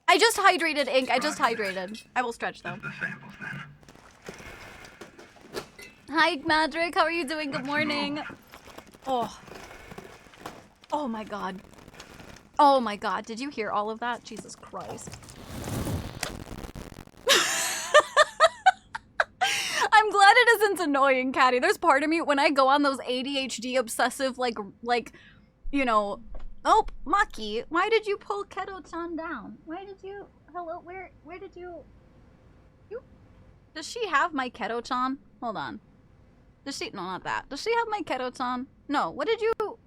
I just hydrated, Ink. I just hydrated. I will stretch though. Just the samples then. Hi, Madrick. How are you doing? Good Let's morning. move. Oh. Oh my god. Oh my god. Did you hear all of that? Jesus Christ. I'm glad it isn't annoying, Caddy. There's part of me when I go on those ADHD obsessive, like, you know. Oh, Maki, why did you pull Keto-chan down? Why did you? Hello, where did you? Does she have my Keto-chan? Hold on. Does she? No, not that. Does she have my Keto-chan? No. What did you? Oh,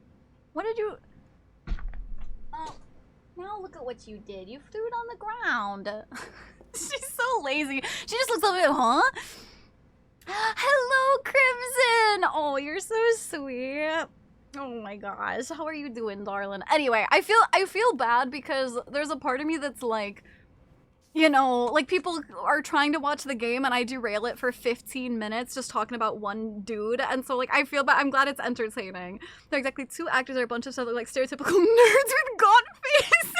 now look at what you did. You threw it on the ground. She's so lazy. She just looks over, huh? Hello, Crimson. Oh, you're so sweet. Oh my gosh, how are you doing, darling? Anyway, I feel bad because there's a part of me that's like, you know, like people are trying to watch the game and I derail it for 15 minutes just talking about one dude, and so like I feel bad. I'm glad it's entertaining. They're exactly two actors are a bunch of stuff that look like stereotypical nerds with god face.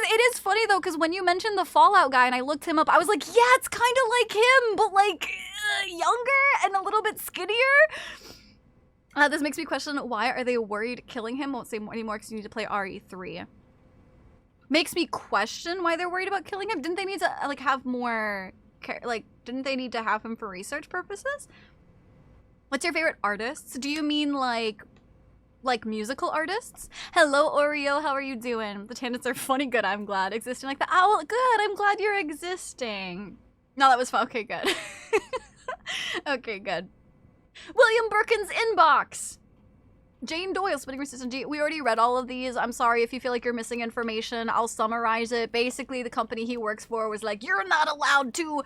It is funny though, because when you mentioned the Fallout guy and I looked him up, I was like, yeah, it's kind of like him, but like younger and a little bit skinnier. This makes me question, why are they worried killing him? Won't say anymore because you need to play RE3. Makes me question why they're worried about killing him. Didn't they need to like have more, didn't they need to have him for research purposes? What's your favorite artists? Do you mean like musical artists? Hello, Oreo, how are you doing? The tangents are funny. Good, I'm glad. Existing like the owl. Good, I'm glad you're existing. No, that was fun. Okay, good. Okay, good. William Birkin's inbox. Jane Doyle, Spinning Resistant G. We already read all of these. I'm sorry if you feel like you're missing information. I'll summarize it. Basically, the company he works for was like, you're not allowed to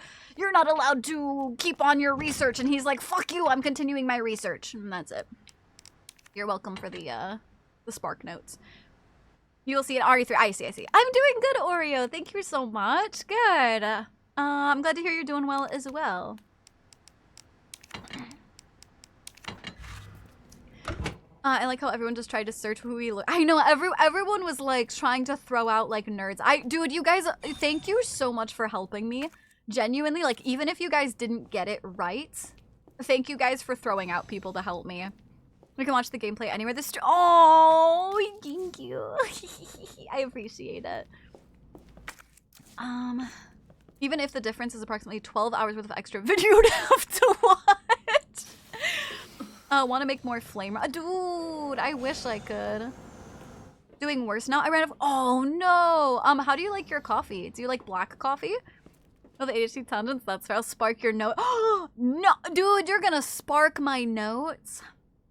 keep on your research. And he's like, fuck you, I'm continuing my research. And that's it. You're welcome for the Spark Notes. You'll see it, RE3. I see. I'm doing good, Oreo. Thank you so much. Good. I'm glad to hear you're doing well as well. I like how everyone just tried to search who we look. I know everyone was like trying to throw out like nerds. Dude, you guys, thank you so much for helping me. Genuinely, like even if you guys didn't get it right, thank you guys for throwing out people to help me. We can watch the gameplay anywhere. Oh, thank you. I appreciate it. Even if the difference is approximately 12 hours worth of extra video you'd have to watch. Want to make more flame. Dude, I wish I could. Doing worse now. I ran out of. Oh no. How do you like your coffee? Do you like black coffee? Oh, the ADHD tangents. That's fair. I'll spark your note. Oh no, dude, you're gonna spark my notes.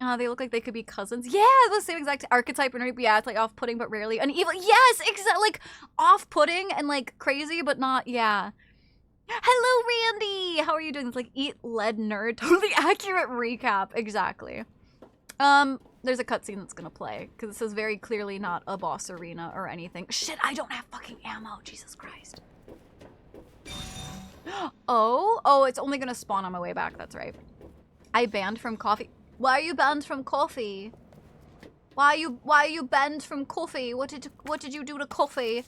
They look like they could be cousins. Yeah, the same exact archetype. And yeah, it's like off-putting, but rarely uneven. Yes, exactly. Like off-putting and like crazy, but not. Yeah. Hello, Randy! How are you doing? It's like eat lead nerd. Totally accurate recap. Exactly. There's a cutscene that's gonna play because this is very clearly not a boss arena or anything. Shit, I don't have fucking ammo. Jesus Christ. Oh, it's only gonna spawn on my way back. That's right. I banned from coffee. Why are you banned from coffee? Why are you banned from coffee? What did you do to coffee?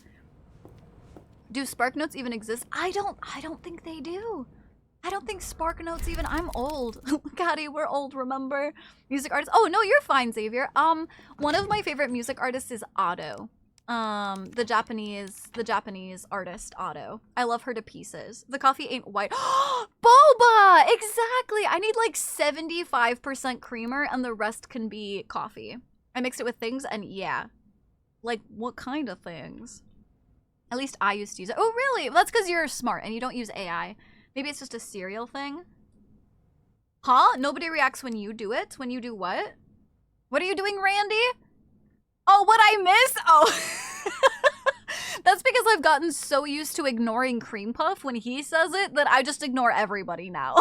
Do Spark Notes even exist? I don't think they do. I don't think Spark Notes even. I'm old. Caddy, we're old, remember? Music artist. Oh no, you're fine, Xavier. One of my favorite music artists is Otto. The Japanese artist Otto. I love her to pieces. The coffee ain't white. Boba! Exactly! I need like 75% creamer and the rest can be coffee. I mixed it with things and yeah. Like what kind of things? At least I used to use it. Oh, really? That's because you're smart and you don't use AI. Maybe it's just a cereal thing. Huh? Nobody reacts when you do it? When you do what? What are you doing, Randy? Oh, what I miss? Oh. That's because I've gotten so used to ignoring Cream Puff when he says it that I just ignore everybody now.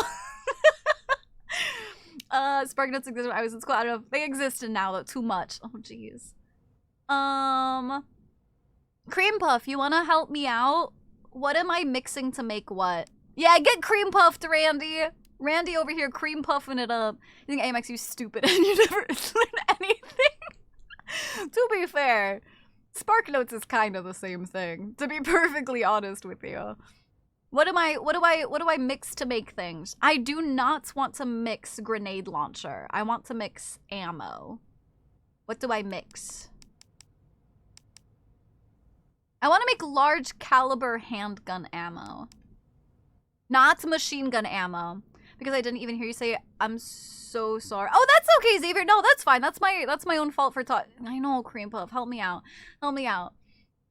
Spark Nuts existed when I was in school. I don't know if they existed now, though. Too much. Oh, jeez. Cream Puff, you wanna help me out? What am I mixing to make what? Yeah, get cream puffed, Randy. Randy over here cream puffing it up. You think AMX, you stupid and you never learn anything? To be fair, Spark Notes is kind of the same thing, to be perfectly honest with you. What do I mix to make things? I do not want to mix grenade launcher. I want to mix ammo. What do I mix? I want to make large caliber handgun ammo. Not machine gun ammo. Because I didn't even hear you say it. I'm so sorry. Oh, that's okay, Xavier. No, that's fine. That's my own fault for talking. I know, Cream Puff. Help me out. Help me out.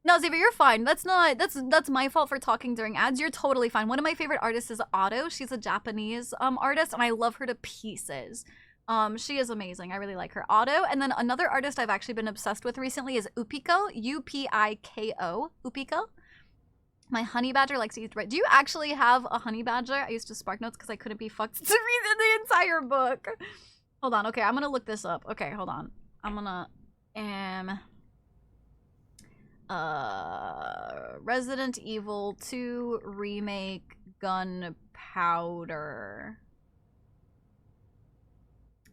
No, Xavier, you're fine. That's my fault for talking during ads. You're totally fine. One of my favorite artists is Otto. She's a Japanese artist, and I love her to pieces. She is amazing. I really like her. Otto. And then another artist I've actually been obsessed with recently is Upiko. U-P-I-K-O. Upiko. My honey badger likes to eat bread. Do you actually have a honey badger? I used to Spark Notes because I couldn't be fucked to read the entire book. Hold on. Okay, I'm gonna look this up. Okay, hold on. I'm gonna Resident Evil 2 remake gunpowder.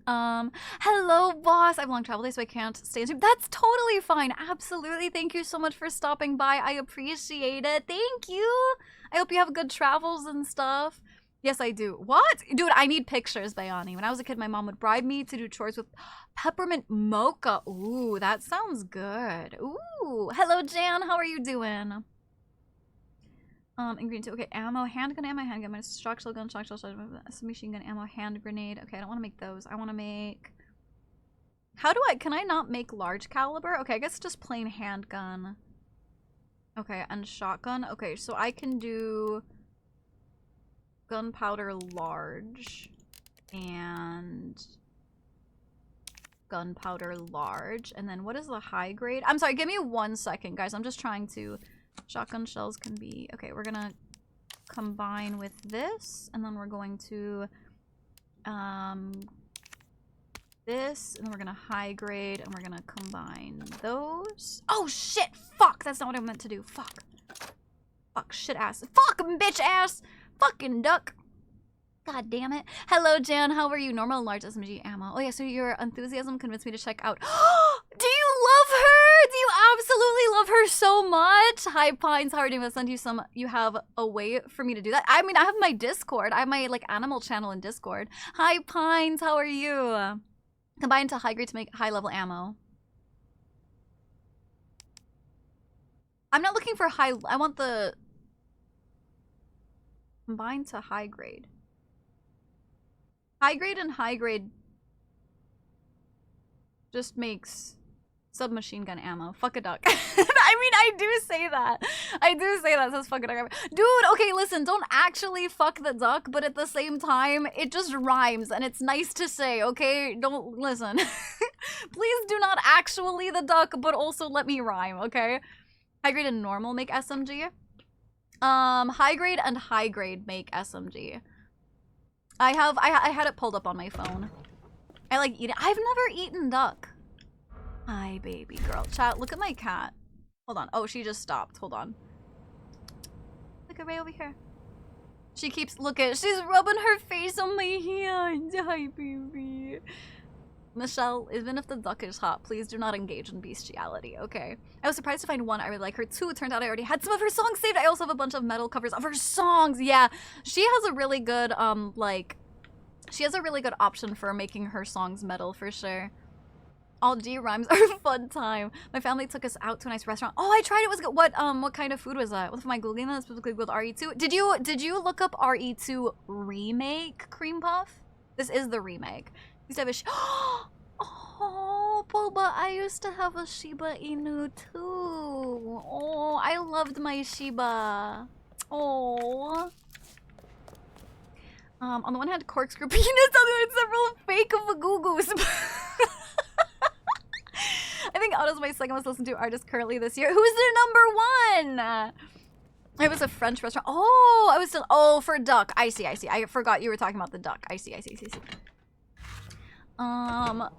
Hello, boss. I have a long travel day, so I can't stay in stream. That's totally fine. Absolutely. Thank you so much for stopping by. I appreciate it. Thank you. I hope you have good travels and stuff. Yes, I do. What? Dude, I need pictures, Bayani. When I was a kid, my mom would bribe me to do chores with peppermint mocha. Ooh, that sounds good. Ooh. Hello, Jan. How are you doing? Ingredient 2. Okay, ammo, handgun ammo, handgun, structural gun, submachine gun ammo, hand grenade. Okay, I don't want to make those. I want to make. Can I not make large caliber? Okay, I guess just plain handgun. Okay, and shotgun. Okay, so I can do gunpowder large and gunpowder large. And then what is the high grade? I'm sorry, give me 1 second, guys. I'm just trying to... Shotgun shells can be... Okay, we're gonna combine with this. And then we're going to... this. And then we're gonna high grade. And we're gonna combine those. Oh, shit! Fuck! That's not what I meant to do. Fuck. Fuck, shit ass. Fuck, bitch ass! Fucking duck. God damn it. Hello, Jan. How are you? Normal and large SMG ammo. Oh, yeah, so your enthusiasm convinced me to check out. Do you love her? Do you absolutely love her so much? Hi, Pines. How are you doing? I'll send you some. You have a way for me to do that? I mean, I have my Discord. I have my, like, animal channel in Discord. Hi, Pines. How are you? Combine to high grade to make high-level ammo. I'm not looking for high... I want the... Combine to high grade. High grade and high grade just makes submachine gun ammo. Fuck a duck. I mean, I do say that. I do say that. It says fuck a duck. Dude, okay, listen. Don't actually fuck the duck, but at the same time, it just rhymes and it's nice to say, okay? Don't listen. Please do not actually the duck, but also let me rhyme, okay? High grade and normal make SMG. High grade and high grade make SMG. I had it pulled up on my phone. I like eating. I've never eaten duck. Hi, baby girl. Chat, look at my cat. Hold on. Oh, she just stopped. Hold on. Look at right over here. She keeps looking. She's rubbing her face on my hand. Hi, baby. Michelle, even if the duck is hot, please do not engage in bestiality, okay? I was surprised to find one I really like her. 2, it turned out I already had some of her songs saved. I also have a bunch of metal covers of her songs. Yeah, she has a really good, she has a really good option for making her songs metal, for sure. All G rhymes are a fun time. My family took us out to a nice restaurant. Oh, I tried it. It was good. What kind of food was that? What am I Googling that? Specifically with RE2? Did you look up RE2 remake cream puff? This is the remake. Used to have a oh, Boba, I used to have a Shiba Inu too. Oh, I loved my Shiba. Oh. On the one hand, corkscrew penis, on the other hand, several fake of a goo-goos. I think Otto's my second most listened to artist currently this year. Who's the #1? It was a French restaurant. Oh, I was still. Oh, for duck. I see. I forgot you were talking about the duck. I see.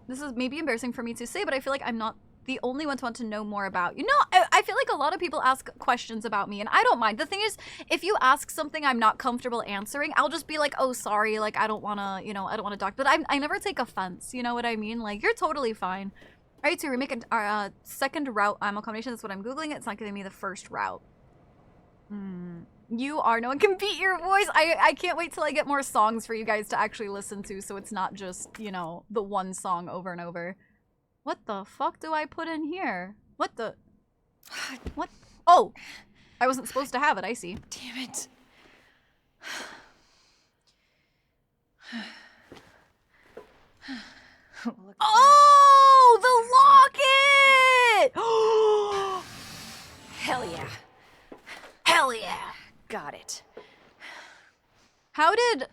This is maybe embarrassing for me to say, but I feel like I'm not the only one to want to know more about. You know, I feel like a lot of people ask questions about me, and I don't mind. The thing is, if you ask something I'm not comfortable answering, I'll just be like, oh, sorry, like, I don't want to, you know, I don't want to talk. But I never take offense, you know what I mean? Like, you're totally fine. All right, so remake our second route ammo combination. That's what I'm Googling. It's not giving me the first route. You are. No one can beat your voice. I can't wait till I get more songs for you guys to actually listen to, so it's not just, you know, the one song over and over. What the fuck do I put in here? What the... What? Oh! I wasn't supposed to have it. I see. Damn it. Oh! The locket! Hell yeah. Hell yeah! Got it. How did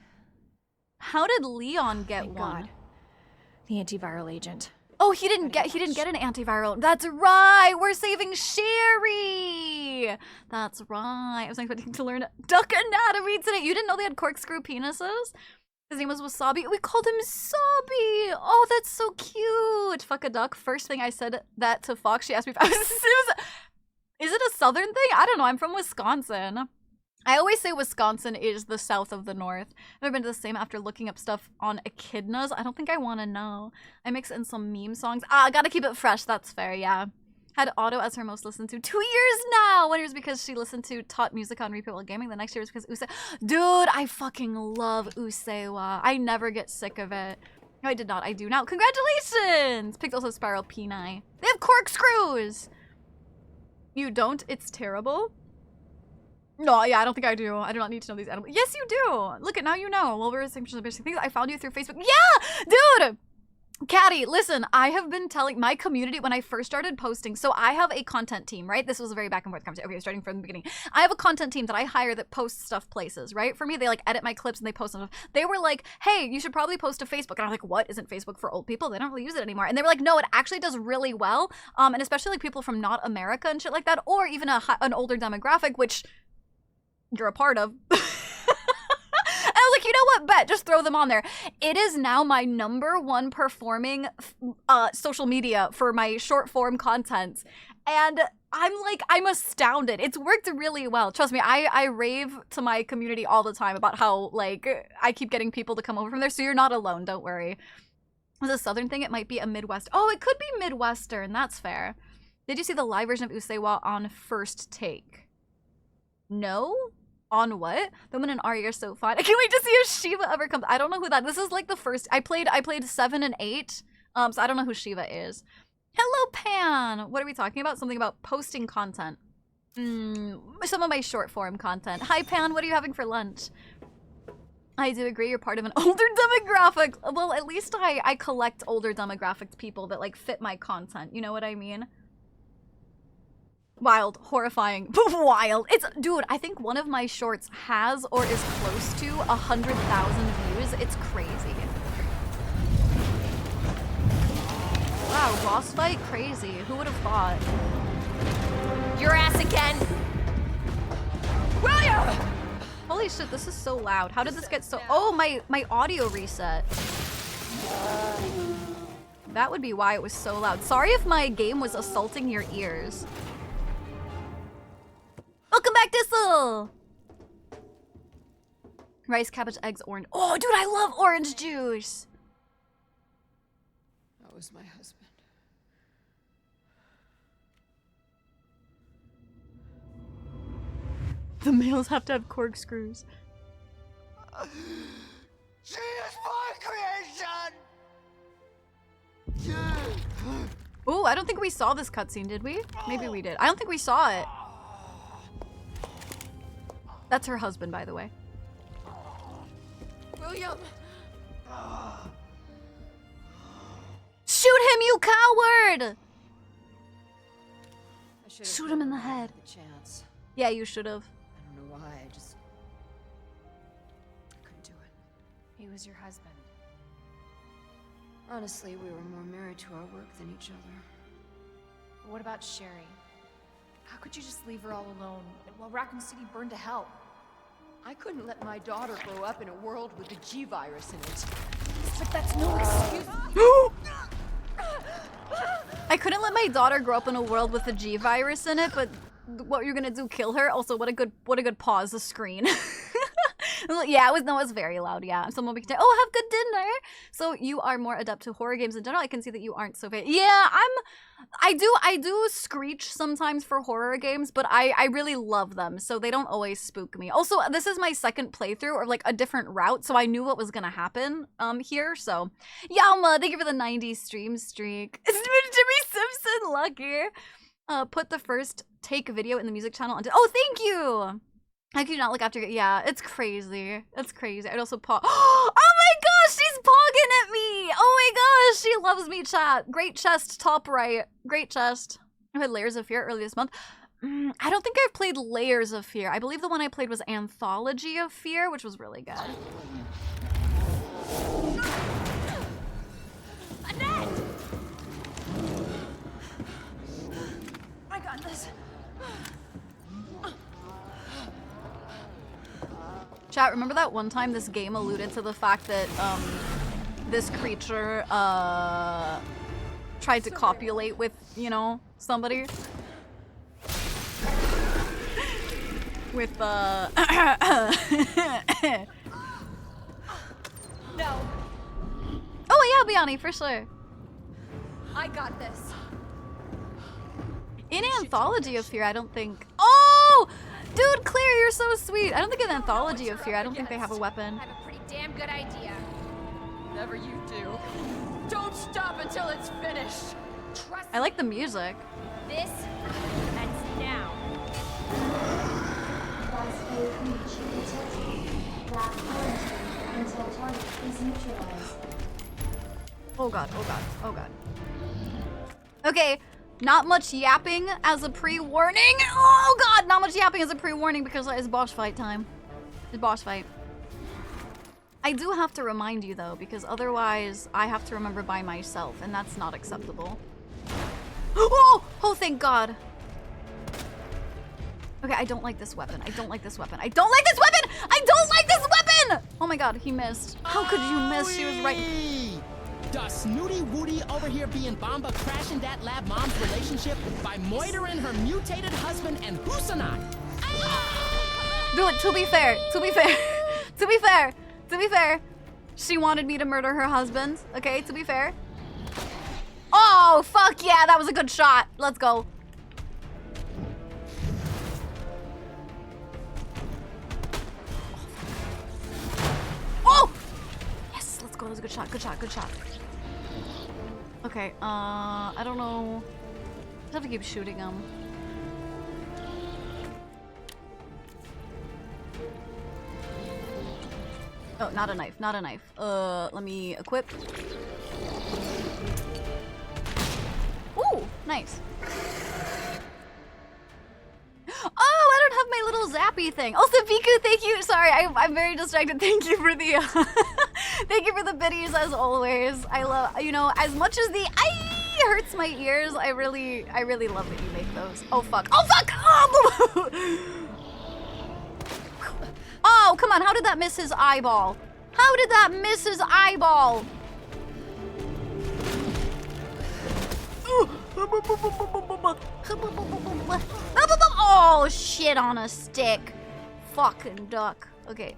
Leon get Thank one? God. The antiviral agent. Oh, he didn't get an antiviral. That's right. We're saving Sherry. That's right. I was expecting to learn duck anatomy today. You didn't know they had corkscrew penises? His name was Wasabi. We called him Sabi. Oh, that's so cute. Fuck a duck. First thing I said that to Fox, she asked me if I was... Is it a southern thing? I don't know. I'm from Wisconsin. I always say Wisconsin is the south of the north. I've never been to the same after looking up stuff on echidnas. I don't think I want to know. I mix in some meme songs. I gotta keep it fresh. That's fair, yeah. Had Otto as her most listened to 2 years now. 1 year was because she listened to taught music on repeat while gaming. The next year was because Use. Dude, I fucking love Usewa. I never get sick of it. No, I did not. I do now. Congratulations! Picked also Spiral P.9. They have corkscrews! You don't? It's terrible. No, yeah, I don't think I do. I do not need to know these animals. Yes, you do. Look at now you know. Well, we're the same things. I found you through Facebook. Yeah, dude. Caddy, listen, I have been telling my community when I first started posting, so I have a content team, right? This was a very back and forth conversation. Okay, starting from the beginning. I have a content team that I hire that posts stuff places, right? For me, they like edit my clips and they post stuff. They were like, hey, you should probably post to Facebook. And I'm like, what? Isn't Facebook for old people? They don't really use it anymore. And they were like, no, it actually does really well. And especially like people from not America and shit like that, or even an older demographic, which you're a part of. And I was like, you know what, bet, just throw them on there. It is now my #1 performing social media for my short form content. And I'm astounded. It's worked really well. Trust me, I rave to my community all the time about how, like, I keep getting people to come over from there, so you're not alone, don't worry. Was it a Southern thing? It might be a Midwest. Oh, it could be Midwestern, that's fair. Did you see the live version of Usewa on First Take? No? On what? The woman and Ari are so fun. I can't wait to see if Shiva ever comes. I don't know who that. This is like the first. I played 7 and 8. So I don't know who Shiva is. Hello, Pan. What are we talking about? Something about posting content. Some of my short form content. Hi, Pan. What are you having for lunch? I do agree. You're part of an older demographic. Well, at least I collect older demographic people that like fit my content. You know what I mean? Wild, horrifying, wild. Dude, I think one of my shorts has or is close to 100,000 views. It's crazy. Wow, boss fight? Crazy. Who would have thought? Your ass again! William! Holy shit, this is so loud. How did this get so... Oh, my audio reset. That would be why it was so loud. Sorry if my game was assaulting your ears. Welcome back, Dissel! Rice, cabbage, eggs, orange. Oh, dude, I love orange juice! That was my husband. The males have to have corkscrews. She is my creation! Ooh, I don't think we saw this cutscene, did we? Maybe we did. I don't think we saw it. That's her husband, by the way. William! Shoot him, you coward! Shoot him in the head. The chance. Yeah, you should have. I don't know why. I couldn't do it. He was your husband. Honestly, we were more married to our work than each other. But what about Sherry? How could you just leave her all alone while Raccoon City burned to hell? I couldn't let my daughter grow up in a world with the G virus in it. But that's no excuse. I couldn't let my daughter grow up in a world with a G virus in it, but what you're gonna do, kill her? Also, what a good pause the screen. Yeah, it was very loud. Yeah, someone we can say, oh, have good dinner. So you are more adept to horror games in general. I can see that you aren't so bad. Yeah, I do screech sometimes for horror games, but I really love them, so they don't always spook me. Also, this is my second playthrough of like a different route, so I knew what was gonna happen here. So, Yalma, thank you for the 90 stream streak. Jimmy Simpson, lucky. Put the first take video in the music channel. Oh, thank you. I could not look after. Yeah, it's crazy. It's crazy. I'd also paw. Oh my gosh, she's pogging at me. Oh my gosh, she loves me, chat. Great chest, top right. Great chest. I had Layers of Fear early this month. I don't think I've played Layers of Fear. I believe the one I played was Anthology of Fear, which was really good. Annette! I got this. Chat, remember that one time this game alluded to the fact that this creature tried to copulate with, you know, somebody? With No. Oh yeah, Biani, for sure. I got this. In Anthology of Fear, I don't think. Oh! Dude, Claire, you're so sweet. I don't think in Anthology of Fear, I don't think they have a weapon. I have a pretty damn good idea. Whatever you do, don't stop until it's finished. Trust I like the music. this ends now. Oh god, oh god, oh god. Okay, not much yapping as a pre-warning. Oh god, not much yapping as a pre-warning because it's boss fight time. It's boss fight. I do have to remind you though, because otherwise I have to remember by myself, and that's not acceptable. Oh! Oh, thank god. Okay, I don't like this weapon. I don't like this weapon. I don't like this weapon! I don't like this weapon! Oh my god, he missed. How could you miss? She was right. The snooty woody over here being Bomba crashing that lab mom's relationship by moitering her mutated husband and Husanai. Dude, to be fair, to be fair, to be fair, to be fair, she wanted me to murder her husband, okay, to be fair. Oh, fuck yeah, that was a good shot. Let's go. Oh! Yes, let's go, that was a good shot, good shot, good shot. Okay, I don't know. I have to keep shooting him. Oh, not a knife, not a knife. Let me equip. Ooh, nice. Oh, I don't have my little zappy thing. Also, Viku, thank you. Sorry, I'm very distracted. Thank you for the, thank you for the biddies as always. I love, you know, as much as the hurts my ears, I really love that you make those. Oh fuck, oh fuck! Oh, oh, come on, how did that miss his eyeball? How did that miss his eyeball? Oh, shit on a stick. Fucking duck. Okay,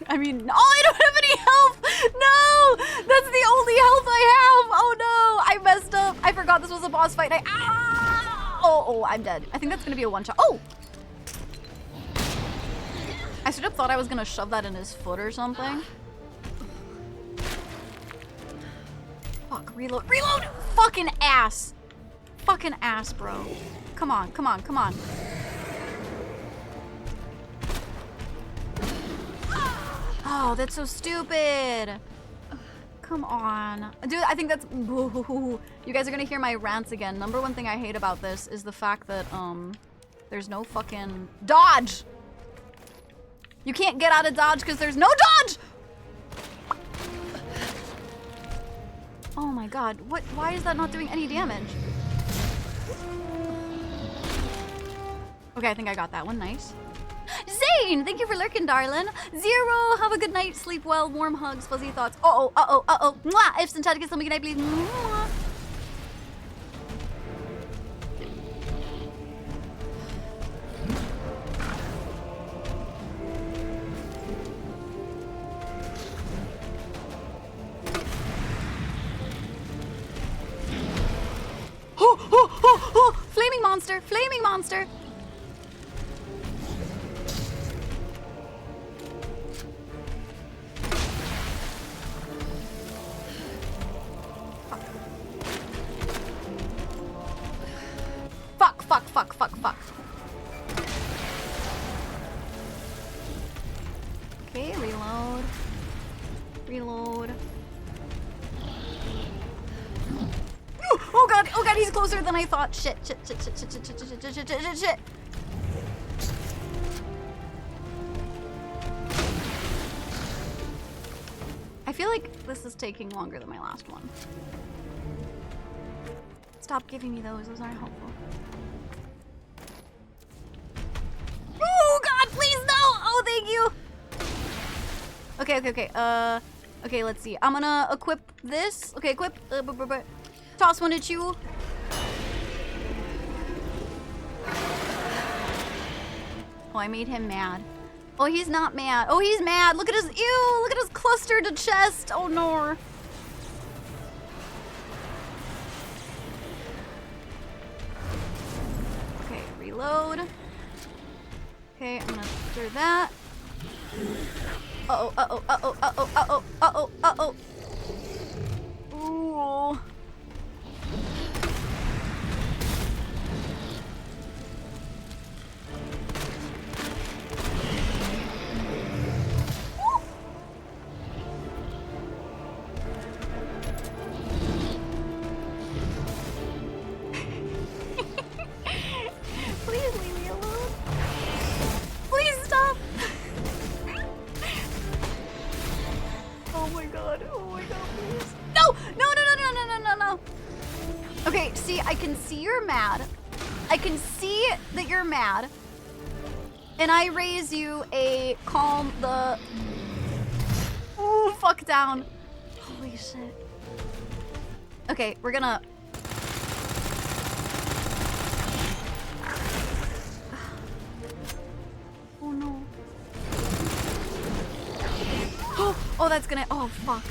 I mean, oh, I don't have any health! No! That's the only health I have! Oh no! I messed up. I forgot this was a boss fight. Oh, I'm dead. I think that's gonna be a one-shot. Oh! I straight up thought I was gonna shove that in his foot or something. Fuck, reload. Reload! Fucking ass. Fucking ass, bro. Come on, come on, come on. Oh, that's so stupid. Come on. Dude, I think that's... You guys are gonna hear my rants again. Number one thing I hate about this is the fact that, there's no fucking... Dodge! You can't get out of dodge because there's no dodge! Oh my god, what? Why is that not doing any damage? Okay, I think I got that one, nice. Zane, thank you for lurking, darling. Zero, have a good night, sleep well, warm hugs, fuzzy thoughts. Uh-oh, uh-oh, uh-oh. Mwah! Ifs and try to get something good night, please. Mwah. Oh! Flaming monster! Flaming monster! Fuck, fuck, fuck, fuck, fuck. Okay, reload. Reload. Oh god, he's closer than I thought. Shit. I feel like this is taking longer than my last one. Stop giving me those aren't helpful. Oh god, please no! Oh, thank you! Okay. Okay, let's see. I'm gonna equip this. Okay, equip. Toss one at you. Oh, I made him mad. Oh, he's not mad. Oh, he's mad. Look at his, ew, look at his clustered chest. Oh, no. Okay, reload. Okay, I'm gonna do that. Uh-oh. Ooh. Okay, see, I can see you're mad. I can see that you're mad. And I raise you a calm the... Ooh, fuck down. Holy shit. Okay, we're gonna... Oh no. Oh, that's gonna... Oh, fuck.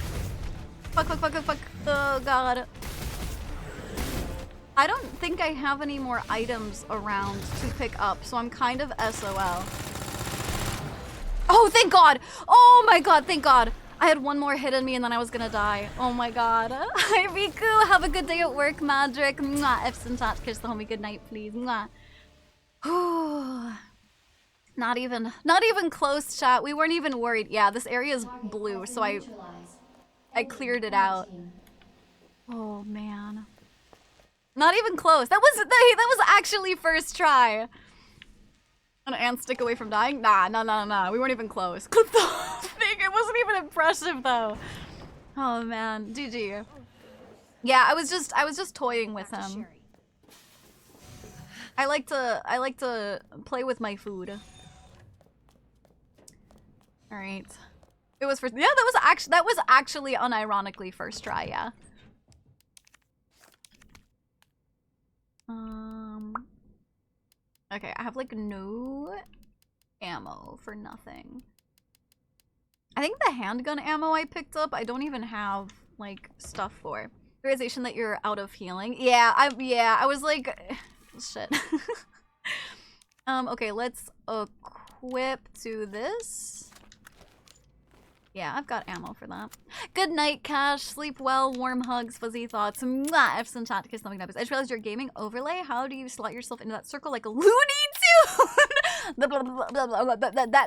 Fuck. Oh, God. I don't think I have any more items around to pick up, so I'm kind of SOL. Oh, thank God! Oh my God, thank God! I had one more hit in me and then I was gonna die. Oh my God. Hi, Riku! Have a good day at work, Madrick. Mwah. F's and chat. Kiss the homie good night, please. Mwah. Not even close, chat. We weren't even worried. Yeah, this area is blue, so I cleared it out. Oh man. Not even close. That was actually first try. An ant stick away from dying? Nah. We weren't even close. Clip the whole thing. It wasn't even impressive though. Oh man, GG. Yeah, I was just toying with him. I like to play with my food. All right. It was first. Yeah, that was actually unironically first try. Yeah. Okay, I have like no ammo for nothing. I think the handgun ammo I picked up, I don't even have like stuff for. Realization that you're out of healing. Yeah, I was like, shit. Okay, let's equip to this. Yeah, I've got ammo for that. Good night, Cash. Sleep well. Warm hugs. Fuzzy thoughts. Mwah. F's and chat. Kiss something nice. I just realized your gaming overlay. How do you slot yourself into that circle like a Looney Tune?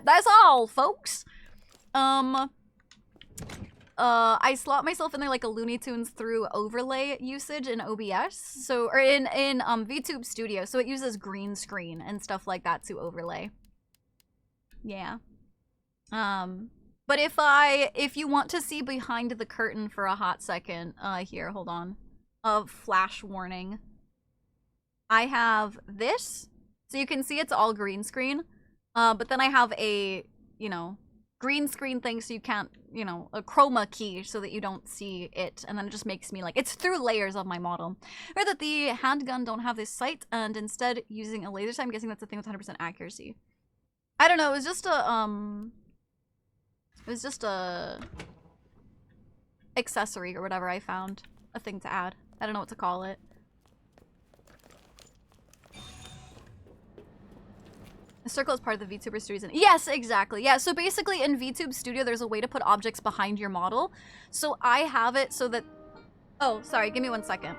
That's all, folks. I slot myself in there like a Looney Tunes through overlay usage in OBS. So, or in VTube Studio. So it uses green screen and stuff like that to overlay. Yeah. But if you want to see behind the curtain for a hot second, here, hold on. Flash warning. I have this, so you can see it's all green screen. But then I have a, green screen thing so you can't, a chroma key so that you don't see it. And then it just makes me like, it's through layers of my model. Or that the handgun don't have this sight and instead using a laser sight. I'm guessing that's a thing with 100% accuracy. I don't know, it was just a accessory or whatever I found. A thing to add. I don't know what to call it. The circle is part of the VTuber Studios. Yes, exactly. Yeah, so basically in VTube Studio, there's a way to put objects behind your model. So I have it so that... Oh, sorry, give me 1 second.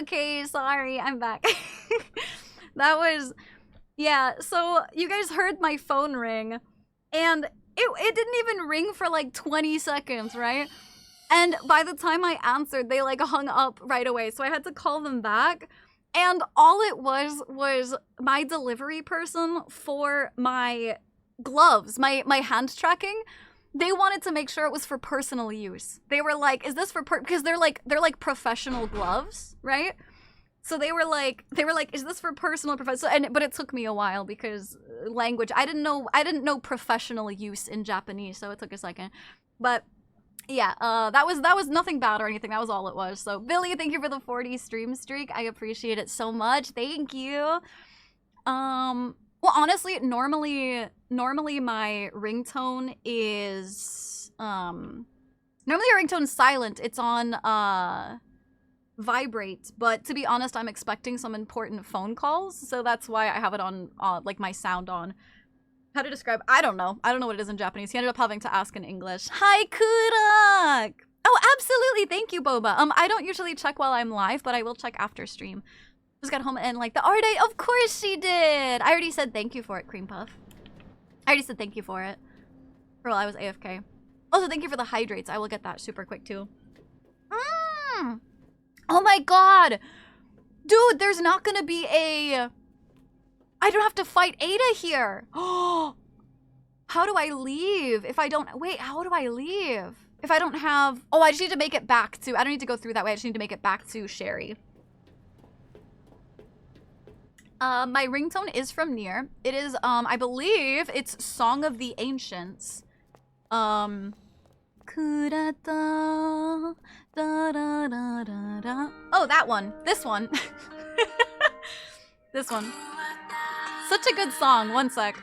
Okay, sorry, I'm back. That was... Yeah, so you guys heard my phone ring, and it didn't even ring for like 20 seconds, right? And by the time I answered, they like hung up right away, so I had to call them back. And all it was my delivery person for my gloves, my hand tracking. They wanted to make sure it was for personal use. They were like, "Is this for because they're like professional gloves, right?" So they were like, "Is this for personal professional?" But it took me a while because language. I didn't know professional use in Japanese, so it took a second. But yeah, that was nothing bad or anything. That was all it was. So Billy, thank you for the 40 stream streak. I appreciate it so much. Thank you. Well, honestly, normally my ringtone is normally your ringtone's silent. It's on vibrate, but to be honest, I'm expecting some important phone calls, so that's why I have it on like my sound on. How to describe? I don't know what it is in Japanese. He ended up having to ask in English. Hi, Kurak! Oh, absolutely. Thank you, Boba. I don't usually check while I'm live, but I will check after stream. Just got home and like the art day. Of course she did. I already said thank you for it, Cream Puff. I already said thank you for it. While I was AFK. Also, thank you for the hydrates. I will get that super quick too. Oh my god! Dude, there's not gonna be a... I don't have to fight Ada here! Oh! How do I leave if I don't... Wait, how do I leave? If I don't have... Oh, I just need to make it back to... I don't need to go through that way. I just need to make it back to Sherry. My ringtone is from Nier. It is, I believe it's Song of the Ancients. Kurata, da, da, da, da, da. Oh, that one. This one. This one. Such a good song. One sec.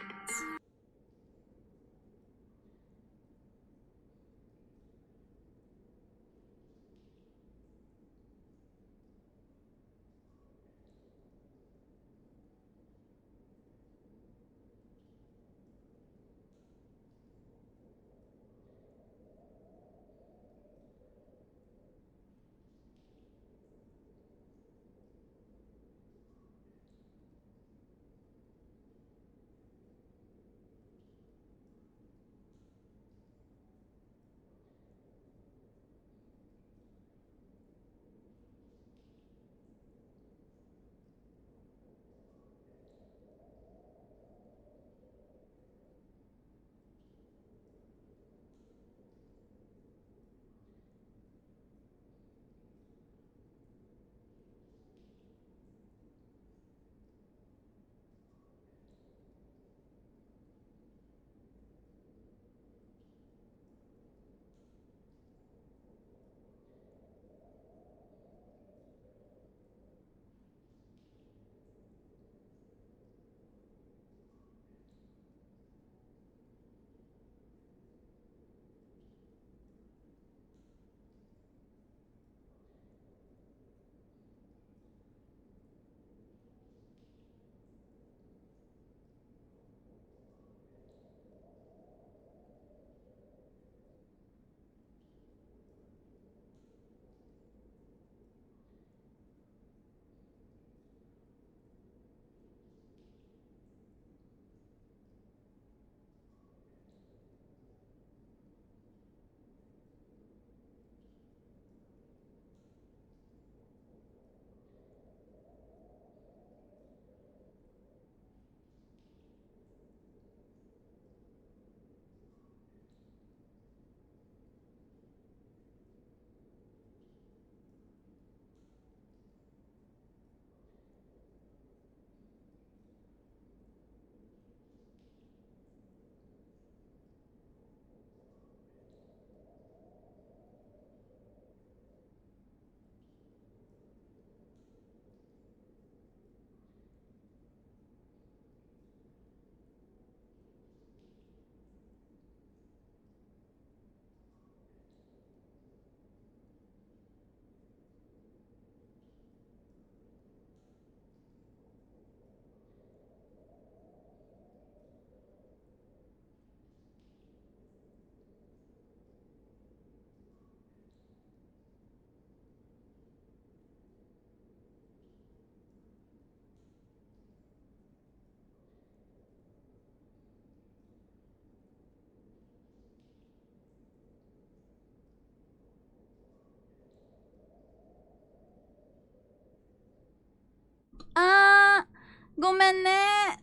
Gumenne.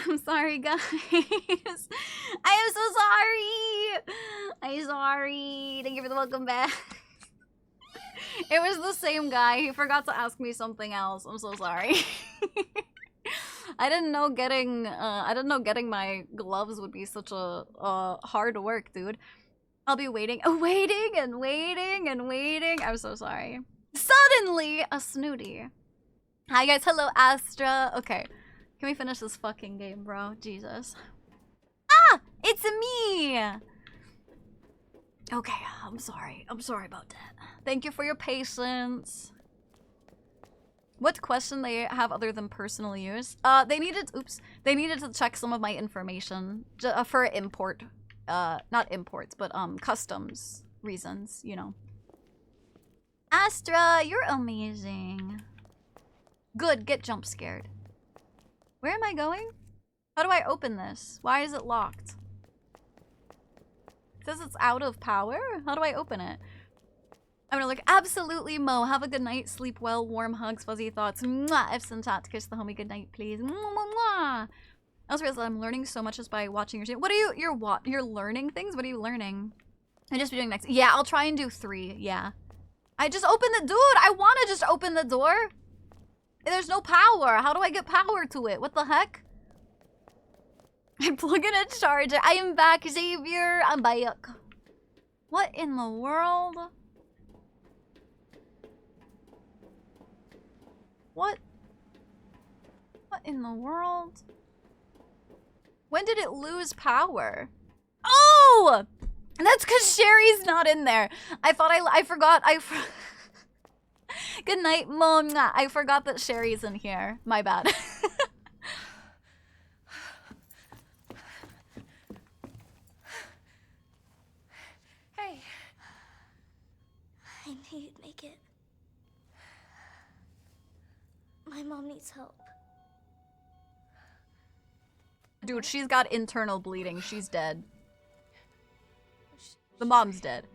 I'm sorry, guys. I am so sorry. I'm sorry. Thank you for the welcome back. It was the same guy. He forgot to ask me something else. I'm so sorry. I didn't know getting my gloves would be such a hard work, dude. I'll be waiting and waiting. I'm so sorry. Suddenly a snooty. Hi guys, hello Astra. Okay, can we finish this fucking game, bro? Jesus. Ah, it's me. Okay, I'm sorry about that. Thank you for your patience. What question they have other than personal use? They needed to check some of my information for import, not imports, but customs reasons, you know. Astra, you're amazing. Good, get jump scared. Where am I going? How do I open this? Why is it locked? It says it's out of power? How do I open it? I'm gonna look. Absolutely, Mo. Have a good night. Sleep well. Warm hugs. Fuzzy thoughts. Mwah. I've sent chat to kiss the homie good night, please. Mwah, mwah, mwah. I also realized that I'm learning so much just by watching your stream. What are you? You're learning things? What are you learning? I'm just be doing next. Yeah, I'll try and do 3. Yeah. I just opened the dude. I want to just open the door. There's no power. How do I get power to it? What the heck? I'm plugging a charger. I am back, Xavier. I'm back. What in the world? What in the world? When did it lose power? Oh! That's because Sherry's not in there. I forgot. Good night, Mom. I forgot that Sherry's in here. My bad. Hey. I knew you'd make it. My mom needs help. Dude, she's got internal bleeding. She's dead. The mom's dead.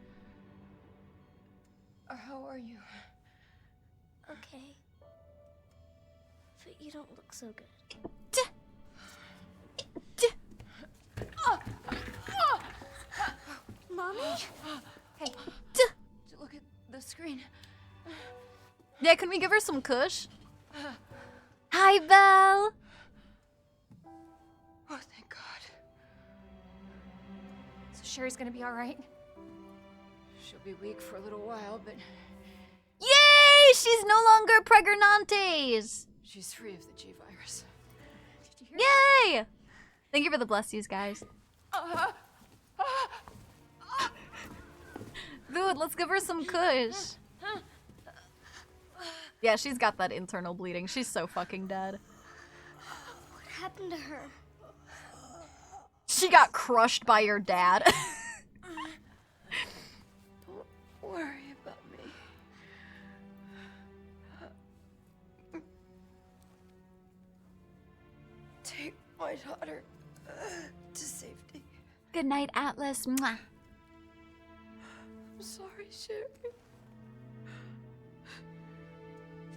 How are you? Okay. But you don't look so good. Mommy? Hey, look at the screen. Yeah, can we give her some kush? Hi, Belle. Oh, thank God. So Sherry's gonna be all right? She'll be weak for a little while, but... Yay! She's no longer pregnantes. she's free of the G virus. Did you hear Yay! Thank you for the blessies, guys. Dude, let's give her some kush. Yeah, she's got that internal bleeding. She's so fucking dead. What happened to her? She got crushed by your dad. Don't worry about me. Take my daughter to safety. Good night, Atlas. Mwah. I'm sorry, Sherry.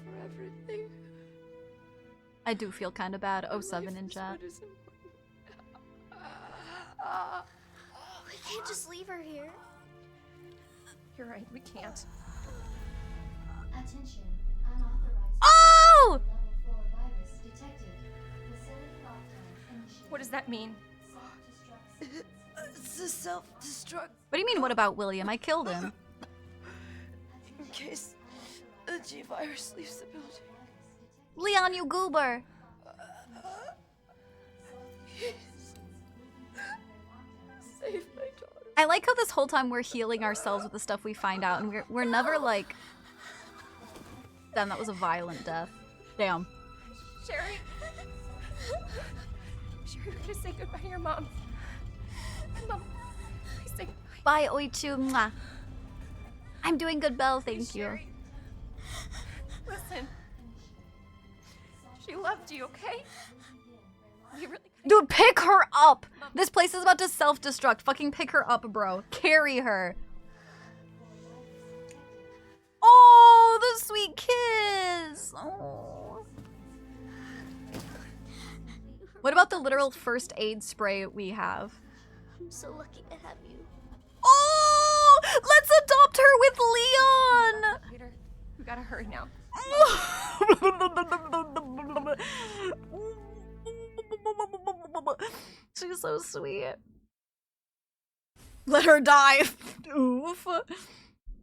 For everything. I do feel kind of bad. 07 in chat. We can't just leave her here. You're right, we can't. Attention, unauthorized. Oh! Level 4 virus detected. Facility lockdown initiated. What does that mean? Self-destruct sequence. It's a self-destruct What do you mean, what about William? I killed him. in case the G virus leaves the building. Leon, you goober. Save my daughter. I like how this whole time we're healing ourselves with the stuff we find out, and we're never like... Damn, that was a violent death. Damn. Sherry. Sherry, we're gonna say goodbye to your mom. Mom, please say goodbye. Bye, Oichu. Mwah. I'm doing good, Belle. Thank you. Sherry. Listen. She loved you, okay? You really Dude, pick her up! This place is about to self-destruct. Fucking pick her up, bro. Carry her. Oh, the sweet kiss. Oh. What about the literal first aid spray we have? I'm so lucky to have you. Oh! Let's adopt her with Leon! Peter, we gotta hurry now. She's so sweet. Let her die. Oof.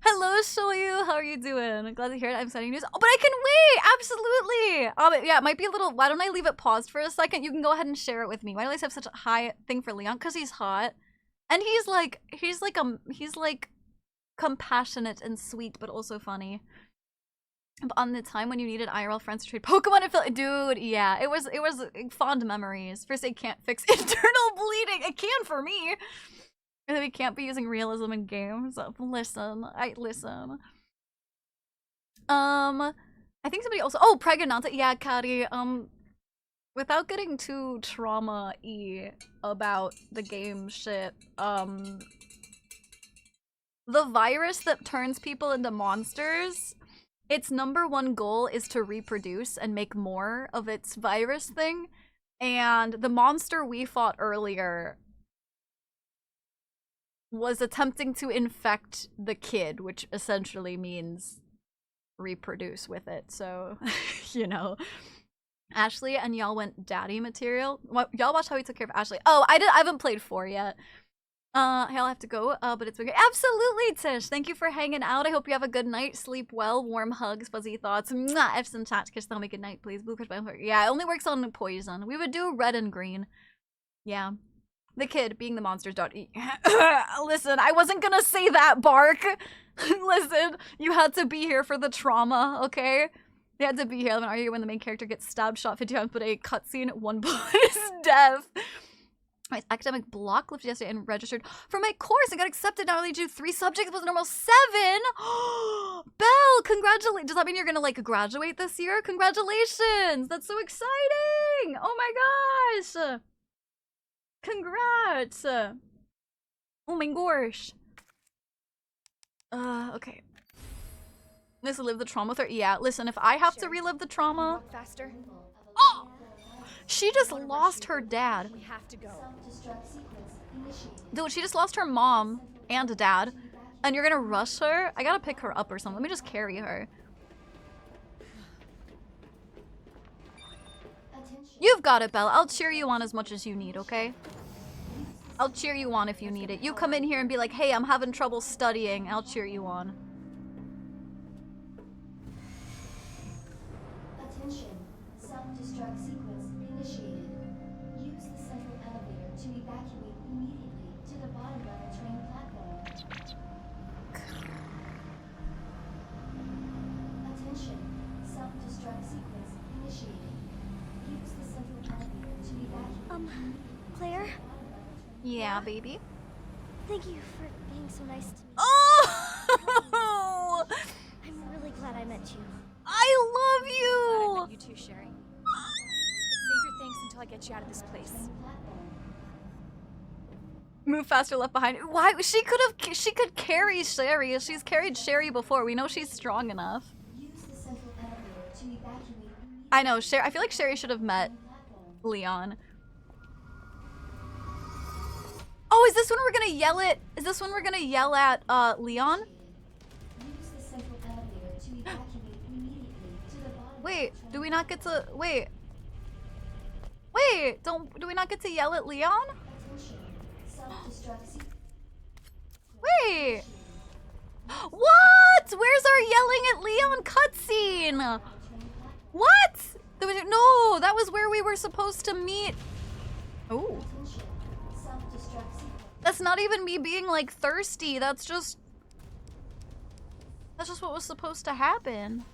Hello, Shoyu. How are you doing? Glad to hear it. I'm sending news. Oh, but I can wait. Absolutely. Yeah, it might be a little. Why don't I leave it paused for a second? You can go ahead and share it with me. Why do I have such a high thing for Leon? Because he's hot, and he's like compassionate and sweet, but also funny. But on the time when you needed IRL friends to trade Pokemon, it felt, dude, yeah, it was fond memories. First, it can't fix internal bleeding. It can for me. And then we can't be using realism in games. Listen. I think somebody also, oh, Pregnanta, yeah, Kari, without getting too trauma-y about the game shit, the virus that turns people into monsters, its #1 goal is to reproduce and make more of its virus thing, and the monster we fought earlier was attempting to infect the kid, which essentially means reproduce with it. So, you know. Ashley and y'all went daddy material. Y'all watch how we took care of Ashley. Oh, I haven't played 4 yet. I'll have to go, but it's been great. Absolutely, Tish. Thank you for hanging out. I hope you have a good night. Sleep well. Warm hugs, fuzzy thoughts. Mwah! F some chat. Kiss, tell me good night, please. Blue crush by heart. Yeah, it only works on poison. We would do red and green. Yeah. The kid being the monster's daughter. Listen, I wasn't gonna say that, Bark. Listen, you had to be here for the trauma, okay? You had to be here. I'm gonna argue when the main character gets stabbed, shot 50 times, but a cutscene, 1 bullet is death. My academic block lifted yesterday and registered for my course and got accepted. Not only do 3 subjects, but the normal 7. Belle, congratulations. Does that mean you're gonna like graduate this year? Congratulations. That's so exciting. Oh my gosh. Congrats! Oh my gosh. Okay. This live the trauma with her? Yeah, listen, if I have to relive the trauma. Faster. Oh! She just lost her dad. We have to go. Dude, she just lost her mom and dad. And you're gonna rush her? I gotta pick her up or something. Let me just carry her. You've got it, Belle. I'll cheer you on as much as you need, okay? I'll cheer you on if you need it. You come in here and be like, hey, I'm having trouble studying. I'll cheer you on. Attention. Self-destruct sequence initiated. Use the central elevator to evacuate immediately to the bottom of the train platform. Attention. Self-destruct sequence initiated. Use the central elevator to evacuate. Claire? Yeah, baby. Thank you for being so nice to me. Oh! I'm really glad I met you. I love Glad I you! met you too, Sherry. But save your thanks until I get you out of this place. Move faster, left behind. Why? She could carry Sherry. She's carried Sherry before. We know she's strong enough. Use the central elevator to evacuate. I know, Sherry. I feel like Sherry should have met Leon. Oh, is this when we're gonna yell at? Is this when we're gonna yell at Leon? Use the central elevator to evacuate immediately to the bottom. Wait, do we not get to wait? Wait, do we not get to yell at Leon? Attention. Self-destruct sequence. Wait. What? Where's our yelling at Leon cutscene? What? No, that was where we were supposed to meet. Oh. That's not even me being like thirsty. That's just what was supposed to happen.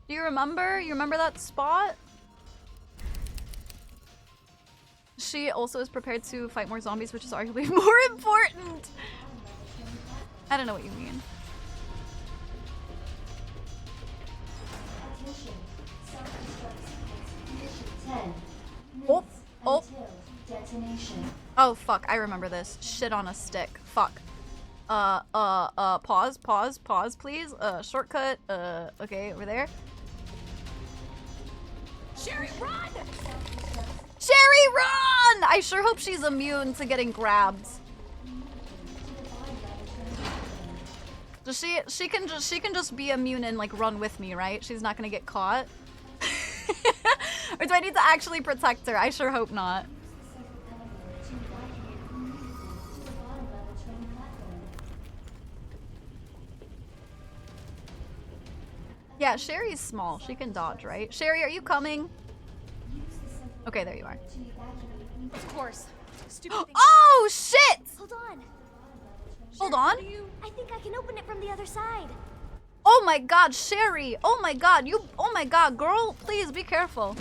Do you remember? You remember that spot? She also is prepared to fight more zombies, which is arguably more important. I don't know what you mean. Attention. Self-destruct sequence. 10 Oh, oh. until detonation. Oh, fuck. I remember this. Shit on a stick. Fuck. Pause, please. Shortcut. Okay, over there. Sherry, run! run! I sure hope she's immune to getting grabbed. Does she can just be immune and like run with me, right? She's not gonna get caught. Or do I need to actually protect her? I sure hope not. Yeah, Sherry's small. She can dodge, right? Sherry, are you coming? Okay, there you are. Of course. Stupid thing. Oh, shit! Hold on. Hold on. I think I can open it from the other side. Oh my god, Sherry! Oh my god, oh my god, girl, please be careful.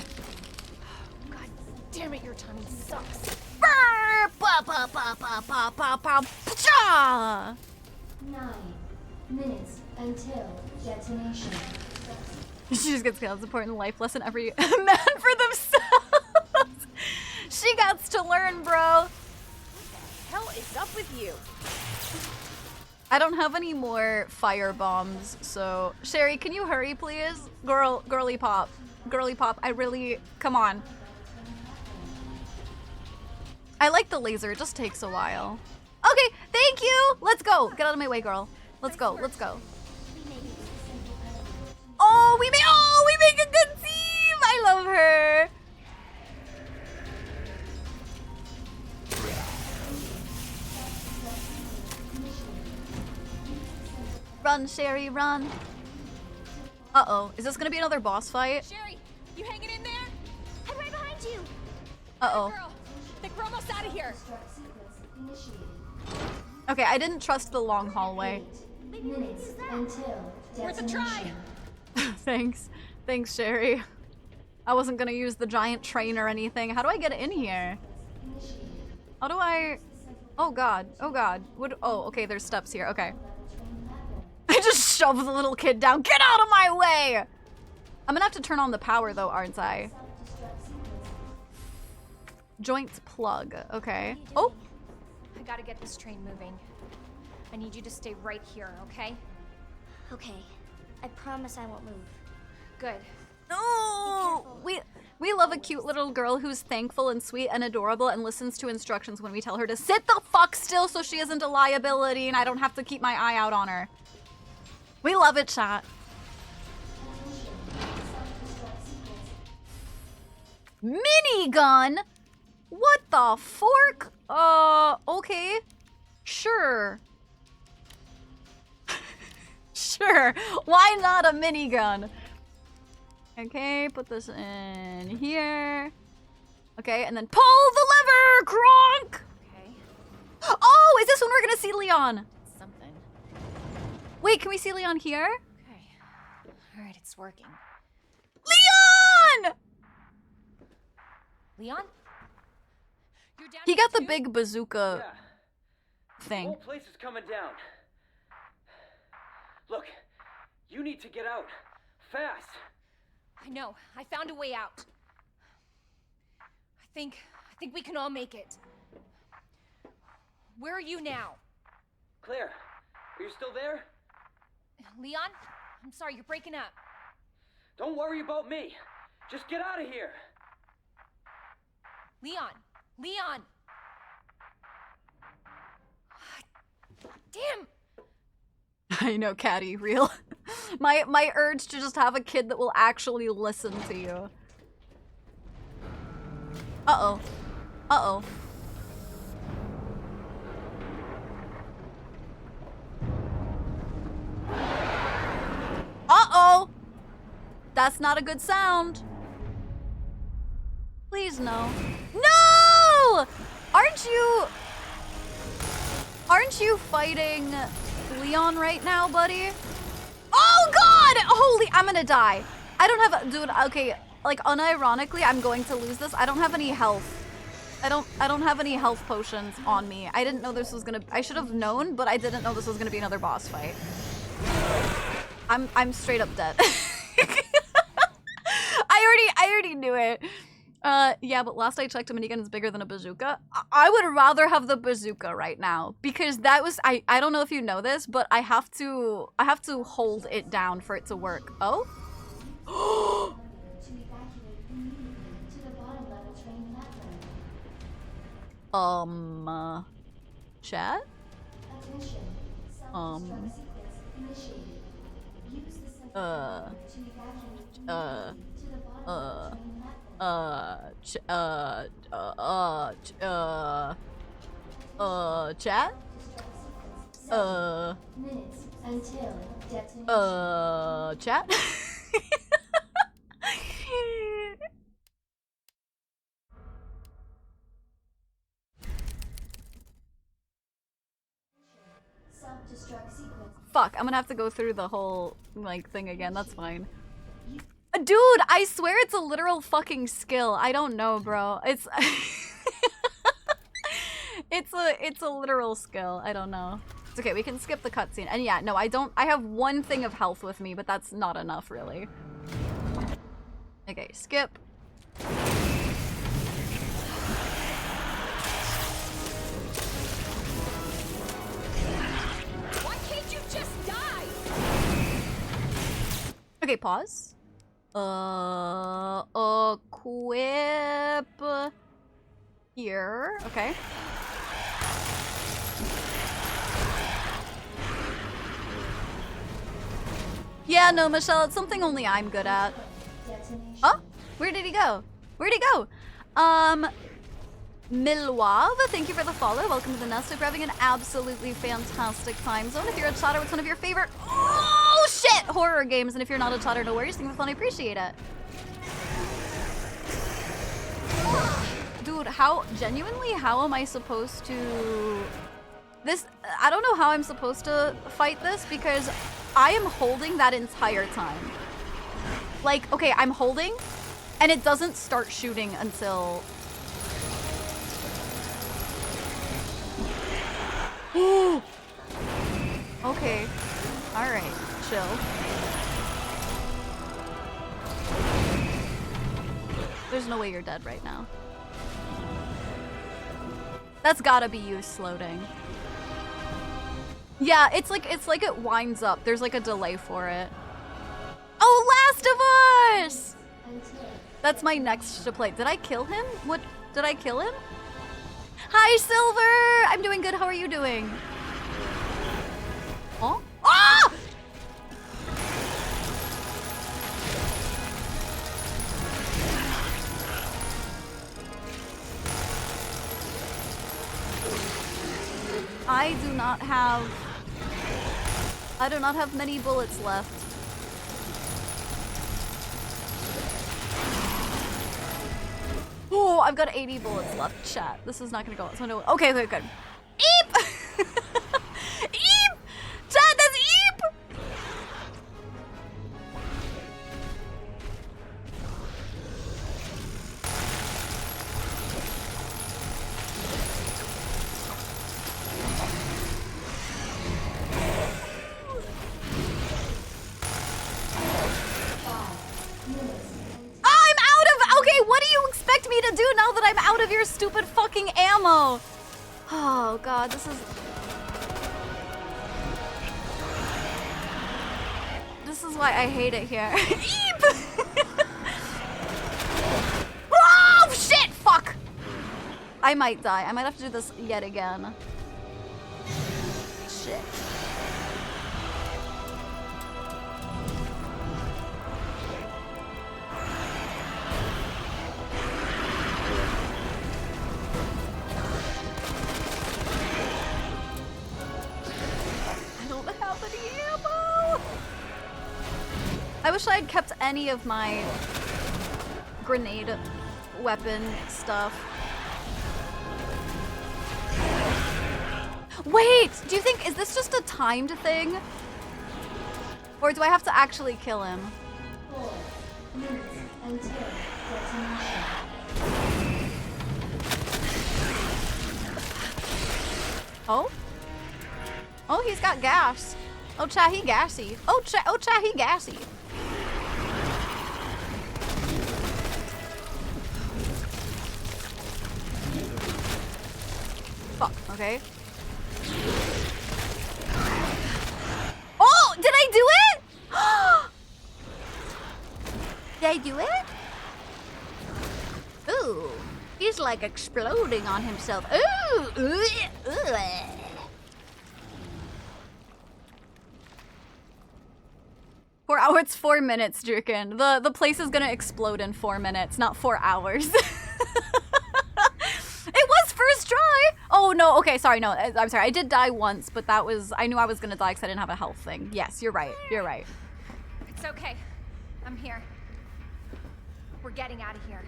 God damn it, your timing sucks. Brr! Ba ba ba ba ba ba ba. Pacha! 9 minutes until detonation. She just gets killed. It's important life lesson. Every man for themselves. She got to learn, bro. What the hell is up with you? I don't have any more fire bombs, so Sherry, can you hurry, please? Girly pop, I really, come on. I like the laser. It just takes a while. Okay, thank you. Let's go. Get out of my way, girl. Let's go. Let's go. Oh, we make a good team. I love her. Run, Sherry, run. Uh-oh. Is this gonna be another boss fight? Sherry, you hanging in there? I'm right behind you. Uh-oh. Girl, I think we're almost out of here. Okay, I didn't trust the long hallway. Minutes until Worth a try. Thanks. Thanks, Sherry. I wasn't gonna use the giant train or anything. How do I get in here? How do I... Oh god. Oh god. Oh, okay, there's steps here. Okay. I just shoved the little kid down. Get out of my way! I'm gonna have to turn on the power though, aren't I? Joints plug. Okay. Oh! I gotta get this train moving. I need you to stay right here, okay? Okay. I promise I won't move. Good. No! We love a cute little girl who's thankful and sweet and adorable and listens to instructions when we tell her to sit the fuck still so she isn't a liability and I don't have to keep my eye out on her. We love it, chat. Minigun? What the fork? Okay. Sure. Sure. Why not a minigun? Okay, put this in here. Okay, and then pull the lever, Gronk! Okay. Oh, is this when we're gonna see Leon? Something. Wait, can we see Leon here? Okay. Alright, it's working. Leon! Leon? You're down He got the too? big bazooka The thing. whole place is coming down. Look, you need to get out. Fast. I know. I found a way out. I think we can all make it. Where are you now? Claire, are you still there? Leon? I'm sorry, you're breaking up. Don't worry about me. Just get out of here. Leon! Leon! Damn! I know, Caddy, real. my urge to just have a kid that will actually listen to you. Uh-oh. Uh-oh. Uh-oh! That's not a good sound. Please, no. No! Aren't you fighting Leon right now, buddy? Oh god! Holy, I'm gonna die. I don't have, dude, okay, like unironically, I'm going to lose this. I don't have any health. I don't have any health potions on me. I didn't know this was gonna, I should have known, but I didn't know this was gonna be another boss fight. I'm straight up dead. I already knew it. Yeah, but last I checked, a minigun is bigger than a bazooka. I would rather have the bazooka right now because that was, I don't know if you know this, but I have to hold it down for it to work. Oh? Chat? Attention. Self-destruct sequence initiated. Use the central elevator to evacuate immediately to the bottom of the train platform. Chat? Minutes until detonation. Chat? Self-destruct sequence. Fuck, I'm gonna have to go through the whole, like, thing again. That's fine. Dude, I swear it's a literal fucking skill. I don't know, bro. It's... it's a literal skill. I don't know. It's okay, we can skip the cutscene. And yeah, no, I don't... I have one thing of health with me, but that's not enough, really. Okay, skip. Why can't you just die? Okay, pause. Equip here. Okay. Yeah, no, Michelle, it's something only I'm good at. Oh, where did he go? Where'd he go? Milwav, thank you for the follow. Welcome to the nest. Hope you're having an absolutely fantastic time zone. If you're a chatter, what's one of your favorite horror games? And if you're not a chatter, no worries. Think of fun, I appreciate it. Dude, genuinely, how am I supposed to... I don't know how I'm supposed to fight this because I am holding that entire time. Like, okay, I'm holding and it doesn't start shooting until... Okay. Alright, chill. There's no way you're dead right now. That's gotta be you sloating. Yeah, it's like it winds up. There's like a delay for it. Oh, Last of Us! That's my next to play. Did I kill him? What? Did I kill him? Hi, Silver! I'm doing good. How are you doing? Oh? Ah! I do not have many bullets left. Oh, I've got 80 bullets left, chat. This is not gonna go. So no. Okay, good. Eep! Eep! Chat, that's Eep! What do you expect me to do now that I'm out of your stupid fucking ammo? Oh god, this is why I hate it here. Eep! Oh shit! Fuck! I might die. I might have to do this yet again. Shit. I wish I had kept any of my grenade weapon stuff. Wait, do you think, is this just a timed thing? Or do I have to actually kill him? 4 minutes until detonation. Oh? Oh, he's got gas. Oh, chat, he gassy. Oh, chat, he gassy. Fuck, okay. Oh, did I do it? Did I do it? Ooh, he He's like exploding on himself. Ooh, ooh. 4 hours, it's 4 minutes, Druken. The place is gonna explode in 4 minutes, not 4 hours. It was first try! Oh no, okay, sorry, no, I'm sorry. I did die once, but that was, I knew I was gonna die because I didn't have a health thing. Yes, you're right, you're right. It's okay. I'm here. We're getting out of here.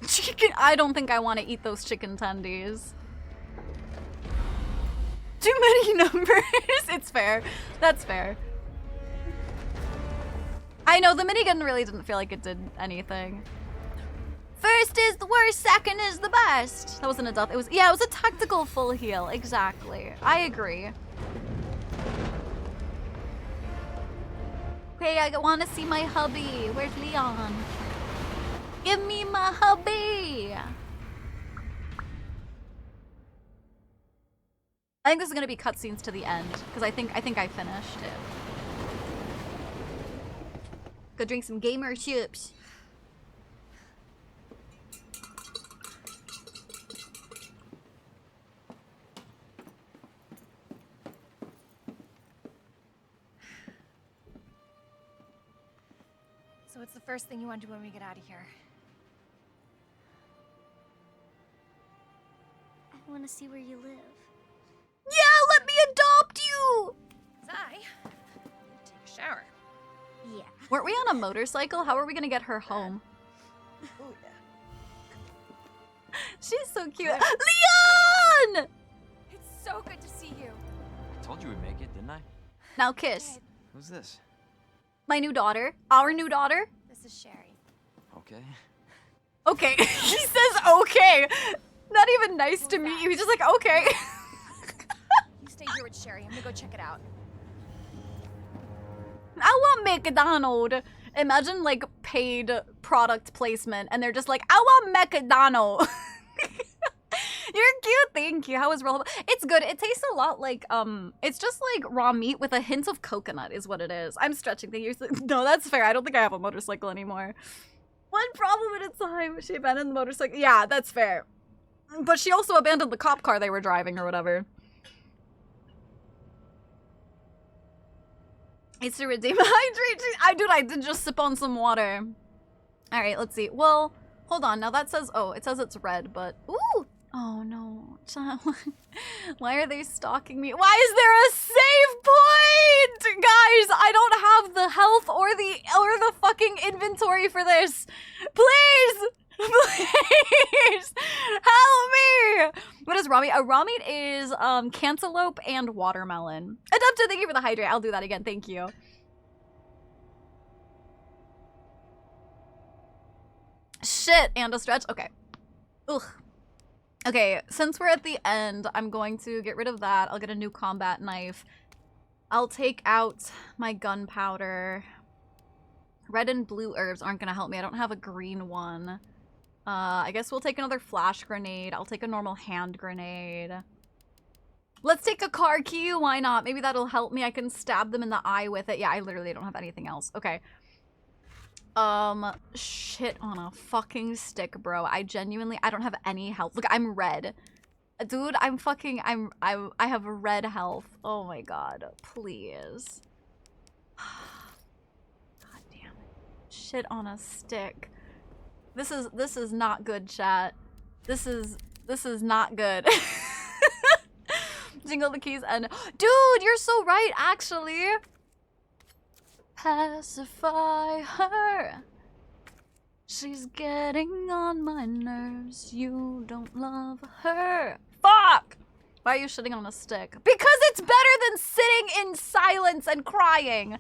Chicken, I don't think I want to eat those chicken tendies. Too many numbers. It's fair. That's fair. I know, the minigun really didn't feel like it did anything. First is the worst, second is the best. That wasn't a death. It was, yeah, it was a tactical full heal. Exactly. I agree. Okay, I want to see my hubby. Where's Leon? Give me my hubby. I think this is gonna be cutscenes to the end because I think I finished it. Go drink some gamer chips. So what's the first thing you want to do when we get out of here? I want to see where you live. Yeah, let me adopt you! Zai, take a shower. Yeah. Weren't we on a motorcycle? How are we gonna get her home? Oh yeah. She's so cute. Leon! It's so good to see you. I told you we'd make it, didn't I? Now kiss. Who's this? My new daughter. Our new daughter. This is Sherry. Okay. Okay. He says okay. Not even nice to meet you. He's just like, okay. You stay here with Sherry. I'm gonna go check it out. I want McDonald's. Imagine like paid product placement and they're just like, I want McDonald's. You're cute, thank you. How is roll? It's good. It tastes a lot like it's just like raw meat with a hint of coconut is what it is. I'm stretching. Thank you. No, that's fair. I don't think I have a motorcycle anymore. One problem at a time. She abandoned the motorcycle. Yeah, that's fair. But she also abandoned the cop car they were driving or whatever. It's to redeem hydrate. I did just sip on some water. All right, let's see. Well, hold on. Now that says, oh, it says it's red, but ooh. Oh no. Why are they stalking me? Why is there a save point? Guys, I don't have the health or the fucking inventory for this. Please. Please help me! What is raw meat? Raw meat is cantaloupe and watermelon. Adapted, thank you for the hydrate. I'll do that again. Thank you. Shit, and a stretch. Okay. Ugh. Okay, since we're at the end, I'm going to get rid of that. I'll get a new combat knife. I'll take out my gunpowder. Red and blue herbs aren't gonna help me. I don't have a green one. I guess we'll take another flash grenade. I'll take a normal hand grenade. Let's take a car key. Why not? Maybe that'll help me. I can stab them in the eye with it. Yeah, I literally don't have anything else. Okay. Shit on a fucking stick, bro. I don't have any health. Look, I'm red. Dude, I have red health. Oh my god. Please. God damn it. Shit on a stick. This is not good, chat. This is not good. Jingle the keys and dude, you're so right, actually. Pacify her. She's getting on my nerves. You don't love her. Fuck! Why are you shitting on a stick? Because it's better than sitting in silence and crying.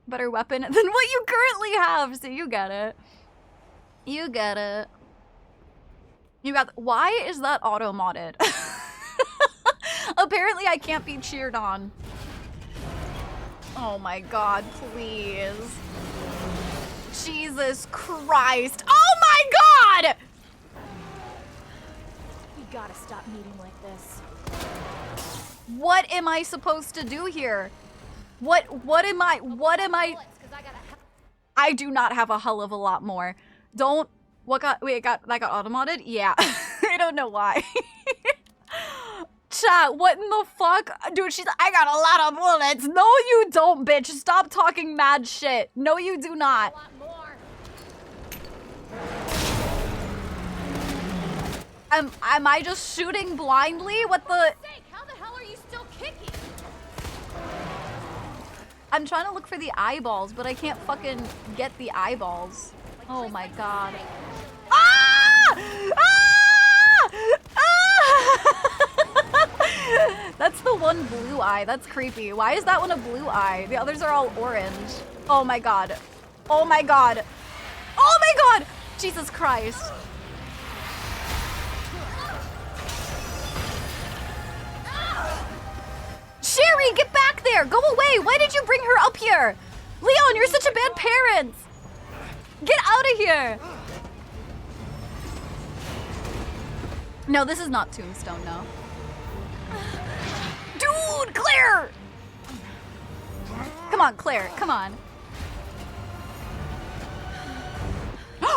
Better weapon than what you currently have. So you get it. You get it. You got. Why is that auto modded? Apparently I can't be cheered on. Oh my god, please. Jesus Christ. Oh my god! We gotta stop meeting like this. What am I supposed to do here? What am I? I do not have a hell of a lot more. Don't, that got automodded? Yeah, I don't know why. Chat, what in the fuck? Dude, she's, I got a lot of bullets. No, you don't, bitch. Stop talking mad shit. No, you do not. Am I just shooting blindly? What the? How the hell are you still kicking? I'm trying to look for the eyeballs, but I can't fucking get the eyeballs. Oh my god. Ah! Ah! Ah! That's the one blue eye. That's creepy. Why is that one a blue eye? The others are all orange. Oh my god. Oh my god. Oh my god! Jesus Christ. Sherry, get back there! Go away! Why did you bring her up here? Leon, you're such a bad parent! Get out of here! No, this is not Tombstone, no. Dude, Claire! Come on, Claire, come on.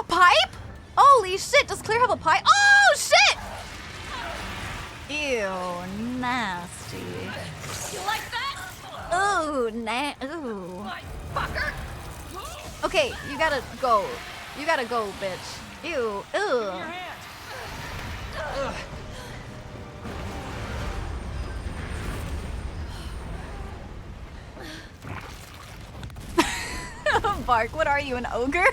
Pipe? Holy shit, does Claire have a pipe? Oh, shit! Ew, nasty. You like that? Ooh, ooh. Fucker! Okay, you gotta go. You gotta go, bitch. Ew, ew. Bark, what are you, an ogre?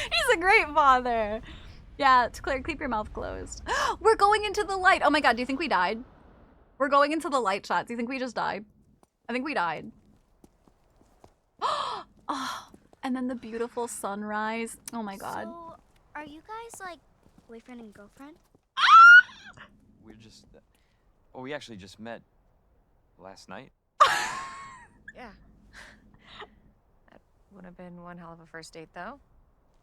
He's a great father. Yeah, it's Claire, keep your mouth closed. We're going into the light. Oh my god, do you think we died? We're going into the light, chat. Do you think we just died? I think we died. Oh, and then the beautiful sunrise. Oh my god. So, are you guys like boyfriend and girlfriend? We're just... oh, we actually just met last night. Yeah. That would have been one hell of a first date, though.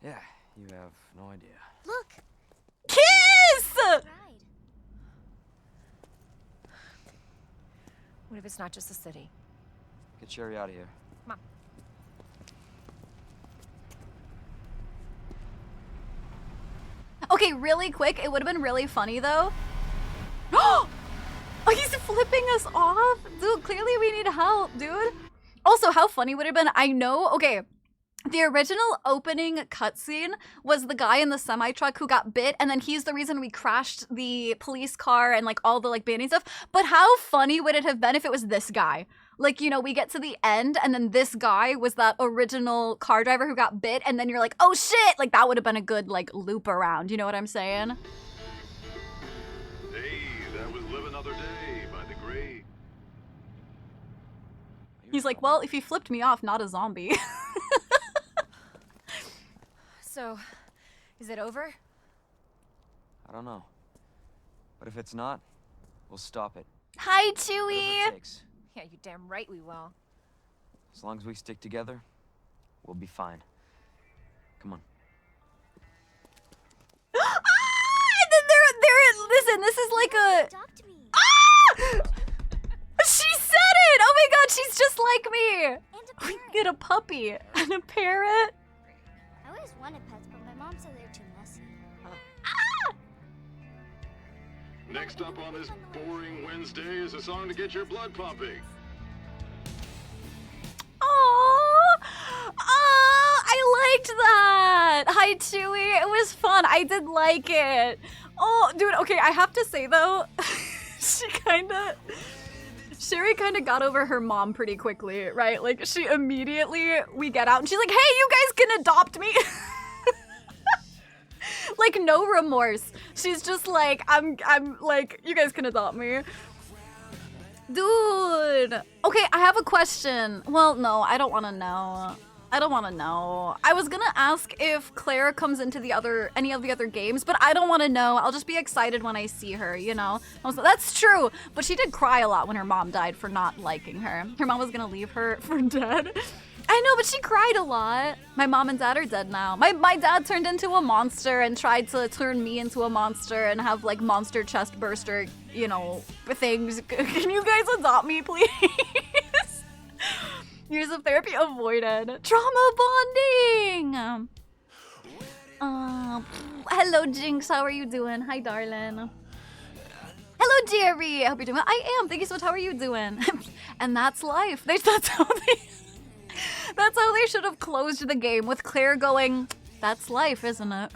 Yeah, you have no idea. Look! Kiss! What if it's not just the city? Get Sherry out of here. Come on. Okay, really quick, it would have been really funny though. Oh, he's flipping us off? Dude, clearly we need help, dude. Also, how funny would it have been? I know, okay. The original opening cutscene was the guy in the semi-truck who got bit, and then he's the reason we crashed the police car and like all the like banding stuff. But how funny would it have been if it was this guy? Like, you know, we get to the end and then this guy was that original car driver who got bit, and then you're like, oh shit! Like that would have been a good like loop around, you know what I'm saying? Hey, that was Live Another Day by the great. He's like, well, if he flipped me off, not a zombie. So, is it over? I don't know. But if it's not, we'll stop it. Hi, Whatever Chewie! it takes. Yeah, you damn right we will. As long as we stick together, we'll be fine. Come on. Ah! And then listen, this is like a... Adopt me. Ah! She said it! Oh my god, she's just like me! And a We parrot. get a puppy and a parrot. I always wanted pets, but my mom said they're too messy. Next up on this boring Wednesday is a song to get your blood pumping. Oh, I liked that. Hi, Chewie. It was fun. I did like it. Oh, dude. Okay, I have to say though, Sherry kind of got over her mom pretty quickly, right? Like she immediately, we get out and she's like, hey, you guys can adopt me. Like no remorse. She's just like, I'm like, you guys can adopt me. Dude. Okay, I have a question. Well, no, I don't want to know. I don't want to know. I was gonna ask if Claire comes into any of the other games, but I don't want to know. I'll just be excited when I see her, you know? That's true, but she did cry a lot when her mom died for not liking her. Her mom was gonna leave her for dead. I know, but she cried a lot. My mom and dad are dead now. My dad turned into a monster and tried to turn me into a monster and have like monster chest burster you know, things. Can you guys adopt me, please? Years of therapy avoided. Trauma bonding! Hello, Jinx. How are you doing? Hi, darling. Hello, Jerry. I hope you're doing well. I am. Thank you so much. How are you doing? And that's life. That's how they should have closed the game, with Claire going, that's life, isn't it?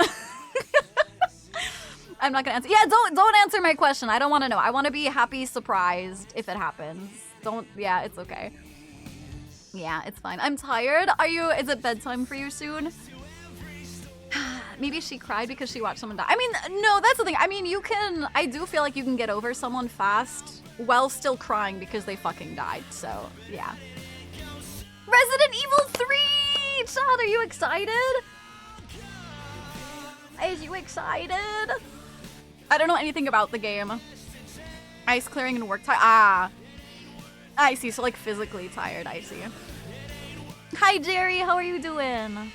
I'm not gonna answer. Yeah, don't answer my question. I don't want to know. I want to be happy, surprised if it happens. Yeah, it's okay. Yeah, it's fine. I'm tired. Is it bedtime for you soon? Maybe she cried because she watched someone die. I mean, no, that's the thing. I mean, I do feel like you can get over someone fast while still crying because they fucking died. So, yeah. Resident Evil 3! Chad, are you excited? Are you excited? I don't know anything about the game. Ice clearing and work time. Ah. I see. So, like, physically tired. I see. Hi, Jerry. How are you doing?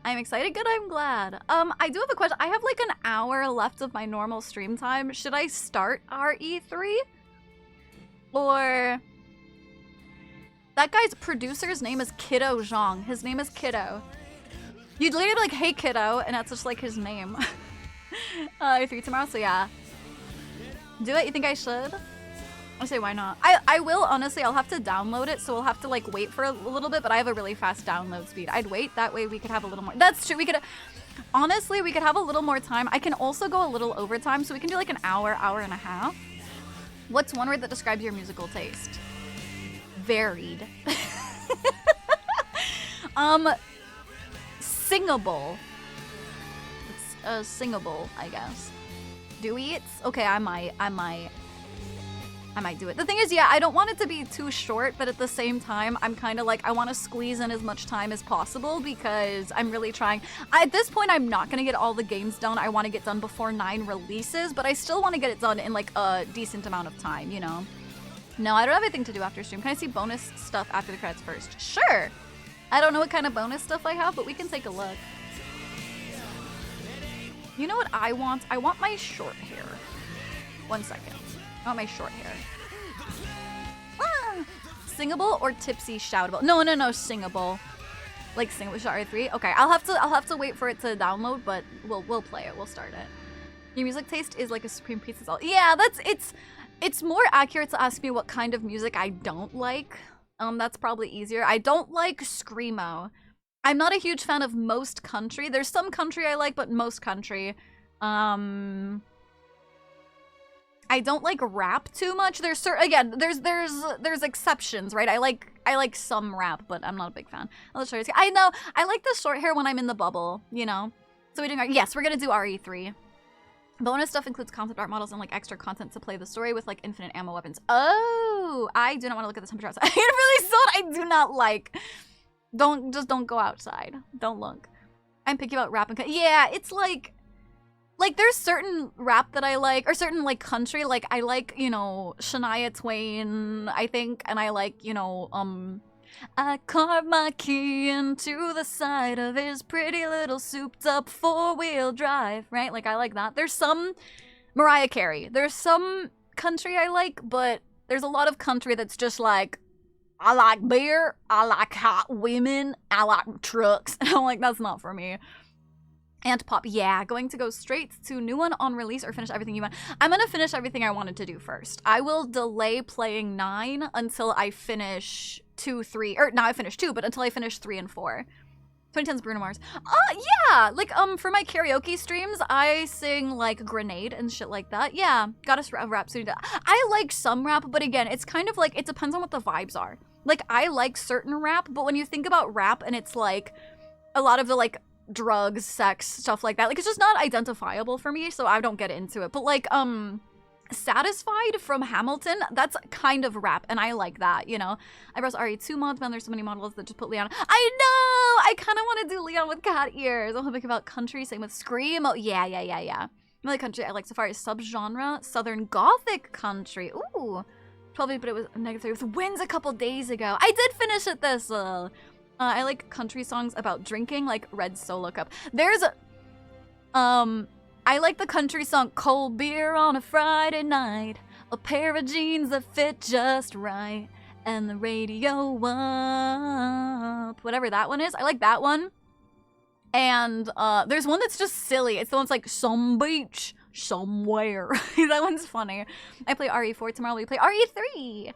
I'm excited. Good, I'm glad. I do have a question. I have like an hour left of my normal stream time. Should I start RE3? Or... That guy's producer's name is Kiddo Zhang. His name is Kiddo. You'd literally be like, hey Kiddo, and that's just like his name. E3 tomorrow, so yeah. Do it? You think I should? I say, why not? I will, honestly. I'll have to download it, so we'll have to like wait for a little bit, but I have a really fast download speed. I'd wait, that way we could have a little more. That's true, we could, honestly, we could have a little more time. I can also go a little overtime, so we can do like an hour, hour and a half. What's one word that describes your musical taste? Varied. Singable. It's singable, I guess. Do we? Okay, I might do it. The thing is, yeah, I don't want it to be too short, but at the same time, I'm kind of like, I want to squeeze in as much time as possible because I'm really trying. At this point, I'm not going to get all the games done. I want to get done before 9 releases, but I still want to get it done in like a decent amount of time, you know? No, I don't have anything to do after stream. Can I see bonus stuff after the credits first? Sure! I don't know what kind of bonus stuff I have, but we can take a look. You know what I want? I want my short hair. 1 second. I want my short hair. Ah! Singable or tipsy shoutable? No, singable. Like singable shot R3? Okay, I'll have to wait for it to download, but we'll play it. We'll start it. Your music taste is like a supreme pizza salt. Yeah, it's more accurate to ask me what kind of music I don't like. That's probably easier. I don't like screamo. I'm not a huge fan of most country. There's some country I like, but most country. I don't like rap too much. There's exceptions, right? I like some rap, but I'm not a big fan. I know. I like the short hair when I'm in the bubble, you know. So we're doing yes, we're gonna do RE3. Bonus stuff includes concept art models and like extra content to play the story with like infinite ammo weapons. Oh, I do not want to look at the temperature outside. It really sold. I do not like. Don't go outside. Don't look. I'm picky about rap and yeah, it's like there's certain rap that I like, or certain like country, like I like, you know, Shania Twain, I think, and I like, you know, I carved my key into the side of his pretty little souped up 4-wheel drive, right? Like I like that. There's some Mariah Carey. There's some country I like, but there's a lot of country that's just like, I like beer, I like hot women, I like trucks. And I'm like, that's not for me. And pop, yeah, going to go straight to new one on release or finish everything you want. I'm gonna finish everything I wanted to do first. I will delay playing 9 until I finish 2, 3, or now I finished 2, but until I finish 3 and 4. 2010's Bruno Mars. Yeah, like, for my karaoke streams, I sing, like, Grenade and shit like that. Yeah, got a rap soon. I like some rap, but again, it's kind of like, it depends on what the vibes are. Like, I like certain rap, but when you think about rap and it's, like, a lot of the, like, drugs, sex, stuff like that, like, it's just not identifiable for me, so I don't get into it. But, like, Satisfied from Hamilton, that's kind of rap, and I like that, you know. I browse RE2 mods, man, there's so many models that just put Leon. I know! I kind of want to do Leon with cat ears. I'm thinking about country, same with Scream. Oh, yeah. I like country I like so far is subgenre, Southern Gothic country. Ooh. 12, but it was -3 with wins a couple days ago. I did finish it this. I like country songs about drinking, like Red Solo Cup. There's I like the country song, cold beer on a Friday night, a pair of jeans that fit just right, and the radio up. Whatever that one is. I like that one. And there's one that's just silly. It's the one that's like, some beach, somewhere. That one's funny. I play RE4 tomorrow. We play RE3.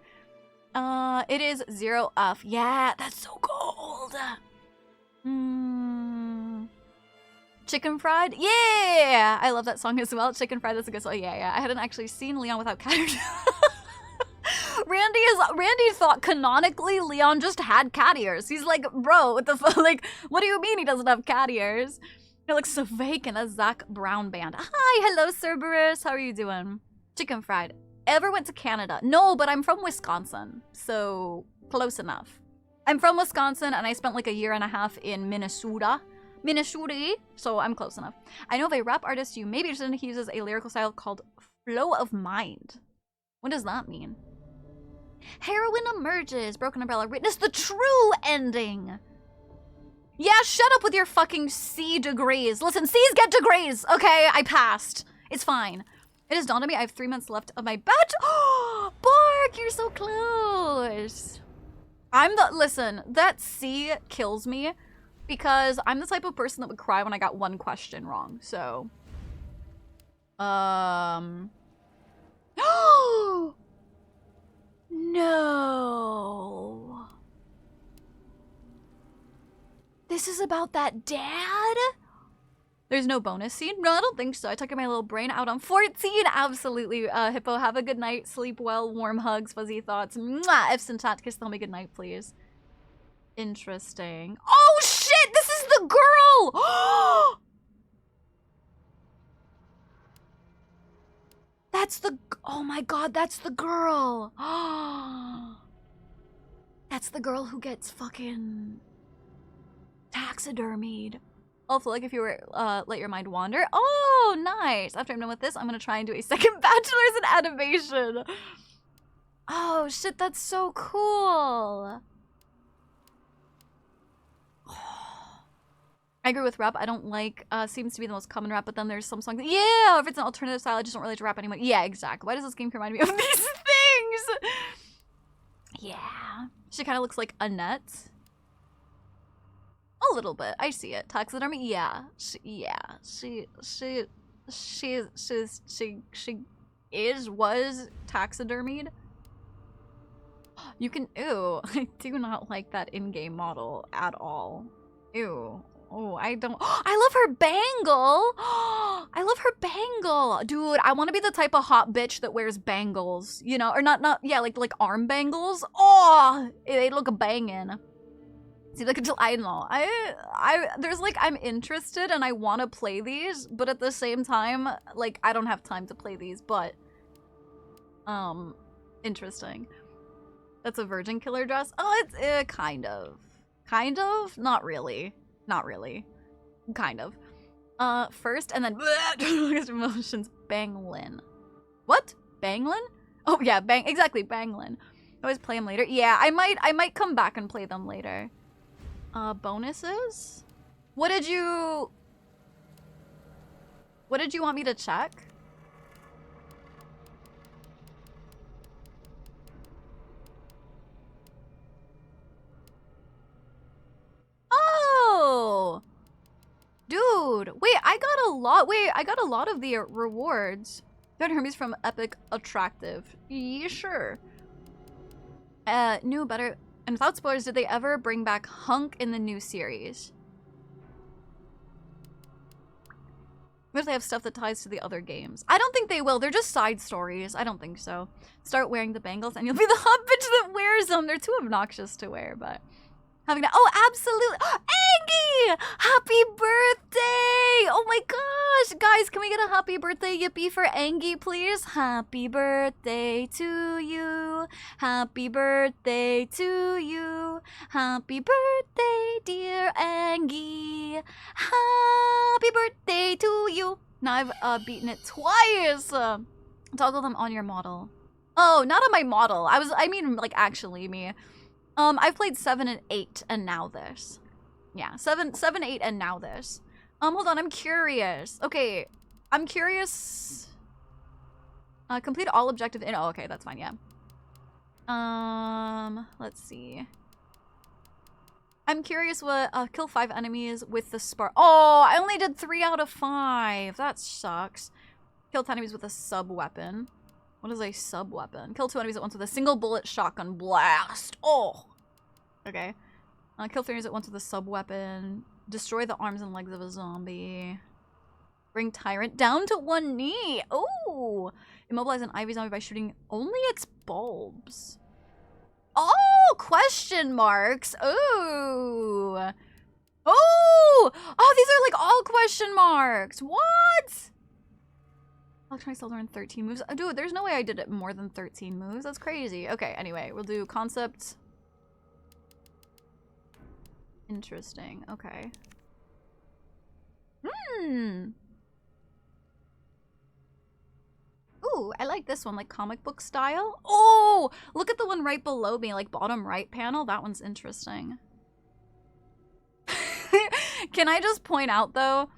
It is 0F. Yeah, that's so cold. Chicken Fried? Yeah! I love that song as well. Chicken Fried, that's a good song. Yeah. I hadn't actually seen Leon without cat ears. Randy thought canonically Leon just had cat ears. He's like, bro, what the fuck? Like, what do you mean he doesn't have cat ears? He looks so fake in a Zach Brown band. Hi, hello, Cerberus. How are you doing? Chicken Fried. Ever went to Canada? No, but I'm from Wisconsin, so close enough. I'm from Wisconsin, and I spent like a year and a half in Minnesota, so I'm close enough. I know of a rap artist you may be interested in. He uses a lyrical style called flow of mind. What does that mean? Heroine emerges. Broken umbrella. Witness the true ending. Yeah, shut up with your fucking C degrees. Listen, C's get degrees. Okay, I passed. It's fine. It has dawned on me I have 3 months left of my batch. Oh, Bark, you're so close. Listen, that C kills me because I'm the type of person that would cry when I got one question wrong. So, no. This is about that dad? There's no bonus scene? No, I don't think so. I took my little brain out on 14. Absolutely, Hippo. Have a good night. Sleep well. Warm hugs. Fuzzy thoughts. Mwah! F's and chat. Tell me good night, please. Interesting. Oh, shit! This is the girl! That's the... Oh, my God. That's the girl. That's the girl who gets fucking... taxidermied. Also, like if you were, let your mind wander. Oh, nice. After I'm done with this, I'm gonna try and do a second bachelor's in animation. Oh, shit, that's so cool. I agree with rap. I don't like, seems to be the most common rap, but then there's some songs that, yeah, if it's an alternative style, I just don't really like to rap anymore. Yeah, exactly. Why does this game remind me of these things? Yeah. She kind of looks like Annette. A little bit. I see it. Taxidermy? Yeah. She was taxidermied. You can, ew. I do not like that in-game model at all. Ew. Oh, I don't, I love her bangle. I love her bangle. Dude, I want to be the type of hot bitch that wears bangles, you know, or not, yeah, like arm bangles. Oh, they look banging. See, like, I don't know. There's like, I'm interested and I want to play these, but at the same time, like, I don't have time to play these, but, interesting. That's a virgin killer dress? Oh, it's, kind of. Kind of? Not really. Not really. Kind of. First, and then, emotions, Banglin. What? Banglin? Oh, yeah, exactly, Banglin. Always play them later. Yeah, I might come back and play them later. Bonuses? What did you want me to check? Oh! Dude, wait, I got a lot of the rewards. Got Hermes from Epic Attractive. Yeah, sure. New, better... And without spoilers, did they ever bring back Hunk in the new series? What if they have stuff that ties to the other games? I don't think they will. They're just side stories. I don't think so. Start wearing the bangles and you'll be the hot bitch that wears them. They're too obnoxious to wear, but... Having that. Oh, absolutely. Oh, Angie! Happy birthday! Oh my gosh. Guys, can we get a happy birthday yippee for Angie, please? Happy birthday to you. Happy birthday to you. Happy birthday, dear Angie. Happy birthday to you. Now I've beaten it twice. Toggle them on your model. Oh, not on my model. I mean, like, actually me. I've played 7 and 8 and now this. Yeah, 7, 8 and now this. Hold on, I'm curious. Okay, I'm curious. Complete all objective in. Oh, okay, that's fine. Yeah. Let's see. I'm curious what kill 5 enemies with the spark. Oh, I only did 3 out of 5. That sucks. Kill 10 enemies with a sub weapon. What is a sub weapon? Kill 2 enemies at once with a single bullet shotgun blast. Oh. Okay. Kill 3 enemies at once with a sub weapon. Destroy the arms and legs of a zombie. Bring Tyrant down to 1 knee. Oh. Immobilize an Ivy zombie by shooting only its bulbs. Oh, question marks. Oh. Oh. Oh, these are like all question marks. What? Electronic still learn 13 moves. Oh, dude, there's no way I did it more than 13 moves. That's crazy. Okay, anyway, we'll do concept. Interesting. Okay. Ooh, I like this one, like comic book style. Oh, look at the one right below me, like bottom right panel. That one's interesting. Can I just point out, though,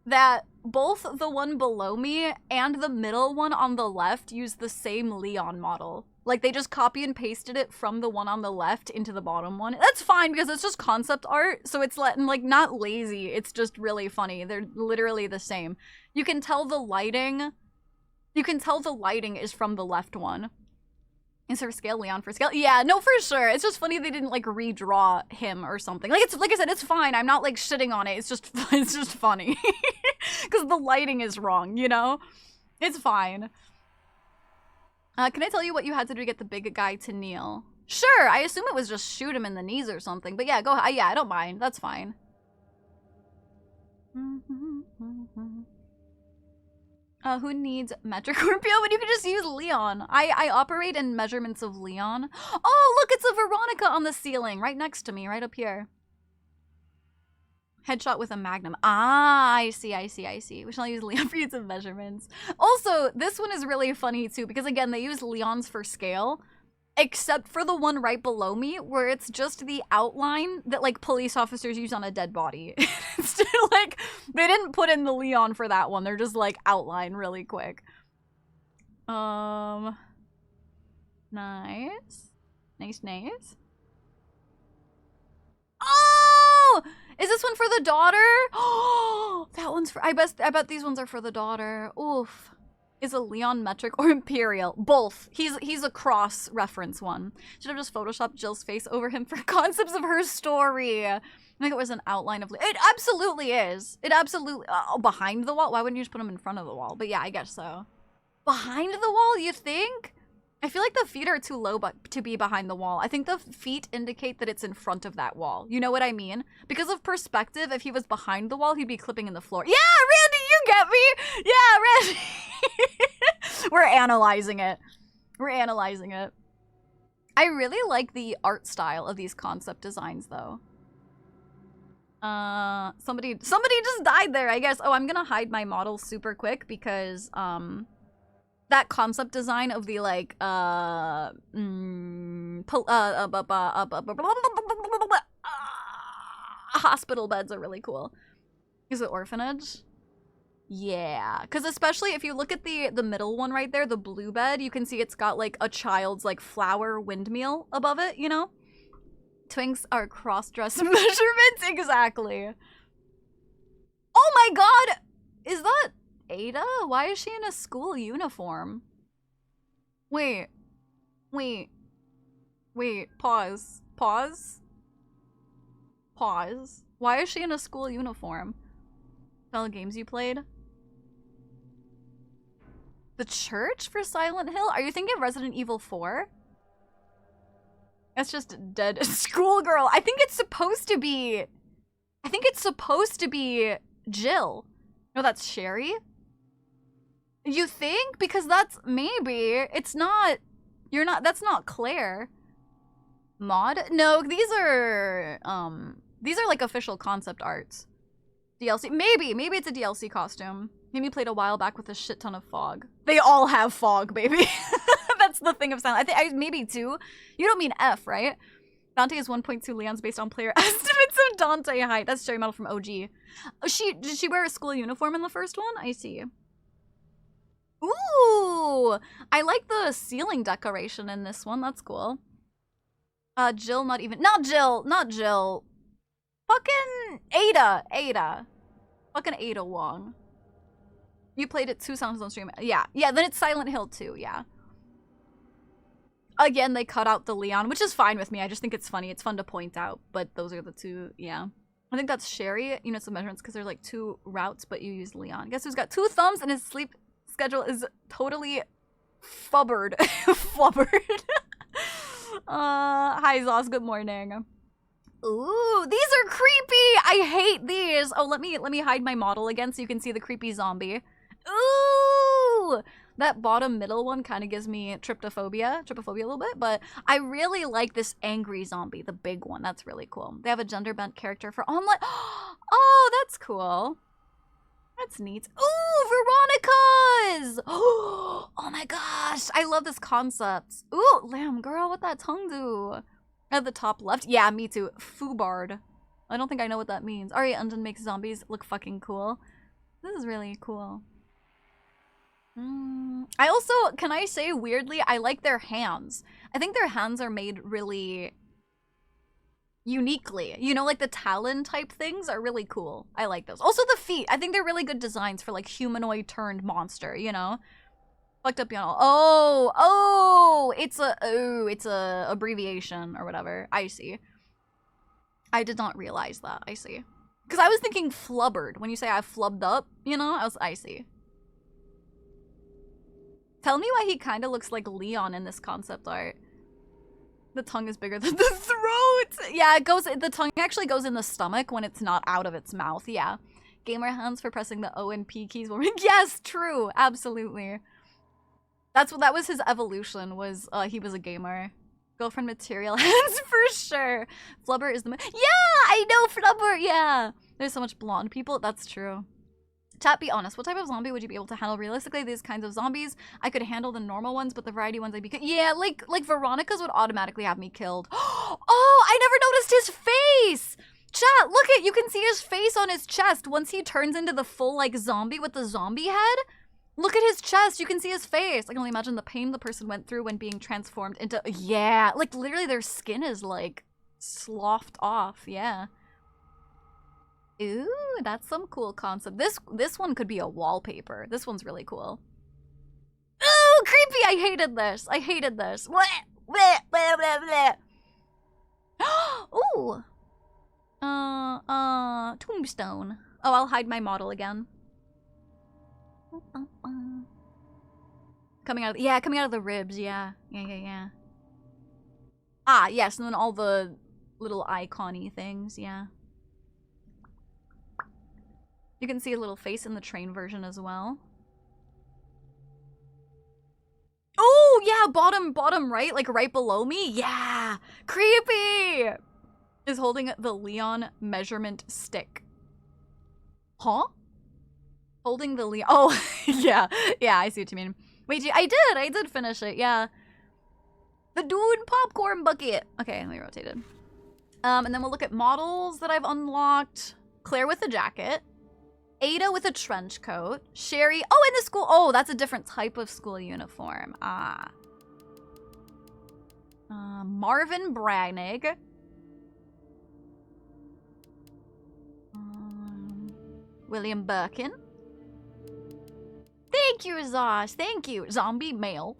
that both the one below me and the middle one on the left use the same Leon model. Like, they just copy and pasted it from the one on the left into the bottom one. That's fine, because it's just concept art, so it's like not lazy. It's just really funny. They're literally the same. You can tell the lighting... You can tell the lighting is from the left one. Is there scale Leon for scale? Yeah, no, for sure. It's just funny they didn't like redraw him or something. Like, it's like I said, it's fine. I'm not like shitting on it. It's just funny because the lighting is wrong. You know, it's fine. Can I tell you what you had to do to get the big guy to kneel? Sure. I assume it was just shoot him in the knees or something. But yeah, go ahead. Yeah, I don't mind. That's fine. Who needs metric or PO? But you can just use Leon. I operate in measurements of Leon. Oh, look, it's a Veronica on the ceiling right next to me, right up here. Headshot with a magnum. Ah, I see. We shall use Leon for use of measurements. Also, this one is really funny too, because again, they use Leons for scale. Except for the one right below me, where it's just the outline that, like, police officers use on a dead body. It's still, like, they didn't put in the Leon for that one. They're just, like, outline really quick. Nice. Nice. Oh! Is this one for the daughter? Oh! That one's for... I bet these ones are for the daughter. Oof. Is a Leon metric or Imperial? Both. He's a cross-reference one. Should have just photoshopped Jill's face over him for concepts of her story. I think it was an outline of... It absolutely is. It absolutely... behind the wall? Why wouldn't you just put him in front of the wall? But yeah, I guess so. Behind the wall, you think? I feel like the feet are too low to be behind the wall. I think the feet indicate that it's in front of that wall. You know what I mean? Because of perspective, if he was behind the wall, he'd be clipping in the floor. Yeah, Randy, you get me! Yeah, Randy! We're analyzing it. We're analyzing it. I really like the art style of these concept designs, though. Somebody just died there, I guess. Oh, I'm gonna hide my model super quick because, that concept design of the, like, hospital beds are really cool. Is it orphanage? Yeah, because especially if you look at the middle one right there, the blue bed, you can see it's got, like, a child's, like, flower windmill above it, you know? Twinks are cross-dress measurements, exactly. Oh my god! Is that Ada? Why is she in a school uniform? Wait, pause. Why is she in a school uniform? All the games you played? The church for Silent Hill? Are you thinking of Resident Evil 4? That's just dead schoolgirl. I think it's supposed to be Jill. No, that's Sherry? You think? Because that's maybe. It's not. That's not Claire. Mod? No, these are like official concept arts. DLC. Maybe it's a DLC costume. Mimi played a while back with a shit ton of fog. They all have fog, baby. That's the thing of Silent. I think maybe 2. You don't mean F, right? Dante is 1.2 Leons based on player estimates of Dante height. That's Sherry Model from OG. Did she wear a school uniform in the first one? I see. Ooh! I like the ceiling decoration in this one. That's cool. Jill, not Jill. Fucking Ada. Fucking Ada Wong. You played it 2 songs on stream. Yeah, then it's Silent Hill 2, yeah. Again, they cut out the Leon, which is fine with me. I just think it's funny. It's fun to point out, but those are the 2, yeah. I think that's Sherry, units of measurements, because there's like 2 routes, but you use Leon. Guess who's got 2 thumbs and his sleep schedule is totally flubbered. Flubbered. Hi, Zoss, good morning. Ooh, these are creepy! I hate these! Oh, let me hide my model again so you can see the creepy zombie. Ooh! That bottom middle one kind of gives me trypophobia a little bit, but I really like this angry zombie, the big one. That's really cool. They have a gender bent character for online. Oh, that's cool. That's neat. Ooh, Veronica's! Oh my gosh, I love this concept. Ooh, lamb girl, what that tongue do? At the top left, yeah, me too. Foobard. I don't think I know what that means. Ari Undon makes zombies look fucking cool. This is really cool. I also, can I say weirdly, I like their hands. I think their hands are made really uniquely. You know, like the talon type things are really cool. I like those. Also the feet. I think they're really good designs for like humanoid turned monster, you know? Fucked up y'all. Oh, it's a abbreviation or whatever. I see. I did not realize that. I see. Because I was thinking flubbered. When you say I flubbed up, you know, I see. Tell me why he kind of looks like Leon in this concept art. The tongue is bigger than the throat. Yeah, the tongue actually goes in the stomach when it's not out of its mouth. Yeah. Gamer hands for pressing the O and P keys. Yes, true. Absolutely. That was his evolution, was he was a gamer. Girlfriend material hands for sure. Flubber is the yeah, I know Flubber, yeah. There's so much blonde people, that's true. Chat, be honest, what type of zombie would you be able to handle? Realistically, these kinds of zombies, I could handle the normal ones, but the variety ones I'd be yeah, like Veronica's would automatically have me killed. Oh, I never noticed his face! Chat, look you can see his face on his chest once he turns into the full, like, zombie with the zombie head. Look at his chest, you can see his face. I can only imagine the pain the person went through when being transformed into, yeah, like, literally their skin is, like, sloughed off, yeah. Ooh, that's some cool concept. This one could be a wallpaper. This one's really cool. Ooh, creepy! I hated this. I hated this. Ooh. Tombstone. Oh, I'll hide my model again. Coming out of the ribs, yeah. Yeah. Ah, yes, and then all the little icon-y things, yeah. You can see a little face in the train version as well. Oh, yeah, bottom right, like right below me. Yeah, creepy. Is holding the Leon measurement stick. Huh? Holding the Leon. Oh, yeah, I see what you mean. Wait, I did finish it, yeah. The dude popcorn bucket. Okay, let me rotate it. And then we'll look at models that I've unlocked. Claire with a jacket. Ada with a trench coat. Sherry. Oh, in the school. Oh, that's a different type of school uniform. Ah. Marvin Brannig. William Birkin. Thank you, Zosh. Thank you. Zombie male.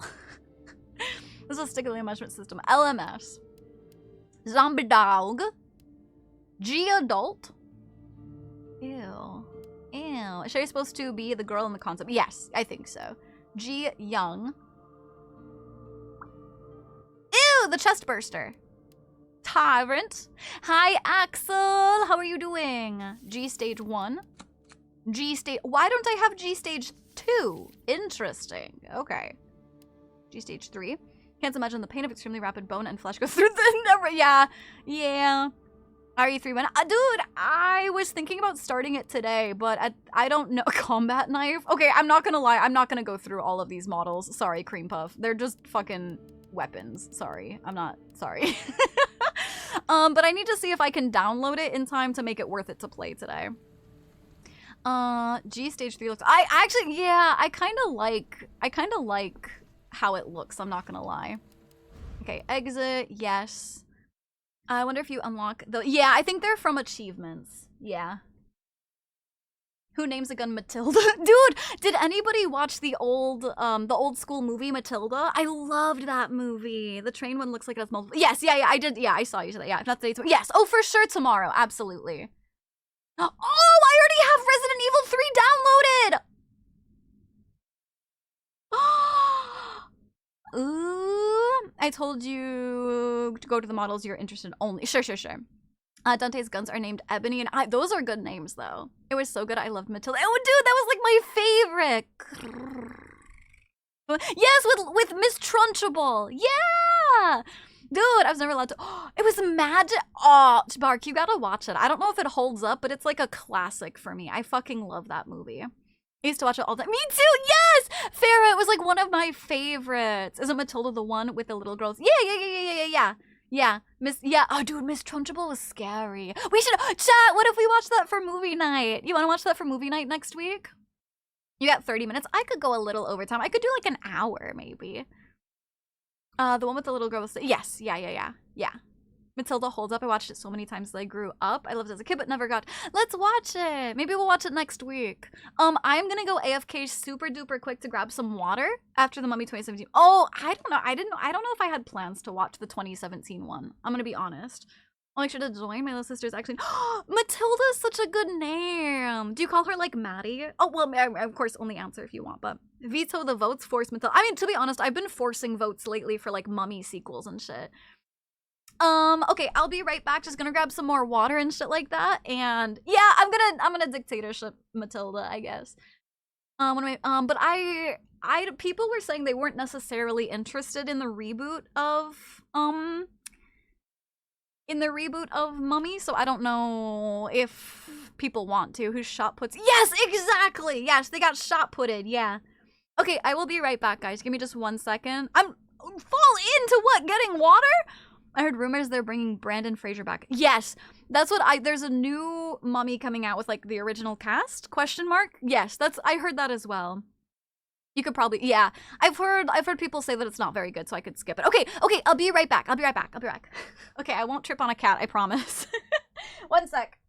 This is a stick measurement system. LMS. Zombie dog. G adult. Ew. Ew. Is Sherry supposed to be the girl in the concept? Yes, I think so. G young. Ew, the chest burster. Tyrant. Hi, Axel. How are you doing? G stage 1. G stage. Why don't I have G stage 2? Interesting. Okay. G stage 3. Can't imagine the pain of extremely rapid bone and flesh goes through the never. Yeah. RE3 went. Dude, I was thinking about starting it today, but I don't know. Combat knife? Okay, I'm not gonna lie. I'm not gonna go through all of these models. Sorry, Cream Puff. They're just fucking weapons. Sorry. I'm not sorry. But I need to see if I can download it in time to make it worth it to play today. G stage 3 looks. I actually, yeah, I kind of like how it looks. I'm not gonna lie. Okay, exit. Yes. I wonder if you unlock the. Yeah, I think they're from achievements. Yeah. Who names a gun Matilda? Dude, did anybody watch the old school movie Matilda? I loved that movie. The train one looks like it has multiple. Yes, yeah, I did. Yeah, I saw you say that. Yeah, if not today, tomorrow. Yes. Oh, for sure tomorrow. Absolutely. Oh, I already have Resident Evil 3 downloaded. Ooh, I told you to go to the models you're interested in only. Sure. Dante's guns are named Ebony and I. Those are good names, though. It was so good. I loved Matilda. Oh, dude, that was like my favorite. Yes, with Miss Trunchbull. Yeah. Dude, I was never allowed to. Oh, it was magic. Oh, Bark, you gotta watch it. I don't know if it holds up, but it's like a classic for me. I fucking love that movie. I used to watch it all the time. Me too, yes! Farrah, it was like one of my favorites. Isn't Matilda the one with the little girls? Yeah. Yeah, oh dude, Miss Trunchbull was scary. We should, chat, what if we watch that for movie night? You wanna watch that for movie night next week? You got 30 minutes? I could go a little overtime. I could do like an hour, maybe. The one with the little girl was, yes, yeah. Matilda holds up. I watched it so many times as I grew up. I loved it as a kid, but never got. Let's watch it. Maybe we'll watch it next week. I'm gonna go AFK super duper quick to grab some water after the Mummy 2017. Oh, I don't know. I don't know if I had plans to watch the 2017 one. I'm gonna be honest. I'll make sure to join. My little sister's actually. Matilda's such a good name. Do you call her like Maddie? Oh well, of course, only answer if you want. But veto the votes, force Matilda. I mean, to be honest, I've been forcing votes lately for like Mummy sequels and shit. Okay, I'll be right back. Just gonna grab some more water and shit like that. And yeah, I'm gonna dictatorship Matilda, I guess. But people were saying they weren't necessarily interested in the reboot of Mummy, so I don't know if people want to. Who's shot puts? Yes, exactly. Yes, they got shot putted. Yeah. Okay, I will be right back, guys. Give me just 1 second. Fall into what? Getting water? I heard rumors they're bringing Brandon Fraser back. Yes, that's what there's a new Mummy coming out with like the original cast, question mark? Yes, I heard that as well. You could probably, yeah. I've heard people say that it's not very good, so I could skip it. Okay, I'll be right back. Okay, I won't trip on a cat, I promise. 1 sec.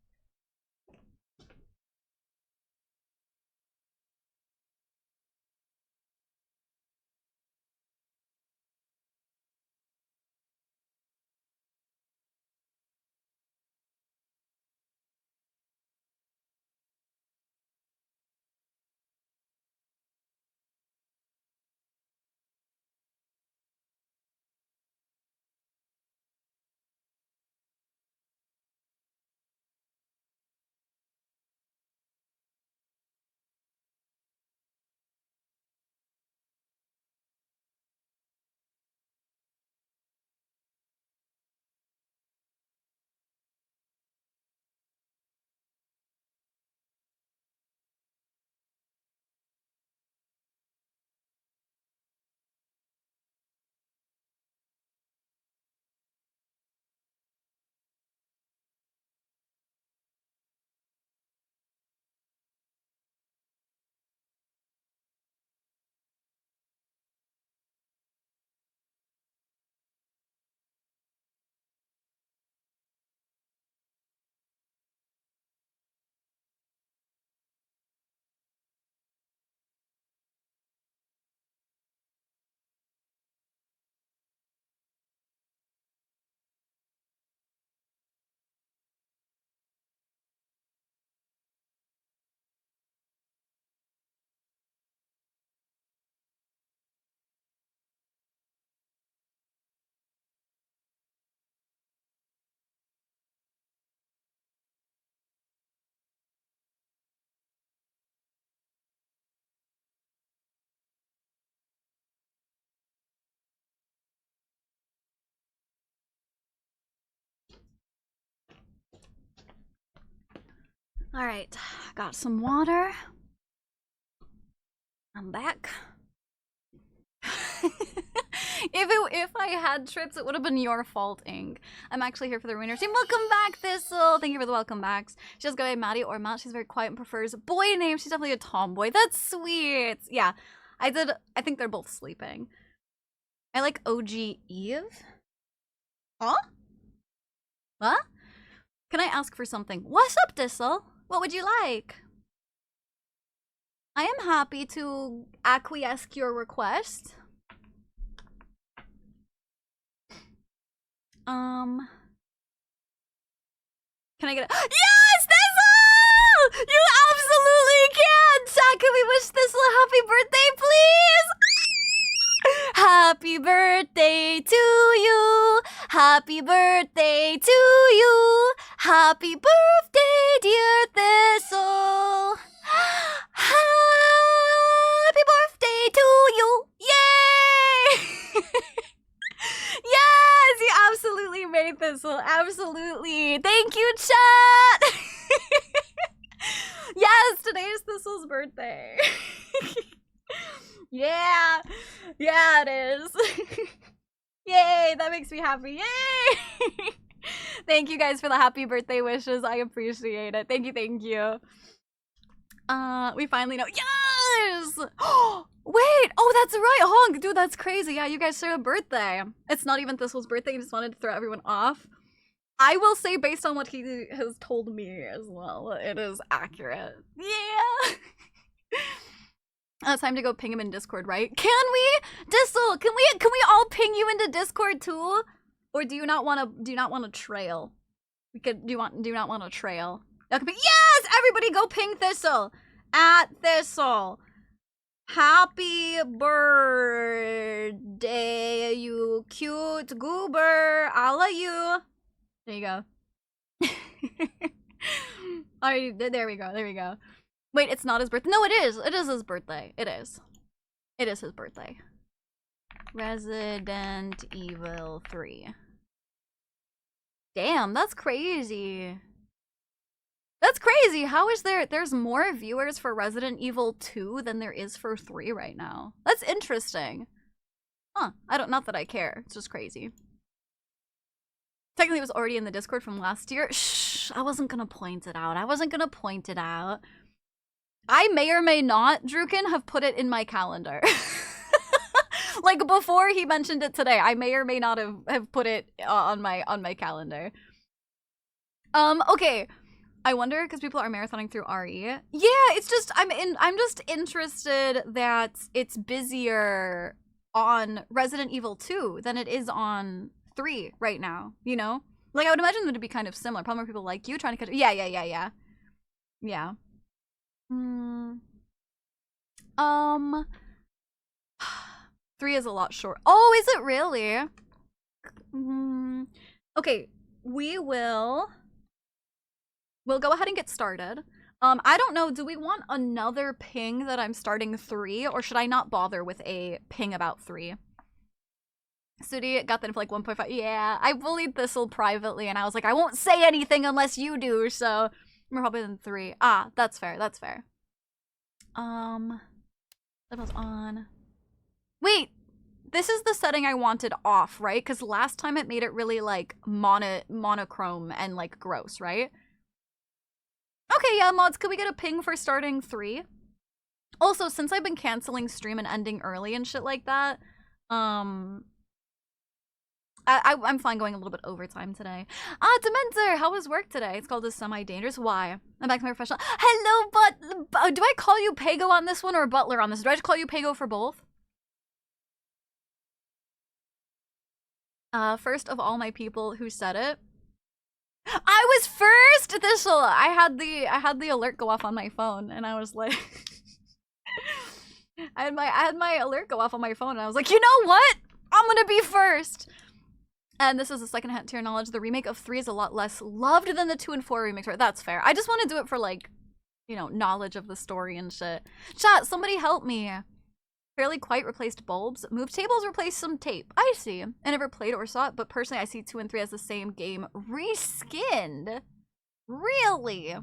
All right, got some water. I'm back. If I had trips, it would have been your fault, Ink. I'm actually here for the Ruiner team. Welcome back, Thistle. Thank you for the welcome backs. She does go by Maddie or Matt. She's very quiet and prefers boy names. She's definitely a tomboy. That's sweet. Yeah, I think they're both sleeping. I like OG Eve. Huh? What? Can I ask for something? What's up, Thistle? What would you like? I am happy to acquiesce your request. Can I get a— Yes, Thistle! You absolutely can! Chat, can we wish Thistle a happy birthday, please? Happy birthday to you! Happy birthday to you! Happy birthday, dear Thistle! Happy birthday to you! Yay! Yes, you absolutely made Thistle. Absolutely. Thank you, chat. Yes, today is Thistle's birthday. Yeah. Yeah, it is. Yay, that makes me happy. Yay! Thank you guys for the happy birthday wishes. I appreciate it. Thank you, thank you. We finally know. Yes! Wait! Oh, that's right! Honk! Dude, that's crazy. Yeah, you guys share a birthday. It's not even Thistle's birthday. I just wanted to throw everyone off. I will say, based on what he has told me as well, it is accurate. Yeah! It's time to go ping him in Discord, right? Can we? Thistle, can we all ping you into Discord too? Or do you not want to trail? Do you not want to trail? That could be— Yes! Everybody go ping Thistle! At Thistle! Happy birthday, you cute goober! All of you! There you go. Alright, there we go, there we go. Wait, it's not his birthday. No, it is! It is his birthday. It is. It is his birthday. Resident Evil 3. Damn, that's crazy. That's crazy. How is there's more viewers for Resident Evil 2 than there is for 3 right now? That's interesting. Huh. Not that I care. It's just crazy. Technically, it was already in the Discord from last year. Shh, I wasn't gonna point it out. I may or may not, Drukin, have put it in my calendar. Like, before he mentioned it today, I may or may not have put it on my calendar. Okay. I wonder, because people are marathoning through RE. Yeah, it's just, I'm just interested that it's busier on Resident Evil 2 than it is on 3 right now, you know? Like, I would imagine them to be kind of similar. Probably more people like you trying to catch— Yeah. 3 is a lot short. Oh, is it really? Okay, we'll go ahead and get started. I don't know, do we want another ping that I'm starting 3, or should I not bother with a ping about 3? Sudi got that for like 1.5. Yeah, I bullied Thistle privately, and I was like, I won't say anything unless you do, so we're probably in 3. Ah, that's fair, that's fair. Levels on. Wait, this is the setting I wanted off, right? Because last time it made it really, like, monochrome and, like, gross, right? Okay, yeah, mods, could we get a ping for starting 3? Also, since I've been canceling stream and ending early and shit like that, I'm fine going a little bit overtime today. Dementor, how was work today? It's called a semi-dangerous. Why? I'm back to my professional. Hello, but do I call you Pago on this one or Butler on this? Do I just call you Pago for both? First of all my people who said it. I was first, Thistle. I had the alert go off on my phone, and I was like, I had my alert go off on my phone, and I was like, you know what? I'm gonna be first. And this is a second-hand tier knowledge. The remake of 3 is a lot less loved than the 2 and 4 remakes. Right? That's fair. I just want to do it for, like, you know, knowledge of the story and shit. Chat, somebody help me. Fairly Quite replaced bulbs. Move tables replaced some tape. I see. I never played it or saw it, but personally I see 2 and 3 as the same game reskinned. Really?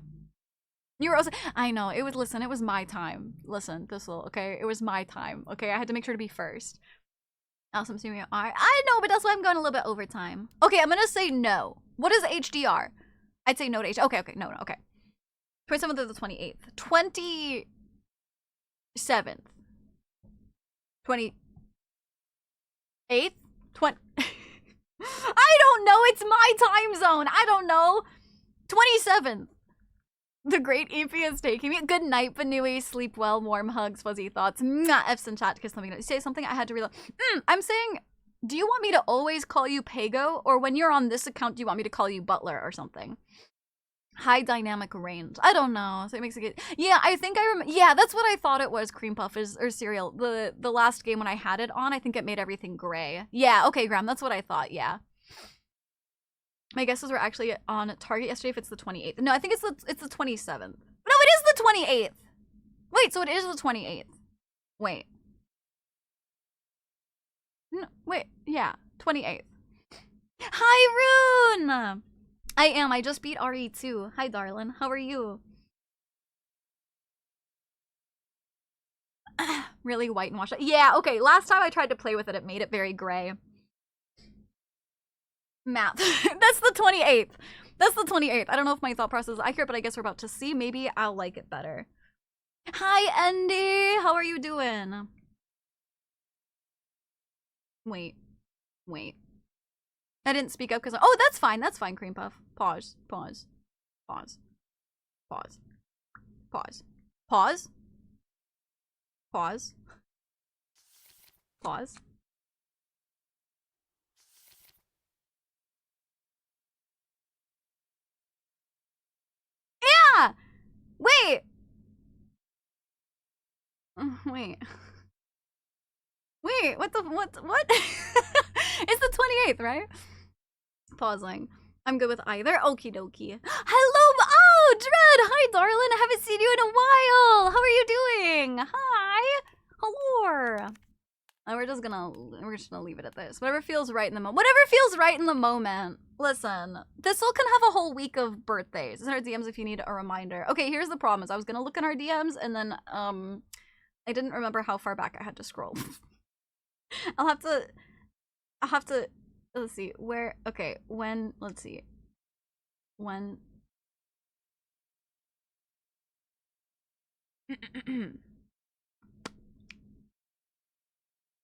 You were also— I know. It was— listen, it was my time. Listen, Thistle, okay? It was my time, okay? I had to make sure to be first. Awesome studio art. I know, but that's why I'm going a little bit overtime. Okay, I'm gonna say no. What is HDR? I'd say no to H. Okay, no, okay. 27th to the 28th. 27th. 28th? 20. I don't know. It's my time zone. I don't know. 27th. The great Eepy is taking me. Good night, Banui. Sleep well. Warm hugs. Fuzzy thoughts. Mwah. F's in chat. Kiss something. Say something. I had to reload. I'm saying, do you want me to always call you Pago? Or when you're on this account, do you want me to call you Butler or something? High dynamic range. I don't know. So it makes it good. Yeah, I think I remember. Yeah, that's what I thought it was. Cream Puff is, or cereal. The last game when I had it on, I think it made everything gray. Yeah, okay, Graham. That's what I thought. Yeah. My guesses were actually on Target yesterday if it's the 28th. No, I think it's the 27th. No, it is the 28th. Wait, so it is the 28th. Wait. No, wait, yeah, 28th. Hi, Rune! I am. I just beat RE2. Hi, darling. How are you? Really white and washed out. Yeah, okay. Last time I tried to play with it, it made it very gray. Math. That's the 28th. That's the 28th. I don't know if my thought process is accurate, but I guess we're about to see. Maybe I'll like it better. Hi, Andy. How are you doing? Wait. I didn't speak up because... Oh, that's fine. That's fine, Cream Puff. Pause. Yeah! Wait! Wait, what? It's the 28th, right? Pausing. I'm good with either. Okie dokie. Hello! Oh, Dread! Hi, darling! I haven't seen you in a while! How are you doing? Hi! Hello! And we're just gonna leave it at this. Whatever feels right in the moment. Whatever feels right in the moment. Listen, Thistle can have a whole week of birthdays. It's in our DMs if you need a reminder. Okay, here's the problem. Is I was gonna look in our DMs and then I didn't remember how far back I had to scroll. I'll have to let's see where. Okay, when, let's see when.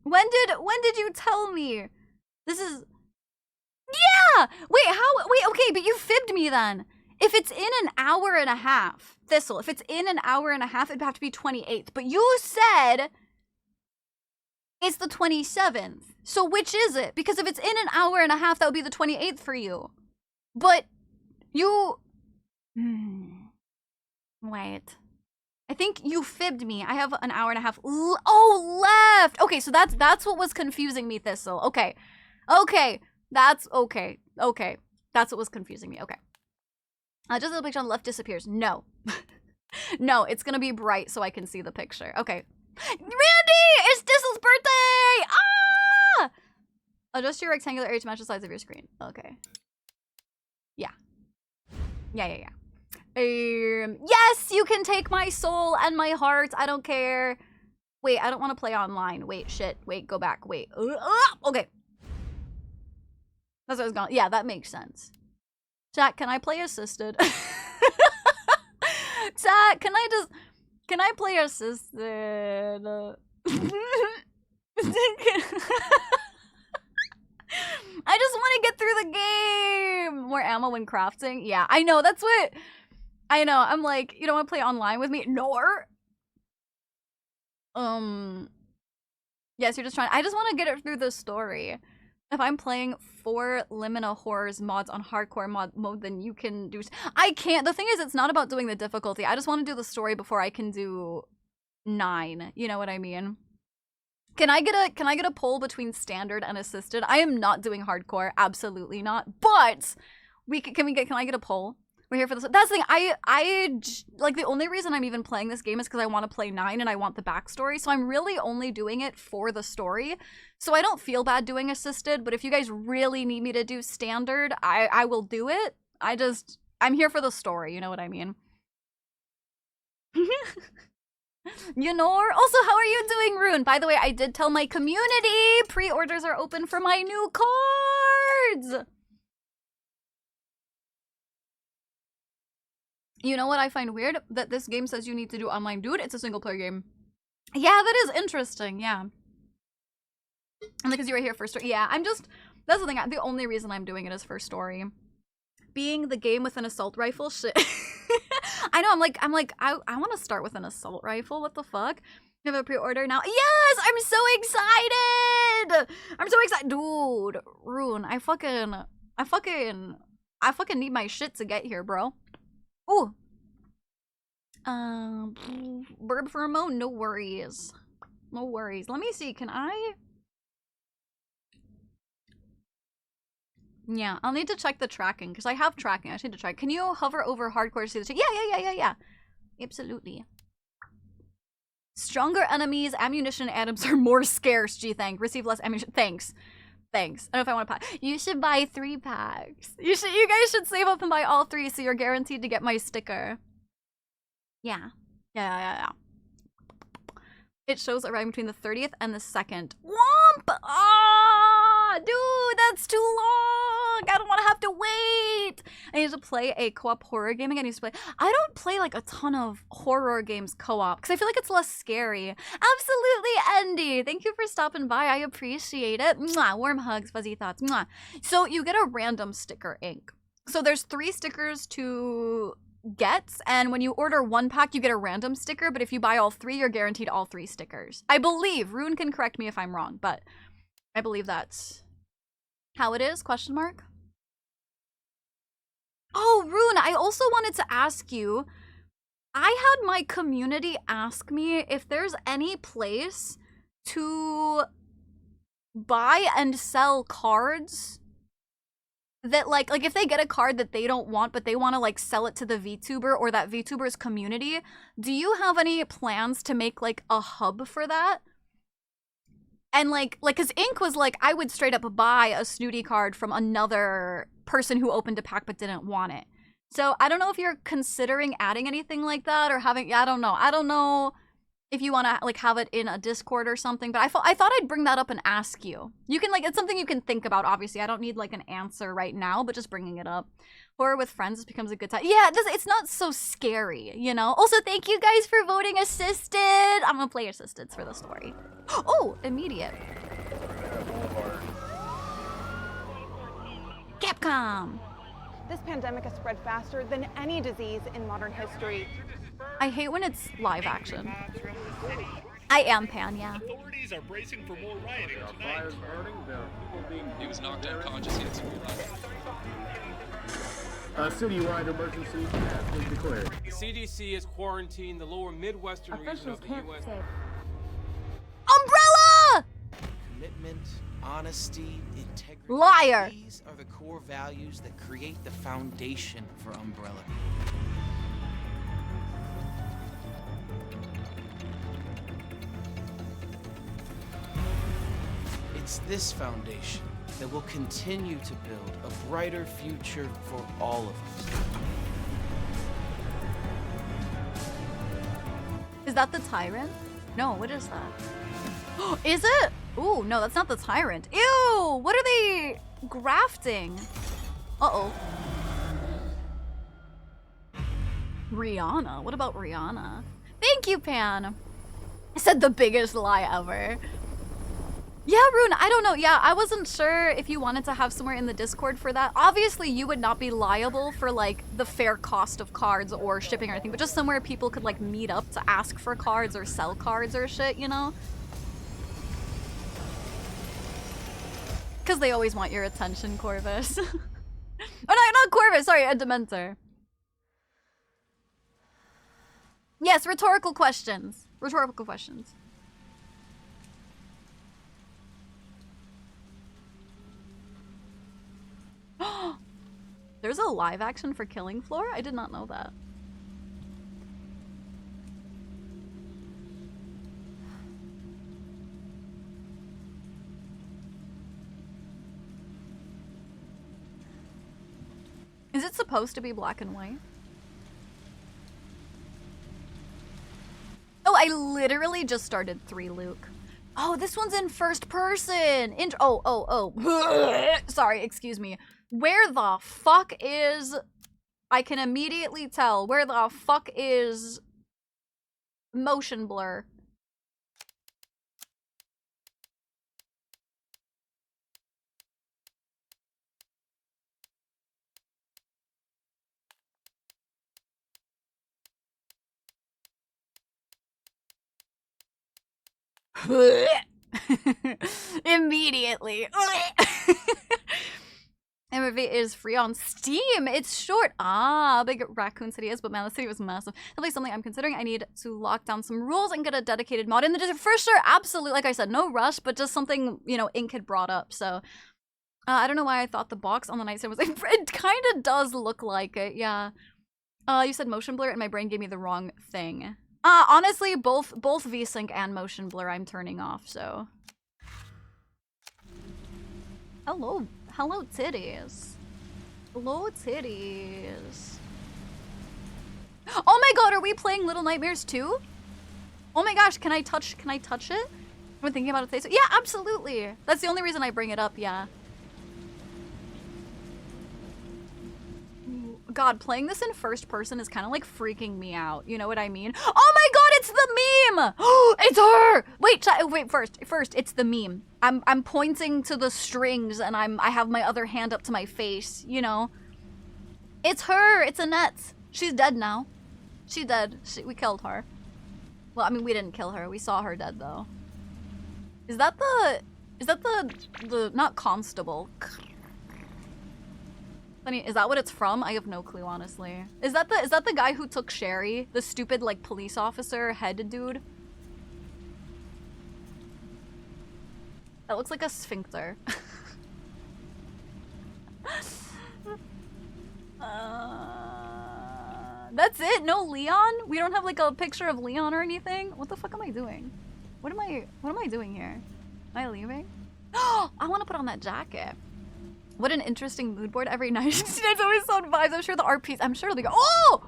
When did you tell me? This is... Yeah! Wait, how? Wait, okay, but you fibbed me then. If it's in an hour and a half, Thistle, if it's in an hour and a half, it'd have to be 28th. But you said it's the 27th. So which is it? Because if it's in an hour and a half, that would be the 28th for you. But you... Wait. I think you fibbed me. I have an hour and a half. Left. Okay, so that's what was confusing me, Thistle. Okay. That's okay. That's what was confusing me. Okay. Just a little picture on the left disappears. No. No, it's gonna be bright so I can see the picture. Okay. Randy! It's Thistle's birthday! Ah! Adjust your rectangular area to match the size of your screen. Okay. Yeah. Yes, you can take my soul and my heart. I don't care. Wait, I don't want to play online. Wait, shit. Wait, go back. Wait. Okay. That's what I was going. Yeah, that makes sense. Chat, can I play assisted? Chat, can I play assisted? I just want to get through the game. More ammo when crafting. Yeah, I know. That's what I know. I'm like, you don't want to play online with me? Nor. Yes, you're just trying. I just want to get it through the story. If I'm playing 4 Limina Horrors mods on hardcore mode, then you can do... I can't. The thing is, it's not about doing the difficulty. I just want to do the story before I can do 9. You know what I mean? Can I get a poll between standard and assisted? I am not doing hardcore. Absolutely not. But can I get a poll? We're here for this. That's the thing. I like, the only reason I'm even playing this game is because I want to play 9 and I want the backstory. So I'm really only doing it for the story. So I don't feel bad doing assisted, but if you guys really need me to do standard, I will do it. I'm here for the story, you know what I mean? You know. Also, how are you doing, Rune? By the way, I did tell my community pre-orders are open for my new cards. You know what I find weird? That this game says you need to do online. Dude, it's a single player game. Yeah, that is interesting. Yeah. And because you were here for story. Yeah, I'm just, that's the thing. The only reason I'm doing it is for story. Being the game with an assault rifle, shit. I know, I'm like, I want to start with an assault rifle. What the fuck? You have a pre-order now? Yes, I'm so excited. I'm so excited. Dude, Rune, I fucking need my shit to get here, bro. Ooh. Burb pheromone, no worries. No worries. Let me see, can I? Yeah, I'll need to check the tracking, because I have tracking. I just need to check. Can you hover over hardcore to see the Yeah. Absolutely. Stronger enemies, ammunition items are more scarce, G-Thank. Receive less ammunition. Thanks. I don't know if I want to pack. You should buy 3 packs. You guys should save up and buy all 3 so you're guaranteed to get my sticker. Yeah. It shows arriving between the 30th and the 2nd. Womp! Ah, dude, that's too long. I don't want to have to wait. I need to play a co-op horror game again. I don't play like a ton of horror games co-op because I feel like it's less scary. Absolutely, Andy. Thank you for stopping by. I appreciate it. Mwah, warm hugs, fuzzy thoughts. Mwah. So you get a random sticker ink. So there's 3 stickers to get, and when you order 1 pack, you get a random sticker, but if you buy all 3, you're guaranteed all 3 stickers. I believe. Rune can correct me if I'm wrong, but I believe that's how it is, question mark. Oh, Rune, I also wanted to ask you, I had my community ask me if there's any place to buy and sell cards that like if they get a card that they don't want but they want to like sell it to the VTuber or that VTuber's community, do you have any plans to make like a hub for that? And like because Ink was like, I would straight up buy a Snooty card from another person who opened a pack but didn't want it. So I don't know if you're considering adding anything like that or having, I don't know if you want to like have it in a Discord or something, but I thought I'd bring that up and ask you. You can like, it's something you can think about, obviously. I don't need like an answer right now, but just bringing it up. Horror with friends, this becomes a good time. Yeah, it's not so scary, you know? Also, thank you guys for voting assisted. I'm gonna play assisteds for the story. Oh, immediate. Capcom. This pandemic has spread faster than any disease in modern history. I hate when it's live action. I am Pan, yeah. Authorities are bracing for more rioting tonight. Fires burning, there are people being... He was knocked unconscious, he had severe A citywide emergency has been declared. The CDC has quarantined the lower Midwestern region of the U.S. Umbrella! Commitment, honesty, integrity. Liar! These are the core values that create the foundation for Umbrella. It's this foundation that will continue to build a brighter future for all of us. Is that the Tyrant? No, what is that? Is it? Ooh, no, that's not the Tyrant. Ew! What are they grafting? Uh-oh. Rihanna? What about Rihanna? Thank you, Pan. I said the biggest lie ever. Yeah, Rune, I don't know. Yeah, I wasn't sure if you wanted to have somewhere in the Discord for that. Obviously, you would not be liable for, like, the fair cost of cards or shipping or anything, but just somewhere people could, like, meet up to ask for cards or sell cards or shit, you know? Because they always want your attention, Corvus. Oh, no, not Corvus, sorry, a Dementor. Yes, rhetorical questions. Rhetorical questions. There's a live action for Killing Floor? I did not know that. Is it supposed to be black and white? Oh, I literally just started 3, Luke. Oh, this one's in first person. Sorry, excuse me. Where the fuck is... I can immediately tell. Where the fuck is... motion blur? Immediately. MV is free on Steam. It's short. Ah, big Raccoon City is, but man, the city was massive. Definitely something I'm considering. I need to lock down some rules and get a dedicated mod in the desert. For sure, absolutely. Like I said, no rush, but just something, you know, Ink had brought up. So, I don't know why I thought the box on the nightstand was... It kind of does look like it, yeah. You said motion blur and my brain gave me the wrong thing. Honestly, both VSync and motion blur I'm turning off, so. Hello titties. Hello titties. Oh my god, are we playing Little Nightmares 2? Oh my gosh, can I touch it? I've been thinking about it today, so yeah, absolutely. That's the only reason I bring it up, yeah. God, playing this in first person is kind of like freaking me out. You know what I mean? Oh my god, it's the meme! It's her! Wait, first, it's the meme. I'm pointing to the strings and I have my other hand up to my face, you know? It's her! It's Annette! She's dead now. She's dead. We killed her. Well, I mean, we didn't kill her. We saw her dead, though. Is that the not constable? Funny, is that what it's from? I have no clue, honestly. Is that the guy who took Sherry? The stupid, like, police officer head dude? That looks like a sphincter. That's it? No Leon? We don't have, like, a picture of Leon or anything? What the fuck am I doing? What am I doing here? Am I leaving? I want to put on that jacket. What an interesting mood board every night. It's always on vibes. I'm sure the RPs. I'm sure they go. Oh!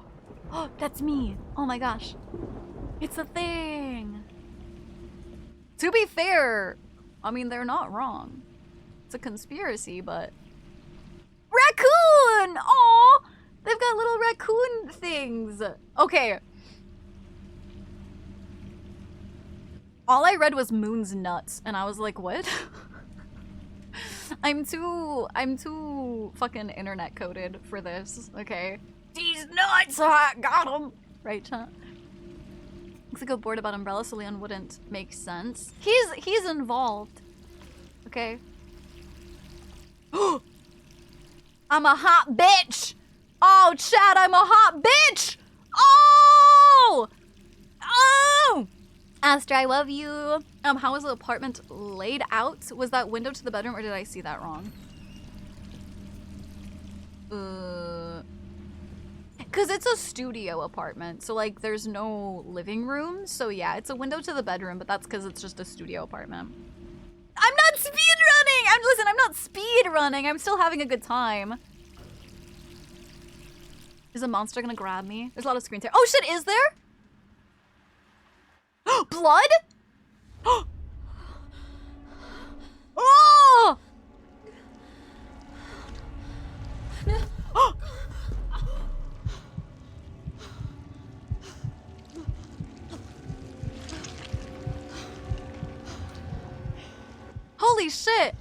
Oh, that's me. Oh my gosh. It's a thing. To be fair, I mean, they're not wrong. It's a conspiracy, but... Raccoon! Aw! They've got little raccoon things. Okay. All I read was Moon's nuts, and I was like, what? I'm too fucking internet coded for this, okay? These nuts! Got him! Right, chat? Looks like a board about Umbrella, so Leon wouldn't make sense. He's involved. Okay. I'm a hot bitch! Oh, chat, I'm a hot bitch! Oh! Oh! Astra, I love you. How was the apartment laid out? Was that window to the bedroom, or did I see that wrong? Cause it's a studio apartment, so like there's no living room. So yeah, it's a window to the bedroom, but that's because it's just a studio apartment. I'm not speed running. Listen, I'm not speed running. I'm still having a good time. Is a monster gonna grab me? There's a lot of screen tear. Oh shit, is there? Blood? Oh! Holy shit!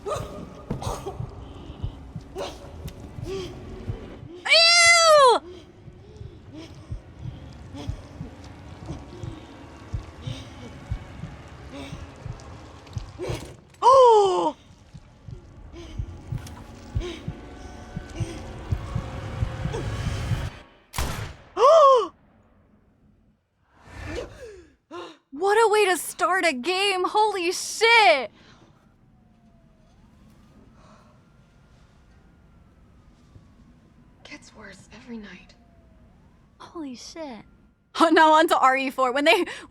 Ew! Oh! What a way to start a game! Holy shit! Gets worse every night. Holy shit. Oh, now on to RE4. When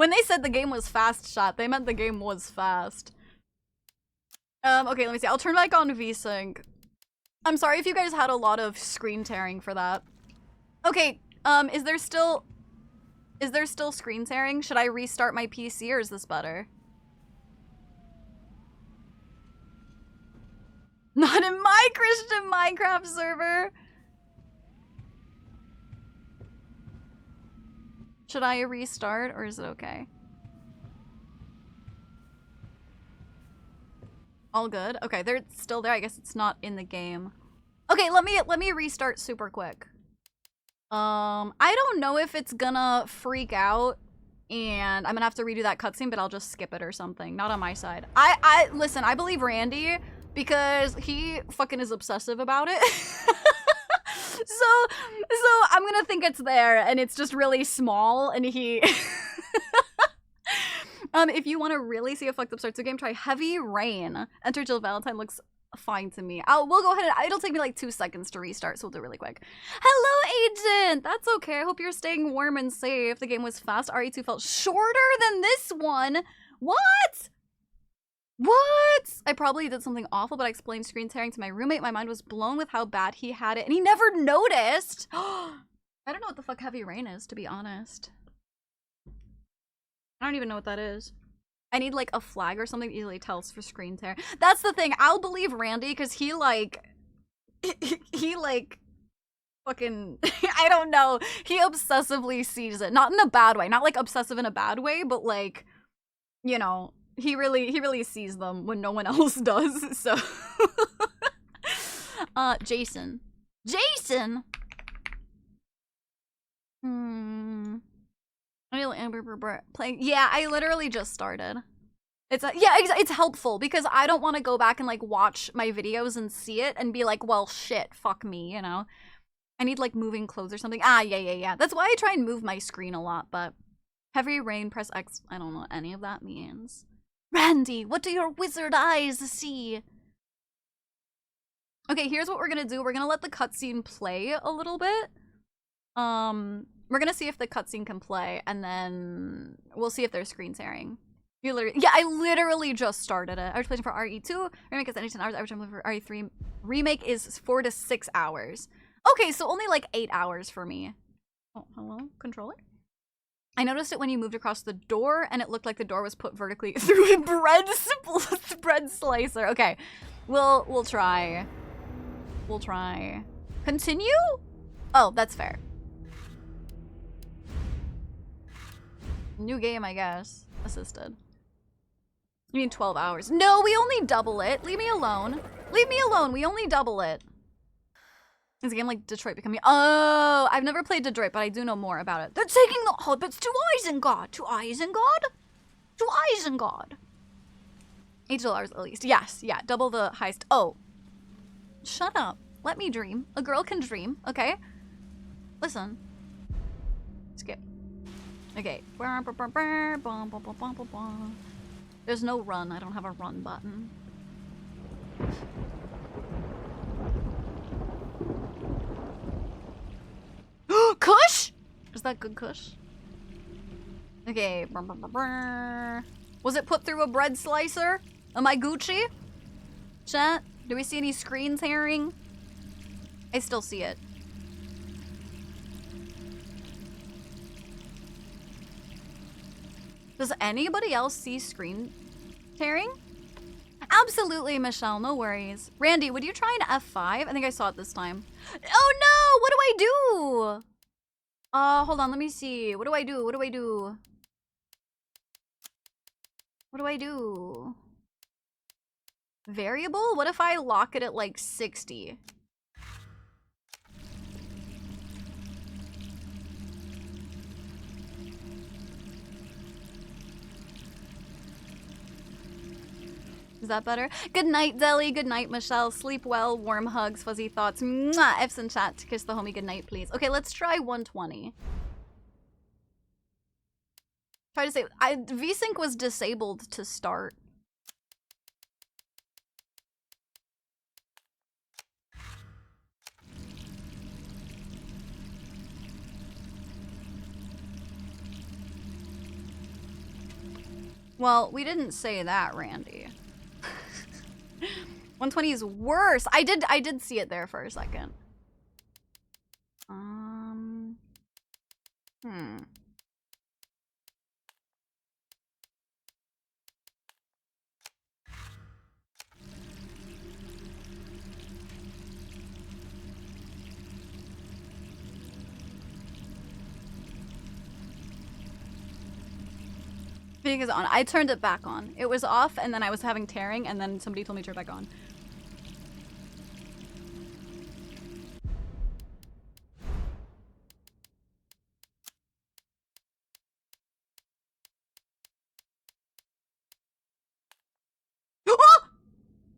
they said the game was fast shot, they meant the game was fast. Okay, let me see. I'll turn back on VSync. I'm sorry if you guys had a lot of screen tearing for that. Okay, is there still... Is there still screen tearing? Should I restart my PC or is this better? Not in my Christian Minecraft server. Should I restart or is it okay? All good? Okay, they're still there. I guess it's not in the game. Okay, let me restart super quick. I don't know if it's gonna freak out and I'm gonna have to redo that cutscene, but I'll just skip it or something. Not on my side. Listen, I believe Randy because he fucking is obsessive about it. So I'm gonna think it's there and it's just really small and he if you want to really see a fucked up start to a game, try Heavy Rain. Enter Jill Valentine looks fine to me. We'll go ahead and it'll take me like 2 seconds to restart, so we'll do it really quick. Hello, Agent! That's okay. I hope you're staying warm and safe. The game was fast. RE2 felt shorter than this one. What? What? I probably did something awful, but I explained screen tearing to my roommate. My mind was blown with how bad he had it, and he never noticed. I don't know what the fuck Heavy Rain is, to be honest. I don't even know what that is. I need like a flag or something that easily tells for screen tear. That's the thing. I'll believe Randy because he like fucking I don't know. He obsessively sees it. Not in a bad way. Not like obsessive in a bad way, but like, you know, he really sees them when no one else does. So Jason. Playing. Yeah, I literally just started. It's helpful because I don't want to go back and like watch my videos and see it and be like, well, shit, fuck me, you know. I need like moving clothes or something. Yeah. That's why I try and move my screen a lot. But Heavy Rain, press X. I don't know what any of that means. Randy, what do your wizard eyes see? Okay, here's what we're gonna do. We're gonna let the cutscene play a little bit. We're gonna see if the cutscene can play, and then we'll see if there's screen tearing. I literally just started it. I was playing for RE2. Remake is any 10 hours. Average time for RE3. Remake is 4 to 6 hours. Okay, so only like 8 hours for me. Oh, hello, controller? I noticed it when you moved across the door, and it looked like the door was put vertically through a bread slicer. Okay, we'll try. We'll try. Continue? Oh, that's fair. New game, I guess. Assisted. You mean 12 hours? No, we only double it. Leave me alone. Leave me alone. We only double it. Is a game like Detroit becoming? Oh, I've never played Detroit, but I do know more about it. They're taking the hobbits to Isengard. To Isengard? To Isengard. $8 at least. Yes, yeah. Double the heist. Oh. Shut up. Let me dream. A girl can dream, okay? Listen. Skip. Okay. There's no run. I don't have a run button. Kush? Is that good Kush? Okay. Was it put through a bread slicer? Am I Gucci? Chat? Do we see any screen tearing? I still see it. Does anybody else see screen tearing? Absolutely, Michelle. No worries. Randy, would you try an F5? I think I saw it this time. Oh no! What do I do? Hold on. Let me see. What do I do? What do I do? What do I do? Variable? What if I lock it at like 60? Is that better? Good night, Deli. Good night, Michelle. Sleep well. Warm hugs. Fuzzy thoughts. Mwah! F's in chat. Kiss the homie good night, please. Okay, let's try 120. Try to say VSync was disabled to start. Well, we didn't say that, Randy. 120 is worse. I did see it there for a second. Speaking is on. I turned it back on. It was off, and then I was having tearing, and then somebody told me to turn it back on.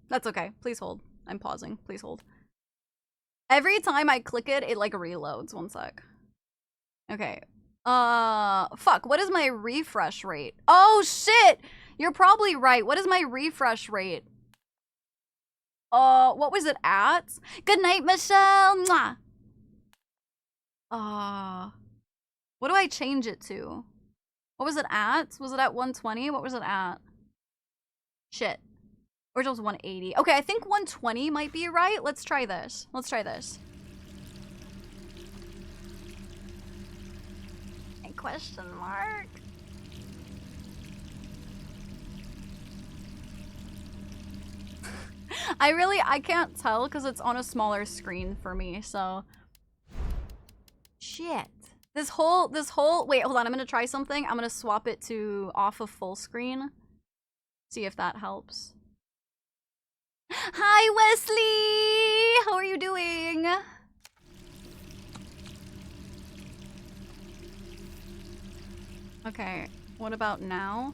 That's okay. Please hold. I'm pausing. Please hold. Every time I click it, it like reloads. One sec. Okay. Fuck. What is my refresh rate? Oh shit! You're probably right. What is my refresh rate? What was it at? Good night, Michelle. Mwah. What do I change it to? What was it at? Was it at 120? What was it at? Shit. Original's 180. Okay, I think 120 might be right. Let's try this. Let's try this. A question mark. I can't tell because it's on a smaller screen for me, so. Shit. This whole, wait, hold on, I'm gonna try something. I'm gonna swap it to off of full screen. See if that helps. Hi, Wesley! How are you doing? Okay, what about now?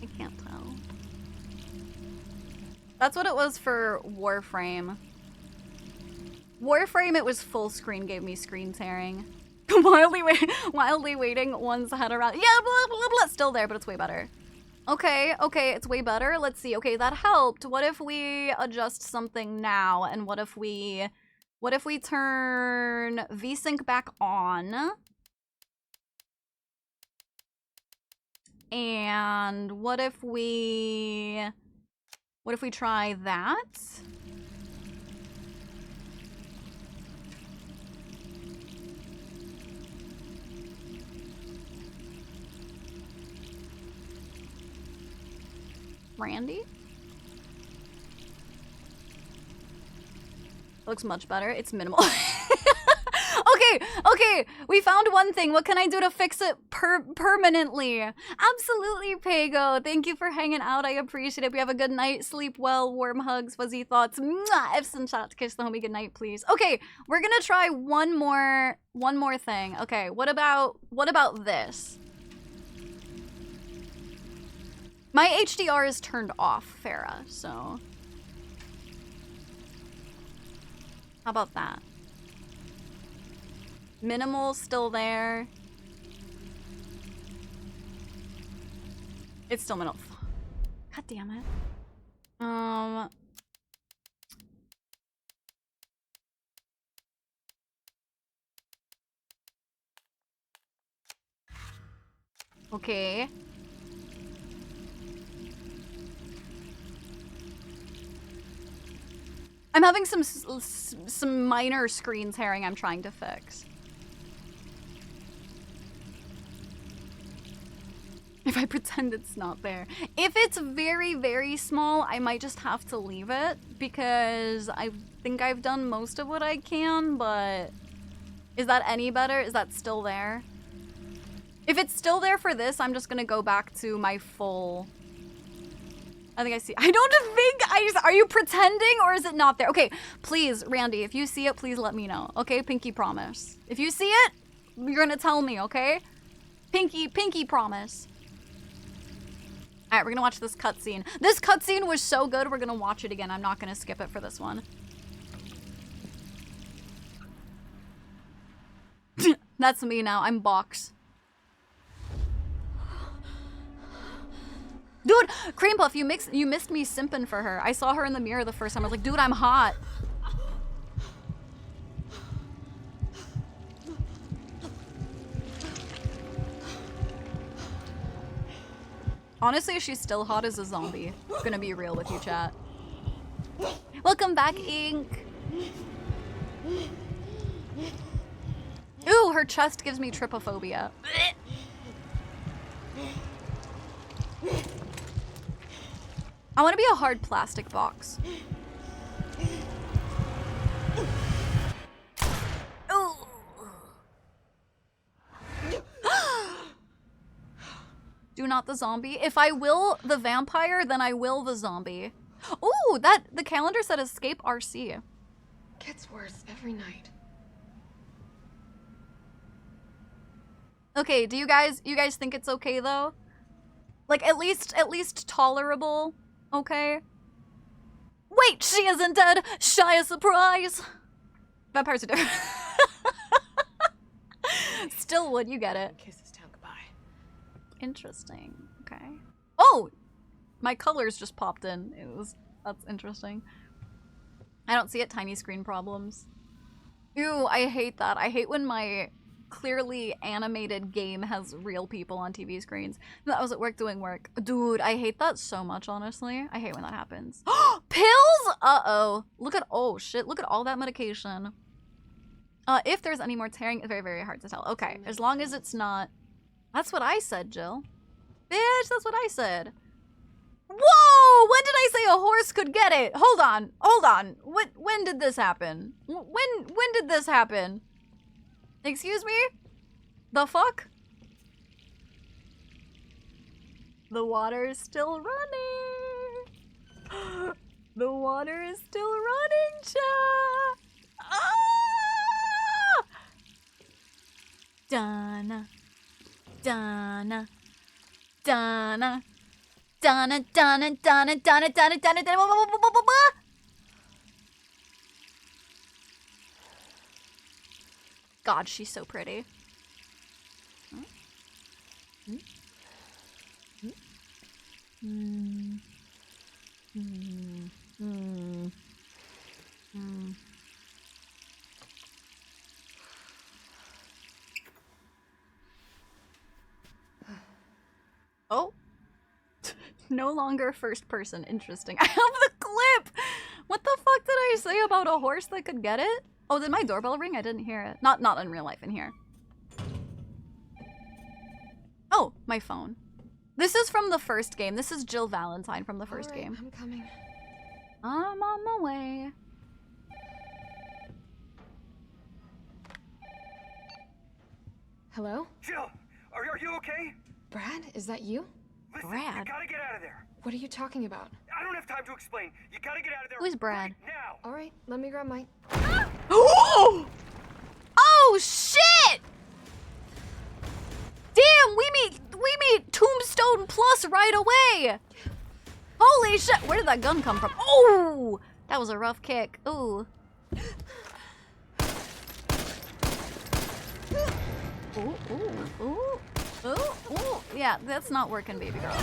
I can't tell. That's what it was for Warframe. Warframe, it was full screen, gave me screen tearing. Wildly waiting, one's head around. Yeah, blah, blah, blah. Still there, but it's way better. Okay, okay, it's way better. Let's see. Okay, that helped. What if we adjust something now? And what if we turn VSync back on? And what if we try that? Randy? It looks much better. It's minimal. Okay, we found one thing. What can I do to fix it permanently? Absolutely, Pago. Thank you for hanging out. I appreciate it. We have a good night. Sleep well. Warm hugs. Fuzzy thoughts. Mwah! F's and chat. Kiss the homie good night, please. Okay, we're gonna try one more thing. Okay, what about this? My HDR is turned off, Farah, so. How about that? Minimal still there. It's still minimal. God damn it. Okay. I'm having some minor screen tearing I'm trying to fix. If I pretend it's not there. If it's very, very small, I might just have to leave it because I think I've done most of what I can, but is that any better? Is that still there? If it's still there for this, I'm just gonna go back to my full... I think I see. I don't think are you pretending or is it not there? Okay, please, Randy, if you see it, please let me know. Okay, pinky promise. If you see it, you're gonna tell me, okay? Pinky promise. All right, we're gonna watch this cutscene. This cutscene was so good, we're gonna watch it again. I'm not gonna skip it for this one. That's me now, I'm Box. Dude, Cream Puff, you missed me simping for her. I saw her in the mirror the first time. I was like, dude, I'm hot. Honestly, she's still hot as a zombie. Gonna be real with you, chat. Welcome back, Ink. Ooh, her chest gives me trypophobia. I want to be a hard plastic box. not the zombie. If I will the vampire, then I will the zombie. Ooh, the calendar said escape RC. Gets worse every night. Okay, do you guys think it's okay though? Like at least tolerable, okay? Wait, she isn't dead. Shy a surprise. Vampires are different. Still would, you get it. Kiss this town goodbye. Interesting. Okay. Oh, my colors just popped in. That's interesting. I don't see it. Tiny screen problems. Ew, I hate that. I hate when my clearly animated game has real people on TV screens. I was at work doing work. Dude, I hate that so much, honestly. I hate when that happens. Pills? Uh-oh. Oh shit, look at all that medication. If there's any more tearing, it's very, very hard to tell. Okay, as long as it's not... That's what I said, Jill. Bitch, that's what I said. Whoa! When did I say a horse could get it? Hold on. When did this happen? When did this happen? Excuse me? The fuck? The water is still running. The water is still running, chat. Ah! Donna. Donna. Donna. Donna, Donna, Donna, Donna, Donna, Donna, Donna, God, she's so pretty. Oh. No longer first person. Interesting. I have the clip! What the fuck did I say about a horse that could get it? Oh, did my doorbell ring? I didn't hear it. Not in real life, in here. Oh, my phone. This is from the first game. This is Jill Valentine from the first game. I'm coming. I'm on my way. Hello? Jill, are you okay? Brad, is that you? Listen, Brad? you gotta get out of there. What are you talking about? I don't have time to explain. You gotta get out of there. Who's Brad? Right now. All right, let me grab my... Oh! Oh shit! Damn, we meet Tombstone Plus right away. Holy shit! Where did that gun come from? Oh, that was a rough kick. Ooh. Ooh, ooh, ooh, ooh, ooh. Yeah, that's not working, baby girl.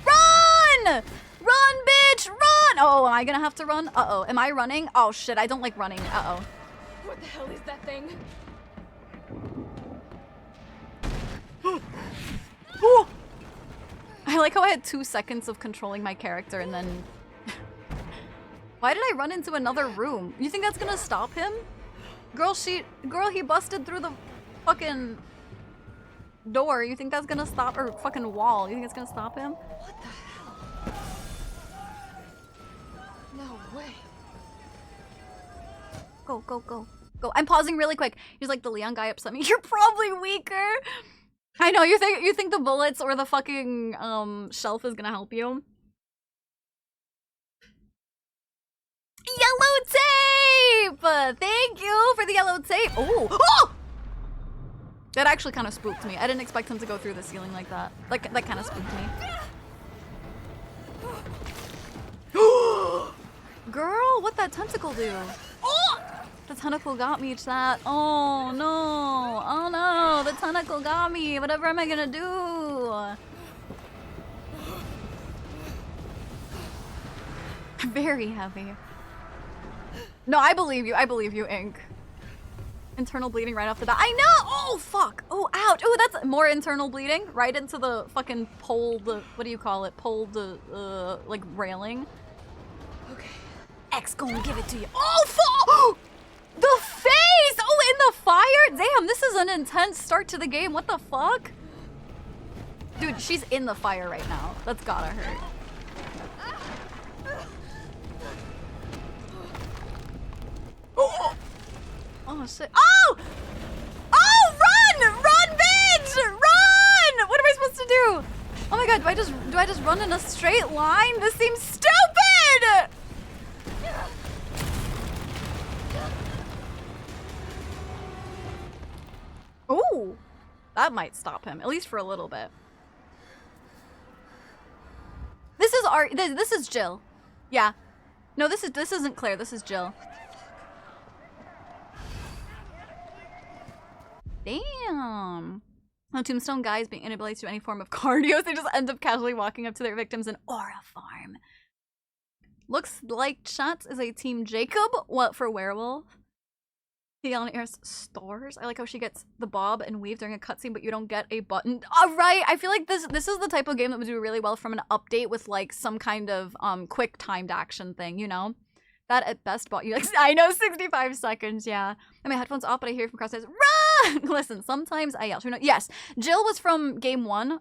Run! Run, bitch! Run! Oh, am I gonna have to run? Uh-oh. Am I running? Oh, shit. I don't like running. Uh-oh. What the hell is that thing? I like how I had 2 seconds of controlling my character and then... Why did I run into another room? You think that's gonna stop him? Girl, he busted through the fucking door. You think that's gonna stop, or fucking wall? You think it's gonna stop him? What the hell? No way. Go, go, go, go. I'm pausing really quick. He's like, the Leon guy upset me. You're probably weaker. I know, you think the bullets or the fucking shelf is gonna help you? Yellow tape! Thank you for the yellow tape. Ooh. Oh! That actually kind of spooked me. I didn't expect him to go through the ceiling like that. Like, that kind of spooked me. Girl, what'd that tentacle do? Oh! The tentacle got me, chat. Oh no. Oh no. The tentacle got me. Whatever am I gonna do? Very heavy. No, I believe you. I believe you, Ink. Internal bleeding right off the bat. I know! Oh, fuck. Oh, ouch. Oh, that's more internal bleeding. Right into the fucking pole, what do you call it? Pole, like, railing. Okay. X gonna give it to you. Oh, fuck! The face! Oh, in the fire? Damn, this is an intense start to the game. What the fuck? Dude, she's in the fire right now. That's gotta hurt. Oh! Oh, shit. Oh! Oh, run! Run, bitch! I just run in a straight line? This seems stupid! Ooh, that might stop him, at least for a little bit. This is this is Jill. Yeah. No, this isn't Claire, this is Jill. Damn. No, Tombstone guys being inability to do any form of cardio, they just end up casually walking up to their victims in Aura Farm. Looks like Shots is a Team Jacob. What for werewolf? The on air stars. I like how she gets the bob and weave during a cutscene, but you don't get a button. All right, I feel like this is the type of game that would do really well from an update with like some kind of quick timed action thing, you know? That at best bought you like I know 65 seconds, yeah. And my headphones off, but I hear from cross says run. Listen, sometimes I yell. Yes, Jill was from game 1.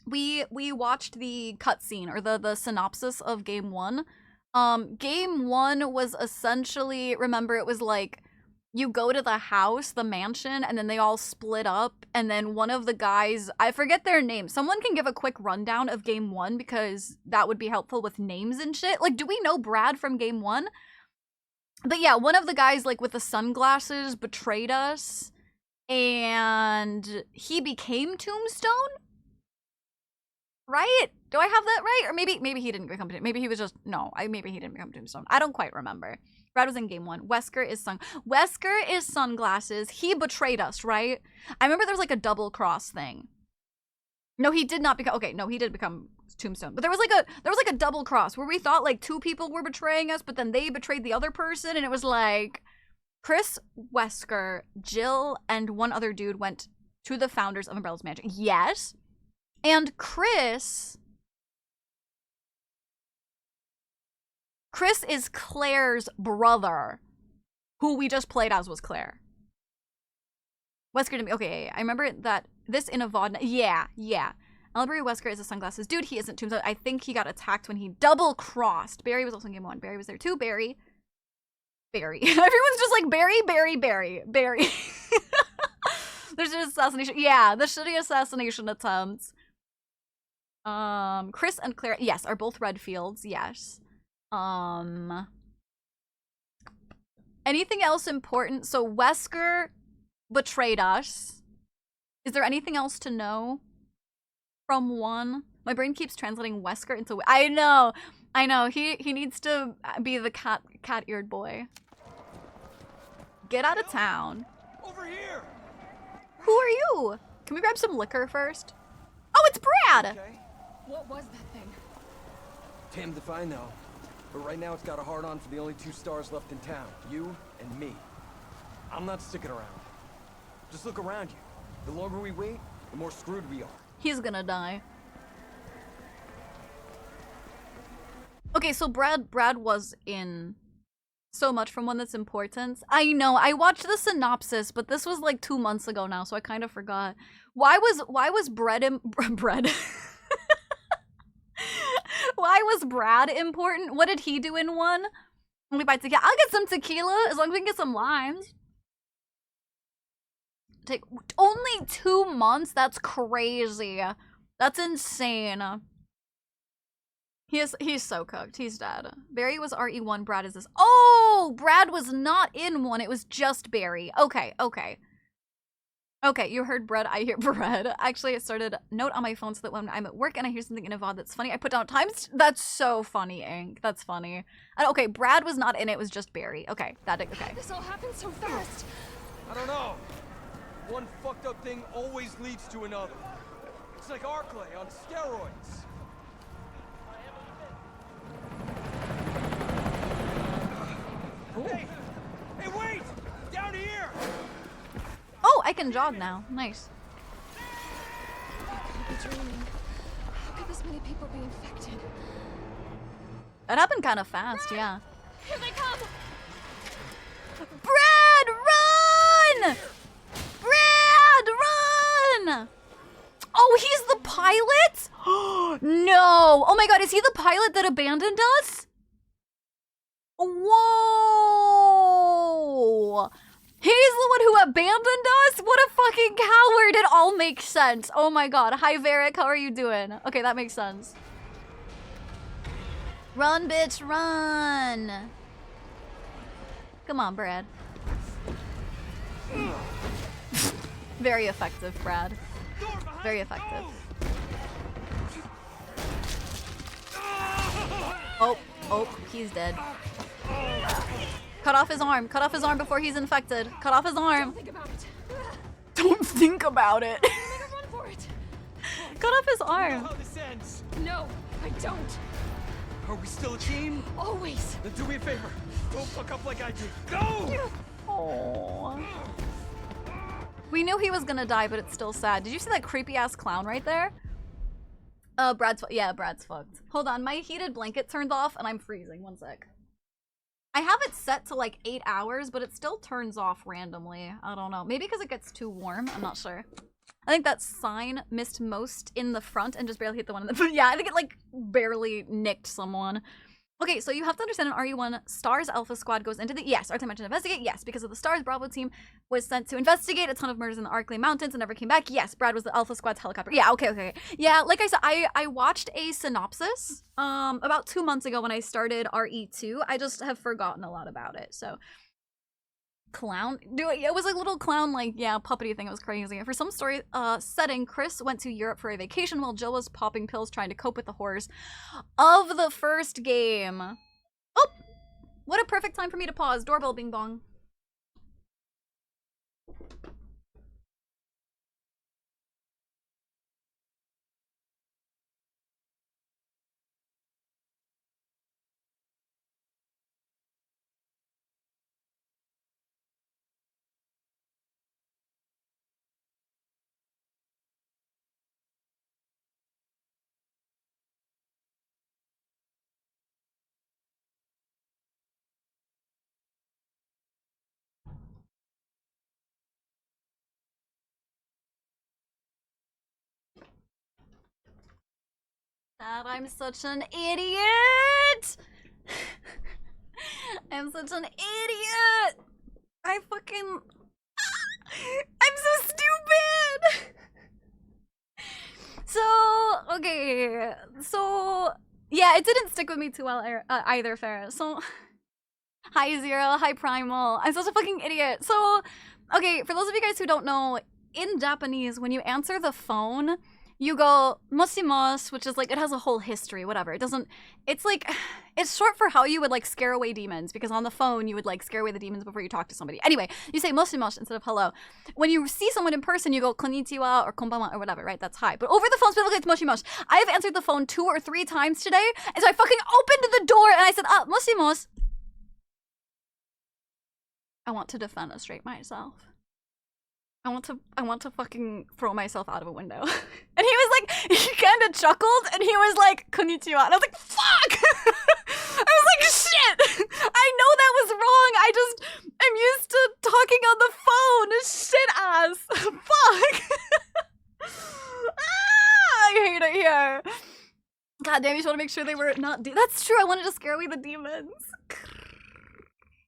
We watched the cutscene or the synopsis of game 1. Game 1 was essentially, remember, it was like you go to the house, the mansion, and then they all split up, and then one of the guys, I forget their name. Someone can give a quick rundown of game 1 because that would be helpful with names and shit. Like, do we know Brad from game 1? But yeah, one of the guys, like, with the sunglasses betrayed us, and he became Tombstone? Right? Do I have that right? Or maybe he didn't become Tombstone. Maybe he was just, no, maybe he didn't become Tombstone. I don't quite remember. Brad was in game 1. Wesker is sunglasses. He betrayed us, right? I remember there was like a double cross thing. No, he did not become, okay, no, he did become Tombstone. But there was like a double cross where we thought like 2 people were betraying us, but then they betrayed the other person, and it was like Chris, Wesker, Jill, and one other dude went to the founders of Umbrella's Magic. Yes. And Chris is Claire's brother, who we just played as was Claire. Wesker to me. Okay, yeah. I remember that this in a VOD. Yeah. Elbury Wesker is a sunglasses dude. He isn't Tombstone. I think he got attacked when he double crossed. Barry was also in game 1. Barry was there too. Barry. Everyone's just like Barry. There's an assassination. Yeah, the shitty assassination attempts. Chris and Claire, yes, are both Redfields. Yes. Anything else important? So Wesker betrayed us. Is there anything else to know from 1? My brain keeps translating Wesker into I know. He needs to be the cat-eared boy. Get out of town. Over here. Who are you? Can we grab some liquor first? Oh, it's Brad. Okay. What was that thing? Damned if I know. But right now it's got a hard-on for the only 2 stars left in town. You and me. I'm not sticking around. Just look around you. The longer we wait, the more screwed we are. He's gonna die. Okay, so Brad was in so much from One That's Important. I know, I watched the synopsis, but this was like 2 months ago now, so I kind of forgot. Why was Brad Why was Brad important? What did he do in 1? Only buy tequila. I'll get some tequila as long as we can get some limes. Take only 2 months? That's crazy. That's insane. He's so cooked. He's dead. Barry was RE1. Brad is this. Oh, Brad was not in 1. It was just Barry. Okay. Okay, you heard Brad, I hear Brad. Actually, I started a note on my phone so that when I'm at work and I hear something in a VOD that's funny, I put down times. That's so funny, Ink. That's funny. Okay, Brad was not in it. It was just Barry. Okay, okay. This all happened so fast. I don't know. One fucked up thing always leads to another. It's like Arclay on steroids. Hey, wait! Down here! Oh, I can jog now. Nice. I could be dreaming. How could this many people be infected? It happened kind of fast, yeah. Here they come! Brad, run! Brad, run! Oh, he's the pilot? No! Oh my god, is he the pilot that abandoned us? Whoa! He's the one who abandoned us? What a fucking coward. It all makes sense. Oh my god. Hi, Varric. How are you doing? Okay, that makes sense. Run, bitch, run. Come on, Brad. Very effective, Brad. Very effective. Oh, he's dead. Cut off his arm. Cut off his arm before he's infected. Cut off his arm. Don't think about it. Don't think about it. Run for it. Cut off his arm. You know how this ends. No, I don't. Are we still a team? Always. Then do me a favor. Don't fuck up like I did. Go! Oh. We knew he was gonna die, but it's still sad. Did you see that creepy ass clown right there? Brad's fucked. Hold on, my heated blanket turned off and I'm freezing. One sec. I have it set to like 8 hours, but it still turns off randomly. I don't know. Maybe because it gets too warm. I'm not sure. I think that sign missed most in the front and just barely hit the one in the... Yeah, I think it like barely nicked someone. Okay, so you have to understand in RE1, STARS Alpha Squad goes into the... Yes, Arctic mentioned investigate. Yes, because of the STARS Bravo team was sent to investigate a ton of murders in the Arklay Mountains and never came back. Yes, Brad was the Alpha Squad's helicopter. Yeah, okay. Yeah, like I said, I watched a synopsis about 2 months ago when I started RE2. I just have forgotten a lot about it, so... Clown? It was like a little clown, like, yeah, puppety thing. It was crazy. For some story setting, Chris went to Europe for a vacation while Jill was popping pills trying to cope with the horrors of the first game. Oh! What a perfect time for me to pause. Doorbell bing bong. That I'm such an idiot! I'm such an idiot! I'm so stupid! Okay, so, yeah, it didn't stick with me too well either, Farrah. So, hi Zero, hi Primal, I'm such a fucking idiot. So, okay, for those of you guys who don't know, in Japanese, when you answer the phone, you go moshimoshi, which is like, it has a whole history, whatever. It doesn't, it's like, it's short for how you would like scare away demons, because on the phone you would like scare away the demons before you talk to somebody. Anyway, you say moshimoshi instead of hello. When you see someone in person, you go konnichiwa or konbanwa or whatever, right? That's hi. But over the phone, specifically, it's moshimoshi. I have answered the phone 2 or 3 times today, and so I fucking opened the door and I said, moshimoshi. I want to defenestrate myself. I want to fucking throw myself out of a window. And he was like, he kind of chuckled and he was like, konnichiwa. And I was like, fuck! I was like, shit! I know that was wrong. I just am used to talking on the phone. Shit ass. Fuck! I hate it here. God damn, you just want to make sure they were not that's true, I wanted to scare away the demons.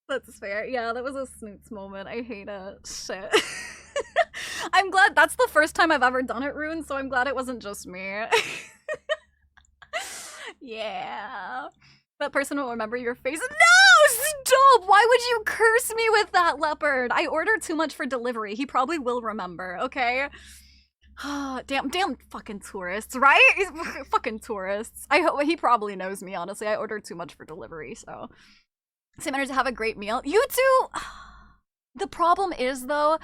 That's fair. Yeah, that was a snoots moment. I hate it. Shit. I'm glad that's the first time I've ever done it, Rune, so I'm glad it wasn't just me. Yeah. That person will remember your face. No! Stop! Why would you curse me with that, Leopard? I ordered too much for delivery. He probably will remember, okay? Damn fucking tourists, right? He's fucking tourists. I hope he probably knows me, honestly. I ordered too much for delivery, so. Same energy to have a great meal. You too! The problem is, though,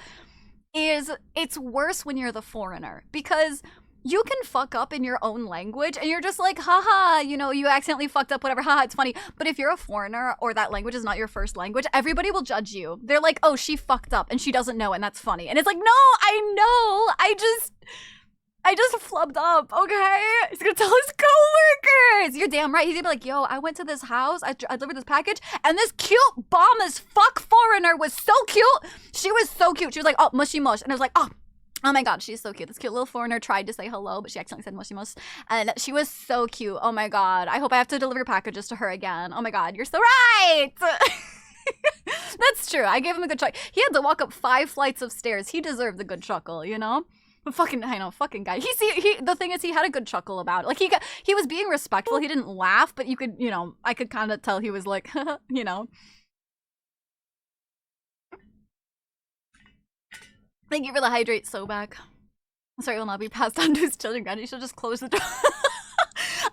it's worse when you're the foreigner, because you can fuck up in your own language and you're just like, haha, you know, you accidentally fucked up, whatever, haha, it's funny. But if you're a foreigner or that language is not your first language, everybody will judge you. They're like, oh, she fucked up and she doesn't know and that's funny. And it's like, no, I know, I just flubbed up, okay? He's gonna tell his coworkers. You're damn right. He's gonna be like, yo, I went to this house, I delivered this package, and this cute bomb as fuck foreigner was so cute. She was so cute. She was like, oh, mushy mush. And I was like, oh my god, she's so cute. This cute little foreigner tried to say hello, but she accidentally said mushy mush. And she was so cute. Oh my god. I hope I have to deliver packages to her again. Oh my god, you're so right. That's true. I gave him a good chuckle. He had to walk up 5 flights of stairs. He deserved a good chuckle, you know? But fucking, I know, fucking guy. The thing is, he had a good chuckle about it. Like, he was being respectful. He didn't laugh, but you could, you know, I could kind of tell he was like, you know. Thank you for the hydrate, Sobak. Sorry, will not be passed on to his children. Granny should just close the door.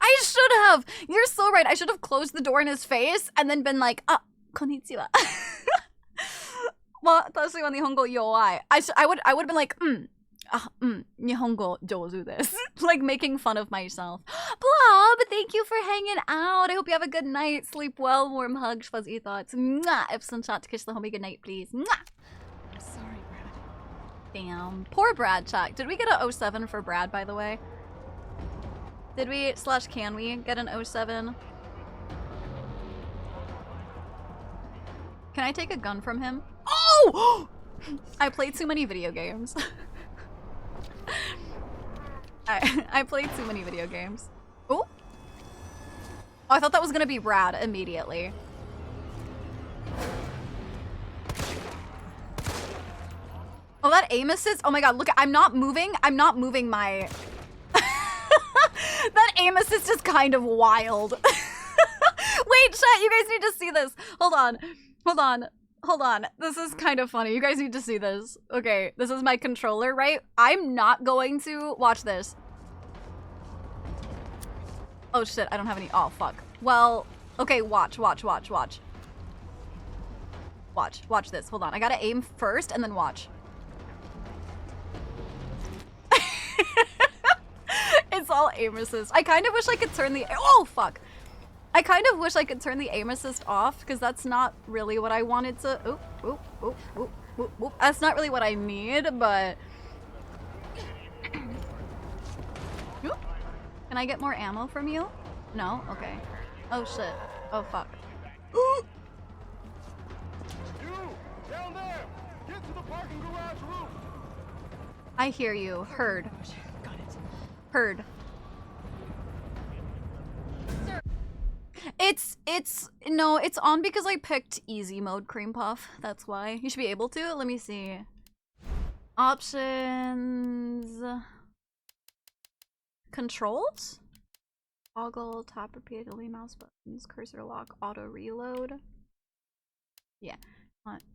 I should have. You're so right. I should have closed the door in his face and then been like, ah, konnichiwa. Well, 私は日本語弱い. I would have been like, 日本語上手です. Like making fun of myself. Blob, thank you for hanging out. I hope you have a good night. Sleep well. Warm hugs, fuzzy thoughts. Mwah. Epson shot to kiss the homie. Good night, please. Mwah. I'm sorry, Brad. Damn. Poor Brad, chat. Did we get a 07 for Brad, by the way? Did we / can we get an 07? Can I take a gun from him? Oh! I played too many video games. I played too many video games. Oh! I thought that was gonna be Brad immediately. Oh, that aim assist? Oh my god, look, I'm not moving my... That aim assist is kind of wild. Wait, chat, you guys need to see this. Hold on. This is kind of funny. You guys need to see this. Okay, this is my controller, right? I'm not going to... Watch this. Oh shit, I don't have any... Oh, fuck. Well, okay, watch this. Hold on, I gotta aim first and then watch. It's all aim assist. I kind of wish I could turn the... Oh, fuck. I kind of wish I could turn the aim assist off, because that's not really what I wanted to... Oop. That's not really what I need, but... Oop. Can I get more ammo from you? No? Okay. Oh, shit. Oh, fuck. You! Down there! Get to the parking garage roof! I hear you. Heard. Heard. No, it's on because I picked easy mode, Cream Puff. That's why. You should be able to. Let me see. Options. Controls? Toggle, tap repeatedly, mouse buttons, cursor lock, auto reload. Yeah.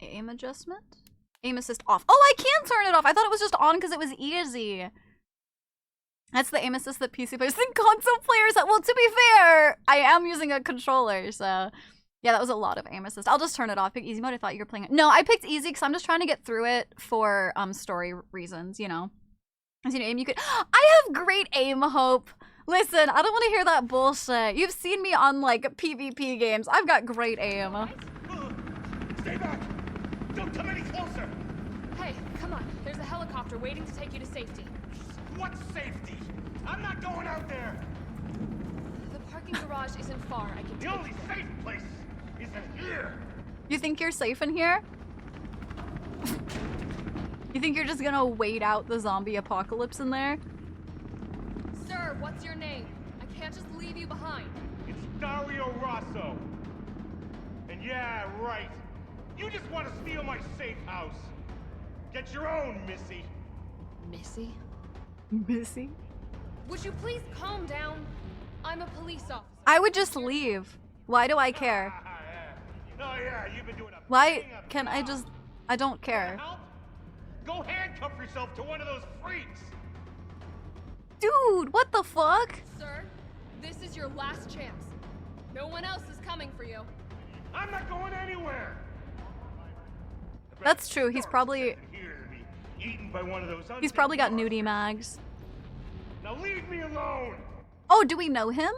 Aim adjustment? Aim assist off. Oh, I can turn it off! I thought it was just on because it was easy. That's the aim assist that PC players think console players have. Well, to be fair, I am using a controller, so... Yeah, that was a lot of aim assist. I'll just turn it off. Pick easy mode. I thought you were playing it. No, I picked easy because I'm just trying to get through it for story reasons, you know. As you know, aim, you could... I have great aim, Hope! Listen, I don't want to hear that bullshit. You've seen me on, like, PvP games. I've got great aim. Stay back! Don't come any closer! Hey, come on. There's a helicopter waiting to take you to safety. What safety? I'm not going out there! The parking garage isn't far. I can The only safe place is in here! You think you're safe in here? You think you're just gonna wait out the zombie apocalypse in there? Sir, what's your name? I can't just leave you behind. It's Dario Rosso. And yeah, right. You just want to steal my safe house. Get your own, Missy. Missy? Missy? Would you please calm down? I'm a police officer. I would just leave. Why do I care? Oh yeah, you've been doing a Why can I just... I don't care. Go handcuff yourself to one of those freaks! Dude, what the fuck? Sir, this is your last chance. No one else is coming for you. I'm not going anywhere! That's true, he's probably... Eaten by one of those He's probably got nudie mags. Now leave me alone! Oh, do we know him?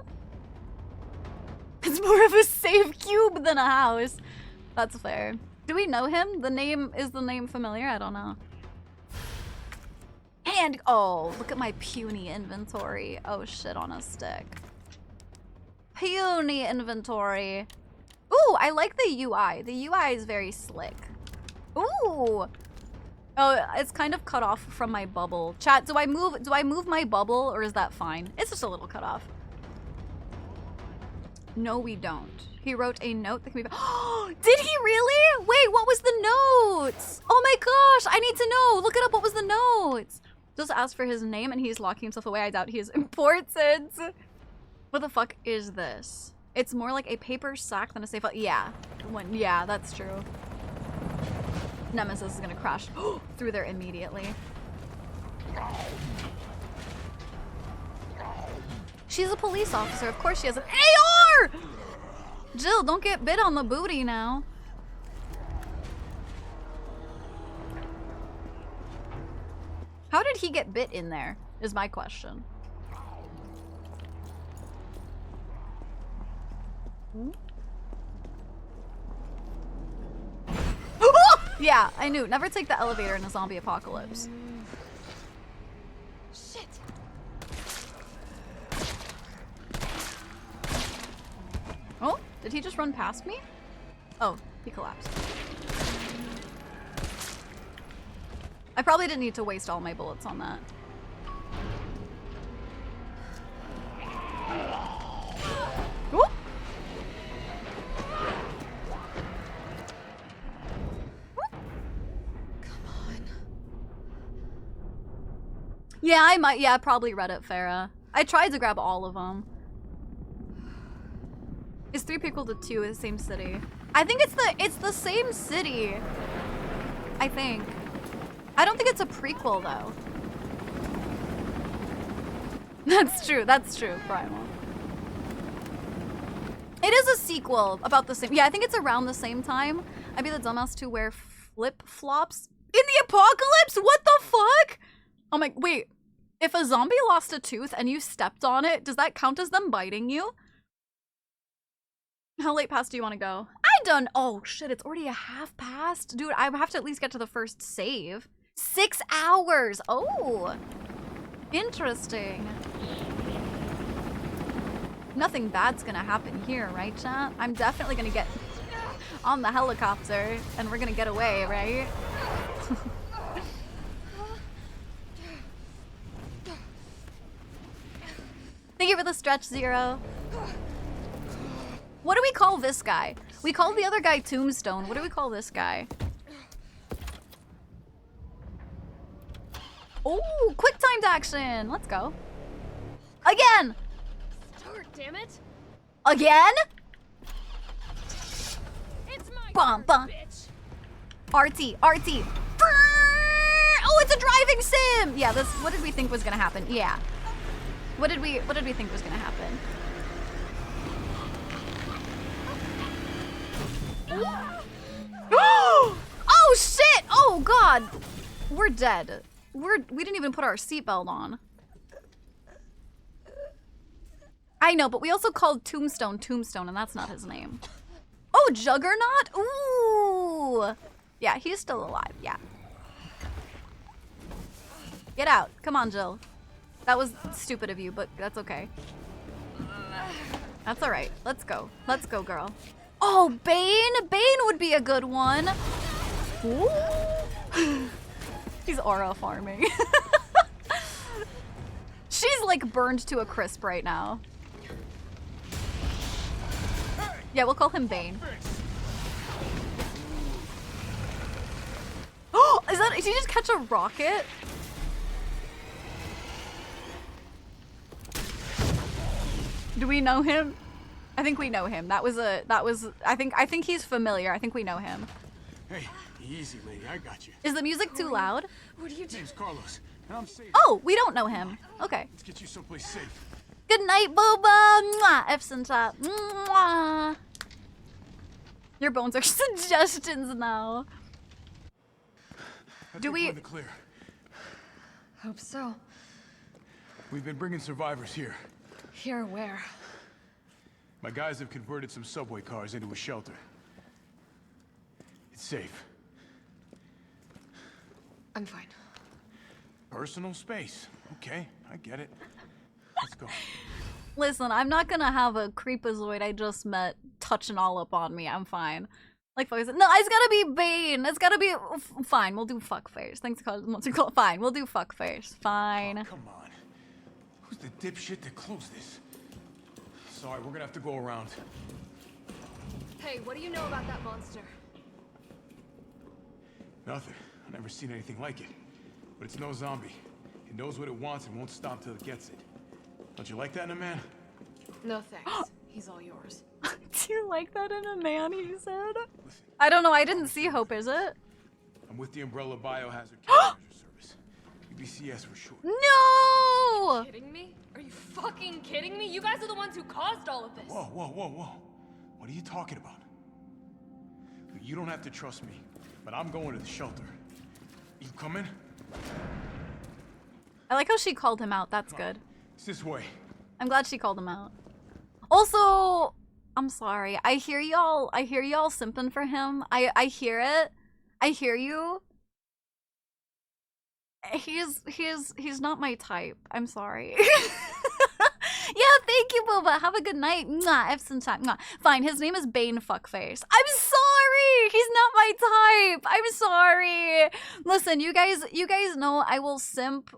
It's more of a safe cube than a house. That's fair. Do we know him? Is the name familiar? I don't know. And, oh, look at my puny inventory. Oh, shit on a stick. Puny inventory. Ooh, I like the UI. The UI is very slick. Ooh. Oh, it's kind of cut off from my bubble. Chat, do I move my bubble or is that fine? It's just a little cut off. No, we don't. He wrote a note that can be. Did he really? Wait, what was the notes? Oh my gosh, I need to know. Look it up. What was the notes? Just asked for his name and he's locking himself away. I doubt he is important. What the fuck is this? It's more like a paper sack than a safe. Yeah, yeah, that's true. Nemesis is gonna crash through there immediately. She's a police officer. Of course she has an AR! Jill, don't get bit on the booty now. How did he get bit in there, is my question. Yeah, I knew. Never take the elevator in a zombie apocalypse. Shit. Oh, did he just run past me? Oh, he collapsed. I probably didn't need to waste all my bullets on that. Ooh. Yeah, I might. Yeah, I probably read it, Farah. I tried to grab all of them. Is 3 equal to 2 in the same city? I think it's the same city. I think. I don't think it's a prequel though. That's true. That's true, Primal. It is a sequel about the same. Yeah, I think it's around the same time. I'd be the dumbass to wear flip-flops in the apocalypse. What the fuck? Oh my, wait, if a zombie lost a tooth and you stepped on it, does that count as them biting you? How late past do you want to go? I don't, oh shit, it's already a half past. Dude, I have to at least get to the first save. 6 hours, oh. Interesting. Nothing bad's gonna happen here, right, chat? I'm definitely gonna get on the helicopter and we're gonna get away, right? Thank you for the stretch, Zero. What do we call this guy? We called the other guy Tombstone. What do we call this guy? Oh, quick timed action. Let's go. Again. Start, damn it. Again? It's my Bum, bum. bitch. RT, RT. Oh, it's a driving sim. Yeah, this. What did we think was gonna happen? Yeah. What did we think was gonna happen? Oh shit! Oh god! We're dead. We didn't even put our seatbelt on. I know, but we also called Tombstone Tombstone, and that's not his name. Oh, Juggernaut? Ooh! Yeah, he's still alive, yeah. Get out. Come on, Jill. That was stupid of you, but that's okay. That's alright. Let's go. Let's go, girl. Oh, Bane? Bane would be a good one. Ooh. He's aura farming. She's like burned to a crisp right now. Yeah, we'll call him Bane. Oh, did he just catch a rocket? Do we know him? I think we know him. I think he's familiar. I think we know him. Hey, easy, lady. I got you. Is the music too loud? What are you doing? Name's Carlos, and I'm safe. Oh, we don't know him. Okay. Let's get you someplace safe. Good night, Boba. Mwah. F's in chat. Mwah. Your bones are suggestions now. Do we? Clear. Hope so. We've been bringing survivors here. Here, where? My guys have converted some subway cars into a shelter. It's safe. I'm fine. Personal space. Okay, I get it. Let's go. Listen, I'm not gonna have a creepazoid I just met touching all up on me. I'm fine. Like, no, it's gotta be Bane. It's gotta be fine. We'll do fuck first. Thanks, God. Fine, we'll do fuck first. Fine. Oh, come on. Who's the dipshit that closed this? Sorry, we're gonna have to go around. Hey, what do you know about that monster? Nothing. I've never seen anything like it. But it's no zombie. It knows what it wants and won't stop till it gets it. Don't you like that in a man? No thanks. He's all yours. Do you like that in a man, he said? I don't know, I didn't see Hope, is it? I'm with the Umbrella Biohazard Countermeasure Service. UBCS for short. No! Are you kidding me? Are you fucking kidding me? You guys are the ones who caused all of this. Whoa, whoa, whoa, whoa. What are you talking about? You don't have to trust me, but I'm going to the shelter. You coming? I like how she called him out, that's good. It's this way. I'm glad she called him out. Also, I'm sorry. I hear y'all simping for him. I hear it. I hear you. He's not my type. I'm sorry. Yeah, thank you, Boba. Have a good night. Mwah, Epson chat. Mwah. Fine, his name is Bane Fuckface. I'm sorry! He's not my type! I'm sorry! Listen, you guys know I will simp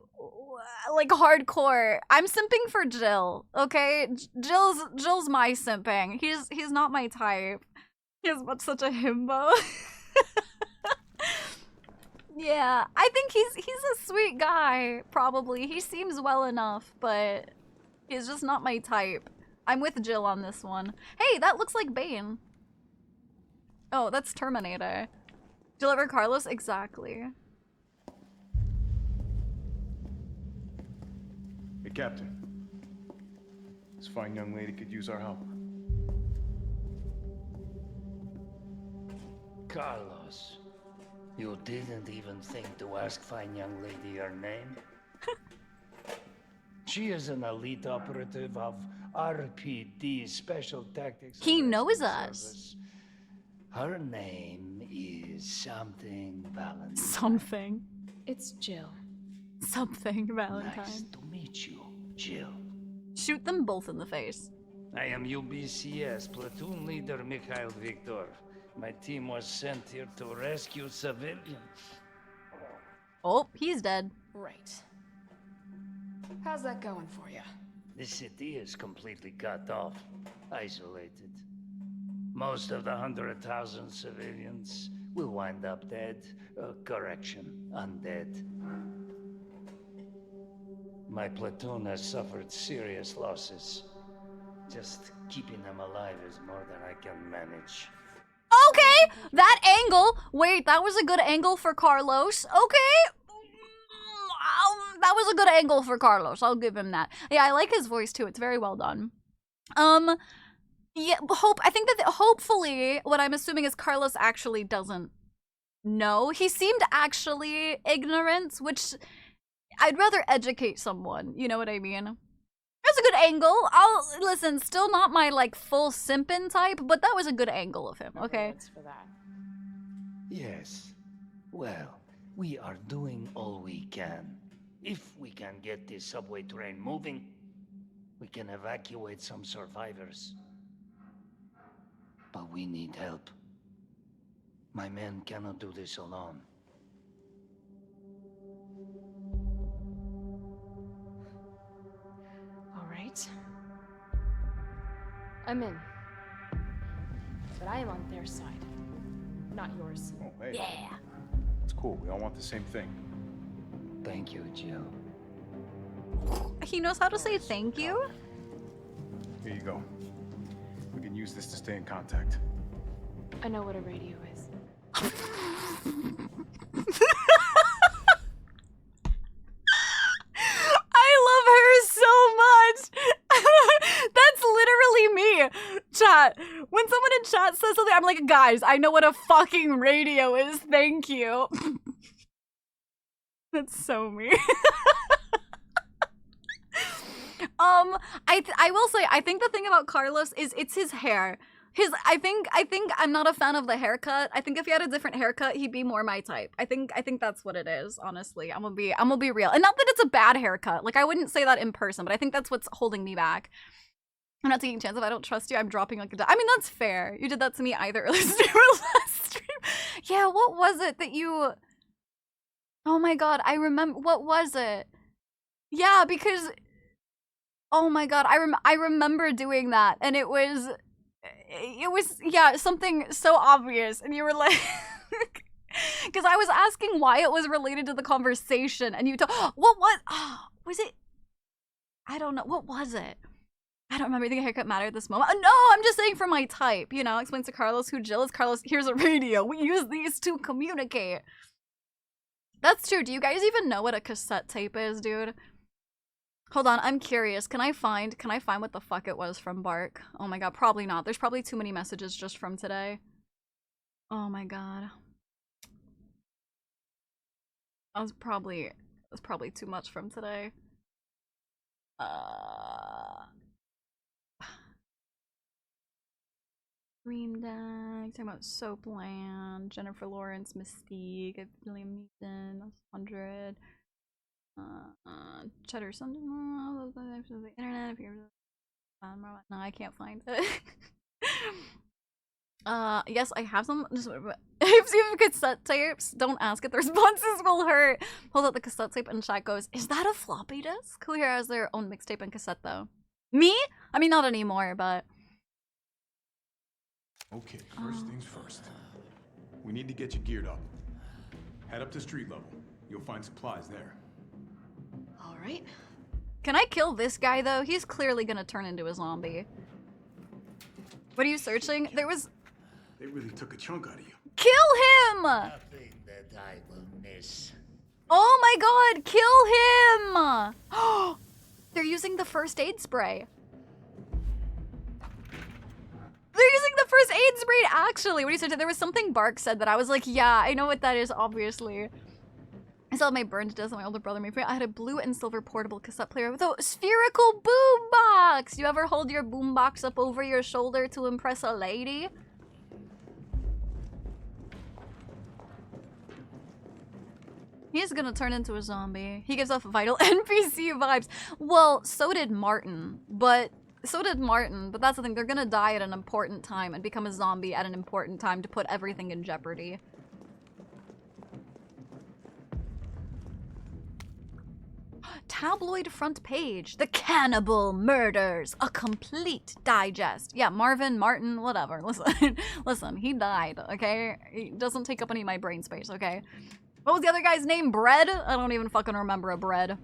like hardcore. I'm simping for Jill, okay? Jill's my simping. He's not my type. He has such a himbo. Yeah, I think he's a sweet guy, probably. He seems well enough, but he's just not my type. I'm with Jill on this one. Hey, that looks like Bane. Oh, that's Terminator. Jill over Carlos? Exactly. Hey, Captain. This fine young lady could use our help. Carlos, you didn't even think to ask fine young lady her name? She is an elite operative of RPD, Special Tactics. He knows Service. us. Her name is something Valentine. Something. It's Jill. Something Valentine. Nice to meet you, Jill. Shoot them both in the face. I am UBCS Platoon Leader Mikhail Victor. My team was sent here to rescue civilians. Oh, he's dead. Right. How's that going for you? The city is completely cut off, isolated. Most of the 100,000 civilians will wind up dead. Correction, undead. My platoon has suffered serious losses. Just keeping them alive is more than I can manage. Okay, that angle. Wait, that was a good angle for Carlos. Okay. That was a good angle for Carlos. I'll give him that. Yeah, I like his voice too. It's very well done. Yeah, I think that hopefully what I'm assuming is Carlos actually doesn't know. He seemed actually ignorant, which I'd rather educate someone. You know what I mean? That's a good angle. I'll listen. Still not my like full simpin type, but that was a good angle of him. Okay. For that. Yes. Well, we are doing all we can. If we can get this subway train moving, we can evacuate some survivors. But we need help. My men cannot do this alone. All right. I'm in. But I am on their side, not yours. Oh, hey. Yeah. It's cool. We all want the same thing. Thank you, Jill. He knows how to say thank you. Here you go. We can use this to stay in contact. I know what a radio is. I love her so much. That's literally me. Chat. When someone in chat says something, I'm like, guys, I know what a fucking radio is. Thank you. That's so me. I will say, I think the thing about Carlos is it's his hair. I think I'm not a fan of the haircut. I think if he had a different haircut, he'd be more my type. I think that's what it is, honestly. I'm gonna be real. And not that it's a bad haircut. Like I wouldn't say that in person, but I think that's what's holding me back. I'm not taking a chance. If I don't trust you, I'm dropping like a I mean, that's fair. You did that to me either earlier stream or last stream. Yeah, what was it that you... Oh my god, I remember. What was it? Yeah, because Oh my god, I remember doing that, and it was yeah, something so obvious, and you were like, because I was asking why it was related to the conversation, and you told what was it? I don't know, what was it? I don't remember. You think a haircut mattered at this moment? No, I'm just saying for my type, you know. Explains to Carlos who Jill is. Carlos, here's a radio. We use these to communicate. That's true. Do you guys even know what a cassette tape is, dude? Hold on, I'm curious. Can I find what the fuck it was from Bark? Oh my god, probably not. There's probably too many messages just from today. Oh my god. That's probably too much from today. Green Deck, talking about Soapland, Jennifer Lawrence, Mystique, William Neeson, 100, Cheddar something, the internet, if you're, no, I can't find it. Yes, I have some, just, if you have cassette tapes, don't ask it, the responses will hurt. Hold up the cassette tape and chat goes, is that a floppy disk? Who here has their own mixtape and cassette though? Me? I mean, not anymore, but... Okay, first things first. We need to get you geared up. Head up to street level. You'll find supplies there. All right. Can I kill this guy though? He's clearly gonna turn into a zombie. What are you searching? There was... They really took a chunk out of you. Kill him! Nothing that I will miss. Oh my god, kill him! They're using the first aid spray. They're using the first aid spray, actually. What do you say? There was something Bark said that I was like, yeah, I know what that is, obviously. I still have my burned to death that my older brother made for me. I had a blue and silver portable cassette player with a spherical boombox. You ever hold your boombox up over your shoulder to impress a lady? He's gonna turn into a zombie. He gives off vital NPC vibes. Well, so did Martin, but that's the thing. They're gonna die at an important time and become a zombie at an important time to put everything in jeopardy. Tabloid front page. The Cannibal Murders. A complete digest. Yeah, Martin, whatever. Listen, he died, okay? He doesn't take up any of my brain space, okay? What was the other guy's name? Bread? I don't even fucking remember a Bread.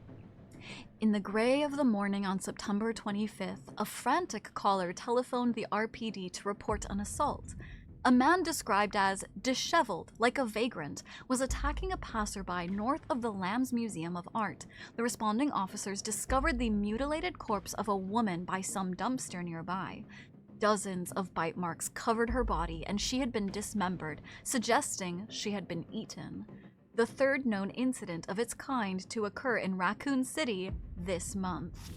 In the gray of the morning on September 25th, a frantic caller telephoned the RPD to report an assault. A man described as disheveled, like a vagrant, was attacking a passerby north of the Lambs Museum of Art. The responding officers discovered the mutilated corpse of a woman by some dumpster nearby. Dozens of bite marks covered her body, and she had been dismembered, suggesting she had been eaten. The third known incident of its kind to occur in Raccoon City this month.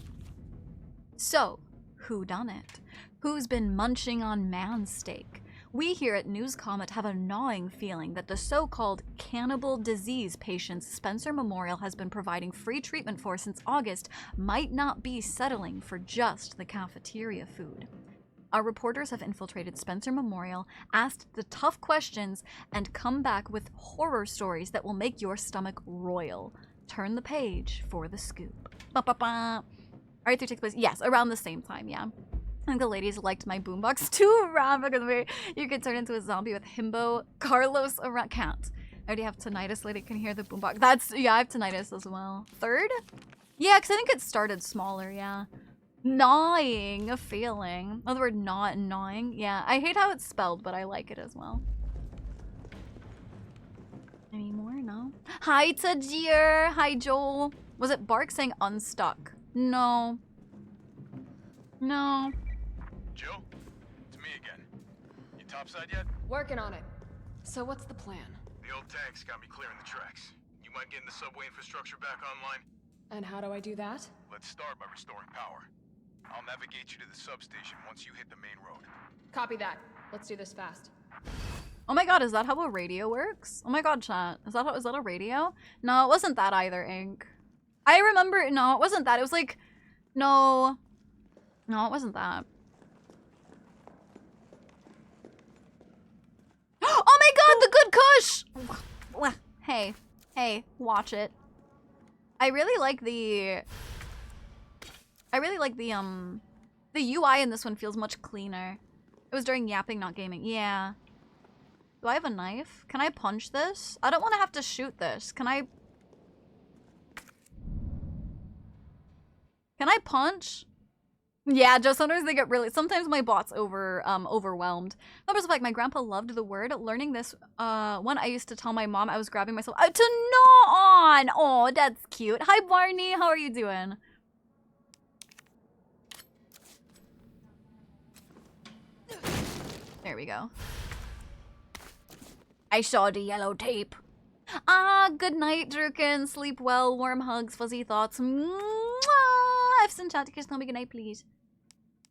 So, who done it? Who's been munching on man steak? We here at News Comet have a gnawing feeling that the so-called cannibal disease patients Spencer Memorial has been providing free treatment for since August might not be settling for just the cafeteria food. Our reporters have infiltrated Spencer Memorial, asked the tough questions, and come back with horror stories that will make your stomach roil. Turn the page for the scoop. Ba-ba-ba. Alright, 3 takes place. Yes, around the same time, yeah. I think the ladies liked my boombox too, Ram, because you could turn into a zombie with himbo Carlos around. Can't. I already have tinnitus, lady can hear the boombox. That's, yeah, I have tinnitus as well. Third? Yeah, because I think it started smaller, yeah. Gnawing, a feeling. Oh, the word gnaw and gnawing. Yeah, I hate how it's spelled, but I like it as well. Any more? No? Hi, Tajir. Hi, Joel. Was it Bark saying unstuck? No. No. Jill, it's me again. You topside yet? Working on it. So what's the plan? The old tanks got me clearing the tracks. You mind getting the subway infrastructure back online? And how do I do that? Let's start by restoring power. I'll navigate you to the substation once you hit the main road. Copy that. Let's do this fast. Oh my god, is that how a radio works? Oh my god, chat. Is that a radio? No, it wasn't that either, Ink. I remember, no, it wasn't that. It was like, no. No, it wasn't that. Oh my god, the good kush! Hey, watch it. I really like the I really like the UI in this one feels much cleaner. It was during yapping, not gaming. Yeah. Do I have a knife? Can I punch this? I don't want to have to shoot this. Can I punch? Yeah, just sometimes they get really. Sometimes my bot's overwhelmed. Numbers of like my grandpa loved the word. Learning this one, I used to tell my mom I was grabbing myself to gnaw on. Oh, that's cute. Hi Barney, how are you doing? There we go. I saw the yellow tape. Good night, Druken. Sleep well. Warm hugs, fuzzy thoughts. Mwah! I've sent chat to kiss. Tell me good night, please.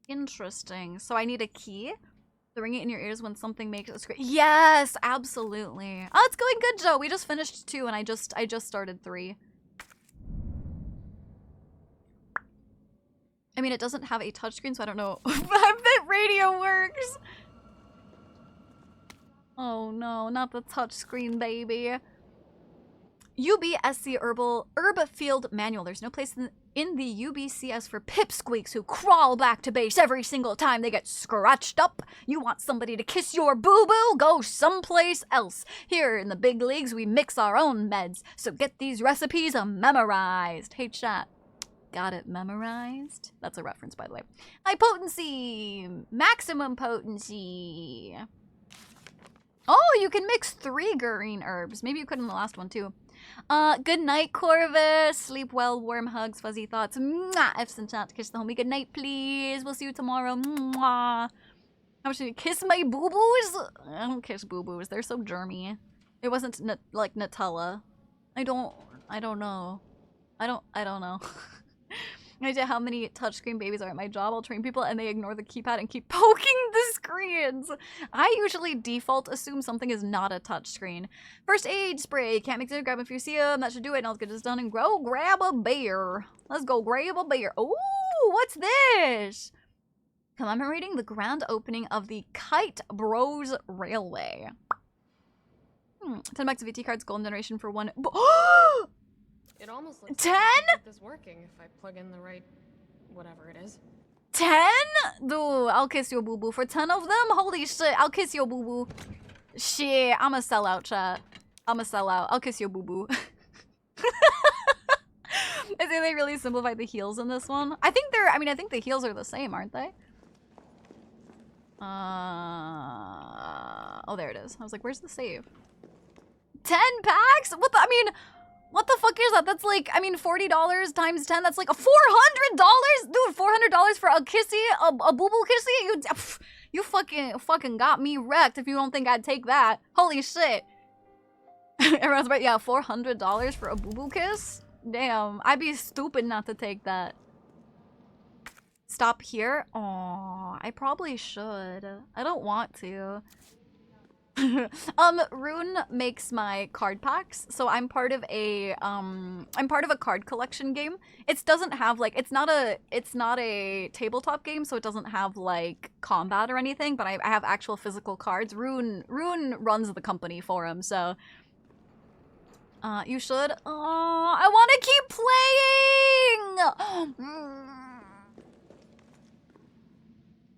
Interesting. So I need a key to ring it in your ears when something makes a scream. Yes, absolutely. Oh, it's going good, Joe. We just finished 2 and I just started 3. I mean, it doesn't have a touchscreen, so I don't know if that radio works. Oh no, not the touchscreen, baby. UBSC Herb Field Manual. There's no place in the UBCS for pipsqueaks who crawl back to base every single time they get scratched up. You want somebody to kiss your boo-boo? Go someplace else. Here in the big leagues, we mix our own meds. So get these recipes memorized. Hey, chat. Got it memorized? That's a reference, by the way. High potency. Maximum potency. Oh, you can mix 3 green herbs. Maybe you could in the last one, too. Good night, Corvus. Sleep well, warm hugs, fuzzy thoughts. Mwah! F's in chat to kiss the homie. Good night, please. We'll see you tomorrow. Mwah! How much do you kiss my boo-boos? I don't kiss boo-boos. They're so germy. It wasn't like Nutella. I don't know. I don't know. No idea how many touchscreen babies are at my job. I'll train people and they ignore the keypad and keep poking the screens. I usually default assume something is not a touchscreen. First aid spray. Can't mix it. Grab a few seum. That should do it. Now let's get this done and go grab a beer. Let's go grab a beer. Ooh, what's this? Commemorating the grand opening of the Kite Bros Railway. 10 bucks of VT cards, golden generation for 1. It almost looks 10? like I can get this working if I plug in the right whatever it is. 10? Dude, I'll kiss your boo-boo for 10 of them? Holy shit, I'll kiss your boo-boo. Shit, I'm a sellout, chat. I'm a sellout. I'll kiss your boo-boo. I think they really simplified the heels in this one. I think I think the heels are the same, aren't they? Oh, there it is. I was like, where's the save? 10 packs? What the fuck is that? That's like, I mean, $40 times 10, that's like $400? Dude, $400 for a kissy? A boo-boo kissy? You fucking got me wrecked if you don't think I'd take that. Holy shit. Everyone's right, yeah, $400 for a boo-boo kiss? Damn, I'd be stupid not to take that. Stop here? Aw, I probably should. I don't want to. Rune makes my card packs, so I'm part of a card collection game. It doesn't have like it's not a tabletop game, so it doesn't have like combat or anything, but I have actual physical cards. Rune runs the company for him, so you should. Oh, I want to keep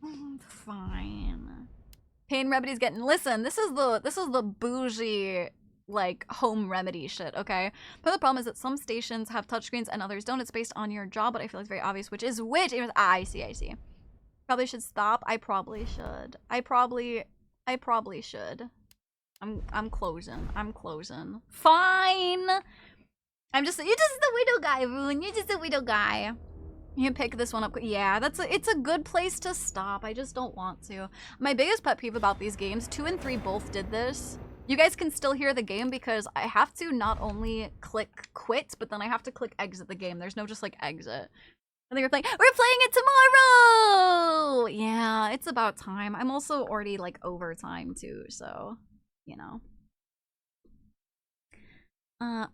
playing. Fine. Pain remedies getting. Listen, this is the bougie like home remedy shit, okay? But the problem is that some stations have touchscreens and others don't. It's based on your job, but I feel it's very obvious which is which. I see. Probably should stop. I probably should. I probably should. I'm closing. Fine. You're just the widow guy, Rune. You're just a widow guy. You can pick this one up. Yeah, it's a good place to stop. I just don't want to. My biggest pet peeve about these games, 2 and 3 both did this. You guys can still hear the game because I have to not only click quit, but then I have to click exit the game. There's no just like exit. And then we're playing it tomorrow! Yeah, it's about time. I'm also already like overtime too, so, you know.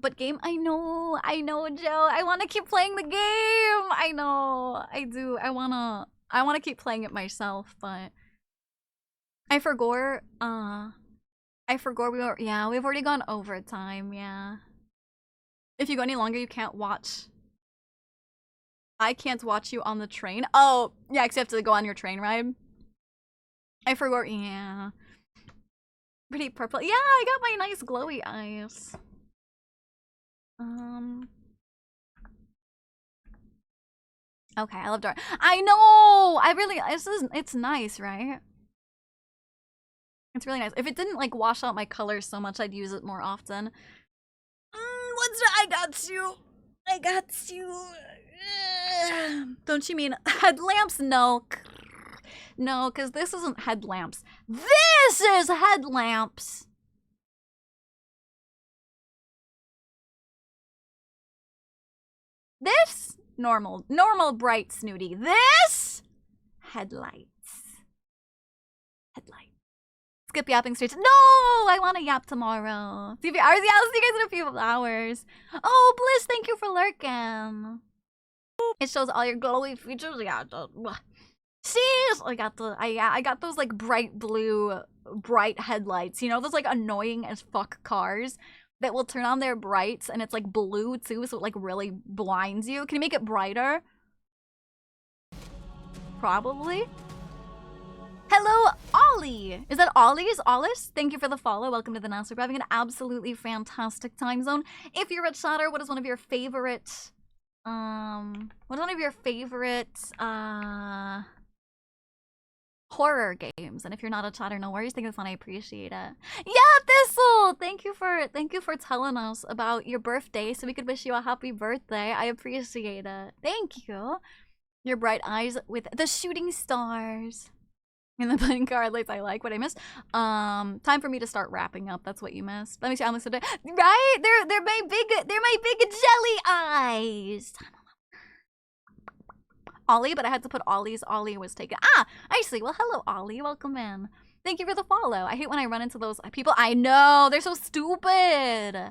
But game, I know, Joe. I want to keep playing the game. I know, I do. I wanna keep playing it myself, but I forgot. We've already gone overtime. Yeah. If you go any longer, you can't watch I can't watch you on the train. Oh, yeah, because you have to go on your train ride. I forgot, yeah. Pretty purple. Yeah, I got my nice glowy eyes. Okay, I love dark. I know! It's nice, right? It's really nice. If it didn't, like, wash out my colors so much, I'd use it more often. I got you. I got you. Don't you mean headlamps? No. No, because this isn't headlamps. This is headlamps! This? Normal bright snooty. This? Headlights. Skip yapping streets. No! I want to yap tomorrow. 2 hours? Yeah, I'll see you guys in a few hours. Oh, Bliss, thank you for lurking. It shows all your glowy features. Yeah. See? I got those like bright blue, bright headlights. You know, those like annoying as fuck cars that will turn on their brights and it's like blue too, so it like really blinds you. Can you make it brighter? Probably. Hello, Ollie! Is that Ollie? Is Ollis? Thank you for the follow. Welcome to the NASA. We're having an absolutely fantastic time zone. If you're a chatter, what is one of your favorite horror games? And if you're not a chatter, no worries. Think it's fun. I appreciate it. Yeah, Thistle! Thank you for telling us about your birthday so we could wish you a happy birthday. I appreciate it. Thank you. Your bright eyes with the shooting stars. And the pink card lights I like. What I missed. Time for me to start wrapping up. That's what you missed. Let me see how I'm today. Right? They're my big jelly eyes. Ollie, but I had to put Ollie's. Ollie was taken. Ah, I see. Well, hello, Ollie. Welcome in. Thank you for the follow. I hate when I run into those people. I know. They're so stupid.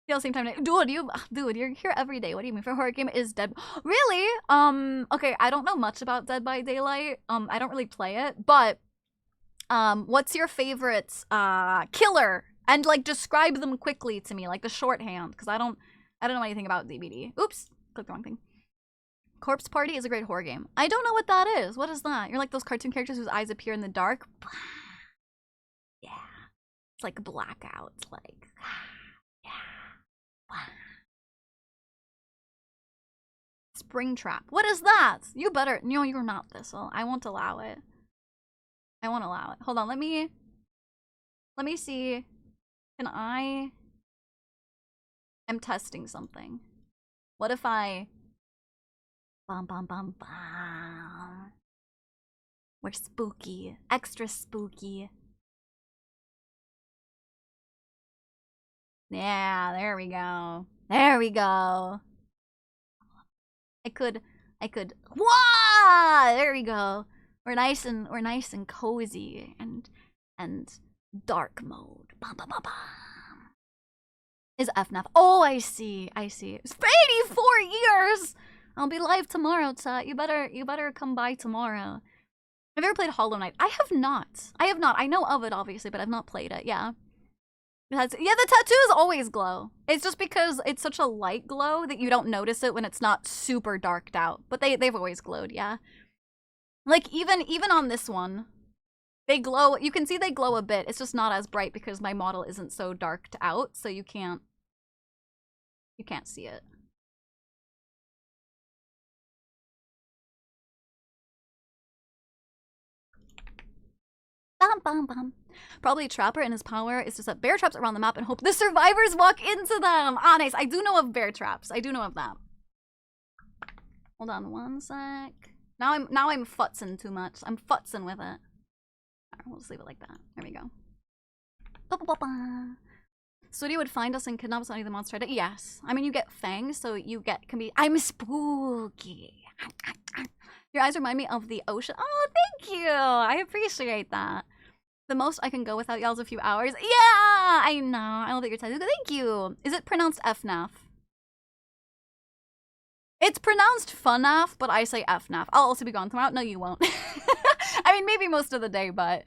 At the same time, dude, you're here every day. What do you mean? For horror game is Dead? Really? Okay, I don't know much about Dead by Daylight. I don't really play it, but what's your favorite killer? And like describe them quickly to me, like the shorthand, because I don't know anything about DBD. Oops, clicked the wrong thing. Corpse Party is a great horror game. I don't know what that is. What is that? You're like those cartoon characters whose eyes appear in the dark. Yeah, it's like blackouts, like. Springtrap. What is that? You better. No, you're not Thistle. I won't allow it. I won't allow it. Hold on. Let me see. Can I? I'm testing something. What if I? Bum bum bum bum. We're spooky. Extra spooky. Yeah, there we go. There we go. I could. Whoa! There we go. We're nice and cozy and dark mode. Bum, bum, bum, bum. Is FNAF? Oh, I see. It's 84 years. I'll be live tomorrow, chat. You better come by tomorrow. Have you ever played Hollow Knight? I have not. I know of it obviously, but I've not played it. Yeah. Yeah, the tattoos always glow. It's just because it's such a light glow that you don't notice it when it's not super darked out. But they've always glowed, yeah. Like even on this one, they glow. You can see they glow a bit. It's just not as bright because my model isn't so darked out, so you can't see it. Bum, bum, bum. Probably a trapper, and his power is to set bear traps around the map and hope the survivors walk into them. Ah, nice. I do know of bear traps. I do know of that. Hold on one sec. Now I'm futzing too much. I'm futzing with it. Alright, we'll just leave it like that. There we go. Ba-ba-ba-ba. Studio would find us and kidnap us under the monster. Yes. I mean, you get fangs, so I'm spooky. Your eyes remind me of the ocean. Oh, thank you. I appreciate that. The most I can go without y'all is a few hours. Yeah, I know. I love that you're tattooed. Thank you. Is it pronounced FNAF? It's pronounced FNAF, but I say FNAF. I'll also be gone tomorrow. No, you won't. I mean, maybe most of the day, but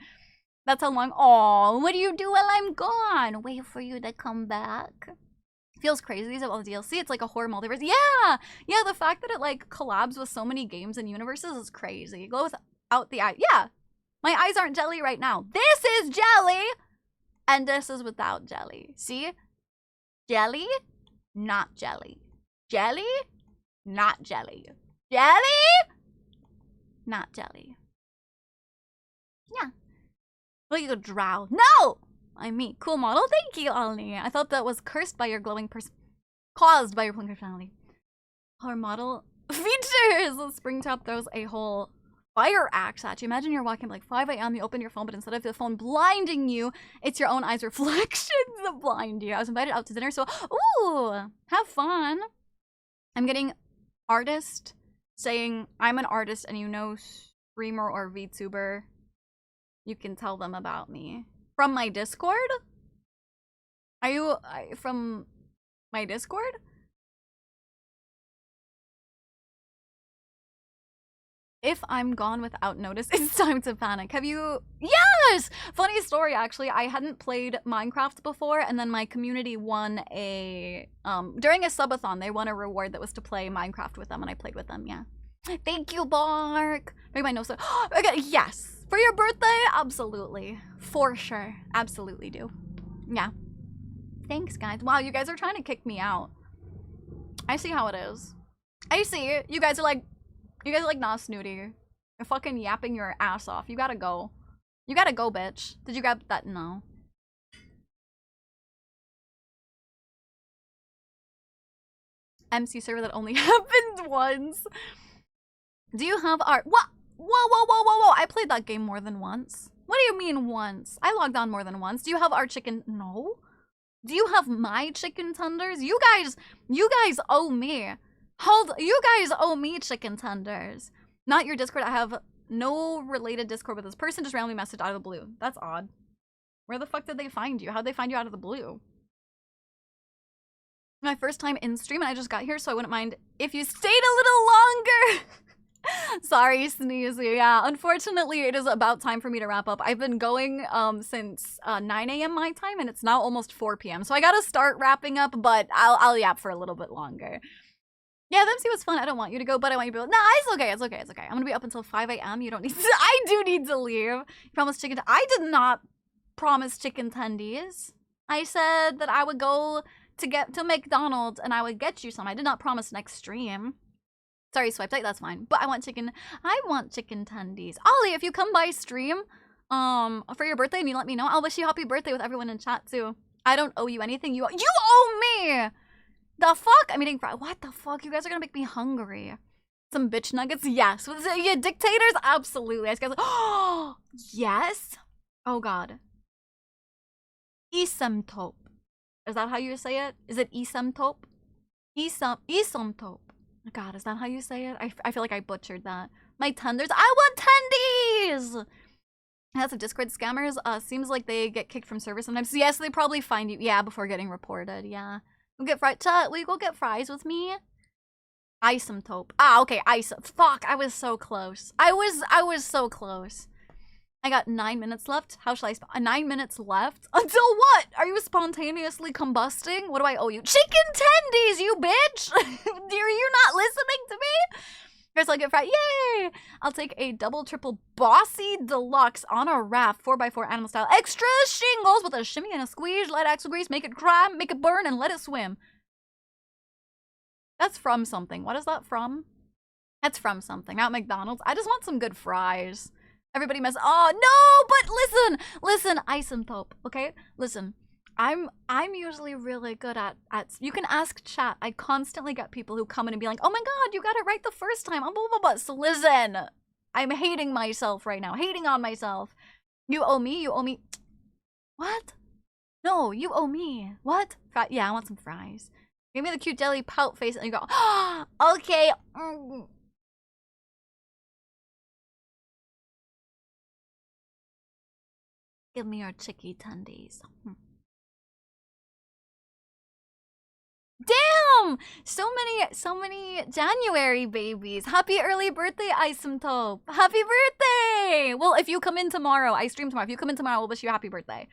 that's how long. Oh, what do you do while I'm gone? Wait for you to come back. Feels crazy about the DLC. It's like a horror multiverse. Yeah! Yeah, the fact that it like collabs with so many games and universes is crazy. Glow without the eye. Yeah! My eyes aren't jelly right now. This is jelly! And this is without jelly. See? Jelly? Not jelly. Jelly? Not jelly. Jelly? Not jelly. Yeah. Look, you go drow. No! I'm me. Cool model. Thank you, Ollie. I thought that was cursed by your glowing person. Caused by your glowing personality. Our model features. Springtop throws a whole fire axe at you. Imagine you're walking like 5 a.m. You open your phone, but instead of the phone blinding you, it's your own eyes' reflections that blind you. I was invited out to dinner, so ooh, have fun. I'm getting artist saying I'm an artist and you know streamer or VTuber. You can tell them about me. From my Discord? Are you from my Discord? If I'm gone without notice, it's time to panic. Have you? Yes! Funny story, actually. I hadn't played Minecraft before, and then my community won a... during a subathon, they won a reward that was to play Minecraft with them, and I played with them, yeah. Thank you, Bark! Maybe my nose... Okay, yes! For your birthday? Absolutely. For sure. Absolutely do. Yeah. Thanks, guys. Wow, you guys are trying to kick me out. I see how it is. I see it. You guys are like, nah, Snooty. You're fucking yapping your ass off. You gotta go. You gotta go, bitch. Did you grab that? No. MC server that only happened once. Do you have art? What? Whoa. I played that game more than once. What do you mean once? I logged on more than once. Do you have our chicken? No. Do you have my chicken tenders? You guys owe me. You guys owe me chicken tenders. Not your Discord. I have no related Discord with this person. Just randomly messaged out of the blue. That's odd. Where the fuck did they find you? How'd they find you out of the blue? My first time in stream and I just got here, so I wouldn't mind if you stayed a little longer. Sorry, Sneezy. Yeah, unfortunately, it is about time for me to wrap up. I've been going since 9 a.m. my time, and it's now almost 4 p.m. So I gotta start wrapping up, but I'll yap for a little bit longer. Yeah, the MC was fun. I don't want you to go, but I want you to be like, nah, it's okay, it's okay, it's okay. I'm gonna be up until 5 a.m. You don't need to. I do need to leave. You promised chicken. I did not promise chicken tendies. I said that I would go to McDonald's and I would get you some. I did not promise next stream. Sorry, swipe right, that's fine. But I want chicken tendies. Ollie, if you come by stream for your birthday and you let me know, I'll wish you happy birthday with everyone in chat too. I don't owe you anything. You owe me! The fuck? I'm eating fries. What the fuck? You guys are gonna make me hungry. Some bitch nuggets? Yes. With the dictators? Absolutely. I guys oh yes? Oh god. Isemtop. Is that how you say it? Is it Isemtop? Isemtop. God, is that how you say it? I feel like I butchered that. My tenders. I want tendies! That's a Discord scammers. Seems like they get kicked from service sometimes. So yes, they probably find you. Yeah, before getting reported. Yeah. We'll get fries. Chat, will you go get fries with me? Isemtop. Ah, okay. Fuck, I was so close. I was so close. I got 9 minutes left. How shall I 9 minutes left? Until what? Are you spontaneously combusting? What do I owe you? Chicken tendies, you bitch! Are you not listening to me? Here's I'll get fried. Yay! I'll take a double, triple bossy deluxe on a raft, 4x4 animal style. Extra shingles with a shimmy and a squeeze. Light axle grease, make it cry, make it burn, and let it swim. That's from something. What is that from? That's from something. Not McDonald's. I just want some good fries. Everybody oh no, but listen, Isemtop, okay? Listen, I'm usually really good at you can ask chat. I constantly get people who come in and be like, oh my god, you got it right the first time. Blah, blah, blah. So listen, I'm hating myself right now, hating on myself. You owe me. What? No, you owe me. What? Yeah, I want some fries. Give me the cute jelly pout face and you go, oh, okay. Give me your chicky tendies. Damn! So many January babies. Happy early birthday, Isemtop. Happy birthday! Well, if you come in tomorrow, I stream tomorrow. If you come in tomorrow, we'll wish you a happy birthday.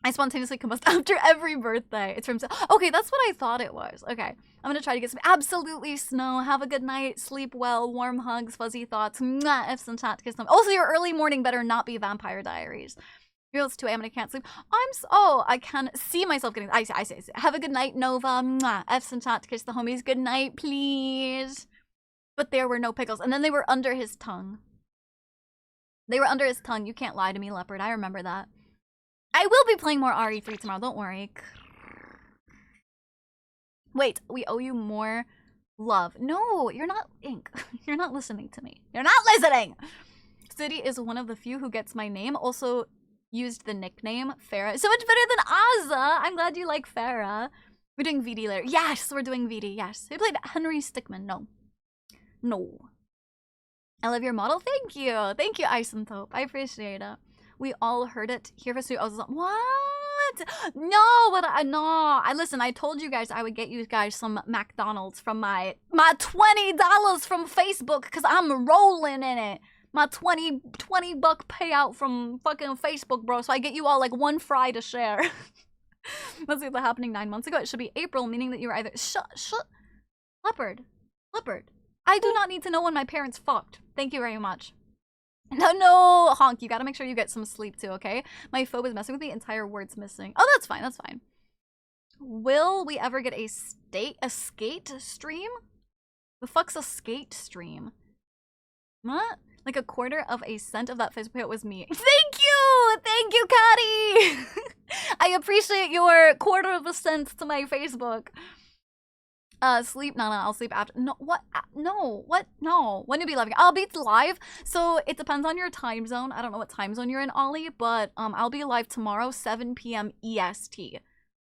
I spontaneously combust after every birthday. It's from... Okay, that's what I thought it was. Okay. I'm gonna try to get some... Absolutely, Snow. Have a good night. Sleep well. Warm hugs. Fuzzy thoughts. Mwah. F's and chat. Kiss them. Also, your early morning better not be Vampire Diaries. It's 2 a.m. and I can't sleep. Oh, I can see myself getting... I see. Have a good night, Nova. Mwah. F's and chat. Kiss the homies. Good night, please. But there were no pickles. And then they were under his tongue. They were under his tongue. You can't lie to me, Leopard. I remember that. I will be playing more RE3 tomorrow, don't worry. Wait, we owe you more love. No, you're not, Ink. You're not listening to me. You're not listening! City is one of the few who gets my name. Also used the nickname Farah. So much better than Azza! I'm glad you like Farah. We're doing VD later. Yes, we're doing VD, yes. We played Henry Stickmin. No. No. I love your model. Thank you. Thank you, Isotope. I appreciate it. We all heard it here for I was like, what? No, no. Listen, I told you guys I would get you guys some McDonald's from my $20 from Facebook because I'm rolling in it. My 20 buck payout from fucking Facebook, bro. So I get you all like 1 fry to share. Let's see what's happening 9 months ago. It should be April, meaning that you were either shut. Leopard. I do not need to know when my parents fucked. Thank you very much. No, Honk, you gotta make sure you get some sleep too, okay? My phobe is messing with me, entire word's missing. Oh, that's fine. Will we ever get a skate stream? The fuck's a skate stream? What? Like a quarter of a cent of that Facebook hit was me. Thank you, Cuddy! I appreciate your quarter of a cent to my Facebook. Sleep? No, I'll sleep after. No, what? No, what? No. When you be live? I'll be live. So it depends on your time zone. I don't know what time zone you're in, Ollie, but I'll be live tomorrow, 7 p.m. EST.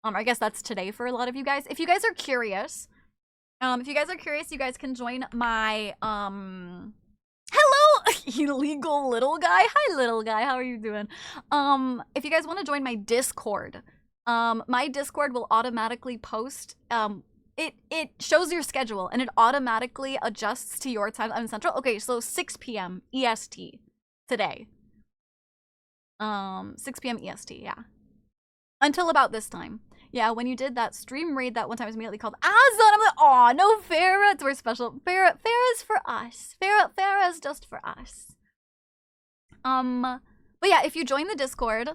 I guess that's today for a lot of you guys. If you guys are curious, you guys can join my hello, illegal little guy. Hi, little guy. How are you doing? If you guys want to join my Discord, my Discord will automatically post It shows your schedule and it automatically adjusts to your time. I'm Central. Okay, so 6 p.m. EST today. 6 p.m. EST, yeah. Until about this time. Yeah, when you did that stream raid that one time, I was immediately called Azza, and I'm like, aw, no, Farah. We're special. Farah's for us. Farah's just for us. But yeah, if you join the Discord,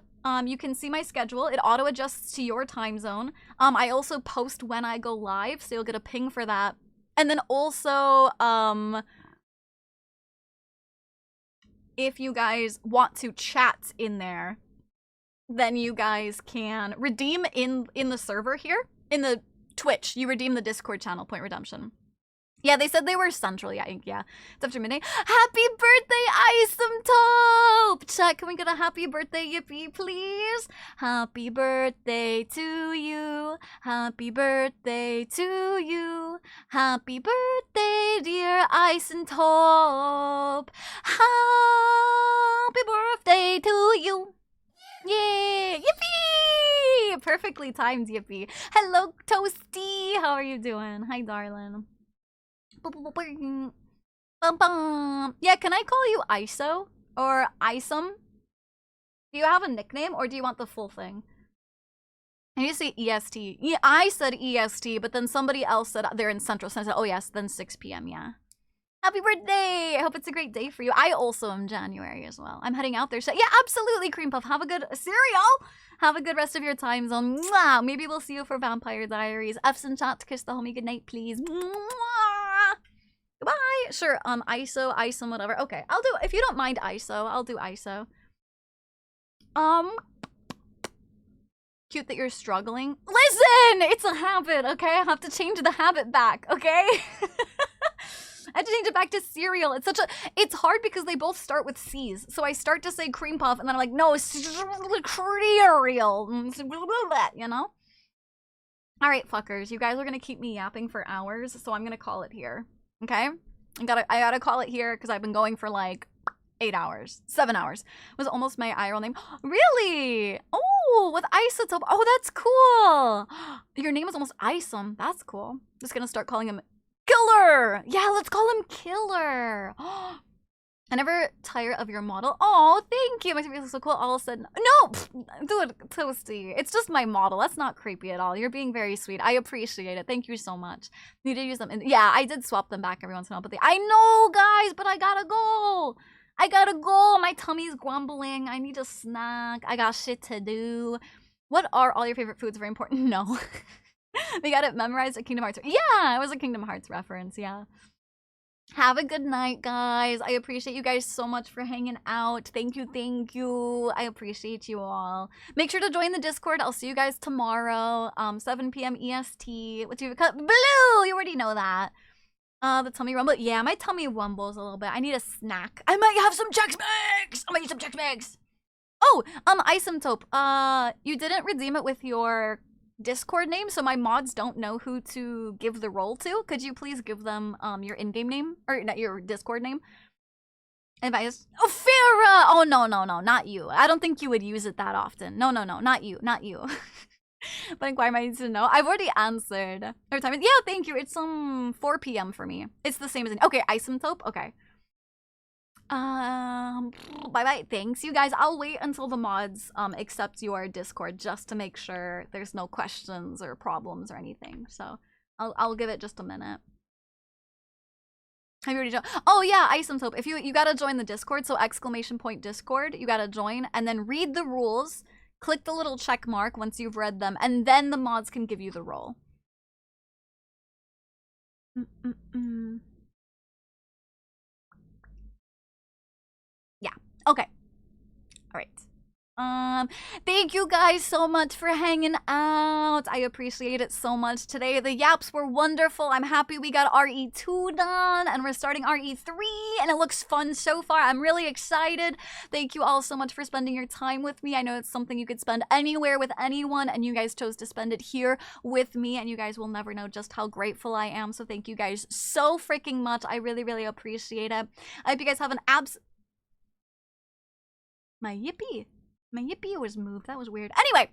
you can see my schedule. It auto-adjusts to your time zone. I also post when I go live, so you'll get a ping for that. And then also, if you guys want to chat in there, then you guys can redeem in the server here. In the Twitch, you redeem the Discord channel, point redemption. Yeah, they said they were central. Yeah, yeah. It's after midnight. Happy birthday, Isotope! Chat, can we get a happy birthday yippee, please? Happy birthday to you. Happy birthday to you. Happy birthday, dear Isotope. Happy birthday to you. Yay! Yippee! Perfectly timed yippee. Hello, Toasty. How are you doing? Hi, darling. Yeah, can I call you ISO? Or Isom? Do you have a nickname or do you want the full thing? And you say EST. Yeah, I said EST, but then somebody else said they're in Central. So I said, oh yes, then 6 p.m, yeah. Happy birthday! I hope it's a great day for you. I also am January as well. I'm heading out there. So yeah, absolutely, Cream Puff. Have a good cereal. Have a good rest of your time zone. Mwah! Maybe we'll see you for Vampire Diaries. F's in chat to kiss the homie goodnight, please. Mwah! Goodbye. Sure, ISO, whatever. Okay, I'll do, if you don't mind ISO, I'll do ISO. Cute that you're struggling. Listen! It's a habit, okay? I have to change the habit back, okay? I had to change it back to cereal. It's hard because they both start with C's. So I start to say cream puff and then I'm like, no, cereal, you know? All right, fuckers, you guys are gonna keep me yapping for hours, so I'm gonna call it here, okay? I gotta call it here because I've been going for like 8 hours, 7 hours. It was almost my IRL name. Really? Oh, with Isotope. Oh, that's cool. Your name is almost Isom. That's cool. Just gonna start calling him Killer! Yeah, let's call him Killer. I never tire of your model. Oh, thank you. My TV looks so cool. All of a sudden, no, dude, Toasty. It's just my model. That's not creepy at all. You're being very sweet. I appreciate it. Thank you so much. Need to use them. Yeah, I did swap them back every once in a while, but I know, guys, but I gotta go. I gotta go. My tummy's grumbling. I need a snack. I got shit to do. What are all your favorite foods? Very important. No. We got it memorized at Kingdom Hearts. Yeah, it was a Kingdom Hearts reference. Yeah. Have a good night, guys. I appreciate you guys so much for hanging out. Thank you, thank you. I appreciate you all. Make sure to join the Discord. I'll see you guys tomorrow, 7 p.m. EST. What's your cut? Blue! You already know that. The tummy rumble. Yeah, my tummy rumbles a little bit. I need a snack. I might have some Chex Mix! I might eat some Chex Mix! Oh, Isotope. You didn't redeem it with your Discord name, so my mods don't know who to give the role to. Could you please give them your in-game name, or not your Discord name? And I just, oh, Farah! Oh no, not you. I don't think you would use it that often. No, not you. But inquire my needs to know. I've already answered. Every time, yeah, thank you. It's 4 p.m. for me. It's the same as okay, Isotope. Okay. Bye. Thanks, you guys. I'll wait until the mods accept your Discord just to make sure there's no questions or problems or anything. So I'll give it just a minute. Have you already joined? Oh yeah, Isotope. If you gotta join the Discord, so ! Discord, you gotta join and then read the rules. Click the little check mark once you've read them, and then the mods can give you the role. Yeah. Okay. All right. Thank you guys so much for hanging out. I appreciate it so much today. The yaps were wonderful. I'm happy we got RE2 done and we're starting RE3 and it looks fun so far. I'm really excited. Thank you all so much for spending your time with me. I know it's something you could spend anywhere with anyone and you guys chose to spend it here with me and you guys will never know just how grateful I am. So thank you guys so freaking much. I really, really appreciate it. I hope you guys have an My yippee was moved. That was weird. Anyway,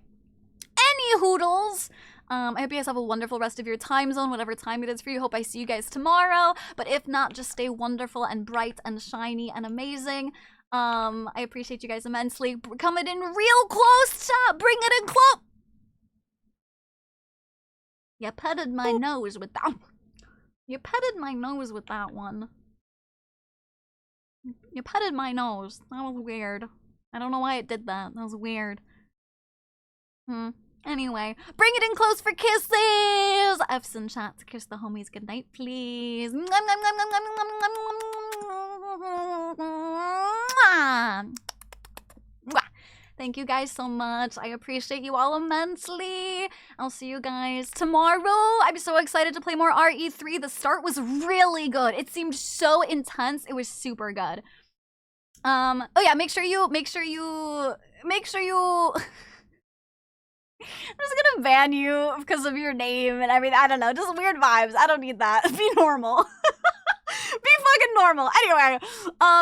any hoodles. I hope you guys have a wonderful rest of your time zone, whatever time it is for you. Hope I see you guys tomorrow. But if not, just stay wonderful and bright and shiny and amazing. I appreciate you guys immensely. Coming in real close, chat. Bring it in close. You petted my nose with that. You petted my nose with that one. You petted my nose. That was weird. I don't know why it did that. That was weird. Anyway, bring it in close for kisses! F's in chat to kiss the homies goodnight, please. Thank you guys so much. I appreciate you all immensely. I'll see you guys tomorrow. I'm so excited to play more RE3. The start was really good. It seemed so intense. It was super good. Oh yeah, make sure you I'm just gonna ban you because of your name and everything. I don't know, just weird vibes. I don't need that. Be normal. Be fucking normal. Anyway,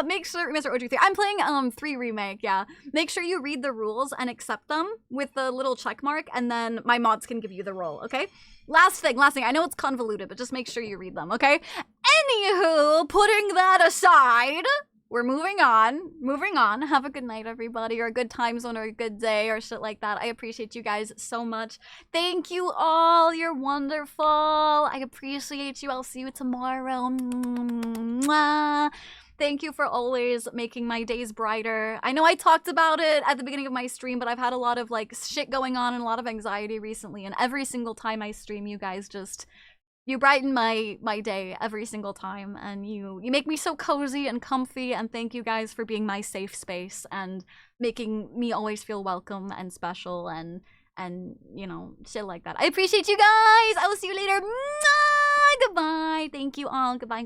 make sure, Mr. OG3, I'm playing 3 remake, yeah. Make sure you read the rules and accept them with the little check mark and then my mods can give you the role, okay? Last thing, I know it's convoluted, but just make sure you read them, okay? Anywho, putting that aside, we're moving on. Have a good night, everybody, or a good time zone, or a good day, or shit like that. I appreciate you guys so much. Thank you all. You're wonderful. I appreciate you. I'll see you tomorrow. Mwah. Thank you for always making my days brighter. I know I talked about it at the beginning of my stream, but I've had a lot of like shit going on and a lot of anxiety recently, and every single time I stream, you guys just... You brighten my day every single time, and you make me so cozy and comfy, and thank you guys for being my safe space and making me always feel welcome and special and you know, shit like that. I appreciate you guys! I will see you later! Mwah! Goodbye! Thank you all. Goodbye.